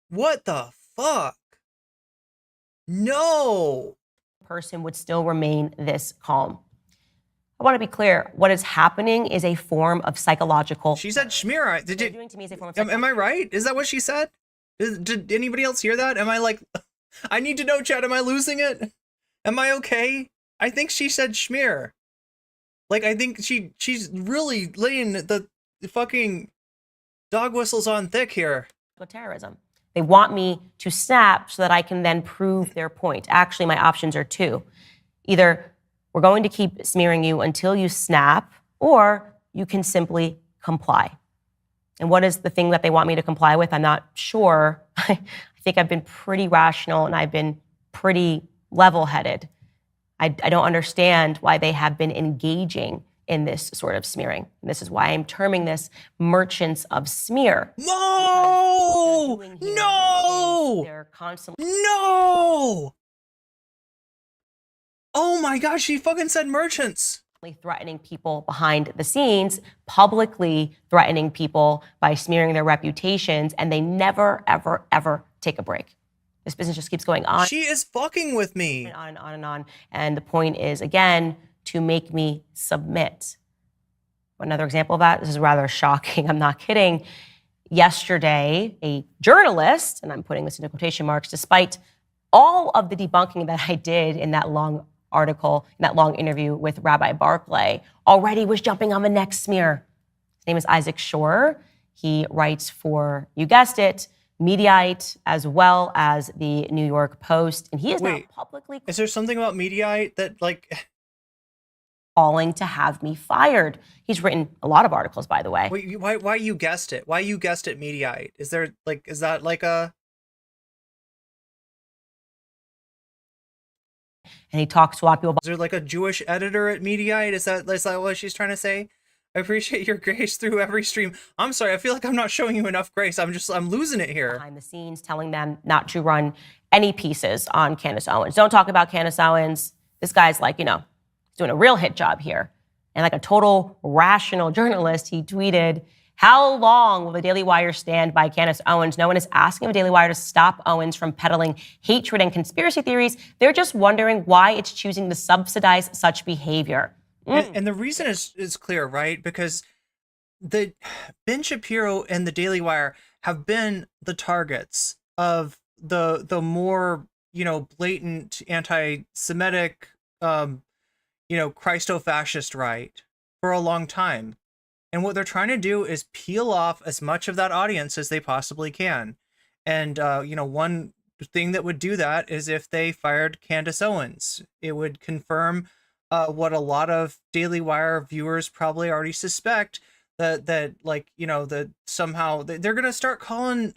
What the fuck? No. Person would still remain this calm. I want to be clear. What is happening is a form of psychological. She said schmear. Doing to me is a form of am I right? Is that what she said? Did anybody else hear that? Am I like, I need to know, chat. Am I losing it? Am I okay? I think she said schmear. Like, I think she's really laying the fucking dog whistles on thick here. Terrorism. They want me to snap so that I can then prove their point. Actually, my options are 2. Either we're going to keep smearing you until you snap, or you can simply comply. And what is the thing that they want me to comply with? I'm not sure. I think I've been pretty rational and I've been pretty level-headed. I don't understand why they have been engaging in this sort of smearing. And this is why I'm terming this merchants of smear. No! They're constantly. No! Oh my gosh, she fucking said merchants. Threatening people behind the scenes, publicly threatening people by smearing their reputations, and they never, ever, ever take a break. This business just keeps going on. She is fucking with me. And on and on and on. And the point is, again, to make me submit. Another example of that, this is rather shocking, I'm not kidding. Yesterday, a journalist, and I'm putting this into quotation marks, despite all of the debunking that I did in that long article, in that long interview with Rabbi Barclay, already was jumping on the next smear. His name is Isaac Shore. He writes for, you guessed it, Mediaite, as well as the New York Post, and he is now publicly Is there something about Mediaite that like calling to have me fired? He's written a lot of articles, by the way. Wait, why you guessed it? Why you guessed it Mediaite? Is there like is that like a And he talks to a lot of people about Is there like a Jewish editor at Mediaite? Is that what she's trying to say? I appreciate your grace through every stream. I'm sorry, I feel like I'm not showing you enough grace. I'm losing it here. behind the scenes, telling them not to run any pieces on Candace Owens. Don't talk about Candace Owens. This guy's like, doing a real hit job here. And like a total rational journalist, he tweeted, "How long will the Daily Wire stand by Candace Owens? No one is asking the Daily Wire to stop Owens from peddling hatred and conspiracy theories. They're just wondering why it's choosing to subsidize such behavior." And the reason is clear, right? Because Ben Shapiro and the Daily Wire have been the targets of the more blatant anti-Semitic Christo-fascist right for a long time. And what they're trying to do is peel off as much of that audience as they possibly can. And one thing that would do that is if they fired Candace Owens. It would confirm what a lot of Daily Wire viewers probably already suspect, that somehow they're gonna start calling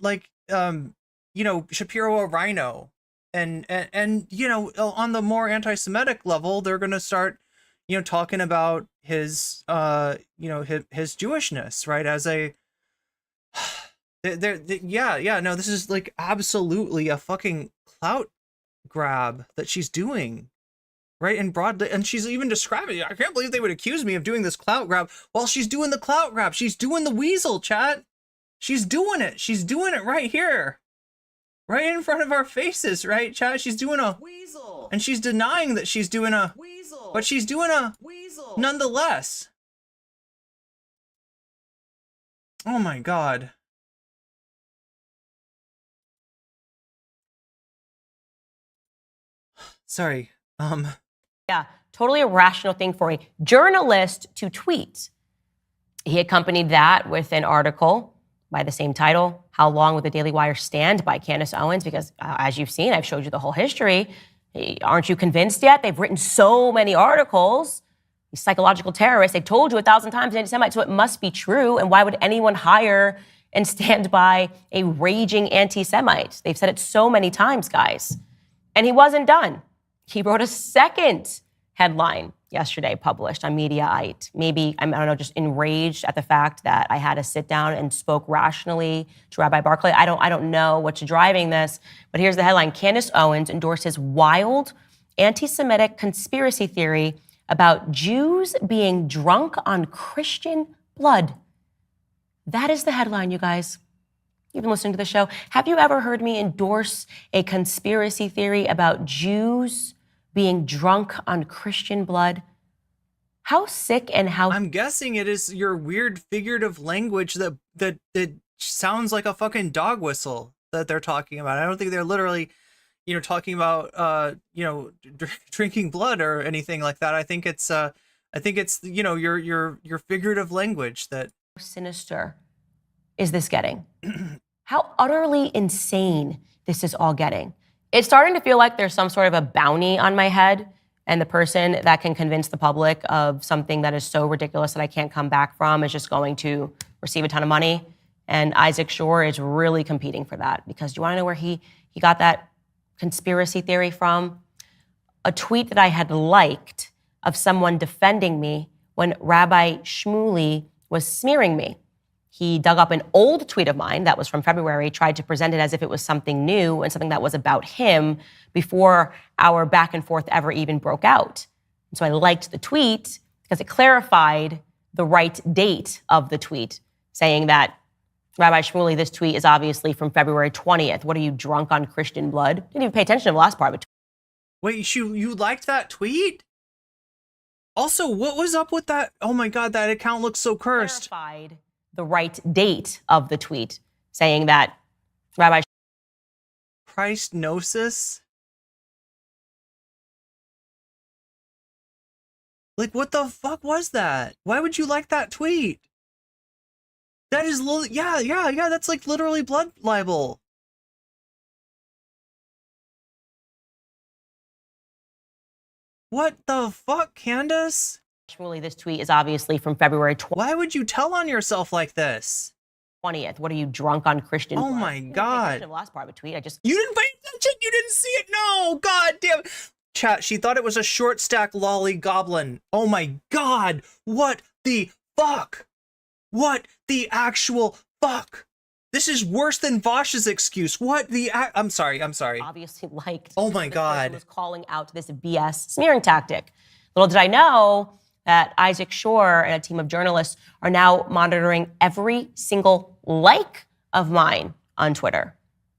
Shapiro a rhino, and on the more anti-Semitic level, they're gonna start talking about his his Jewishness, right? As a no, this is like absolutely a fucking clout grab that she's doing. Right, and broadly, and she's even describing it. I can't believe they would accuse me of doing this clout grab while she's doing the clout grab. She's doing the weasel, chat. She's doing it. She's doing it right here. Right in front of our faces, right, chat? She's doing a weasel. And she's denying that she's doing a weasel. But she's doing a weasel nonetheless. Oh my god. Sorry. Yeah, totally irrational thing for a journalist to tweet. He accompanied that with an article by the same title, "How Long Will the Daily Wire Stand?" by Candace Owens, because as you've seen, I've showed you the whole history. Aren't you convinced yet? They've written so many articles. These psychological terrorists, they've told you 1,000 times anti-Semite, so it must be true. And why would anyone hire and stand by a raging anti-Semite? They've said it so many times, guys. And he wasn't done. He wrote a second headline yesterday published on Mediaite. Maybe, I don't know, just enraged at the fact that I had to sit down and spoke rationally to Rabbi Barclay. I don't know what's driving this, but here's the headline. Candace Owens endorses wild anti-Semitic conspiracy theory about Jews being drunk on Christian blood. That is the headline, you guys. You've been listening to the show. Have you ever heard me endorse a conspiracy theory about Jews being drunk on Christian blood? How sick and how... I'm guessing it is your weird figurative language that sounds like a fucking dog whistle that they're talking about. I don't think they're literally, talking about, drinking blood or anything like that. I think it's your figurative language that... Sinister is this getting? How utterly insane this is all getting. It's starting to feel like there's some sort of a bounty on my head, and the person that can convince the public of something that is so ridiculous that I can't come back from is just going to receive a ton of money. And Isaac Shore is really competing for that, because do you want to know where he got that conspiracy theory from? A tweet that I had liked of someone defending me when Rabbi Shmuley was smearing me. He dug up an old tweet of mine that was from February, tried to present it as if it was something new and something that was about him before our back and forth ever even broke out. And so I liked the tweet because it clarified the right date of the tweet, saying that, Rabbi Shmuley, this tweet is obviously from February 20th. What are you, drunk on Christian blood? Didn't even pay attention to the last part of it. Wait, you liked that tweet? Also, what was up with that? Oh my God, that account looks so cursed. Clarified the right date of the tweet, saying that Rabbi Christ Gnosis? Like, what the fuck was that? Why would you like that tweet? That is, yeah, that's like literally blood libel. What the fuck, Candace? Shmuley, this tweet is obviously from February 20th. Why would you tell on yourself like this? 20th. What are you, drunk on Christian Oh blood? my God. The last part of a tweet. You didn't pay attention. You didn't see it. No, God damn. Chat, she thought it was a short stack lolly goblin. Oh my God. What the fuck? What the actual fuck? This is worse than Vosh's excuse. What the I'm sorry. Obviously liked. Oh my God. Was calling out this BS smearing tactic. Little did I know that Isaac Shore and a team of journalists are now monitoring every single like of mine on Twitter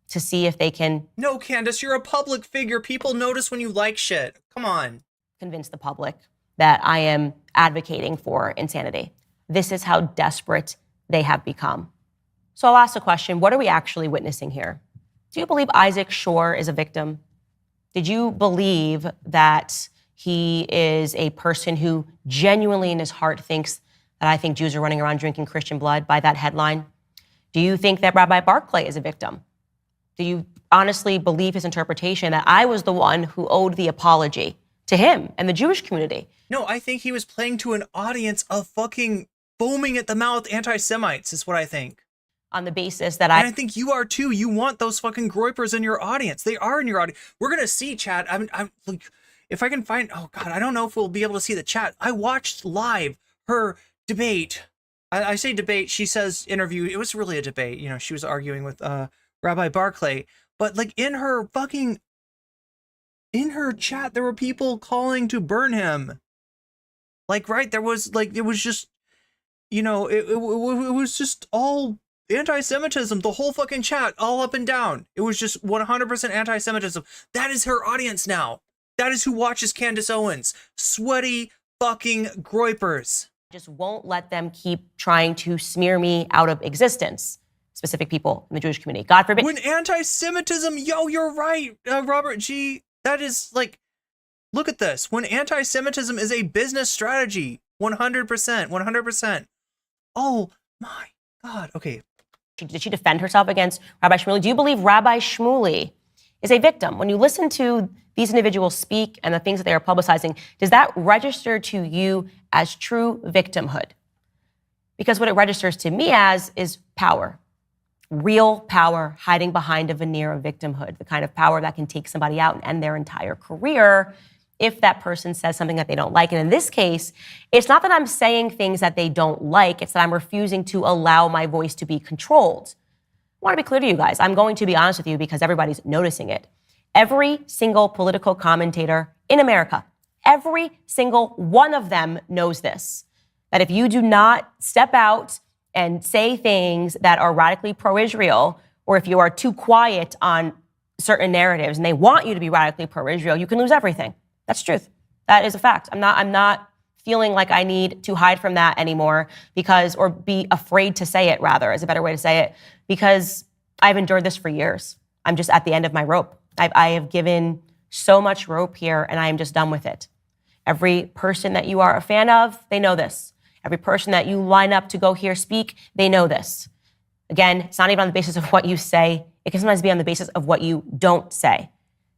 to see if they can. No, Candace, you're a public figure. People notice when you like shit. Come on. Convince the public that I am advocating for insanity. This is how desperate they have become. So I'll ask the question, what are we actually witnessing here? Do you believe Isaac Shore is a victim? Did you believe that he is a person who genuinely in his heart thinks that I think Jews are running around drinking Christian blood by that headline? Do you think that Rabbi Barclay is a victim? Do you honestly believe his interpretation that I was the one who owed the apology to him and the Jewish community? No, I think he was playing to an audience of fucking foaming at the mouth anti-Semites is what I think. On the basis that And I think you are too. You want those fucking groypers in your audience. They are in your audience. We're going to see, chat. I'm like, if I can find, oh God, I don't know if we'll be able to see the chat. I watched live her debate. I say debate. She says interview. It was really a debate. You know, she was arguing with Rabbi Barclay. But like in her chat, there were people calling to burn him. Like, right. There was like, it was just, you know, it was just all anti-Semitism, the whole fucking chat, all up and down. It was just 100% anti-Semitism. That is her audience now. That is who watches Candace Owens. Sweaty fucking groypers. Just won't let them keep trying to smear me out of existence. Specific people in the Jewish community. God forbid. When anti-Semitism, yo, you're right, Robert G. That is like, look at this. When anti-Semitism is a business strategy, 100%. Oh my God. Okay. Did she defend herself against Rabbi Shmuley? Do you believe Rabbi Shmuley is a victim? When you listen to these individuals speak and the things that they are publicizing, does that register to you as true victimhood? Because what it registers to me as is power. Real power hiding behind a veneer of victimhood, the kind of power that can take somebody out and end their entire career if that person says something that they don't like. And in this case, it's not that I'm saying things that they don't like, it's that I'm refusing to allow my voice to be controlled. I want to be clear to you guys. I'm going to be honest with you because everybody's noticing it. Every single political commentator in America, every single one of them knows this, that if you do not step out and say things that are radically pro-Israel, or if you are too quiet on certain narratives and they want you to be radically pro-Israel, you can lose everything. That's truth. That is a fact. I'm not feeling like I need to hide from that anymore because, or be afraid to say it rather, is a better way to say it, because I've endured this for years. I'm just at the end of my rope. I have given so much rope here and I am just done with it. Every person that you are a fan of, they know this. Every person that you line up to go here speak, they know this. Again, it's not even on the basis of what you say. It can sometimes be on the basis of what you don't say.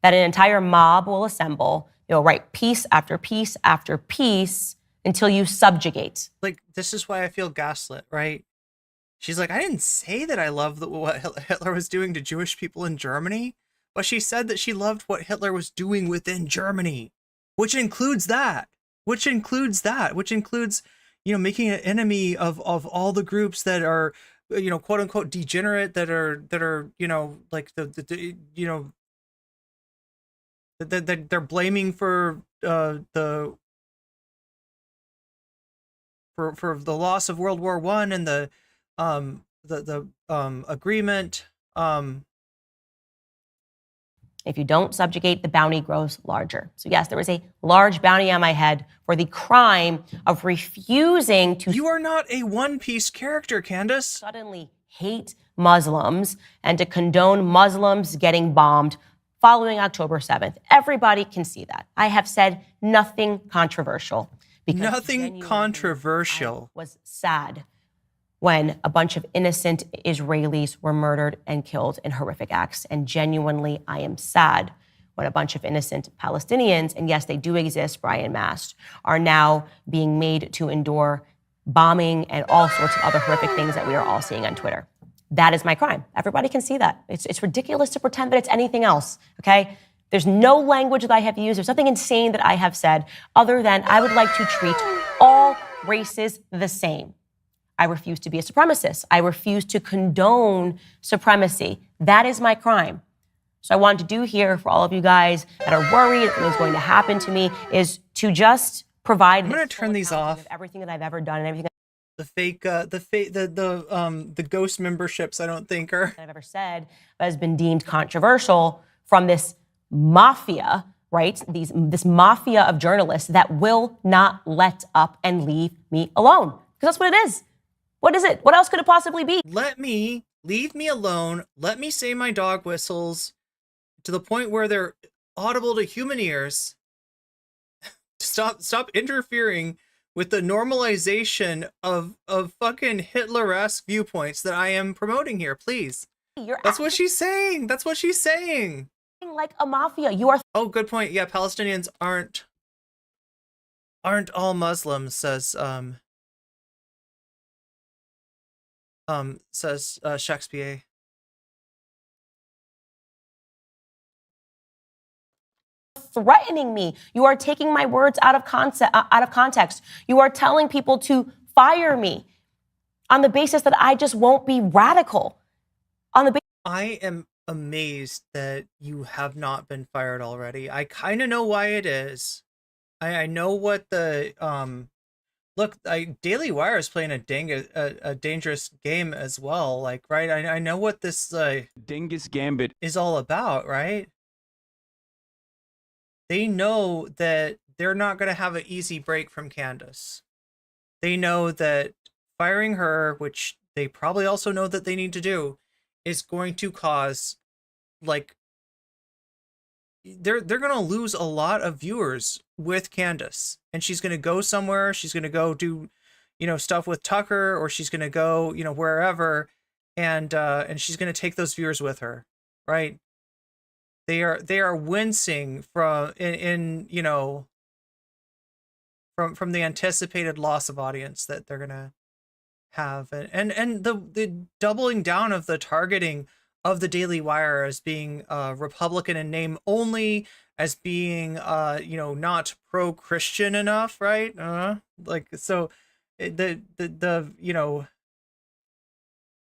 That an entire mob will assemble. They'll write piece after piece after piece until you subjugate. Like, this is why I feel gaslit, right? She's like, I didn't say that I loved what Hitler was doing to Jewish people in Germany, but she said that she loved what Hitler was doing within Germany, which includes, you know, making an enemy of all the groups that are, you know, quote unquote degenerate, that are, you know, like the you know, that they're blaming for the loss of World War I and the agreement. If you don't subjugate, the bounty grows larger. So yes, there was a large bounty on my head for the crime of refusing to— You are not a one-piece character, Candace. Suddenly hate Muslims and to condone Muslims getting bombed following October 7th. Everybody can see that. I have said nothing controversial. Nothing controversial. I was sad when a bunch of innocent Israelis were murdered and killed in horrific acts. And genuinely, I am sad when a bunch of innocent Palestinians, and yes, they do exist, Brian Mast, are now being made to endure bombing and all sorts of other horrific things that we are all seeing on Twitter. That is my crime. Everybody can see that. It's ridiculous to pretend that it's anything else, okay? There's no language that I have used. There's nothing insane that I have said other than I would like to treat all races the same. I refuse to be a supremacist. I refuse to condone supremacy. That is my crime. So I wanted to do here for all of you guys that are worried that something's going to happen to me is to just provide. I'm gonna turn these off. Of everything that I've ever done and everything The fake, the ghost memberships. I don't think are. I've ever said that has been deemed controversial from this mafia, right? This mafia of journalists that will not let up and leave me alone. Because that's what it is. What is it? What else could it possibly be? Leave me alone. Let me say my dog whistles to the point where they're audible to human ears. Stop interfering with the normalization of fucking Hitler-esque viewpoints that I am promoting here, please. That's what she's saying. That's what she's saying. Like a mafia. You are. Oh, good point. Yeah, Palestinians aren't all Muslims, says Shakespeare. Threatening me. You are taking my words out of context. You are telling people to fire me on the basis that I just won't be radical. I am amazed that you have not been fired already. I kind of know why it is. I know what the look. Daily Wire is playing a dangerous game as well. Like, right? I know what this Dingus Gambit is all about, right? They know that they're not going to have an easy break from Candace. They know that firing her, which they probably also know that they need to do, is going to cause, like, they're going to lose a lot of viewers with Candace. And she's going to go somewhere. She's going to go do, stuff with Tucker, or she's going to go, wherever. And she's going to take those viewers with her, right? They are wincing from from the anticipated loss of audience that they're gonna have, and the doubling down of the targeting of the Daily Wire as being Republican in name only, as being not pro-Christian enough, right? So the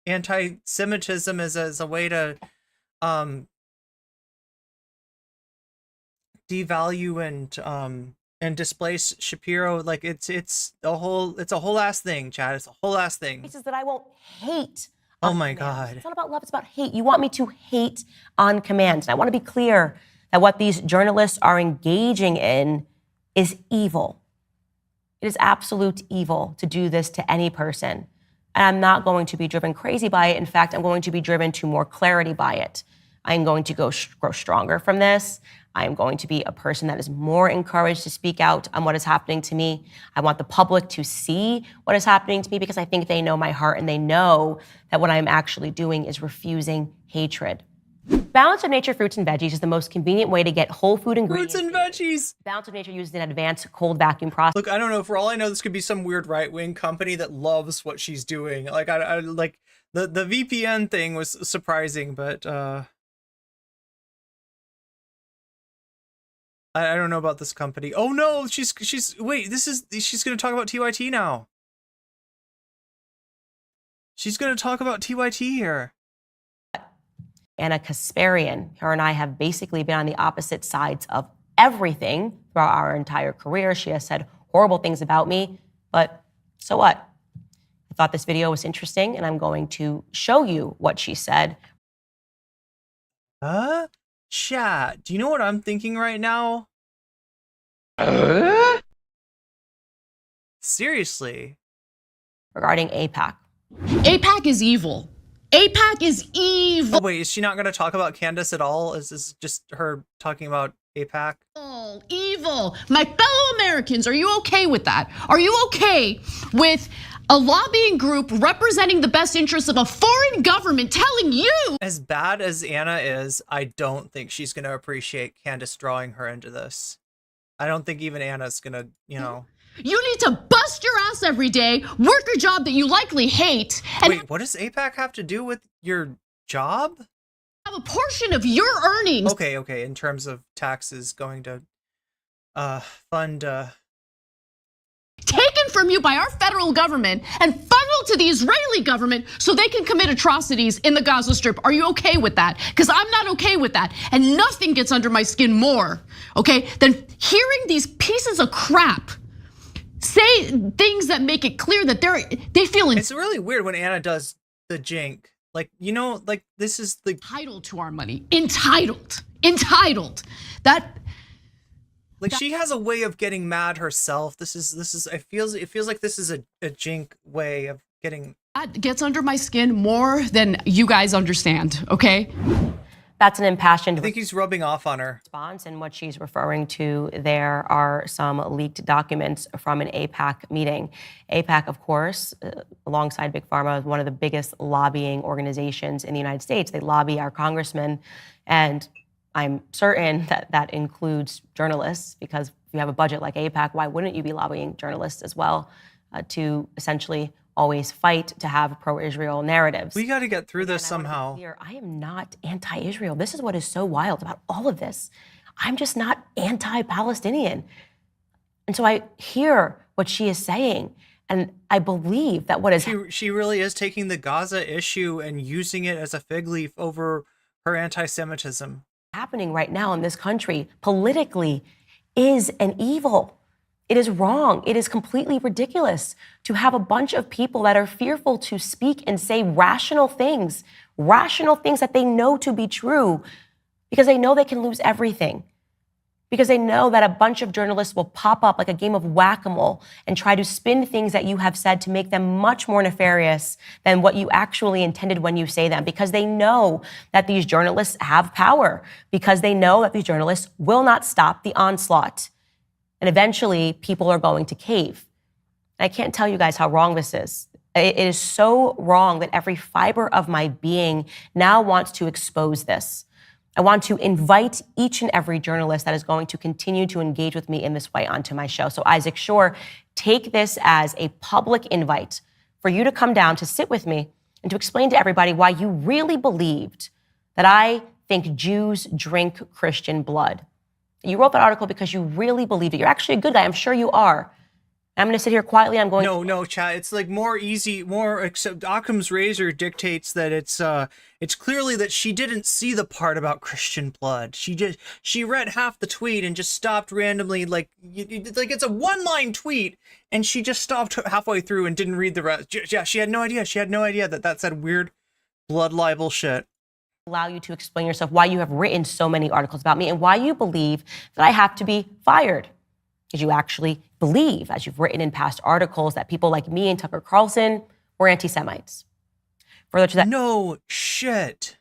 anti-Semitism as a way to devalue and displace Shapiro. Like it's a whole ass thing, Chad. It's a whole ass thing. This is that I won't hate. Oh my God. It's not about love, it's about hate. You want me to hate on command. And I want to be clear that what these journalists are engaging in is evil. It is absolute evil to do this to any person. And I'm not going to be driven crazy by it. In fact, I'm going to be driven to more clarity by it. I'm going to grow stronger from this. I am going to be a person that is more encouraged to speak out on what is happening to me. I want the public to see what is happening to me because I think they know my heart and they know that what I'm actually doing is refusing hatred. Balance of Nature fruits and veggies is the most convenient way to get whole food ingredients. Fruits and veggies! Balance of Nature uses an advanced cold vacuum process. Look, I don't know. For all I know, this could be some weird right-wing company that loves what she's doing. Like, I like the VPN thing was surprising, but I don't know about this company. Oh no, she's she's going to talk about TYT now. She's going to talk about TYT here. Anna Kasparian, her and I have basically been on the opposite sides of everything throughout our entire career. She has said horrible things about me, but so what? I thought this video was interesting and I'm going to show you what she said. Chat, do you know what I'm thinking right now? Seriously. Regarding AIPAC. AIPAC is evil. AIPAC is evil. Oh, wait, is she not going to talk about Candace at all? Is this just her talking about AIPAC? Evil. My fellow Americans, are you okay with that? Are you okay with A lobbying group representing the best interests of a foreign government telling you. As bad as Anna is, I don't think she's going to appreciate Candace drawing her into this. I don't think even Anna's going to, you know. You need to bust your ass every day, work a job that you likely hate, and wait, what does APAC have to do with your job? Have a portion of your earnings. Okay, in terms of taxes going to fund taken from you by our federal government and funneled to the Israeli government so they can commit atrocities in the Gaza Strip. Are you okay with that? Because I'm not okay with that. And nothing gets under my skin more, okay, than hearing these pieces of crap say things that make it clear that they feel It's really weird when Anna does the jink. Like, you know, like this is the entitled to our money. Entitled. That like she has a way of getting mad herself. This is it feels like this is a jink way of getting. That gets under my skin more than you guys understand, okay? That's an impassioned I think he's rubbing off on her. Response, and what she's referring to there are some leaked documents from an APAC meeting. APAC, of course, alongside Big Pharma, is one of the biggest lobbying organizations in the United States. They lobby our congressmen, and I'm certain that that includes journalists, because if you have a budget like APAC, why wouldn't you be lobbying journalists as well to essentially always fight to have pro-Israel narratives? We got to get through this somehow. I am not anti-Israel. This is what is so wild about all of this. I'm just not anti-Palestinian. And so I hear what she is saying, and I believe that what is she really is taking the Gaza issue and using it as a fig leaf over her anti-Semitism. Happening right now in this country politically is an evil. It is wrong. It is completely ridiculous to have a bunch of people that are fearful to speak and say rational things that they know to be true, because they know they can lose everything, because they know that a bunch of journalists will pop up like a game of whack-a-mole and try to spin things that you have said to make them much more nefarious than what you actually intended when you say them, because they know that these journalists have power, because they know that these journalists will not stop the onslaught. And eventually, people are going to cave. And I can't tell you guys how wrong this is. It is so wrong that every fiber of my being now wants to expose this. I want to invite each and every journalist that is going to continue to engage with me in this way onto my show. So Isaac Shore, take this as a public invite for you to come down to sit with me and to explain to everybody why you really believed that I think Jews drink Christian blood. You wrote that article because you really believe it. You're actually a good guy. I'm sure you are. I'm going to sit here quietly. I'm going No, chat. It's like except Occam's razor dictates that it's clearly that she didn't see the part about Christian blood. She read half the tweet and just stopped randomly, like it's a one-line tweet, and she just stopped halfway through and didn't read the rest. Yeah, she had no idea. She had no idea that said weird blood libel shit. Allow you to explain yourself, why you have written so many articles about me, and why you believe that I have to be fired. Because you actually believe, as you've written in past articles, that people like me and Tucker Carlson were anti-Semites. Further to that, no shit.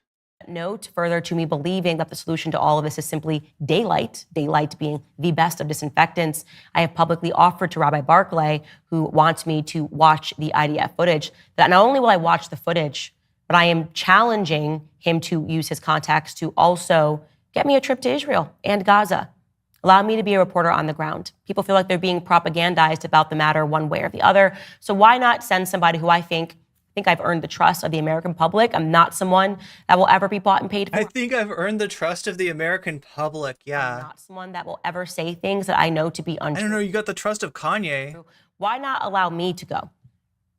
Note further to me believing that the solution to all of this is simply daylight being the best of disinfectants. I have publicly offered to Rabbi Barclay, who wants me to watch the IDF footage, that not only will I watch the footage, but I am challenging him to use his contacts to also get me a trip to Israel and Gaza. Allow me to be a reporter on the ground. People feel like they're being propagandized about the matter one way or the other. So why not send somebody who I think I've earned the trust of the American public? I'm not someone that will ever be bought and paid for. I think I've earned the trust of the American public, yeah. I'm not someone that will ever say things that I know to be untrue. I don't know, you got the trust of Kanye. Why not allow me to go?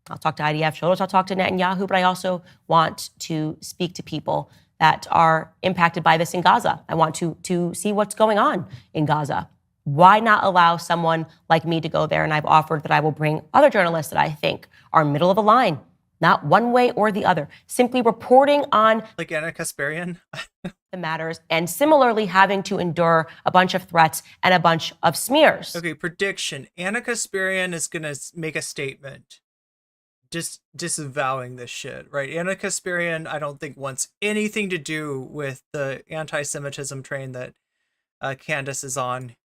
I'll talk to IDF shoulders, I'll talk to Netanyahu, but I also want to speak to people that are impacted by this in Gaza. I want to see what's going on in Gaza. Why not allow someone like me to go there? And I've offered that I will bring other journalists that I think are middle of the line, not one way or the other, simply reporting on like Anna Kasparian the matters, and similarly having to endure a bunch of threats and a bunch of smears. Okay, prediction. Anna Kasparian is going to make a statement just disavowing this shit, right? Anna Kasparian, I don't think wants anything to do with the anti-Semitism train that Candace is on.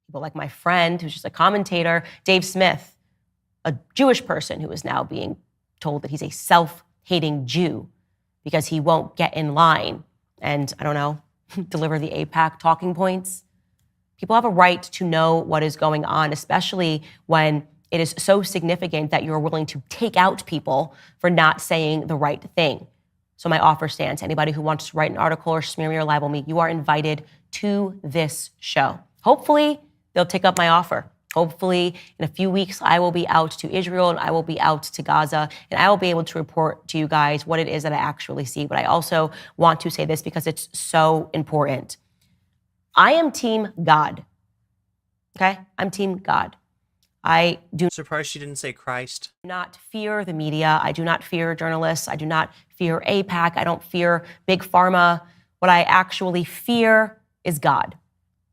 People like my friend, who's just a commentator, Dave Smith, a Jewish person who is now being told that he's a self-hating Jew because he won't get in line and, I don't know, deliver the AIPAC talking points. People have a right to know what is going on, especially when it is so significant that you're willing to take out people for not saying the right thing. So my offer stands. Anybody who wants to write an article or smear me or libel me, you are invited to this show. Hopefully, they'll take up my offer. Hopefully, in a few weeks, I will be out to Israel and I will be out to Gaza, and I will be able to report to you guys what it is that I actually see. But I also want to say this because it's so important. I am Team God. Okay? I'm Team God. I do surprised she didn't say Christ. Not fear the media. I do not fear journalists. I do not fear AIPAC. I don't fear Big Pharma. What I actually fear is God.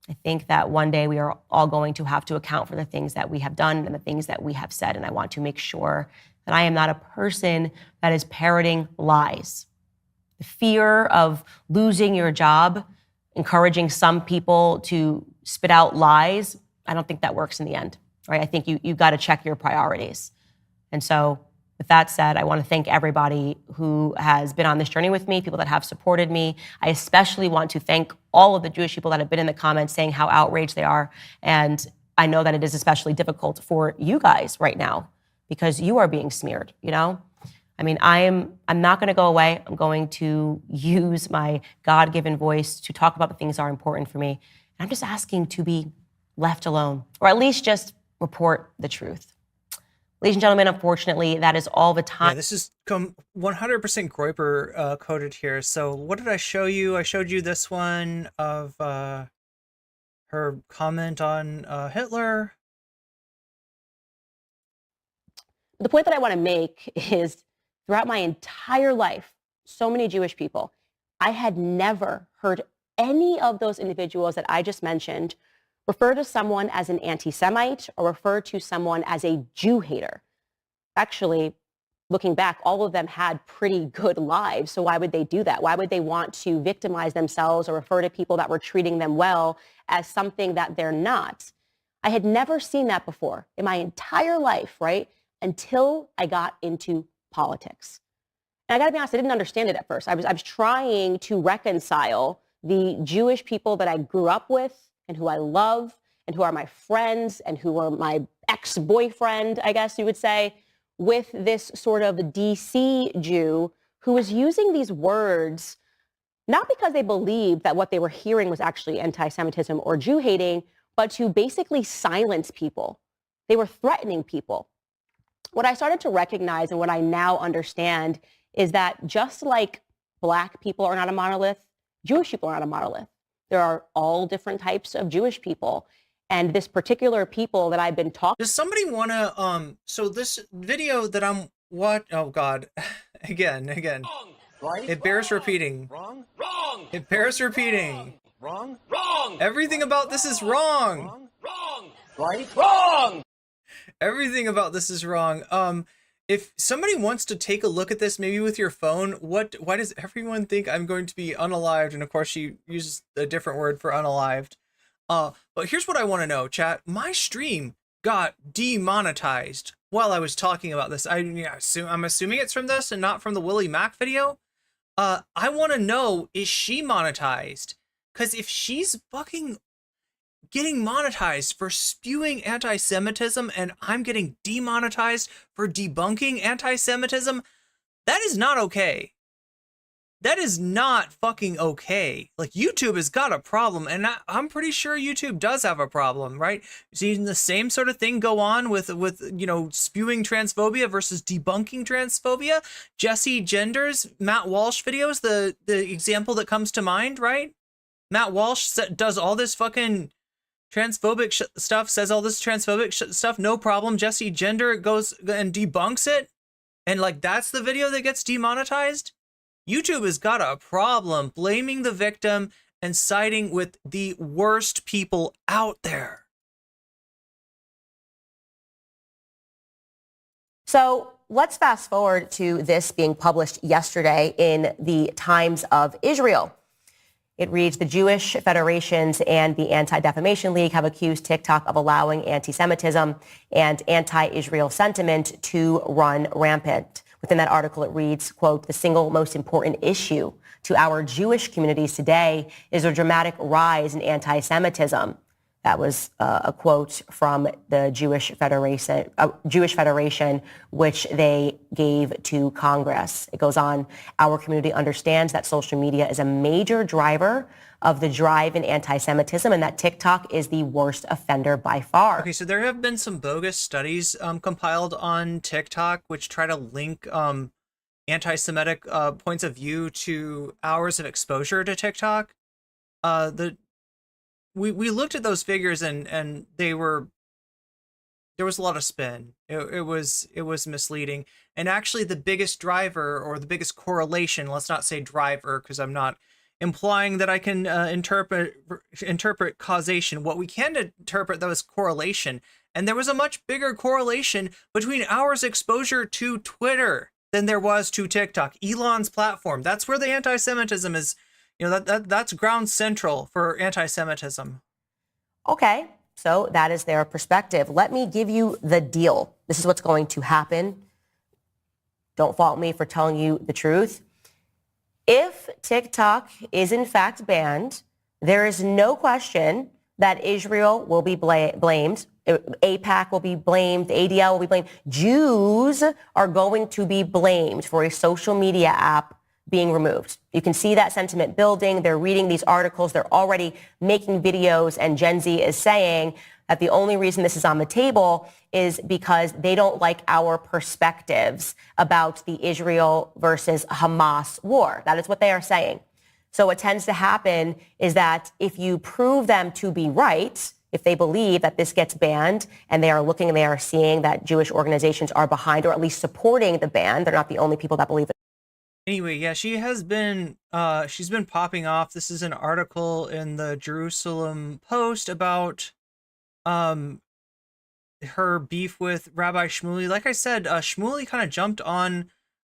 I think that one day we are all going to have to account for the things that we have done and the things that we have said. And I want to make sure that I am not a person that is parroting lies. The fear of losing your job, encouraging some people to spit out lies, I don't think that works in the end. Right? I think you've got to check your priorities. And so with that said, I want to thank everybody who has been on this journey with me, people that have supported me. I especially want to thank all of the Jewish people that have been in the comments saying how outraged they are. And I know that it is especially difficult for you guys right now because you are being smeared, you know? I mean, I'm not going to go away. I'm going to use my God-given voice to talk about the things that are important for me. And I'm just asking to be left alone, or at least just report the truth. Ladies and gentlemen, unfortunately, that is all the time. Yeah, this is 100% Groyper coded here. So what did I show you? I showed you this one of her comment on Hitler. The point that I want to make is throughout my entire life, so many Jewish people, I had never heard any of those individuals that I just mentioned refer to someone as an anti-Semite or refer to someone as a Jew hater. Actually, looking back, all of them had pretty good lives. So why would they do that? Why would they want to victimize themselves or refer to people that were treating them well as something that they're not? I had never seen that before in my entire life, right? Until I got into politics. And I gotta be honest, I didn't understand it at first. I was trying to reconcile the Jewish people that I grew up with and who I love and who are my friends and who are my ex-boyfriend, I guess you would say, with this sort of DC Jew who was using these words, not because they believed that what they were hearing was actually anti-Semitism or Jew hating, but to basically silence people. They were threatening people. What I started to recognize and what I now understand is that just like Black people are not a monolith, Jewish people are not a monolith. There are all different types of Jewish people. And this particular people that I've been talking. Does somebody want to, so this video that I'm, oh God, again. Right? It bears repeating. Wrong. It bears repeating. Wrong. Everything about this is wrong. Right? Wrong. Everything about this is wrong. If somebody wants to take a look at this, maybe with your phone, why does everyone think I'm going to be unalived? And of course she uses a different word for unalived. But here's what I want to know, chat. My stream got demonetized while I was talking about this. I'm assuming it's from this and not from the Willie Mac video. I want to know, is she monetized? Because if she's fucking getting monetized for spewing anti-Semitism and I'm getting demonetized for debunking anti-Semitism, that is not okay. That is not fucking okay. Like, YouTube has got a problem, and I'm pretty sure YouTube does have a problem, right? Seeing the same sort of thing go on with you know, spewing transphobia versus debunking transphobia. Jesse Gender's Matt Walsh videos, the example that comes to mind, right? Matt Walsh does all this fucking transphobic stuff, says all this transphobic stuff, no problem. Jesse Gender goes and debunks it, and like, that's the video that gets demonetized. YouTube has got a problem blaming the victim and siding with the worst people out there. So let's fast forward to this being published yesterday in the Times of Israel. It reads, the Jewish Federations and the Anti-Defamation League have accused TikTok of allowing anti-Semitism and anti-Israel sentiment to run rampant. Within that article, it reads, quote, the single most important issue to our Jewish communities today is a dramatic rise in anti-Semitism. That was a quote from the Jewish Federation, which they gave to Congress. It goes on, our community understands that social media is a major driver of the drive in anti-Semitism and that TikTok is the worst offender by far. Okay, so there have been some bogus studies compiled on TikTok which try to link anti-Semitic points of view to hours of exposure to TikTok. We looked at those figures and there was a lot of spin. It was misleading. And actually the biggest driver or the biggest correlation, let's not say driver because I'm not implying that I can interpret causation. What we can interpret though is correlation. And there was a much bigger correlation between hours exposure to Twitter than there was to TikTok, Elon's platform. That's where the anti-Semitism is. You know, that's ground central for anti-Semitism. Okay, so that is their perspective. Let me give you the deal. This is what's going to happen. Don't fault me for telling you the truth. If TikTok is in fact banned, there is no question that Israel will be blamed. APAC will be blamed. The ADL will be blamed. Jews are going to be blamed for a social media app being removed. You can see that sentiment building. They're reading these articles. They're already making videos. And Gen Z is saying that the only reason this is on the table is because they don't like our perspectives about the Israel versus Hamas war. That is what they are saying. So what tends to happen is that if you prove them to be right, if they believe that this gets banned and they are looking and they are seeing that Jewish organizations are behind or at least supporting the ban, they're not the only people that believe it. Anyway, yeah, she's been popping off. This is an article in the Jerusalem Post about her beef with Rabbi Shmuley. Like I said, Shmuley kind of jumped on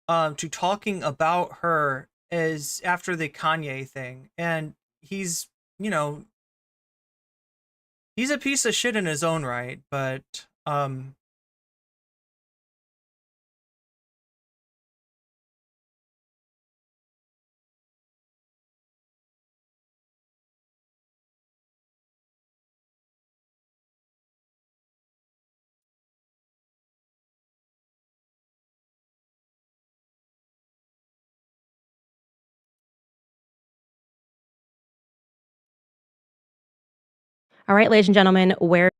to talking about her as after the Kanye thing, and he's, you know, he's a piece of shit in his own right, but All right, ladies and gentlemen, where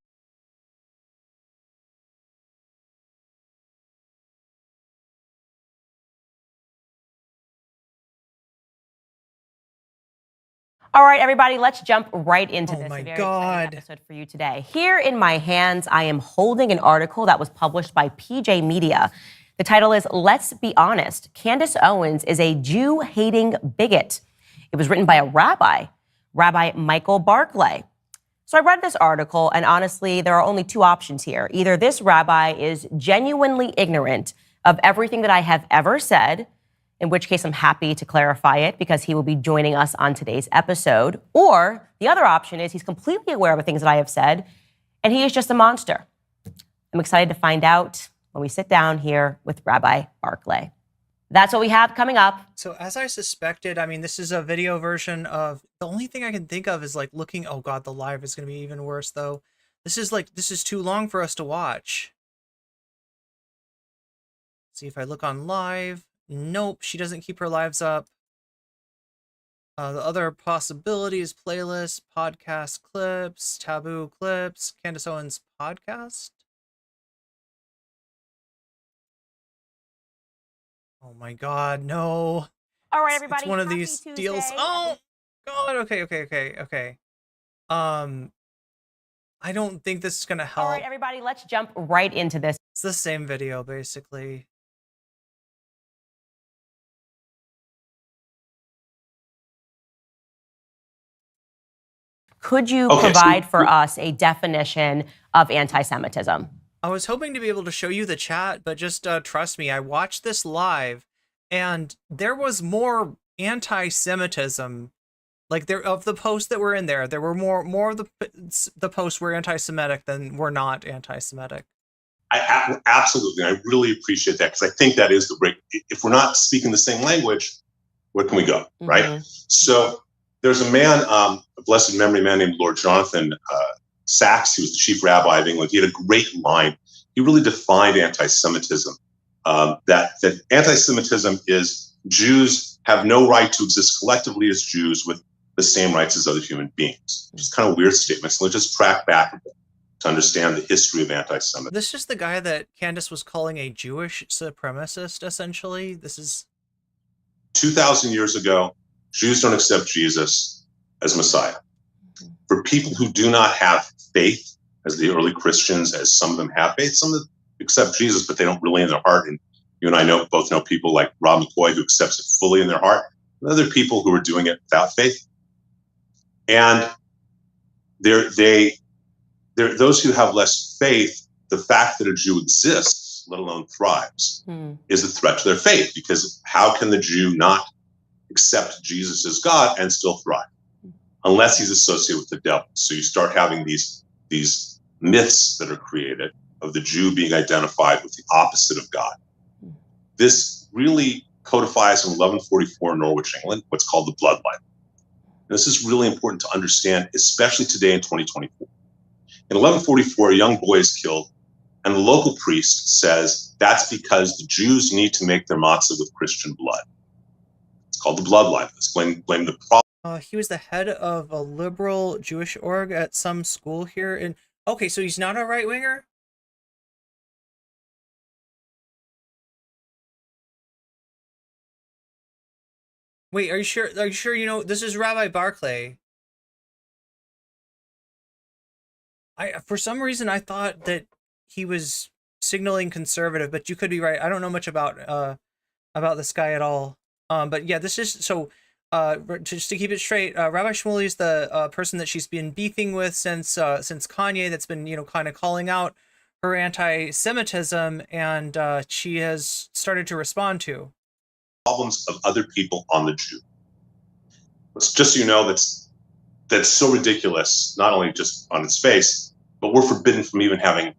All right, everybody, let's jump right into this. My very God. exciting episode for you today. Here in my hands, I am holding an article that was published by PJ Media. The title is Let's Be Honest, Candace Owens is a Jew-hating bigot. It was written by a rabbi, Rabbi Michael Barclay. So I read this article, and honestly, there are only two options here. Either this rabbi is genuinely ignorant of everything that I have ever said, in which case I'm happy to clarify it because he will be joining us on today's episode. Or the other option is he's completely aware of the things that I have said, and he is just a monster. I'm excited to find out when we sit down here with Rabbi Barclay. That's what we have coming up. So as I suspected, I mean, this is a video version of, the only thing I can think of is like looking, oh God, the live is going to be even worse though. This is too long for us to watch. See if I look on live. Nope, she doesn't keep her lives up. The other possibilities, playlist, podcast clips, taboo clips, Candace Owens podcast. Oh my God, no. All right, everybody. It's one of happy these Tuesday. deals. Oh God, okay. I don't think this is gonna help. All right, everybody, let's jump right into this. It's the same video, basically. Could you provide for us a definition of anti-Semitism? I was hoping to be able to show you the chat, but just trust me, I watched this live and there was more anti-Semitism Like there of the posts that were in there, there were more of the posts were anti-Semitic than were not anti-Semitic. Absolutely. I really appreciate that because I think that is the break. If we're not speaking the same language, where can we go, right? So there's a man, a blessed memory man named Lord Jonathan Sachs, who was the chief rabbi of England. He had a great line. He really defined anti-Semitism. That anti-Semitism is Jews have no right to exist collectively as Jews with the same rights as other human beings. Which is kind of a weird statement. So let's just track back a bit to understand the history of anti-Semitism. This is the guy that Candace was calling a Jewish supremacist, essentially. This is 2,000 years ago, Jews don't accept Jesus as Messiah. For people who do not have faith, as the early Christians, as some of them have faith, some of them accept Jesus, but they don't really in their heart. And you and I both know people like Rob McCoy who accepts it fully in their heart, and other people who are doing it without faith. And those who have less faith, the fact that a Jew exists, let alone thrives, is a threat to their faith, because how can the Jew not accept Jesus as God and still thrive? Unless he's associated with the devil. So you start having these myths that are created of the Jew being identified with the opposite of God. This really codifies in 1144 in Norwich, England, what's called the Blood Libel. This is really important to understand, especially today in 2024. In 1144, a young boy is killed, and the local priest says that's because the Jews need to make their matzah with Christian blood. It's called the Blood Libel. It's blame the problem. he was the head of a liberal Jewish org at some school here in. Okay, so he's not a right winger. Wait, are you sure? Are you sure? You know, this is Rabbi Barclay. For some reason, I thought that he was signaling conservative, but you could be right. I don't know much about this guy at all. But yeah, this is so. Just to keep it straight, Rabbi Shmuley is the person that she's been beefing with since Kanye. That's been kind of calling out her anti-Semitism, and she has started to respond to problems of other people on the Jew. It's just so you know that's so ridiculous. Not only just on its face, but we're forbidden from even having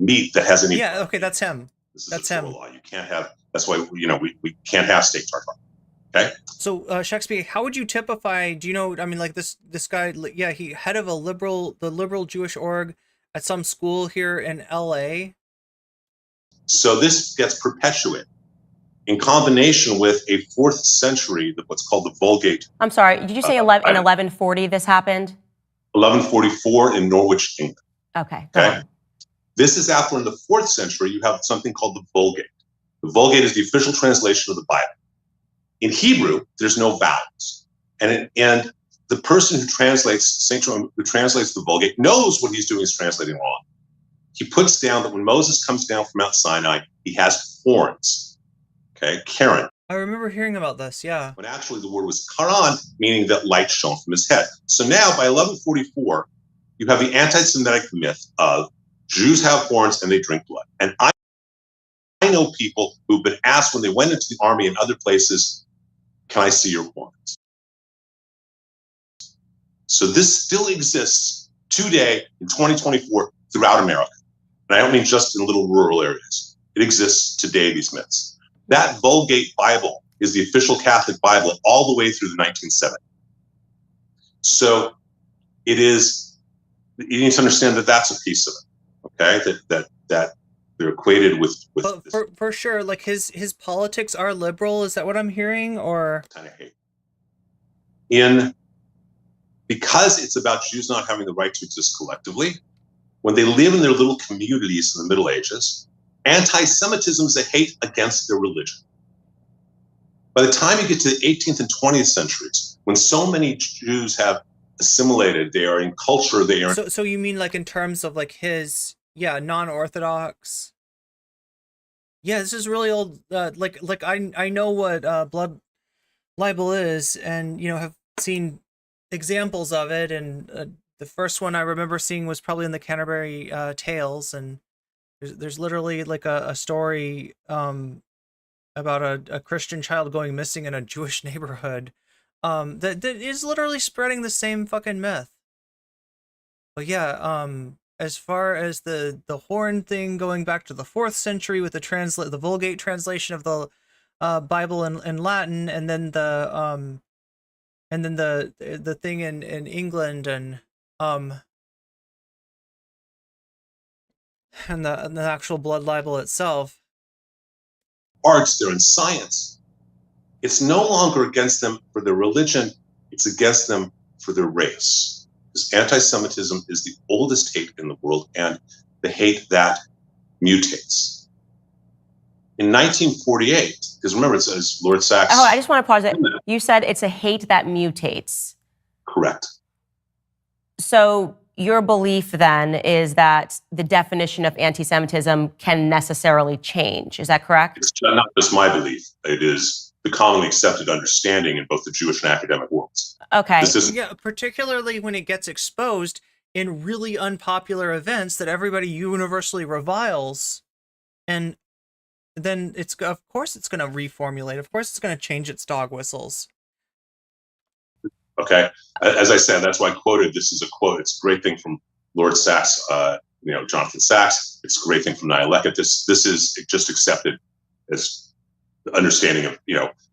meat that has any. Yeah. Okay, that's him. That's him. Law. You can't have. That's why we can't have steak tartare. Okay. So Shakespeare, how would you typify? Do you know? I mean, like this guy. Yeah, he head of the liberal Jewish org at some school here in L.A. So this gets perpetuated in combination with a 4th century, what's called the Vulgate. I'm sorry. Did you say in 1140 this happened? 1144 in Norwich, England. Okay. Okay. This is after in the 4th century you have something called the Vulgate. The Vulgate is the official translation of the Bible. In Hebrew, there's no vowels, and the person who translates who translates the Vulgate knows what he's doing is translating wrong. He puts down that when Moses comes down from Mount Sinai, he has horns. Okay, Karen. I remember hearing about this. Yeah. But actually, the word was Karan, meaning that light shone from his head. So now, by 1144, you have the anti-Semitic myth of Jews have horns and they drink blood. And I know people who've been asked when they went into the army and other places, can I see your horns? So this still exists today in 2024 throughout America. And I don't mean just in little rural areas. It exists today, these myths. That Vulgate Bible is the official Catholic Bible all the way through the 1970s. So it is, you need to understand that that's a piece of it, okay? That they're equated with for sure, like his politics are liberal. Is that what I'm hearing? Or kind of hate. Because it's about Jews not having the right to exist collectively, when they live in their little communities in the Middle Ages, anti-Semitism is a hate against their religion. By the time you get to the 18th and 20th centuries, when so many Jews have assimilated, they are in culture, they are. So you mean like in terms of like his non-Orthodox? Yeah, this is really old. Like I know what blood libel is, and have seen examples of it. And the first one I remember seeing was probably in the Canterbury Tales, and there's literally like a story about a Christian child going missing in a Jewish neighborhood. that is literally spreading the same fucking myth. But yeah, as far as the horn thing going back to the 4th century with the Vulgate translation of the Bible in Latin, and then the thing in England, and the actual blood libel itself. Arts, they're in science. It's no longer against them for their religion, it's against them for their race. Because anti-Semitism is the oldest hate in the world, and the hate that mutates. In 1948, because remember, it says Lord Sachs. Oh, I just want to pause it. You said it's a hate that mutates. Correct. So your belief then is that the definition of anti-Semitism can necessarily change. Is that correct? It's not just my belief. It is the commonly accepted understanding in both the Jewish and academic worlds. Okay. Yeah, particularly when it gets exposed in really unpopular events that everybody universally reviles, and then of course it's going to reformulate. Of course it's going to change its dog whistles. Okay, as I said, that's why I quoted. This is a quote. It's a great thing from Lord Sachs. Jonathan Sachs. It's a great thing from Nihilecka. This is just accepted as the understanding of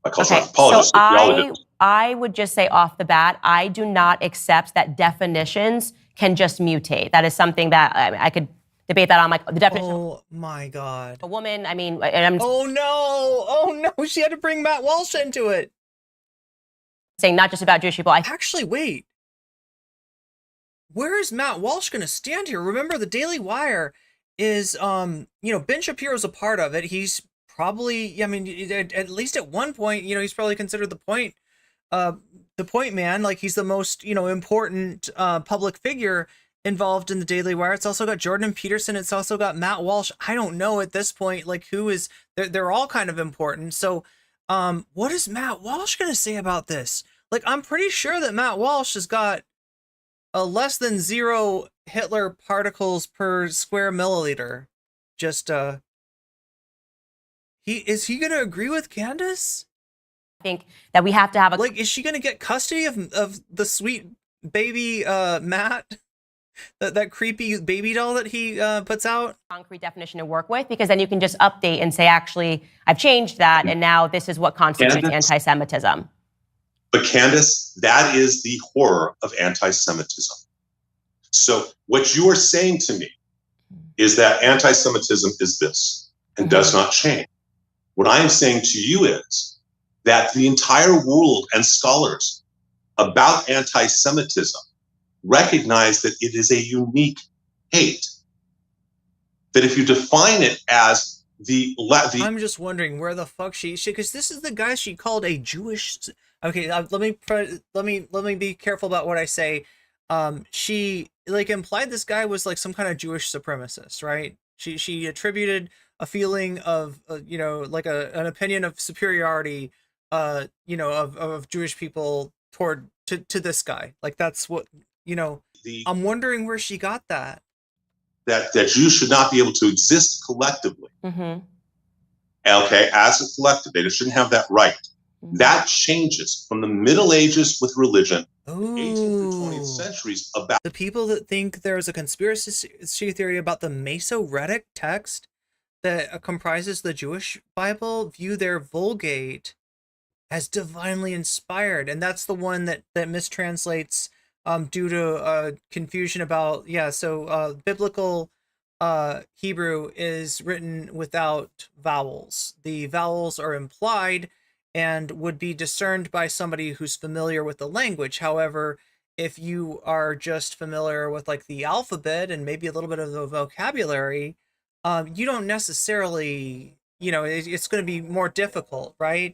a cultural anthropologist. So I would just say off the bat, I do not accept that definitions can just mutate. That is something that I could debate that on, like the definition. Oh my God. A woman. I mean, oh no! She had to bring Matt Walsh into it. Saying not just about Jewish people. Actually, wait. Where is Matt Walsh going to stand here? Remember, the Daily Wire is, Ben Shapiro's a part of it. He's probably, at least at one point, he's probably considered the point man. Like, he's the most, important public figure involved in the Daily Wire. It's also got Jordan Peterson. It's also got Matt Walsh. I don't know at this point, like, who is, they're all kind of important. So, what is Matt Walsh going to say about this? Like, I'm pretty sure that Matt Walsh has got a less than 0 Hitler particles per square milliliter. Just, is he going to agree with Candace? I think that we have to have is she going to get custody of the sweet baby, Matt? That creepy baby doll that he puts out? Concrete definition to work with, because then you can just update and say, actually, I've changed that, and now this is what constitutes anti-Semitism. But Candace, that is the horror of anti-Semitism. So what you are saying to me is that anti-Semitism is this and does not change. What I am saying to you is that the entire world and scholars about anti-Semitism recognize that it is a unique hate. That if you define it as the I'm just wondering where the fuck she because this is the guy she called a Jewish. Okay, let me be careful about what I say. She implied this guy was like some kind of Jewish supremacist, right? She attributed a feeling of an opinion of superiority, of Jewish people to this guy. Like, that's what I'm wondering where she got that. That Jews should not be able to exist collectively. Mm-hmm. Okay, as a collective, they just shouldn't have that right. Mm-hmm. That changes from the Middle Ages with religion, 18th through 20th centuries, about the people that think there's a conspiracy theory about the Masoretic text that comprises the Jewish Bible view their Vulgate as divinely inspired, and that's the one that mistranslates due to confusion about biblical Hebrew is written without vowels. The vowels are implied and would be discerned by somebody who's familiar with the language. However, if you are just familiar with like the alphabet and maybe a little bit of the vocabulary, you don't necessarily, it's going to be more difficult, right?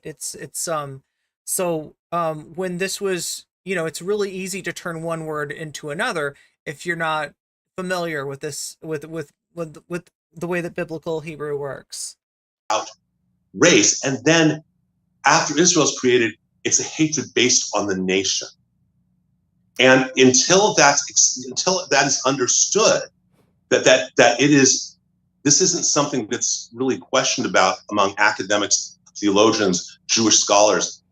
When this was, it's really easy to turn one word into another if you're not familiar with this, with the way that biblical Hebrew works. Race, and then after Israel's created, it's a hatred based on the nation. And until that is understood, that it is, this isn't something that's really questioned about among academics, theologians, Jewish scholars.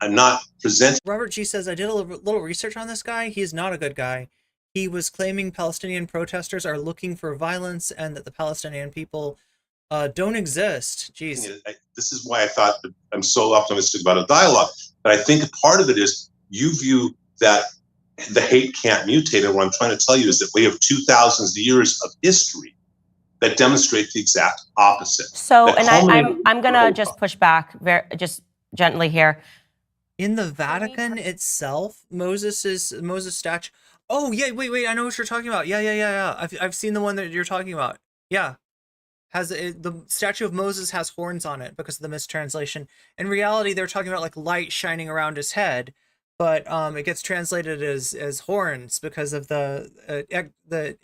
I'm not presenting. Robert G says, I did a little research on this guy. He is not a good guy. He was claiming Palestinian protesters are looking for violence and that the Palestinian people don't exist. Jeez. This is why I thought that I'm so optimistic about a dialogue. But I think part of it is you view that the hate can't mutate. And what I'm trying to tell you is that we have 2,000 years of history that demonstrate the exact opposite. So, and I'm gonna just push back just gently here. In the Vatican itself, Moses statue. Oh yeah, wait, I know what you're talking about. Yeah. I've seen the one that you're talking about. Yeah, the statue of Moses has horns on it because of the mistranslation. In reality, they're talking about like light shining around his head, but it gets translated as horns because of the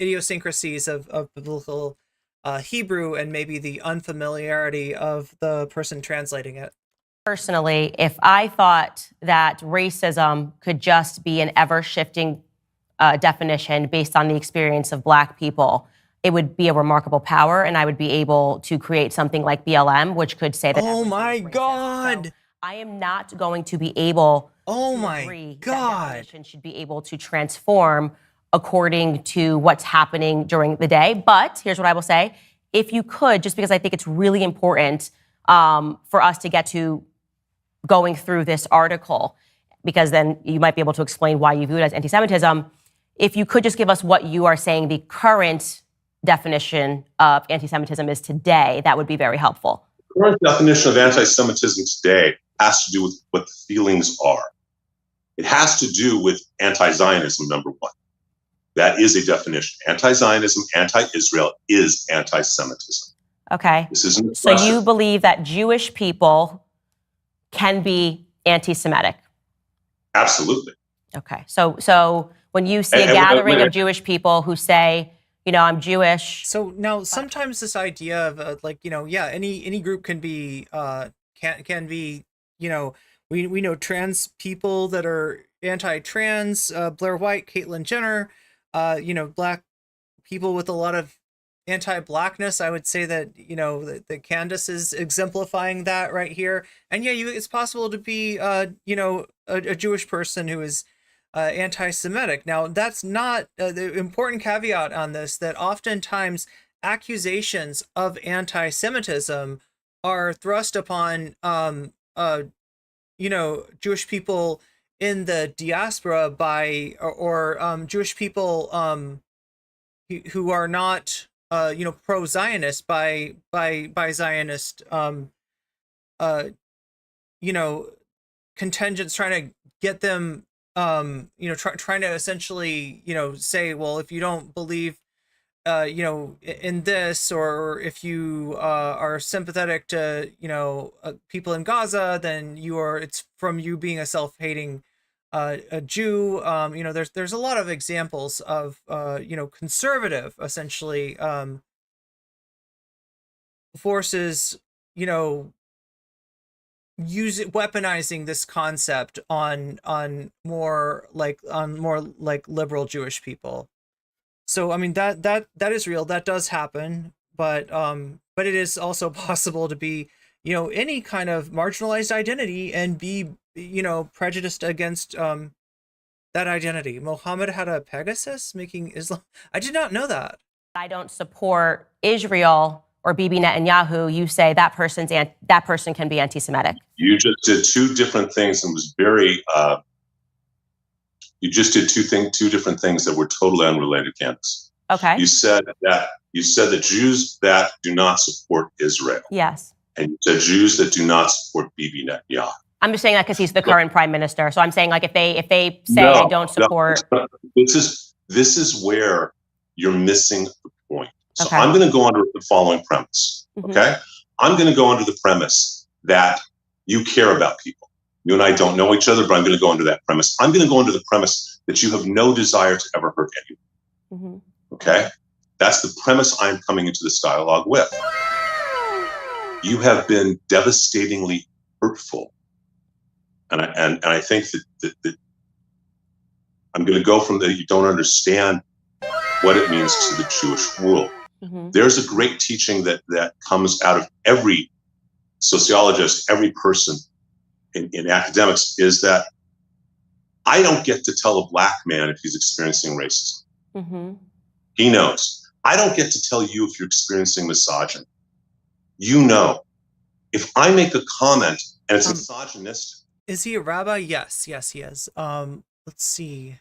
idiosyncrasies of biblical Hebrew and maybe the unfamiliarity of the person translating it. Personally, if I thought that racism could just be an ever-shifting definition based on the experience of Black people, it would be a remarkable power, and I would be able to create something like BLM, which could say that. Oh my God! So I am not going to be able. Oh my God! That definition should be able to transform according to what's happening during the day. But here's what I will say: if you could, just because I think it's really important for us to get to going through this article, because then you might be able to explain why you view it as anti-Semitism. If you could just give us what you are saying the current definition of anti-Semitism is today, that would be very helpful. The current definition of anti-Semitism today has to do with what the feelings are. It has to do with anti-Zionism, number one. That is a definition. Anti-Zionism, anti-Israel is anti-Semitism. Okay. This isn't so you believe that Jewish people can be anti-Semitic? Absolutely. Okay. So when you see a gathering of Jewish people who say, you know, I'm Jewish. So now sometimes this idea of like, you know, yeah, any group can be can be, you know, we know trans people that are anti-trans, Blair White, Caitlyn Jenner, you know, Black people with a lot of anti-Blackness. I would say that, you know, that Candace is exemplifying that right here. And yeah, it's possible to be, you know, a Jewish person who is anti-Semitic. Now, that's not the important caveat on this, that oftentimes accusations of anti-Semitism are thrust upon, you know, Jewish people in the diaspora by, or Jewish people who are not, you know, pro-Zionist by Zionist, you know, contingents trying to get them, you know, trying to essentially, you know, say, well, if you don't believe, you know, in this, or if you are sympathetic to, you know, people in Gaza, then it's from you being a self-hating a Jew. You know, there's a lot of examples of, you know, conservative, essentially, forces, you know, weaponizing this concept on more like liberal Jewish people. So I mean that is real, that does happen, but it is also possible to be, you know, any kind of marginalized identity and be, you know, prejudiced against that identity. Muhammad had a Pegasus making Islam. I did not know that. I don't support Israel or Bibi Netanyahu. You say that person can be anti-Semitic. You just did two different things and was very. You just did two different things that were totally unrelated, Candace. Okay. You said that Jews that do not support Israel. Yes. And you said Jews that do not support Bibi Netanyahu. I'm just saying that because he's the current prime minister. So I'm saying, like, if they say they don't support. No. This is where you're missing the point. So Okay. I'm going to go under the following premise. Mhm. Okay. I'm going to go under the premise that you care about people. You and I don't know each other, but I'm going to go under that premise. I'm going to go under the premise that you have no desire to ever hurt anyone. Mhm. Okay? That's the premise I'm coming into this dialogue with. You have been devastatingly hurtful. And I think that I'm going to go from that you don't understand what it means to the Jewish world. Mhm. There's a great teaching that comes out of every sociologist, every person, in academics is that I don't get to tell a black man if he's experiencing racism. He knows. I don't get to tell you if you're experiencing misogyny. You know. If I make a comment and it's misogynistic. Is he a rabbi? Yes, he is. Let's see.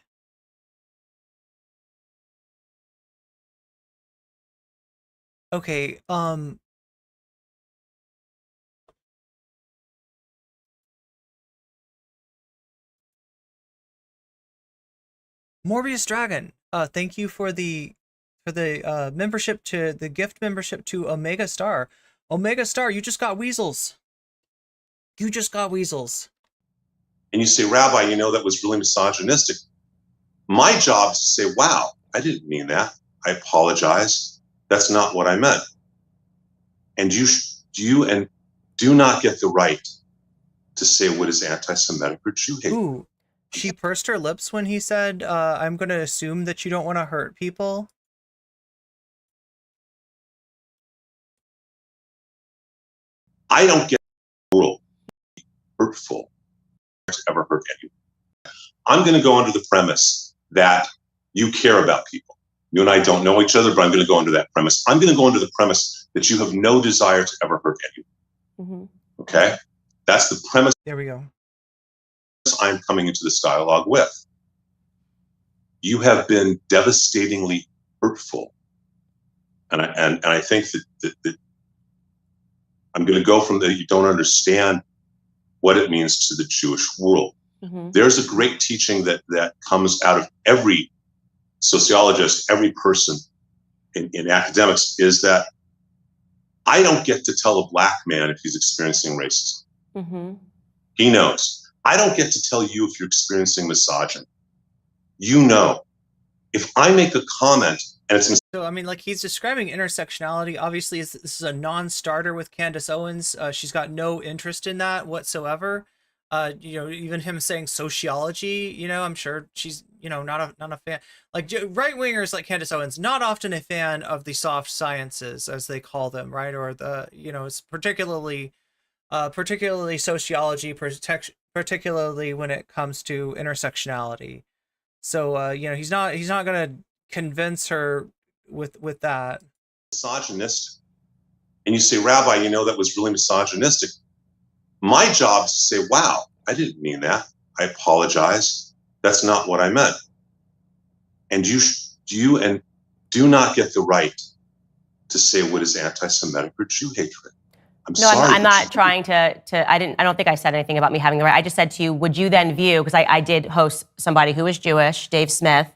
Okay, Morbius Dragon, thank you for the membership to the gift membership to Omega Star. Omega Star, you just got weasels. You just got weasels. And you say, Rabbi, you know, that was really misogynistic. My job is to say, wow, I didn't mean that. I apologize. That's not what I meant. And you do not get the right to say what is anti-Semitic or Jew hate. Ooh, she pursed her lips when he said, I'm going to assume that you don't want to hurt people. I don't get cruel, hurtful to ever hurt anyone. I'm going to go under the premise that you care about people. You and I don't know each other, but I'm going to go under that premise. I'm going to go under the premise that you have no desire to ever hurt anyone. Okay? That's the premise. There we go. I'm coming into this dialogue with. You have been devastatingly hurtful. And I think that I'm going to go from that you don't understand what it means to the Jewish world. There's a great teaching that comes out of every sociologist, every person in academics, is that I don't get to tell a black man if he's experiencing racism. He knows. I don't get to tell you if you're experiencing misogyny. You know. If I make a comment and it's so, I mean, like, he's describing intersectionality. Obviously, this is a non-starter with Candace Owens. She's got no interest in that whatsoever. You know, even him saying sociology, you know, I'm sure she's, you know, not a fan. Like, right-wingers like Candace Owens, not often a fan of the soft sciences, as they call them, right? Or the, you know, it's particularly sociology, particularly when it comes to intersectionality. So, you know, he's not going to convince her with that. Misogynistic. And you say, Rabbi, you know, that was really misogynistic. My job is to say, wow, I didn't mean that. I apologize. That's not what I meant. And you do not get the right to say what is anti-Semitic or Jew hatred. I'm not trying to. I don't think I said anything about me having the right. I just said to you, would you then view, because I did host somebody who was Jewish, Dave Smith,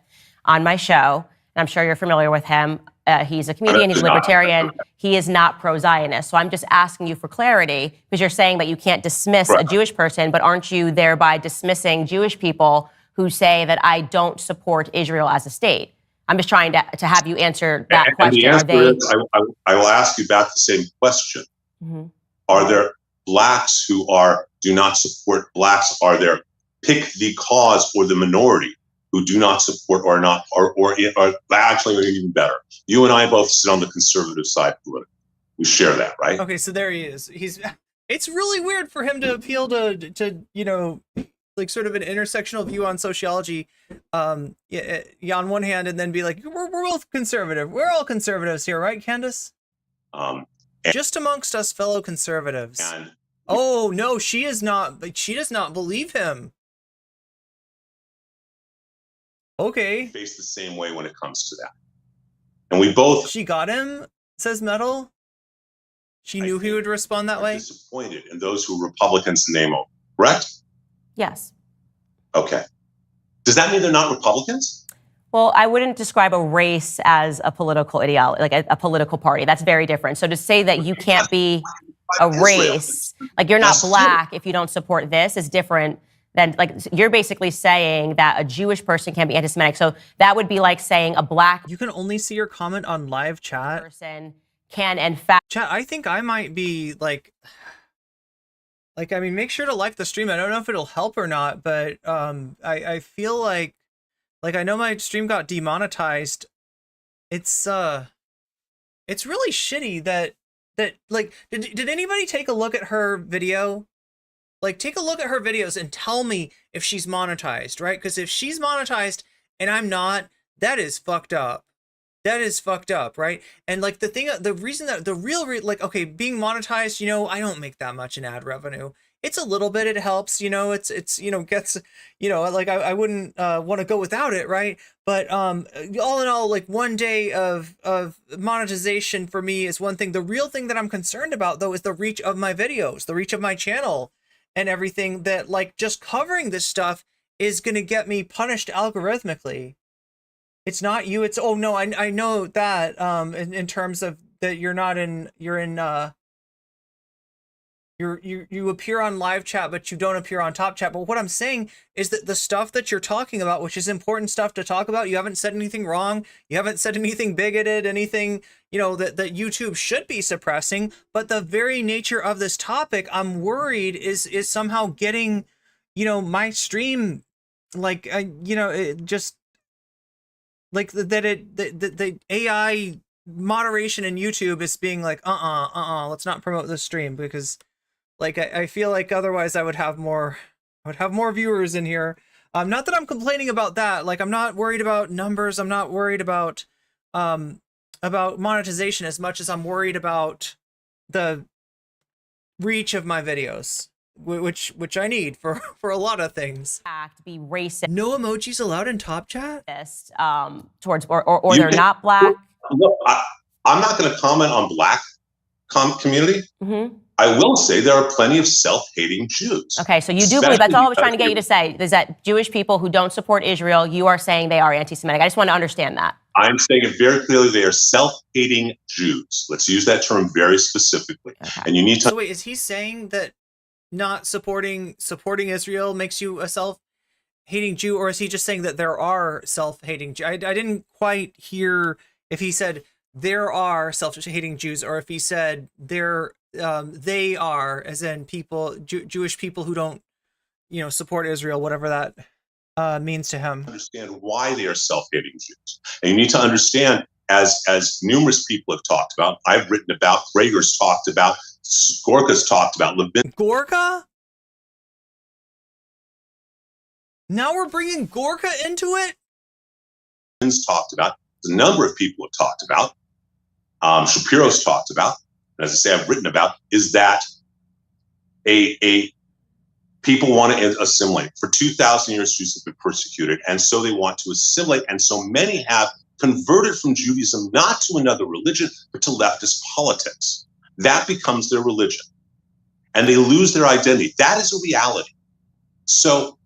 on my show, and I'm sure you're familiar with him. He's a comedian, he's a libertarian. He is not pro-Zionist. So I'm just asking you for clarity, because you're saying that you can't dismiss a Jewish person, but aren't you thereby dismissing Jewish people who say that I don't support Israel as a state? I'm just trying to have you answer that question. And the answer is, I will ask you back the same question. Are there blacks who do not support blacks? Are there pick the cause or the minority who do not support or not, or actually are even better? You and I both sit on the conservative side politically. We share that, right? Okay, so there he is. It's really weird for him to appeal to you know, like, sort of an intersectional view on sociology, yeah, on one hand, and then be like, we're both conservative. We're all conservatives here, right, Candace? Just amongst us fellow conservatives. Oh no, she is not. Like, she does not believe him. Okay. Face the same way when it comes to that, and we both. She got him, says Metal. She knew he would respond that way. Disappointed in those who are Republicans in name only, correct? Yes. Okay. Does that mean they're not Republicans? Well, I wouldn't describe a race as a political ideology, like a political party. That's very different. So to say that you can't be a race, like you're not black if you don't support this, is different than, like, you're basically saying that a Jewish person can be anti-Semitic. So that would be like saying a black. You can only see your comment on live chat. Person can, in fact. Chat, I think I might be like, I mean, make sure to like the stream. I don't know if it'll help or not, but I feel like I know my stream got demonetized. It's really shitty that like, did anybody take a look at her video? Like, take a look at her videos and tell me if she's monetized, right? Because if she's monetized and I'm not, that is fucked up. That is fucked up, right? And like the reason that like, okay, being monetized, you know, I don't make that much in ad revenue. It's a little bit, it helps, you know, it's, you know, gets, you know, like I wouldn't want to go without it, right? But all in all, like one day of monetization for me is one thing. The real thing that I'm concerned about though is the reach of my videos, the reach of my channel and everything, that like just covering this stuff is going to get me punished algorithmically. It's not you, it's, oh no, I know that in terms of that you appear on live chat, but you don't appear on top chat. But what I'm saying is that the stuff that you're talking about, which is important stuff to talk about, you haven't said anything wrong. You haven't said anything bigoted, anything, you know, that YouTube should be suppressing. But the very nature of this topic, I'm worried is somehow getting, you know, my stream, like, you know, it just like the AI moderation in YouTube is being like, let's not promote this stream, because like I feel like otherwise I would have more viewers in here. Not that I'm complaining about that. Like, I'm not worried about numbers. I'm not worried about monetization as much as I'm worried about the reach of my videos, which I need for a lot of things. Be racist. No emojis allowed in top chat. Towards or they're not black. Look, I'm not going to comment on black community. Mm-hmm. I will say there are plenty of self-hating Jews. Okay, so you do believe, that's all I was trying to get you to say, is that Jewish people who don't support Israel, you are saying they are anti-Semitic. I just want to understand that. I'm saying it very clearly, they are self-hating Jews. Let's use that term very specifically. Okay. And you need to... So wait, is he saying that not supporting Israel makes you a self-hating Jew, or is he just saying that there are self-hating Jews? I didn't quite hear if he said there are self-hating Jews, or if he said they are, as in people, Jewish people who don't, you know, support Israel, whatever that means to him. Understand why they are self-hating Jews, and you need to understand, as numerous people have talked about, I've written about, Prager's talked about, Gorka's talked about, Gorka? Now we're bringing Gorka into it? Talked about, a number of people have talked about, Shapiro's talked about, and as I say, I've written about, is that a people want to assimilate. For 2,000 years, Jews have been persecuted, and so they want to assimilate, and so many have converted from Judaism not to another religion, but to leftist politics. That becomes their religion, and they lose their identity. That is a reality. So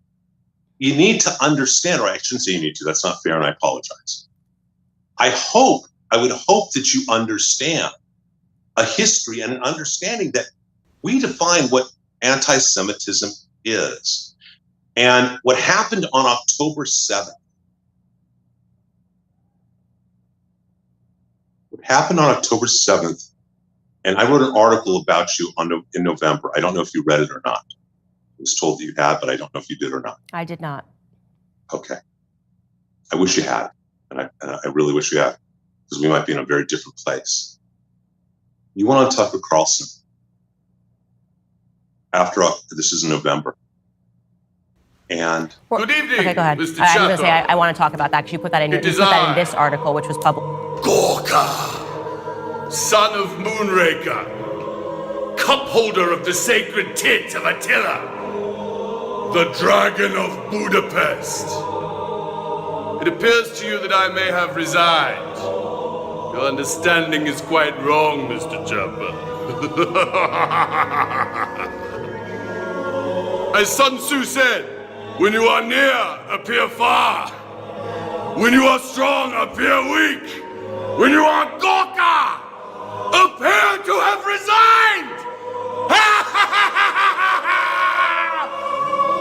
you need to understand, or I shouldn't say you need to, that's not fair, and I apologize. I would hope that you understand a history and an understanding that we define what anti-Semitism is. And what happened on October 7th, and I wrote an article about you in November. I don't know if you read it or not. I was told that you had, but I don't know if you did or not. I did not. Okay. I wish you had, and I really wish you had, because we might be in a very different place. You went on Tucker Carlson this is in November. And good evening. Okay, go ahead. Mr. I was going to say I want to talk about that because you put that in this article, which was published. Gorka, son of Moonraker, cup holder of the sacred tit of Attila, the dragon of Budapest. It appears to you that I may have resigned. Your understanding is quite wrong, Mr. Jumper. As Sun Tzu said, when you are near, appear far. When you are strong, appear weak. When you are Gorka, appear to have resigned.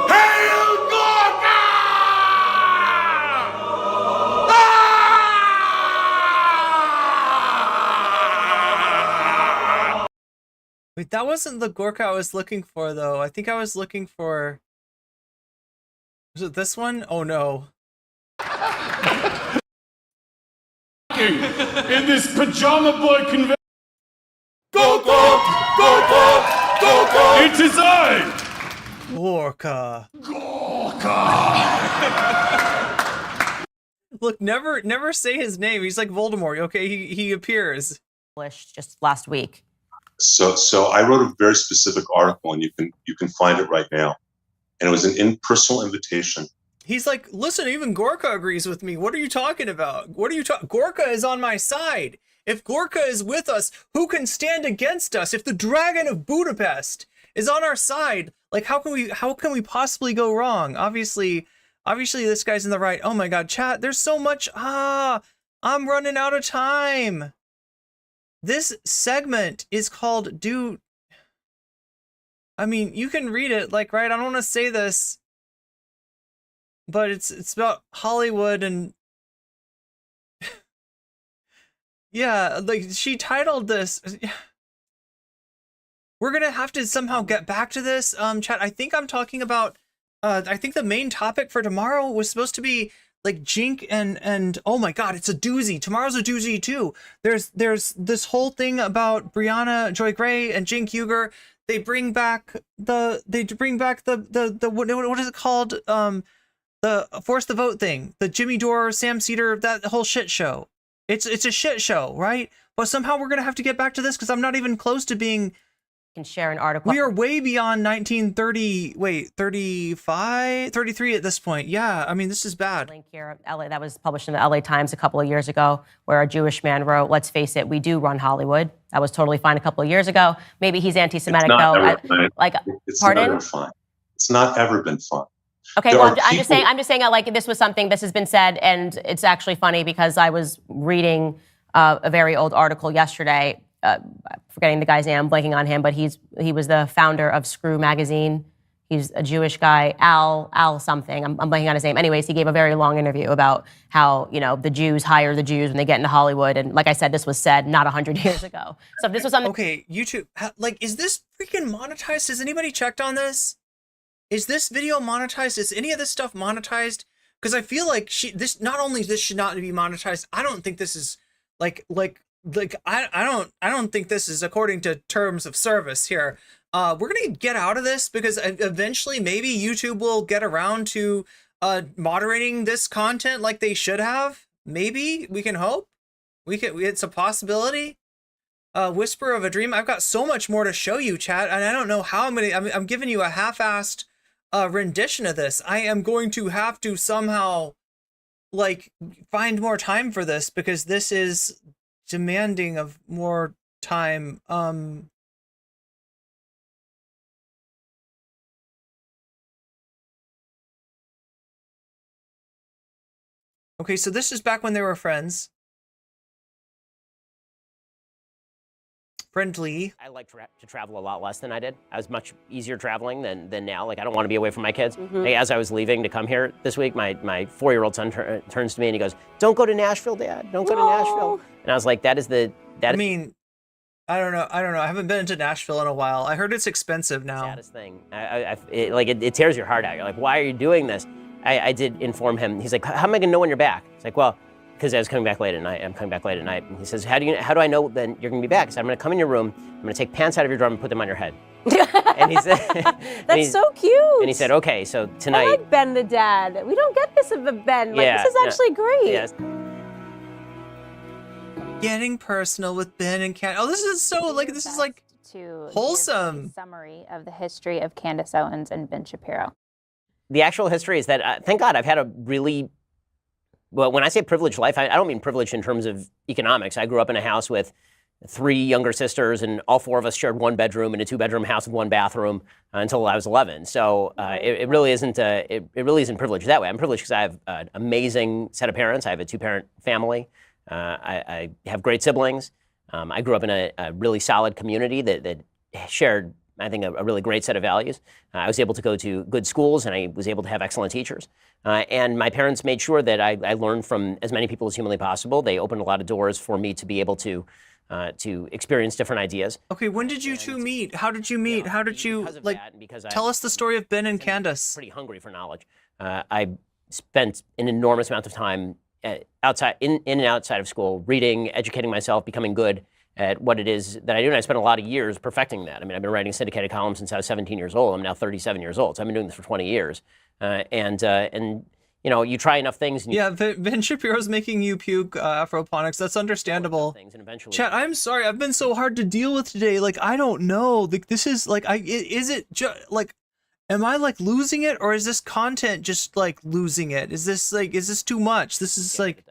Hail Gorka! Wait, that wasn't the Gorka I was looking for, though. I think I was looking for... Was it this one? Oh, no. In this pajama boy convention. Go, go, go, go, go, go! It is I, Gorka. Look, never say his name. He's like Voldemort. Okay, he appears. Just last week. So I wrote a very specific article, and you can find it right now. And it was an impersonal invitation. He's like, listen, even Gorka agrees with me. What are you talking about? Gorka is on my side. If Gorka is with us, who can stand against us? If the Dragon of Budapest is on our side, like how can we possibly go wrong? Obviously this guy's in the right. Oh my god, chat, there's so much. I'm running out of time. This segment is called Dude. I mean, you can read it, like, right? I don't want to say this, but it's about Hollywood and yeah, like she titled this. We're gonna have to somehow get back to this, chat. I think I'm talking about. I think the main topic for tomorrow was supposed to be like Jink and oh my god, it's a doozy. Tomorrow's a doozy too. There's this whole thing about Brianna Joy Gray and Jink Huger. They bring back the what is it called? The Force the Vote thing. The Jimmy Dore, Sam Cedar, that whole shit show. It's a shit show, right? But somehow we're gonna have to get back to this because I'm not even close to being. Can share an article. We are way beyond 1930. Wait, 35, 33 at this point. Yeah, I mean this is bad. Link here, LA, that was published in the LA Times a couple of years ago, where a Jewish man wrote, "Let's face it, we do run Hollywood." That was totally fine a couple of years ago. Maybe he's anti-Semitic though. Pardon? Never fun. It's not ever been fun. Okay, well, I'm just saying that like this was something, this has been said, and it's actually funny because I was reading a very old article yesterday. Forgetting the guy's name, I'm blanking on him, but he was the founder of Screw magazine. He's a Jewish guy, Al something. I'm blanking on his name. Anyways, he gave a very long interview about how, the Jews hire the Jews when they get into Hollywood. And like I said, this was said not 100 years ago. So if this was something... Okay, YouTube, like, is this freaking monetized? Has anybody checked on this? Is this video monetized? Is any of this stuff monetized? Because I feel like not only this should not be monetized, I don't think this is I don't think this is according to terms of service here. We're gonna get out of this because eventually maybe YouTube will get around to moderating this content like they should have. Maybe we can hope. It's a possibility. Whisper of a Dream. I've got so much more to show you, chat, and I don't know how I'm giving you a half-assed rendition of this. I am going to have to somehow like find more time for this because this is demanding of more time. Okay, so this is back when they were friends. Friendly. I like to travel a lot less than I did. I was much easier traveling than now. Like, I don't want to be away from my kids. Mm-hmm. Like, as I was leaving to come here this week, my 4-year-old son turns to me and he goes, "Don't go to Nashville, Dad. Don't go to Nashville." And I was like, I mean, I don't know. I haven't been to Nashville in a while. I heard it's expensive now. Saddest thing. It tears your heart out. You're like, why are you doing this? I did inform him. He's like, how am I going to know when you're back? It's like, well, because I was coming back late at night. I'm coming back late at night. And he says, how do I know then you're going to be back? I said, I'm going to come in your room. I'm going to take pants out of your drum and put them on your head. And he said, That's so cute. And he said, okay, so tonight. I like Ben the dad. We don't get this of a Ben. Like, this is actually great. Yes. Getting personal with Ben and Candace. Oh, this is so this is like wholesome. Summary of the history of Candace Owens and Ben Shapiro. The actual history is that, thank God, I've had a really, well, when I say privileged life, I don't mean privileged in terms of economics. I grew up in a house with 3 younger sisters, and all 4 of us shared 1 bedroom in a 2-bedroom house with 1 bathroom until I was 11. So it really isn't privileged that way. I'm privileged because I have an amazing set of parents. I have a 2-parent family. I have great siblings. I grew up in a really solid community that shared, I think, a really great set of values. I was able to go to good schools, and I was able to have excellent teachers. And my parents made sure that I learned from as many people as humanly possible. They opened a lot of doors for me to be able to experience different ideas. Okay, when did you two meet? How did you meet? How did you, tell us the story of Ben and Candace. Pretty hungry for knowledge. I spent an enormous amount of time outside, in and outside of school, reading, educating myself, becoming good at what it is that I do. And I spent a lot of years perfecting that. I mean, I've been writing syndicated columns since I was 17 years old. I'm now 37 years old. So I've been doing this for 20 years. And you know, you try enough things. And yeah, Ben Shapiro's making you puke, Afroponics. That's understandable. Things and eventually, Chat, I'm sorry. I've been so hard to deal with today. Like, I don't know. Like, this is like, is it just like, am I like losing it, or is this content just like losing it? Is this too much? This is like.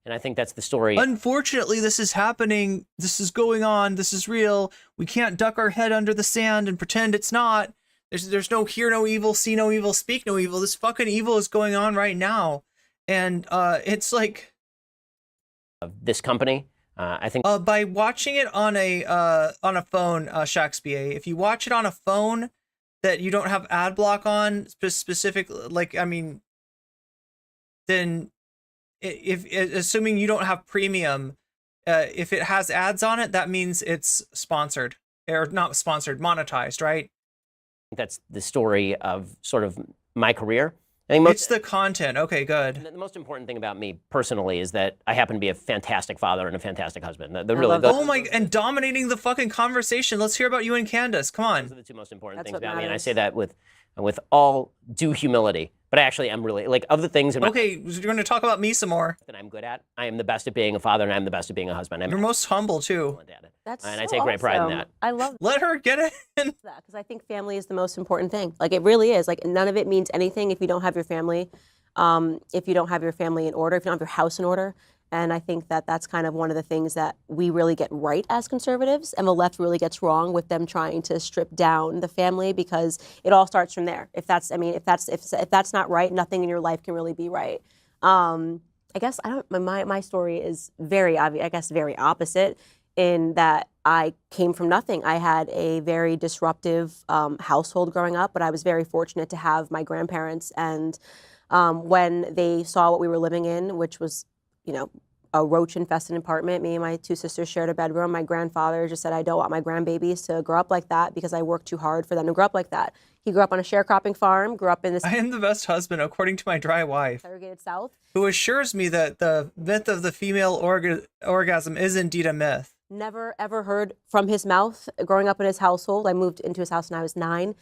And I think that's the story. Unfortunately, this is happening. This is going on. This is real. We can't duck our head under the sand and pretend it's not. There's no hear no evil, see no evil, speak no evil. This fucking evil is going on right now. And it's like this company, I think by watching it on a phone, Shakespeare, if you watch it on a phone that you don't have ad block on specific, like, I mean, then if assuming you don't have premium, if it has ads on it, that means it's sponsored, or not sponsored, monetized, right? That's the story of sort of my career. I think it's the content. Okay, good. The most important thing about me personally is that I happen to be a fantastic father and a fantastic husband. And dominating the fucking conversation. Let's hear about you and Candace. Come on. Those are the two most important things about me, and I say that with all due humility. But actually, I'm really, like, of the things... Okay, you're going to talk about me some more. That I'm good at. I am the best at being a father, and I'm the best at being a husband. You're most humble, too. That's and so I take great pride in awesome. that. I love Let her get it in. Because I think family is the most important thing. Like, it really is. Like, none of it means anything if you don't have your family, if you don't have your family in order, if you don't have your house in order. And I think that that's kind of one of the things that we really get right as conservatives, and the left really gets wrong with them trying to strip down the family, because it all starts from there. If that's not right, nothing in your life can really be right. I guess my story is very obvious. I guess very opposite, in that I came from nothing. I had a very disruptive household growing up, but I was very fortunate to have my grandparents, and when they saw what we were living in, which was, you know, a roach-infested apartment. Me and my two sisters shared a bedroom. My grandfather just said, I don't want my grandbabies to grow up like that because I worked too hard for them to grow up like that. He grew up on a sharecropping farm, grew up in this... I am the best husband, according to my dry wife, segregated South, who assures me that the myth of the female orgasm is indeed a myth. Never, ever heard from his mouth growing up in his household. I moved into his house when I was 9.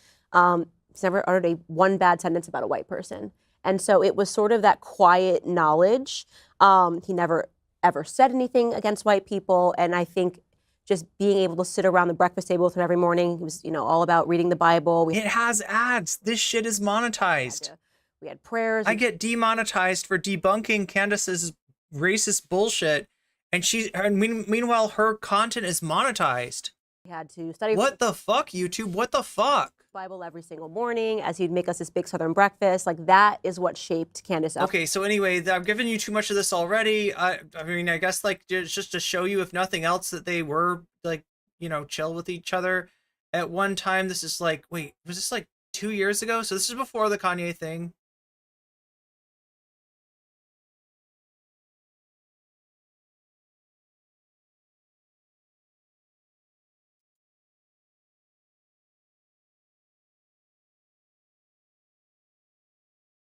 He's never uttered one bad sentence about a white person. And so it was sort of that quiet knowledge. He never ever said anything against white people. And I think just being able to sit around the breakfast table with him every morning, he was, you know, all about reading the Bible. It has ads. This shit is monetized. We had prayers. I get demonetized for debunking Candace's racist bullshit. And meanwhile, her content is monetized. We had to study. What the fuck, YouTube? What the fuck? Bible every single morning as he'd make us this big Southern breakfast. Like, that is what shaped Candace up. Okay, so anyway, I've given you too much of this already. I mean, I guess, like, just to show you, if nothing else, that they were, like, you know, chill with each other at one time. This is like, wait, was this like 2 years ago? So this is before the Kanye thing.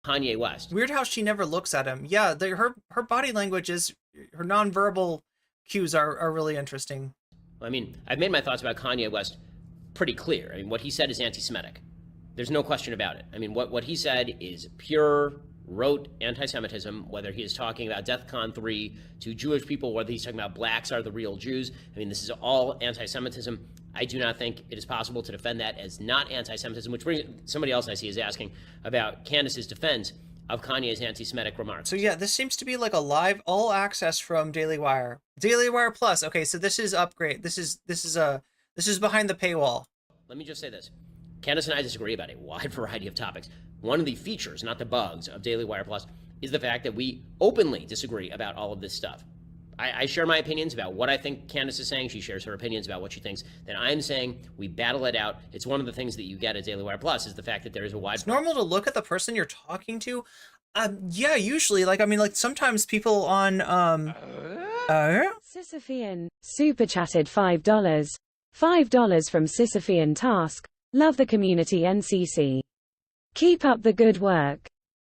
Kanye West. Weird how she never looks at him. Yeah, her body language is, her nonverbal cues are really interesting. I mean, I've made my thoughts about Kanye West pretty clear. I mean, what he said is anti-Semitic. There's no question about it. I mean, what he said is pure, rote anti-Semitism, whether he is talking about Defcon 3 to Jewish people, whether he's talking about blacks are the real Jews. I mean, this is all anti-Semitism. I do not think it is possible to defend that as not anti-Semitism, which brings somebody else I see is asking about Candace's defense of Kanye's anti-Semitic remarks. So yeah, this seems to be like a live all access from Daily Wire. Daily Wire Plus. Okay, so this is upgrade. This is behind the paywall. Let me just say this. Candace and I disagree about a wide variety of topics. One of the features, not the bugs, of Daily Wire Plus is the fact that we openly disagree about all of this stuff. I share my opinions about what I think Candace is saying. She shares her opinions about what she thinks. Then I'm saying we battle it out. It's one of the things that you get at Daily Wire Plus is the fact that there is a wide... It's normal to look at the person you're talking to. Yeah, usually. Like, I mean, like, sometimes people on... Sisyphean super chatted $5. $5 from Sisyphean Task. Love the community, NCC. Keep up the good work.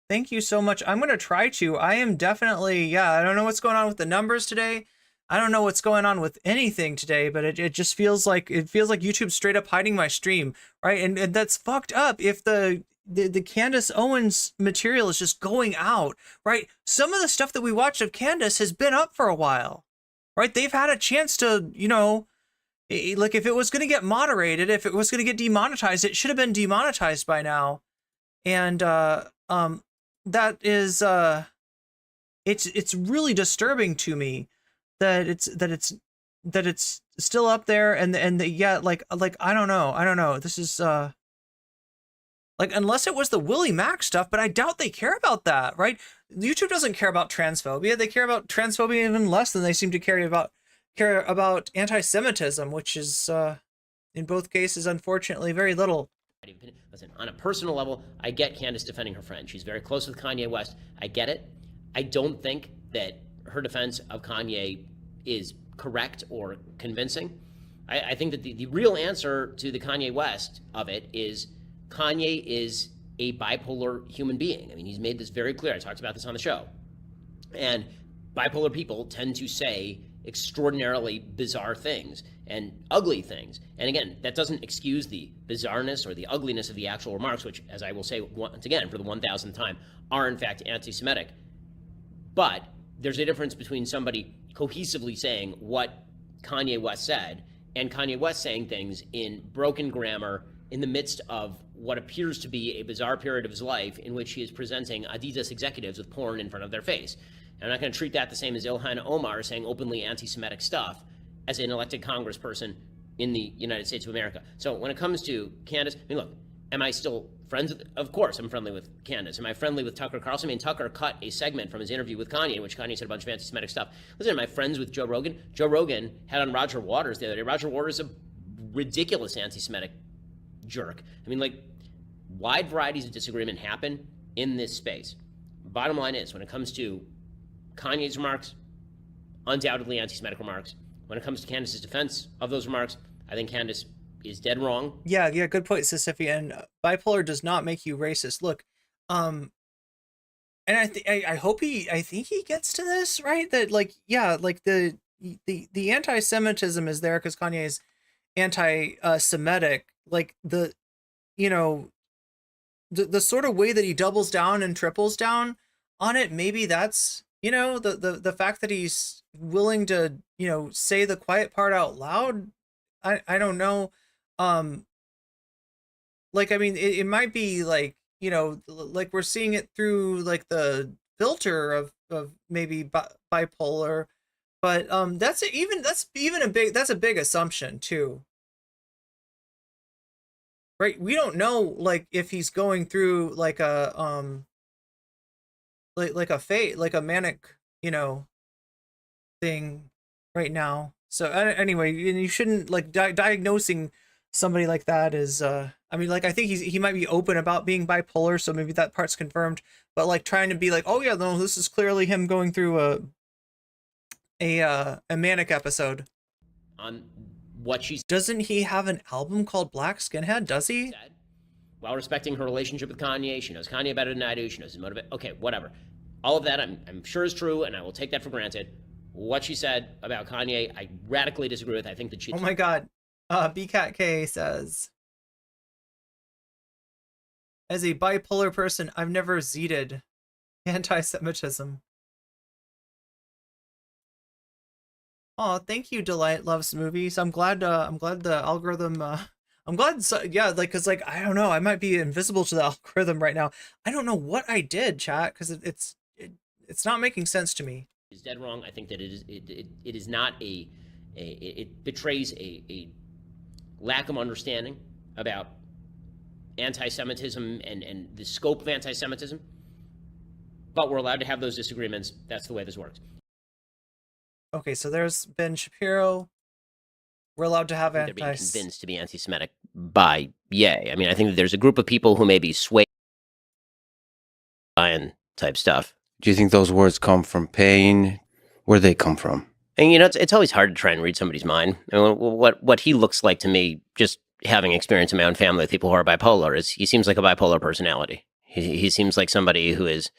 Thank you so much. I'm going to try to. I am definitely, yeah, I don't know what's going on with the numbers today. I don't know what's going on with anything today, but it just feels like YouTube's straight up hiding my stream, right? And that's fucked up if the Candace Owens material is just going out, right? Some of the stuff that we watched of Candace has been up for a while, right? They've had a chance to, like if it was going to get moderated, if it was going to get demonetized, it should have been demonetized by now. And that is it's really disturbing to me that it's still up there and yeah, like I don't know. This is like, unless it was the Willie Mack stuff, but I doubt they care about that, right? YouTube doesn't care about transphobia. They care about transphobia even less than they seem to care about anti-Semitism, which is in both cases, unfortunately, very little. Listen, on a personal level, I get Candace defending her friend. She's very close with Kanye West. I get it. I don't think that her defense of Kanye is correct or convincing. I think that the real answer to the Kanye West of it is Kanye is a bipolar human being. I mean, he's made this very clear. I talked about this on the show. And bipolar people tend to say extraordinarily bizarre things and ugly things. And again, that doesn't excuse the bizarreness or the ugliness of the actual remarks, which, as I will say once again for the 1000th time, are in fact anti-Semitic. But there's a difference between somebody cohesively saying what Kanye West said and Kanye West saying things in broken grammar in the midst of what appears to be a bizarre period of his life in which he is presenting Adidas executives with porn in front of their face. And I'm not going to treat that the same as Ilhan Omar saying openly anti-Semitic stuff as an elected congressperson in the United States of America. So when it comes to Candace, I mean, look, am I still friends with, of course I'm friendly with Candace. Am I friendly with Tucker Carlson? I mean, Tucker cut a segment from his interview with Kanye in which Kanye said a bunch of anti-Semitic stuff. Listen, am I friends with Joe Rogan? Joe Rogan had on Roger Waters the other day. Roger Waters is a ridiculous anti-Semitic jerk. I mean, like, wide varieties of disagreement happen in this space. Bottom line is, when it comes to Kanye's remarks, undoubtedly anti-Semitic remarks. When it comes to Candace's defense of those remarks, I think Candace is dead wrong. Yeah, good point, Sisyphia. And bipolar does not make you racist. Look, and I think he gets to this, right? That like, yeah, like the anti-Semitism is there because Kanye is anti-Semitic. Like the sort of way that he doubles down and triples down on it, maybe that's, the fact that he's willing to, say the quiet part out loud. I don't know. Like, I mean, it might be like, like we're seeing it through like the filter of maybe bipolar, but that's a big assumption too. Right? We don't know like if he's going through like a like a manic, thing right now. So anyway, you shouldn't like diagnosing somebody like that is I mean, like, I think he might be open about being bipolar, so maybe that part's confirmed, but like trying to be like, oh yeah, no, this is clearly him going through a manic episode. On what she doesn't he have an album called Black Skinhead? Does he? Said, while respecting her relationship with Kanye, she knows Kanye better than I do. She knows his motive. Okay, whatever. All of that I'm sure is true, and I will take that for granted. What she said about Kanye, I radically disagree with. I think that she. Oh my God, BCatK says, as a bipolar person, I've never zeted anti-Semitism. Oh, thank you, Delight Loves Movies. I'm glad the algorithm. Yeah, like, cause like I don't know, I might be invisible to the algorithm right now. I don't know what I did, chat, because it's not making sense to me. Is dead wrong. I think that it is not it betrays a lack of understanding about anti-Semitism and the scope of anti-Semitism. But we're allowed to have those disagreements. That's the way this works. Okay, so there's Ben Shapiro. We're allowed to have they're being convinced to be anti-Semitic by Ye. I mean, I think that there's a group of people who may be swayed by type stuff. Do you think those words come from pain? Where they come from? And it's always hard to try and read somebody's mind. I mean, what he looks like to me, just having experience in my own family with people who are bipolar, is he seems like a bipolar personality. He seems like somebody who is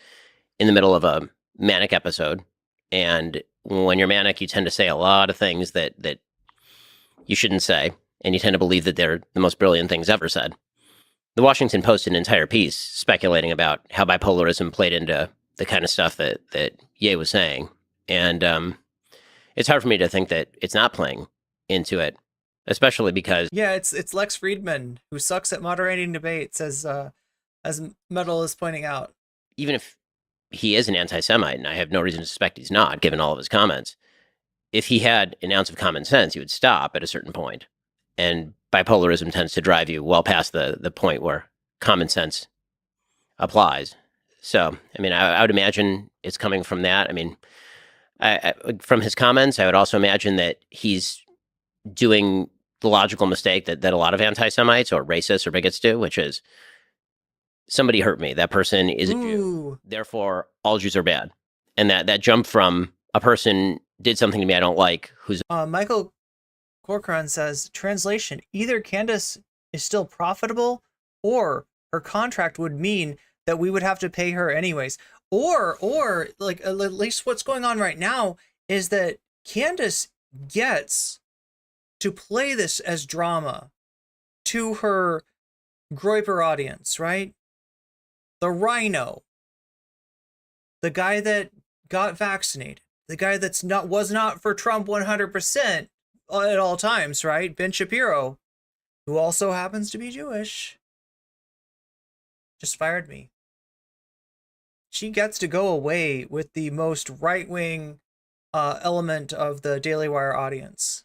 in the middle of a manic episode and when you're manic, you tend to say a lot of things that you shouldn't say, and you tend to believe that they're the most brilliant things ever said. The Washington Post did an entire piece speculating about how bipolarism played into the kind of stuff that Ye was saying. And it's hard for me to think that it's not playing into it, especially because... Yeah, it's Lex Friedman, who sucks at moderating debates, as Metal is pointing out. Even if he is an anti-Semite, and I have no reason to suspect he's not, given all of his comments, if he had an ounce of common sense, he would stop at a certain point. And bipolarism tends to drive you well past the point where common sense applies. So, I mean, I would imagine it's coming from that. I mean, from his comments, I would also imagine that he's doing the logical mistake that a lot of anti-Semites or racists or bigots do, which is, somebody hurt me. That person is a Jew. Therefore, all Jews are bad. And that jump from a person did something to me I don't like, who's... Michael Corcoran says, translation, either Candace is still profitable or her contract would mean that we would have to pay her anyways. Or like, at least what's going on right now is that Candace gets to play this as drama to her Groyper audience, right? The rhino, the guy that got vaccinated, the guy was not for Trump 100% at all times, right? Ben Shapiro, who also happens to be Jewish, just fired me. She gets to go away with the most right-wing element of the Daily Wire audience.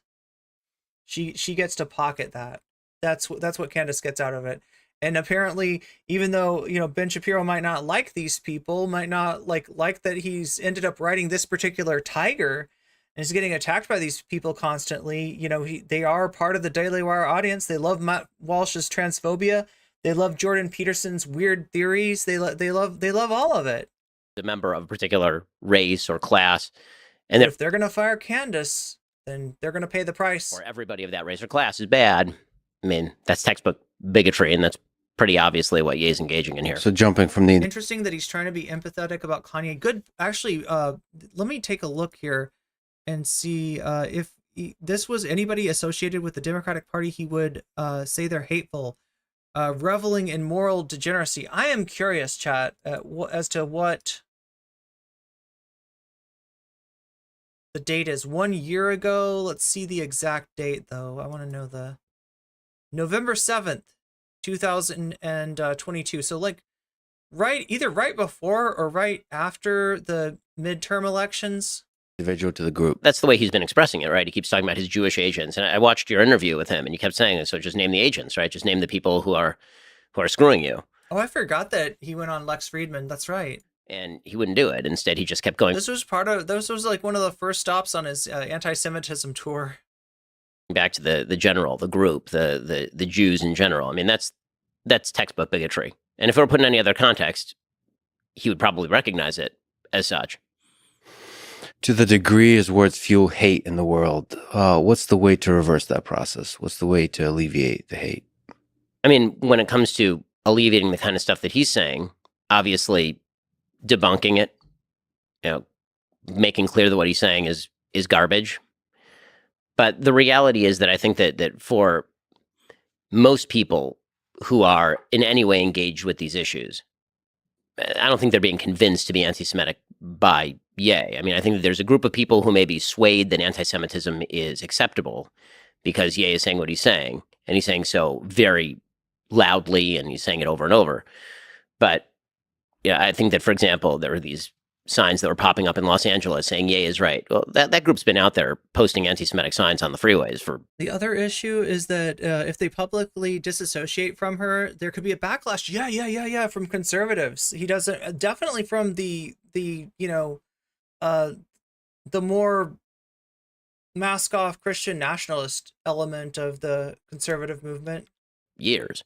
She gets to pocket that. That's what Candace gets out of it. And apparently, even though, Ben Shapiro might not like these people, might not like that he's ended up writing this particular tiger and is getting attacked by these people constantly, they are part of the Daily Wire audience. They love Matt Walsh's transphobia. They love Jordan Peterson's weird theories. They love all of it. A member of a particular race or class. And if they're going to fire Candace, then they're going to pay the price. Or everybody of that race or class is bad. I mean, that's textbook bigotry, and that's pretty obviously what Ye's engaging in here. So jumping from the... Interesting that he's trying to be empathetic about Kanye. Good. Actually, let me take a look here and see if this was anybody associated with the Democratic Party, he would say they're hateful, reveling in moral degeneracy. I am curious, chat, as to what the date is. 1 year ago. Let's see the exact date, though. I want to know the... November 7th, 2022. So like either right before or right after the midterm elections. Individual to the group. That's the way he's been expressing it, right? He keeps talking about his Jewish agents. And I watched your interview with him and you kept saying, so just name the agents, right? Just name the people who are screwing you. Oh, I forgot that he went on Lex Friedman. That's right. And he wouldn't do it. Instead, he just kept going. This was like one of the first stops on his anti-Semitism tour. Back to the general, the group, the Jews in general. I mean, that's textbook bigotry. And if it were put in any other context, he would probably recognize it as such. To the degree his words fuel hate in the world, what's the way to reverse that process? What's the way to alleviate the hate? I mean, when it comes to alleviating the kind of stuff that he's saying, obviously debunking it, making clear that what he's saying is garbage. But the reality is that I think that for most people who are in any way engaged with these issues, I don't think they're being convinced to be anti-Semitic by Ye. I mean, I think that there's a group of people who may be swayed that anti-Semitism is acceptable because Ye is saying what he's saying, and he's saying so very loudly, and he's saying it over and over. But yeah, I think that, for example, there are these signs that were popping up in Los Angeles saying Ye is right. Well, that group's been out there posting anti-Semitic signs on the freeways for... The other issue is that if they publicly disassociate from her, there could be a backlash. Yeah, from conservatives. He doesn't, definitely from the more mask-off Christian nationalist element of the conservative movement. Years.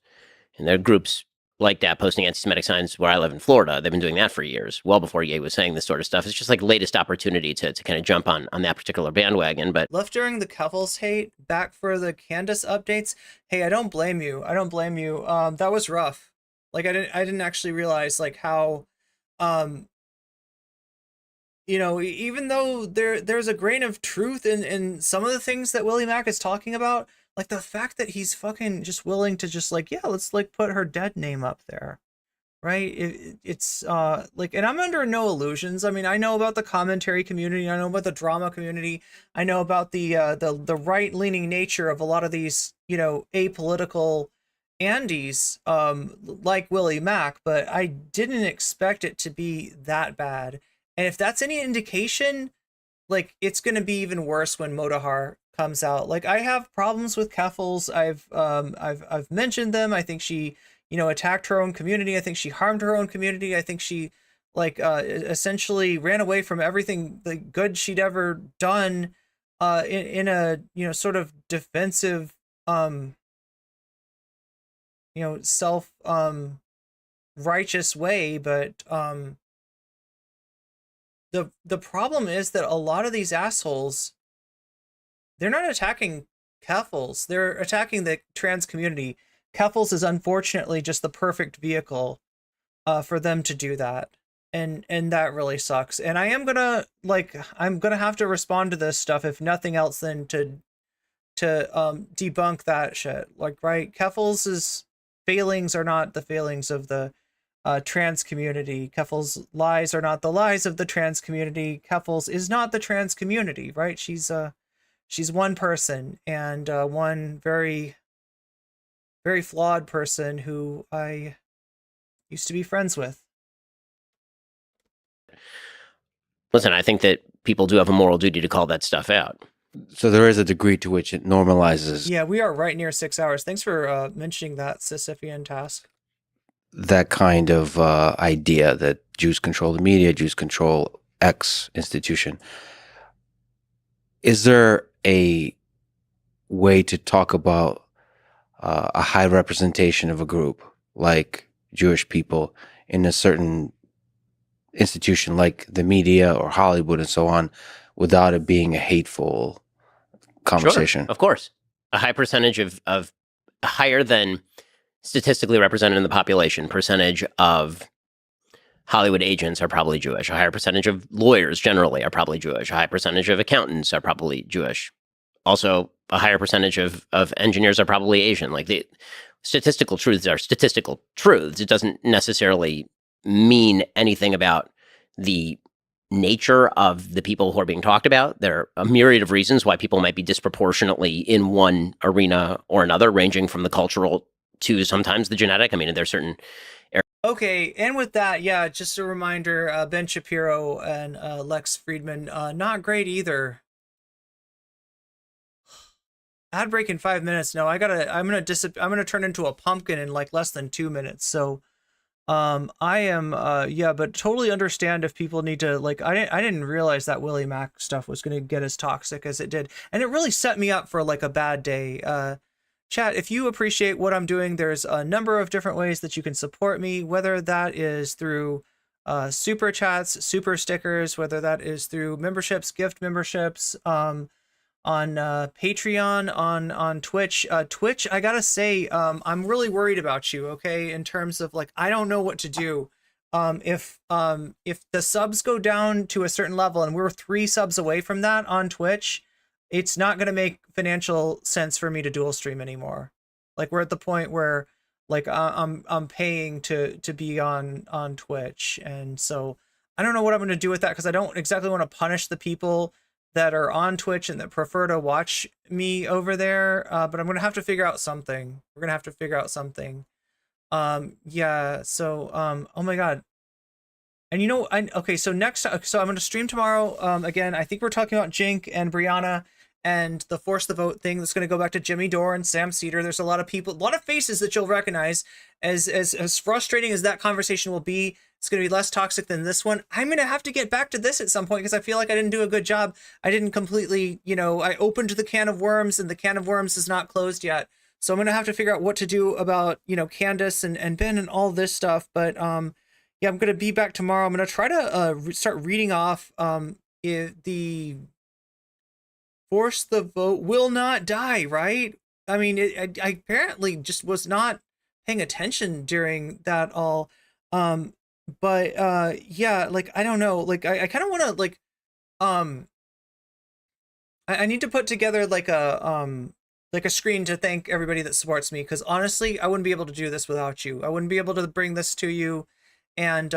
And there are groups like that posting anti-Semitic signs where I live in Florida. They've been doing that for years, well before Ye was saying this sort of stuff. It's just like latest opportunity to kind of jump on that particular bandwagon. But left during the Kevels hate, back for the Candace updates. Hey, I don't blame you. That was rough. Like I didn't actually realize like how you know, even though there's a grain of truth in some of the things that Willie Mack is talking about, like the fact that he's fucking just willing to just like, yeah, let's like put her dead name up there. Right? It's like, and I'm under no illusions. I mean, I know about the commentary community. I know about the drama community. I know about the right-leaning nature of a lot of these, you know, apolitical Andes, like Willie Mack, but I didn't expect it to be that bad. And if that's any indication, like it's going to be even worse when Motahar comes out. Like I have problems with Keffels. I've mentioned them. I think she, you know, attacked her own community. I think she harmed her own community. I think she like essentially ran away from everything the good she'd ever done in a, you know, sort of defensive you know, self righteous way, but the problem is that a lot of these assholes, they're not attacking Keffels, they're attacking the trans community. Keffels is unfortunately just the perfect vehicle for them to do that. And that really sucks. And I am gonna I'm gonna have to respond to this stuff, if nothing else than to debunk that shit. Like, right, Keffels' failings are not the failings of the trans community. Keffels' lies are not the lies of the trans community. Keffels is not the trans community, right? She's one person, and one very, very flawed person who I used to be friends with. Listen, I think that people do have a moral duty to call that stuff out. So there is a degree to which it normalizes Yeah, we are right near 6 hours. Thanks for mentioning that, Sisyphean task. that kind of idea that Jews control the media, Jews control X institution. Is there a way to talk about a high representation of a group like Jewish people in a certain institution like the media or Hollywood and so on without it being a hateful conversation? Sure, of course. A high percentage of higher than statistically represented in the population percentage of Hollywood agents are probably Jewish. A higher percentage of lawyers generally are probably Jewish. A high percentage of accountants are probably Jewish. Also, a higher percentage of engineers are probably Asian. Like, the statistical truths are statistical truths. It doesn't necessarily mean anything about the nature of the people who are being talked about. There are a myriad of reasons why people might be disproportionately in one arena or another, ranging from the cultural to sometimes the genetic. I mean, there's certain Okay, and with that, yeah, just a reminder, Ben Shapiro and Lex Friedman, not great either. Ad break in 5 minutes. No, I'm gonna turn into a pumpkin in like less than 2 minutes. So, I am, yeah, but totally understand if people need to, like, I didn't realize that Willie Mack stuff was gonna get as toxic as it did, and it really set me up for like a bad day. Chat, if you appreciate what I'm doing, there's a number of different ways that you can support me, whether that is through super chats, super stickers, whether that is through memberships, gift memberships, on Patreon, on Twitch. Twitch, I gotta say, I'm really worried about you, okay, in terms of, like, I don't know what to do. If the subs go down to a certain level, and we're 3 subs away from that on Twitch, it's not going to make financial sense for me to dual stream anymore. Like, we're at the point where, like, I'm paying to be on Twitch, and so I don't know what I'm going to do with that, because I don't exactly want to punish the people that are on Twitch and that prefer to watch me over there, but I'm going to have to figure out something. We're going to have to figure out something. Yeah, so, oh my god. And you know, okay, so next, so I'm going to stream tomorrow. Again, I think we're talking about Jink and Brianna and the Force the Vote thing. That's going to go back to Jimmy Dore and Sam Cedar. There's a lot of people, a lot of faces that you'll recognize. As frustrating as that conversation will be, it's going to be less toxic than this one. I'm going to have to get back to this at some point, because I feel like I didn't do a good job. I didn't completely, you know, I opened the can of worms, and the can of worms is not closed yet. So I'm going to have to figure out what to do about, you know, Candace and Ben and all this stuff. But yeah, I'm going to be back tomorrow. I'm going to try to start reading off the Force the Vote will not die, right? I mean, I apparently just was not paying attention during that all. But yeah, like I don't know, like I kind of want to like I need to put together like a screen to thank everybody that supports me, because honestly I wouldn't be able to do this without you. I wouldn't be able to bring this to you and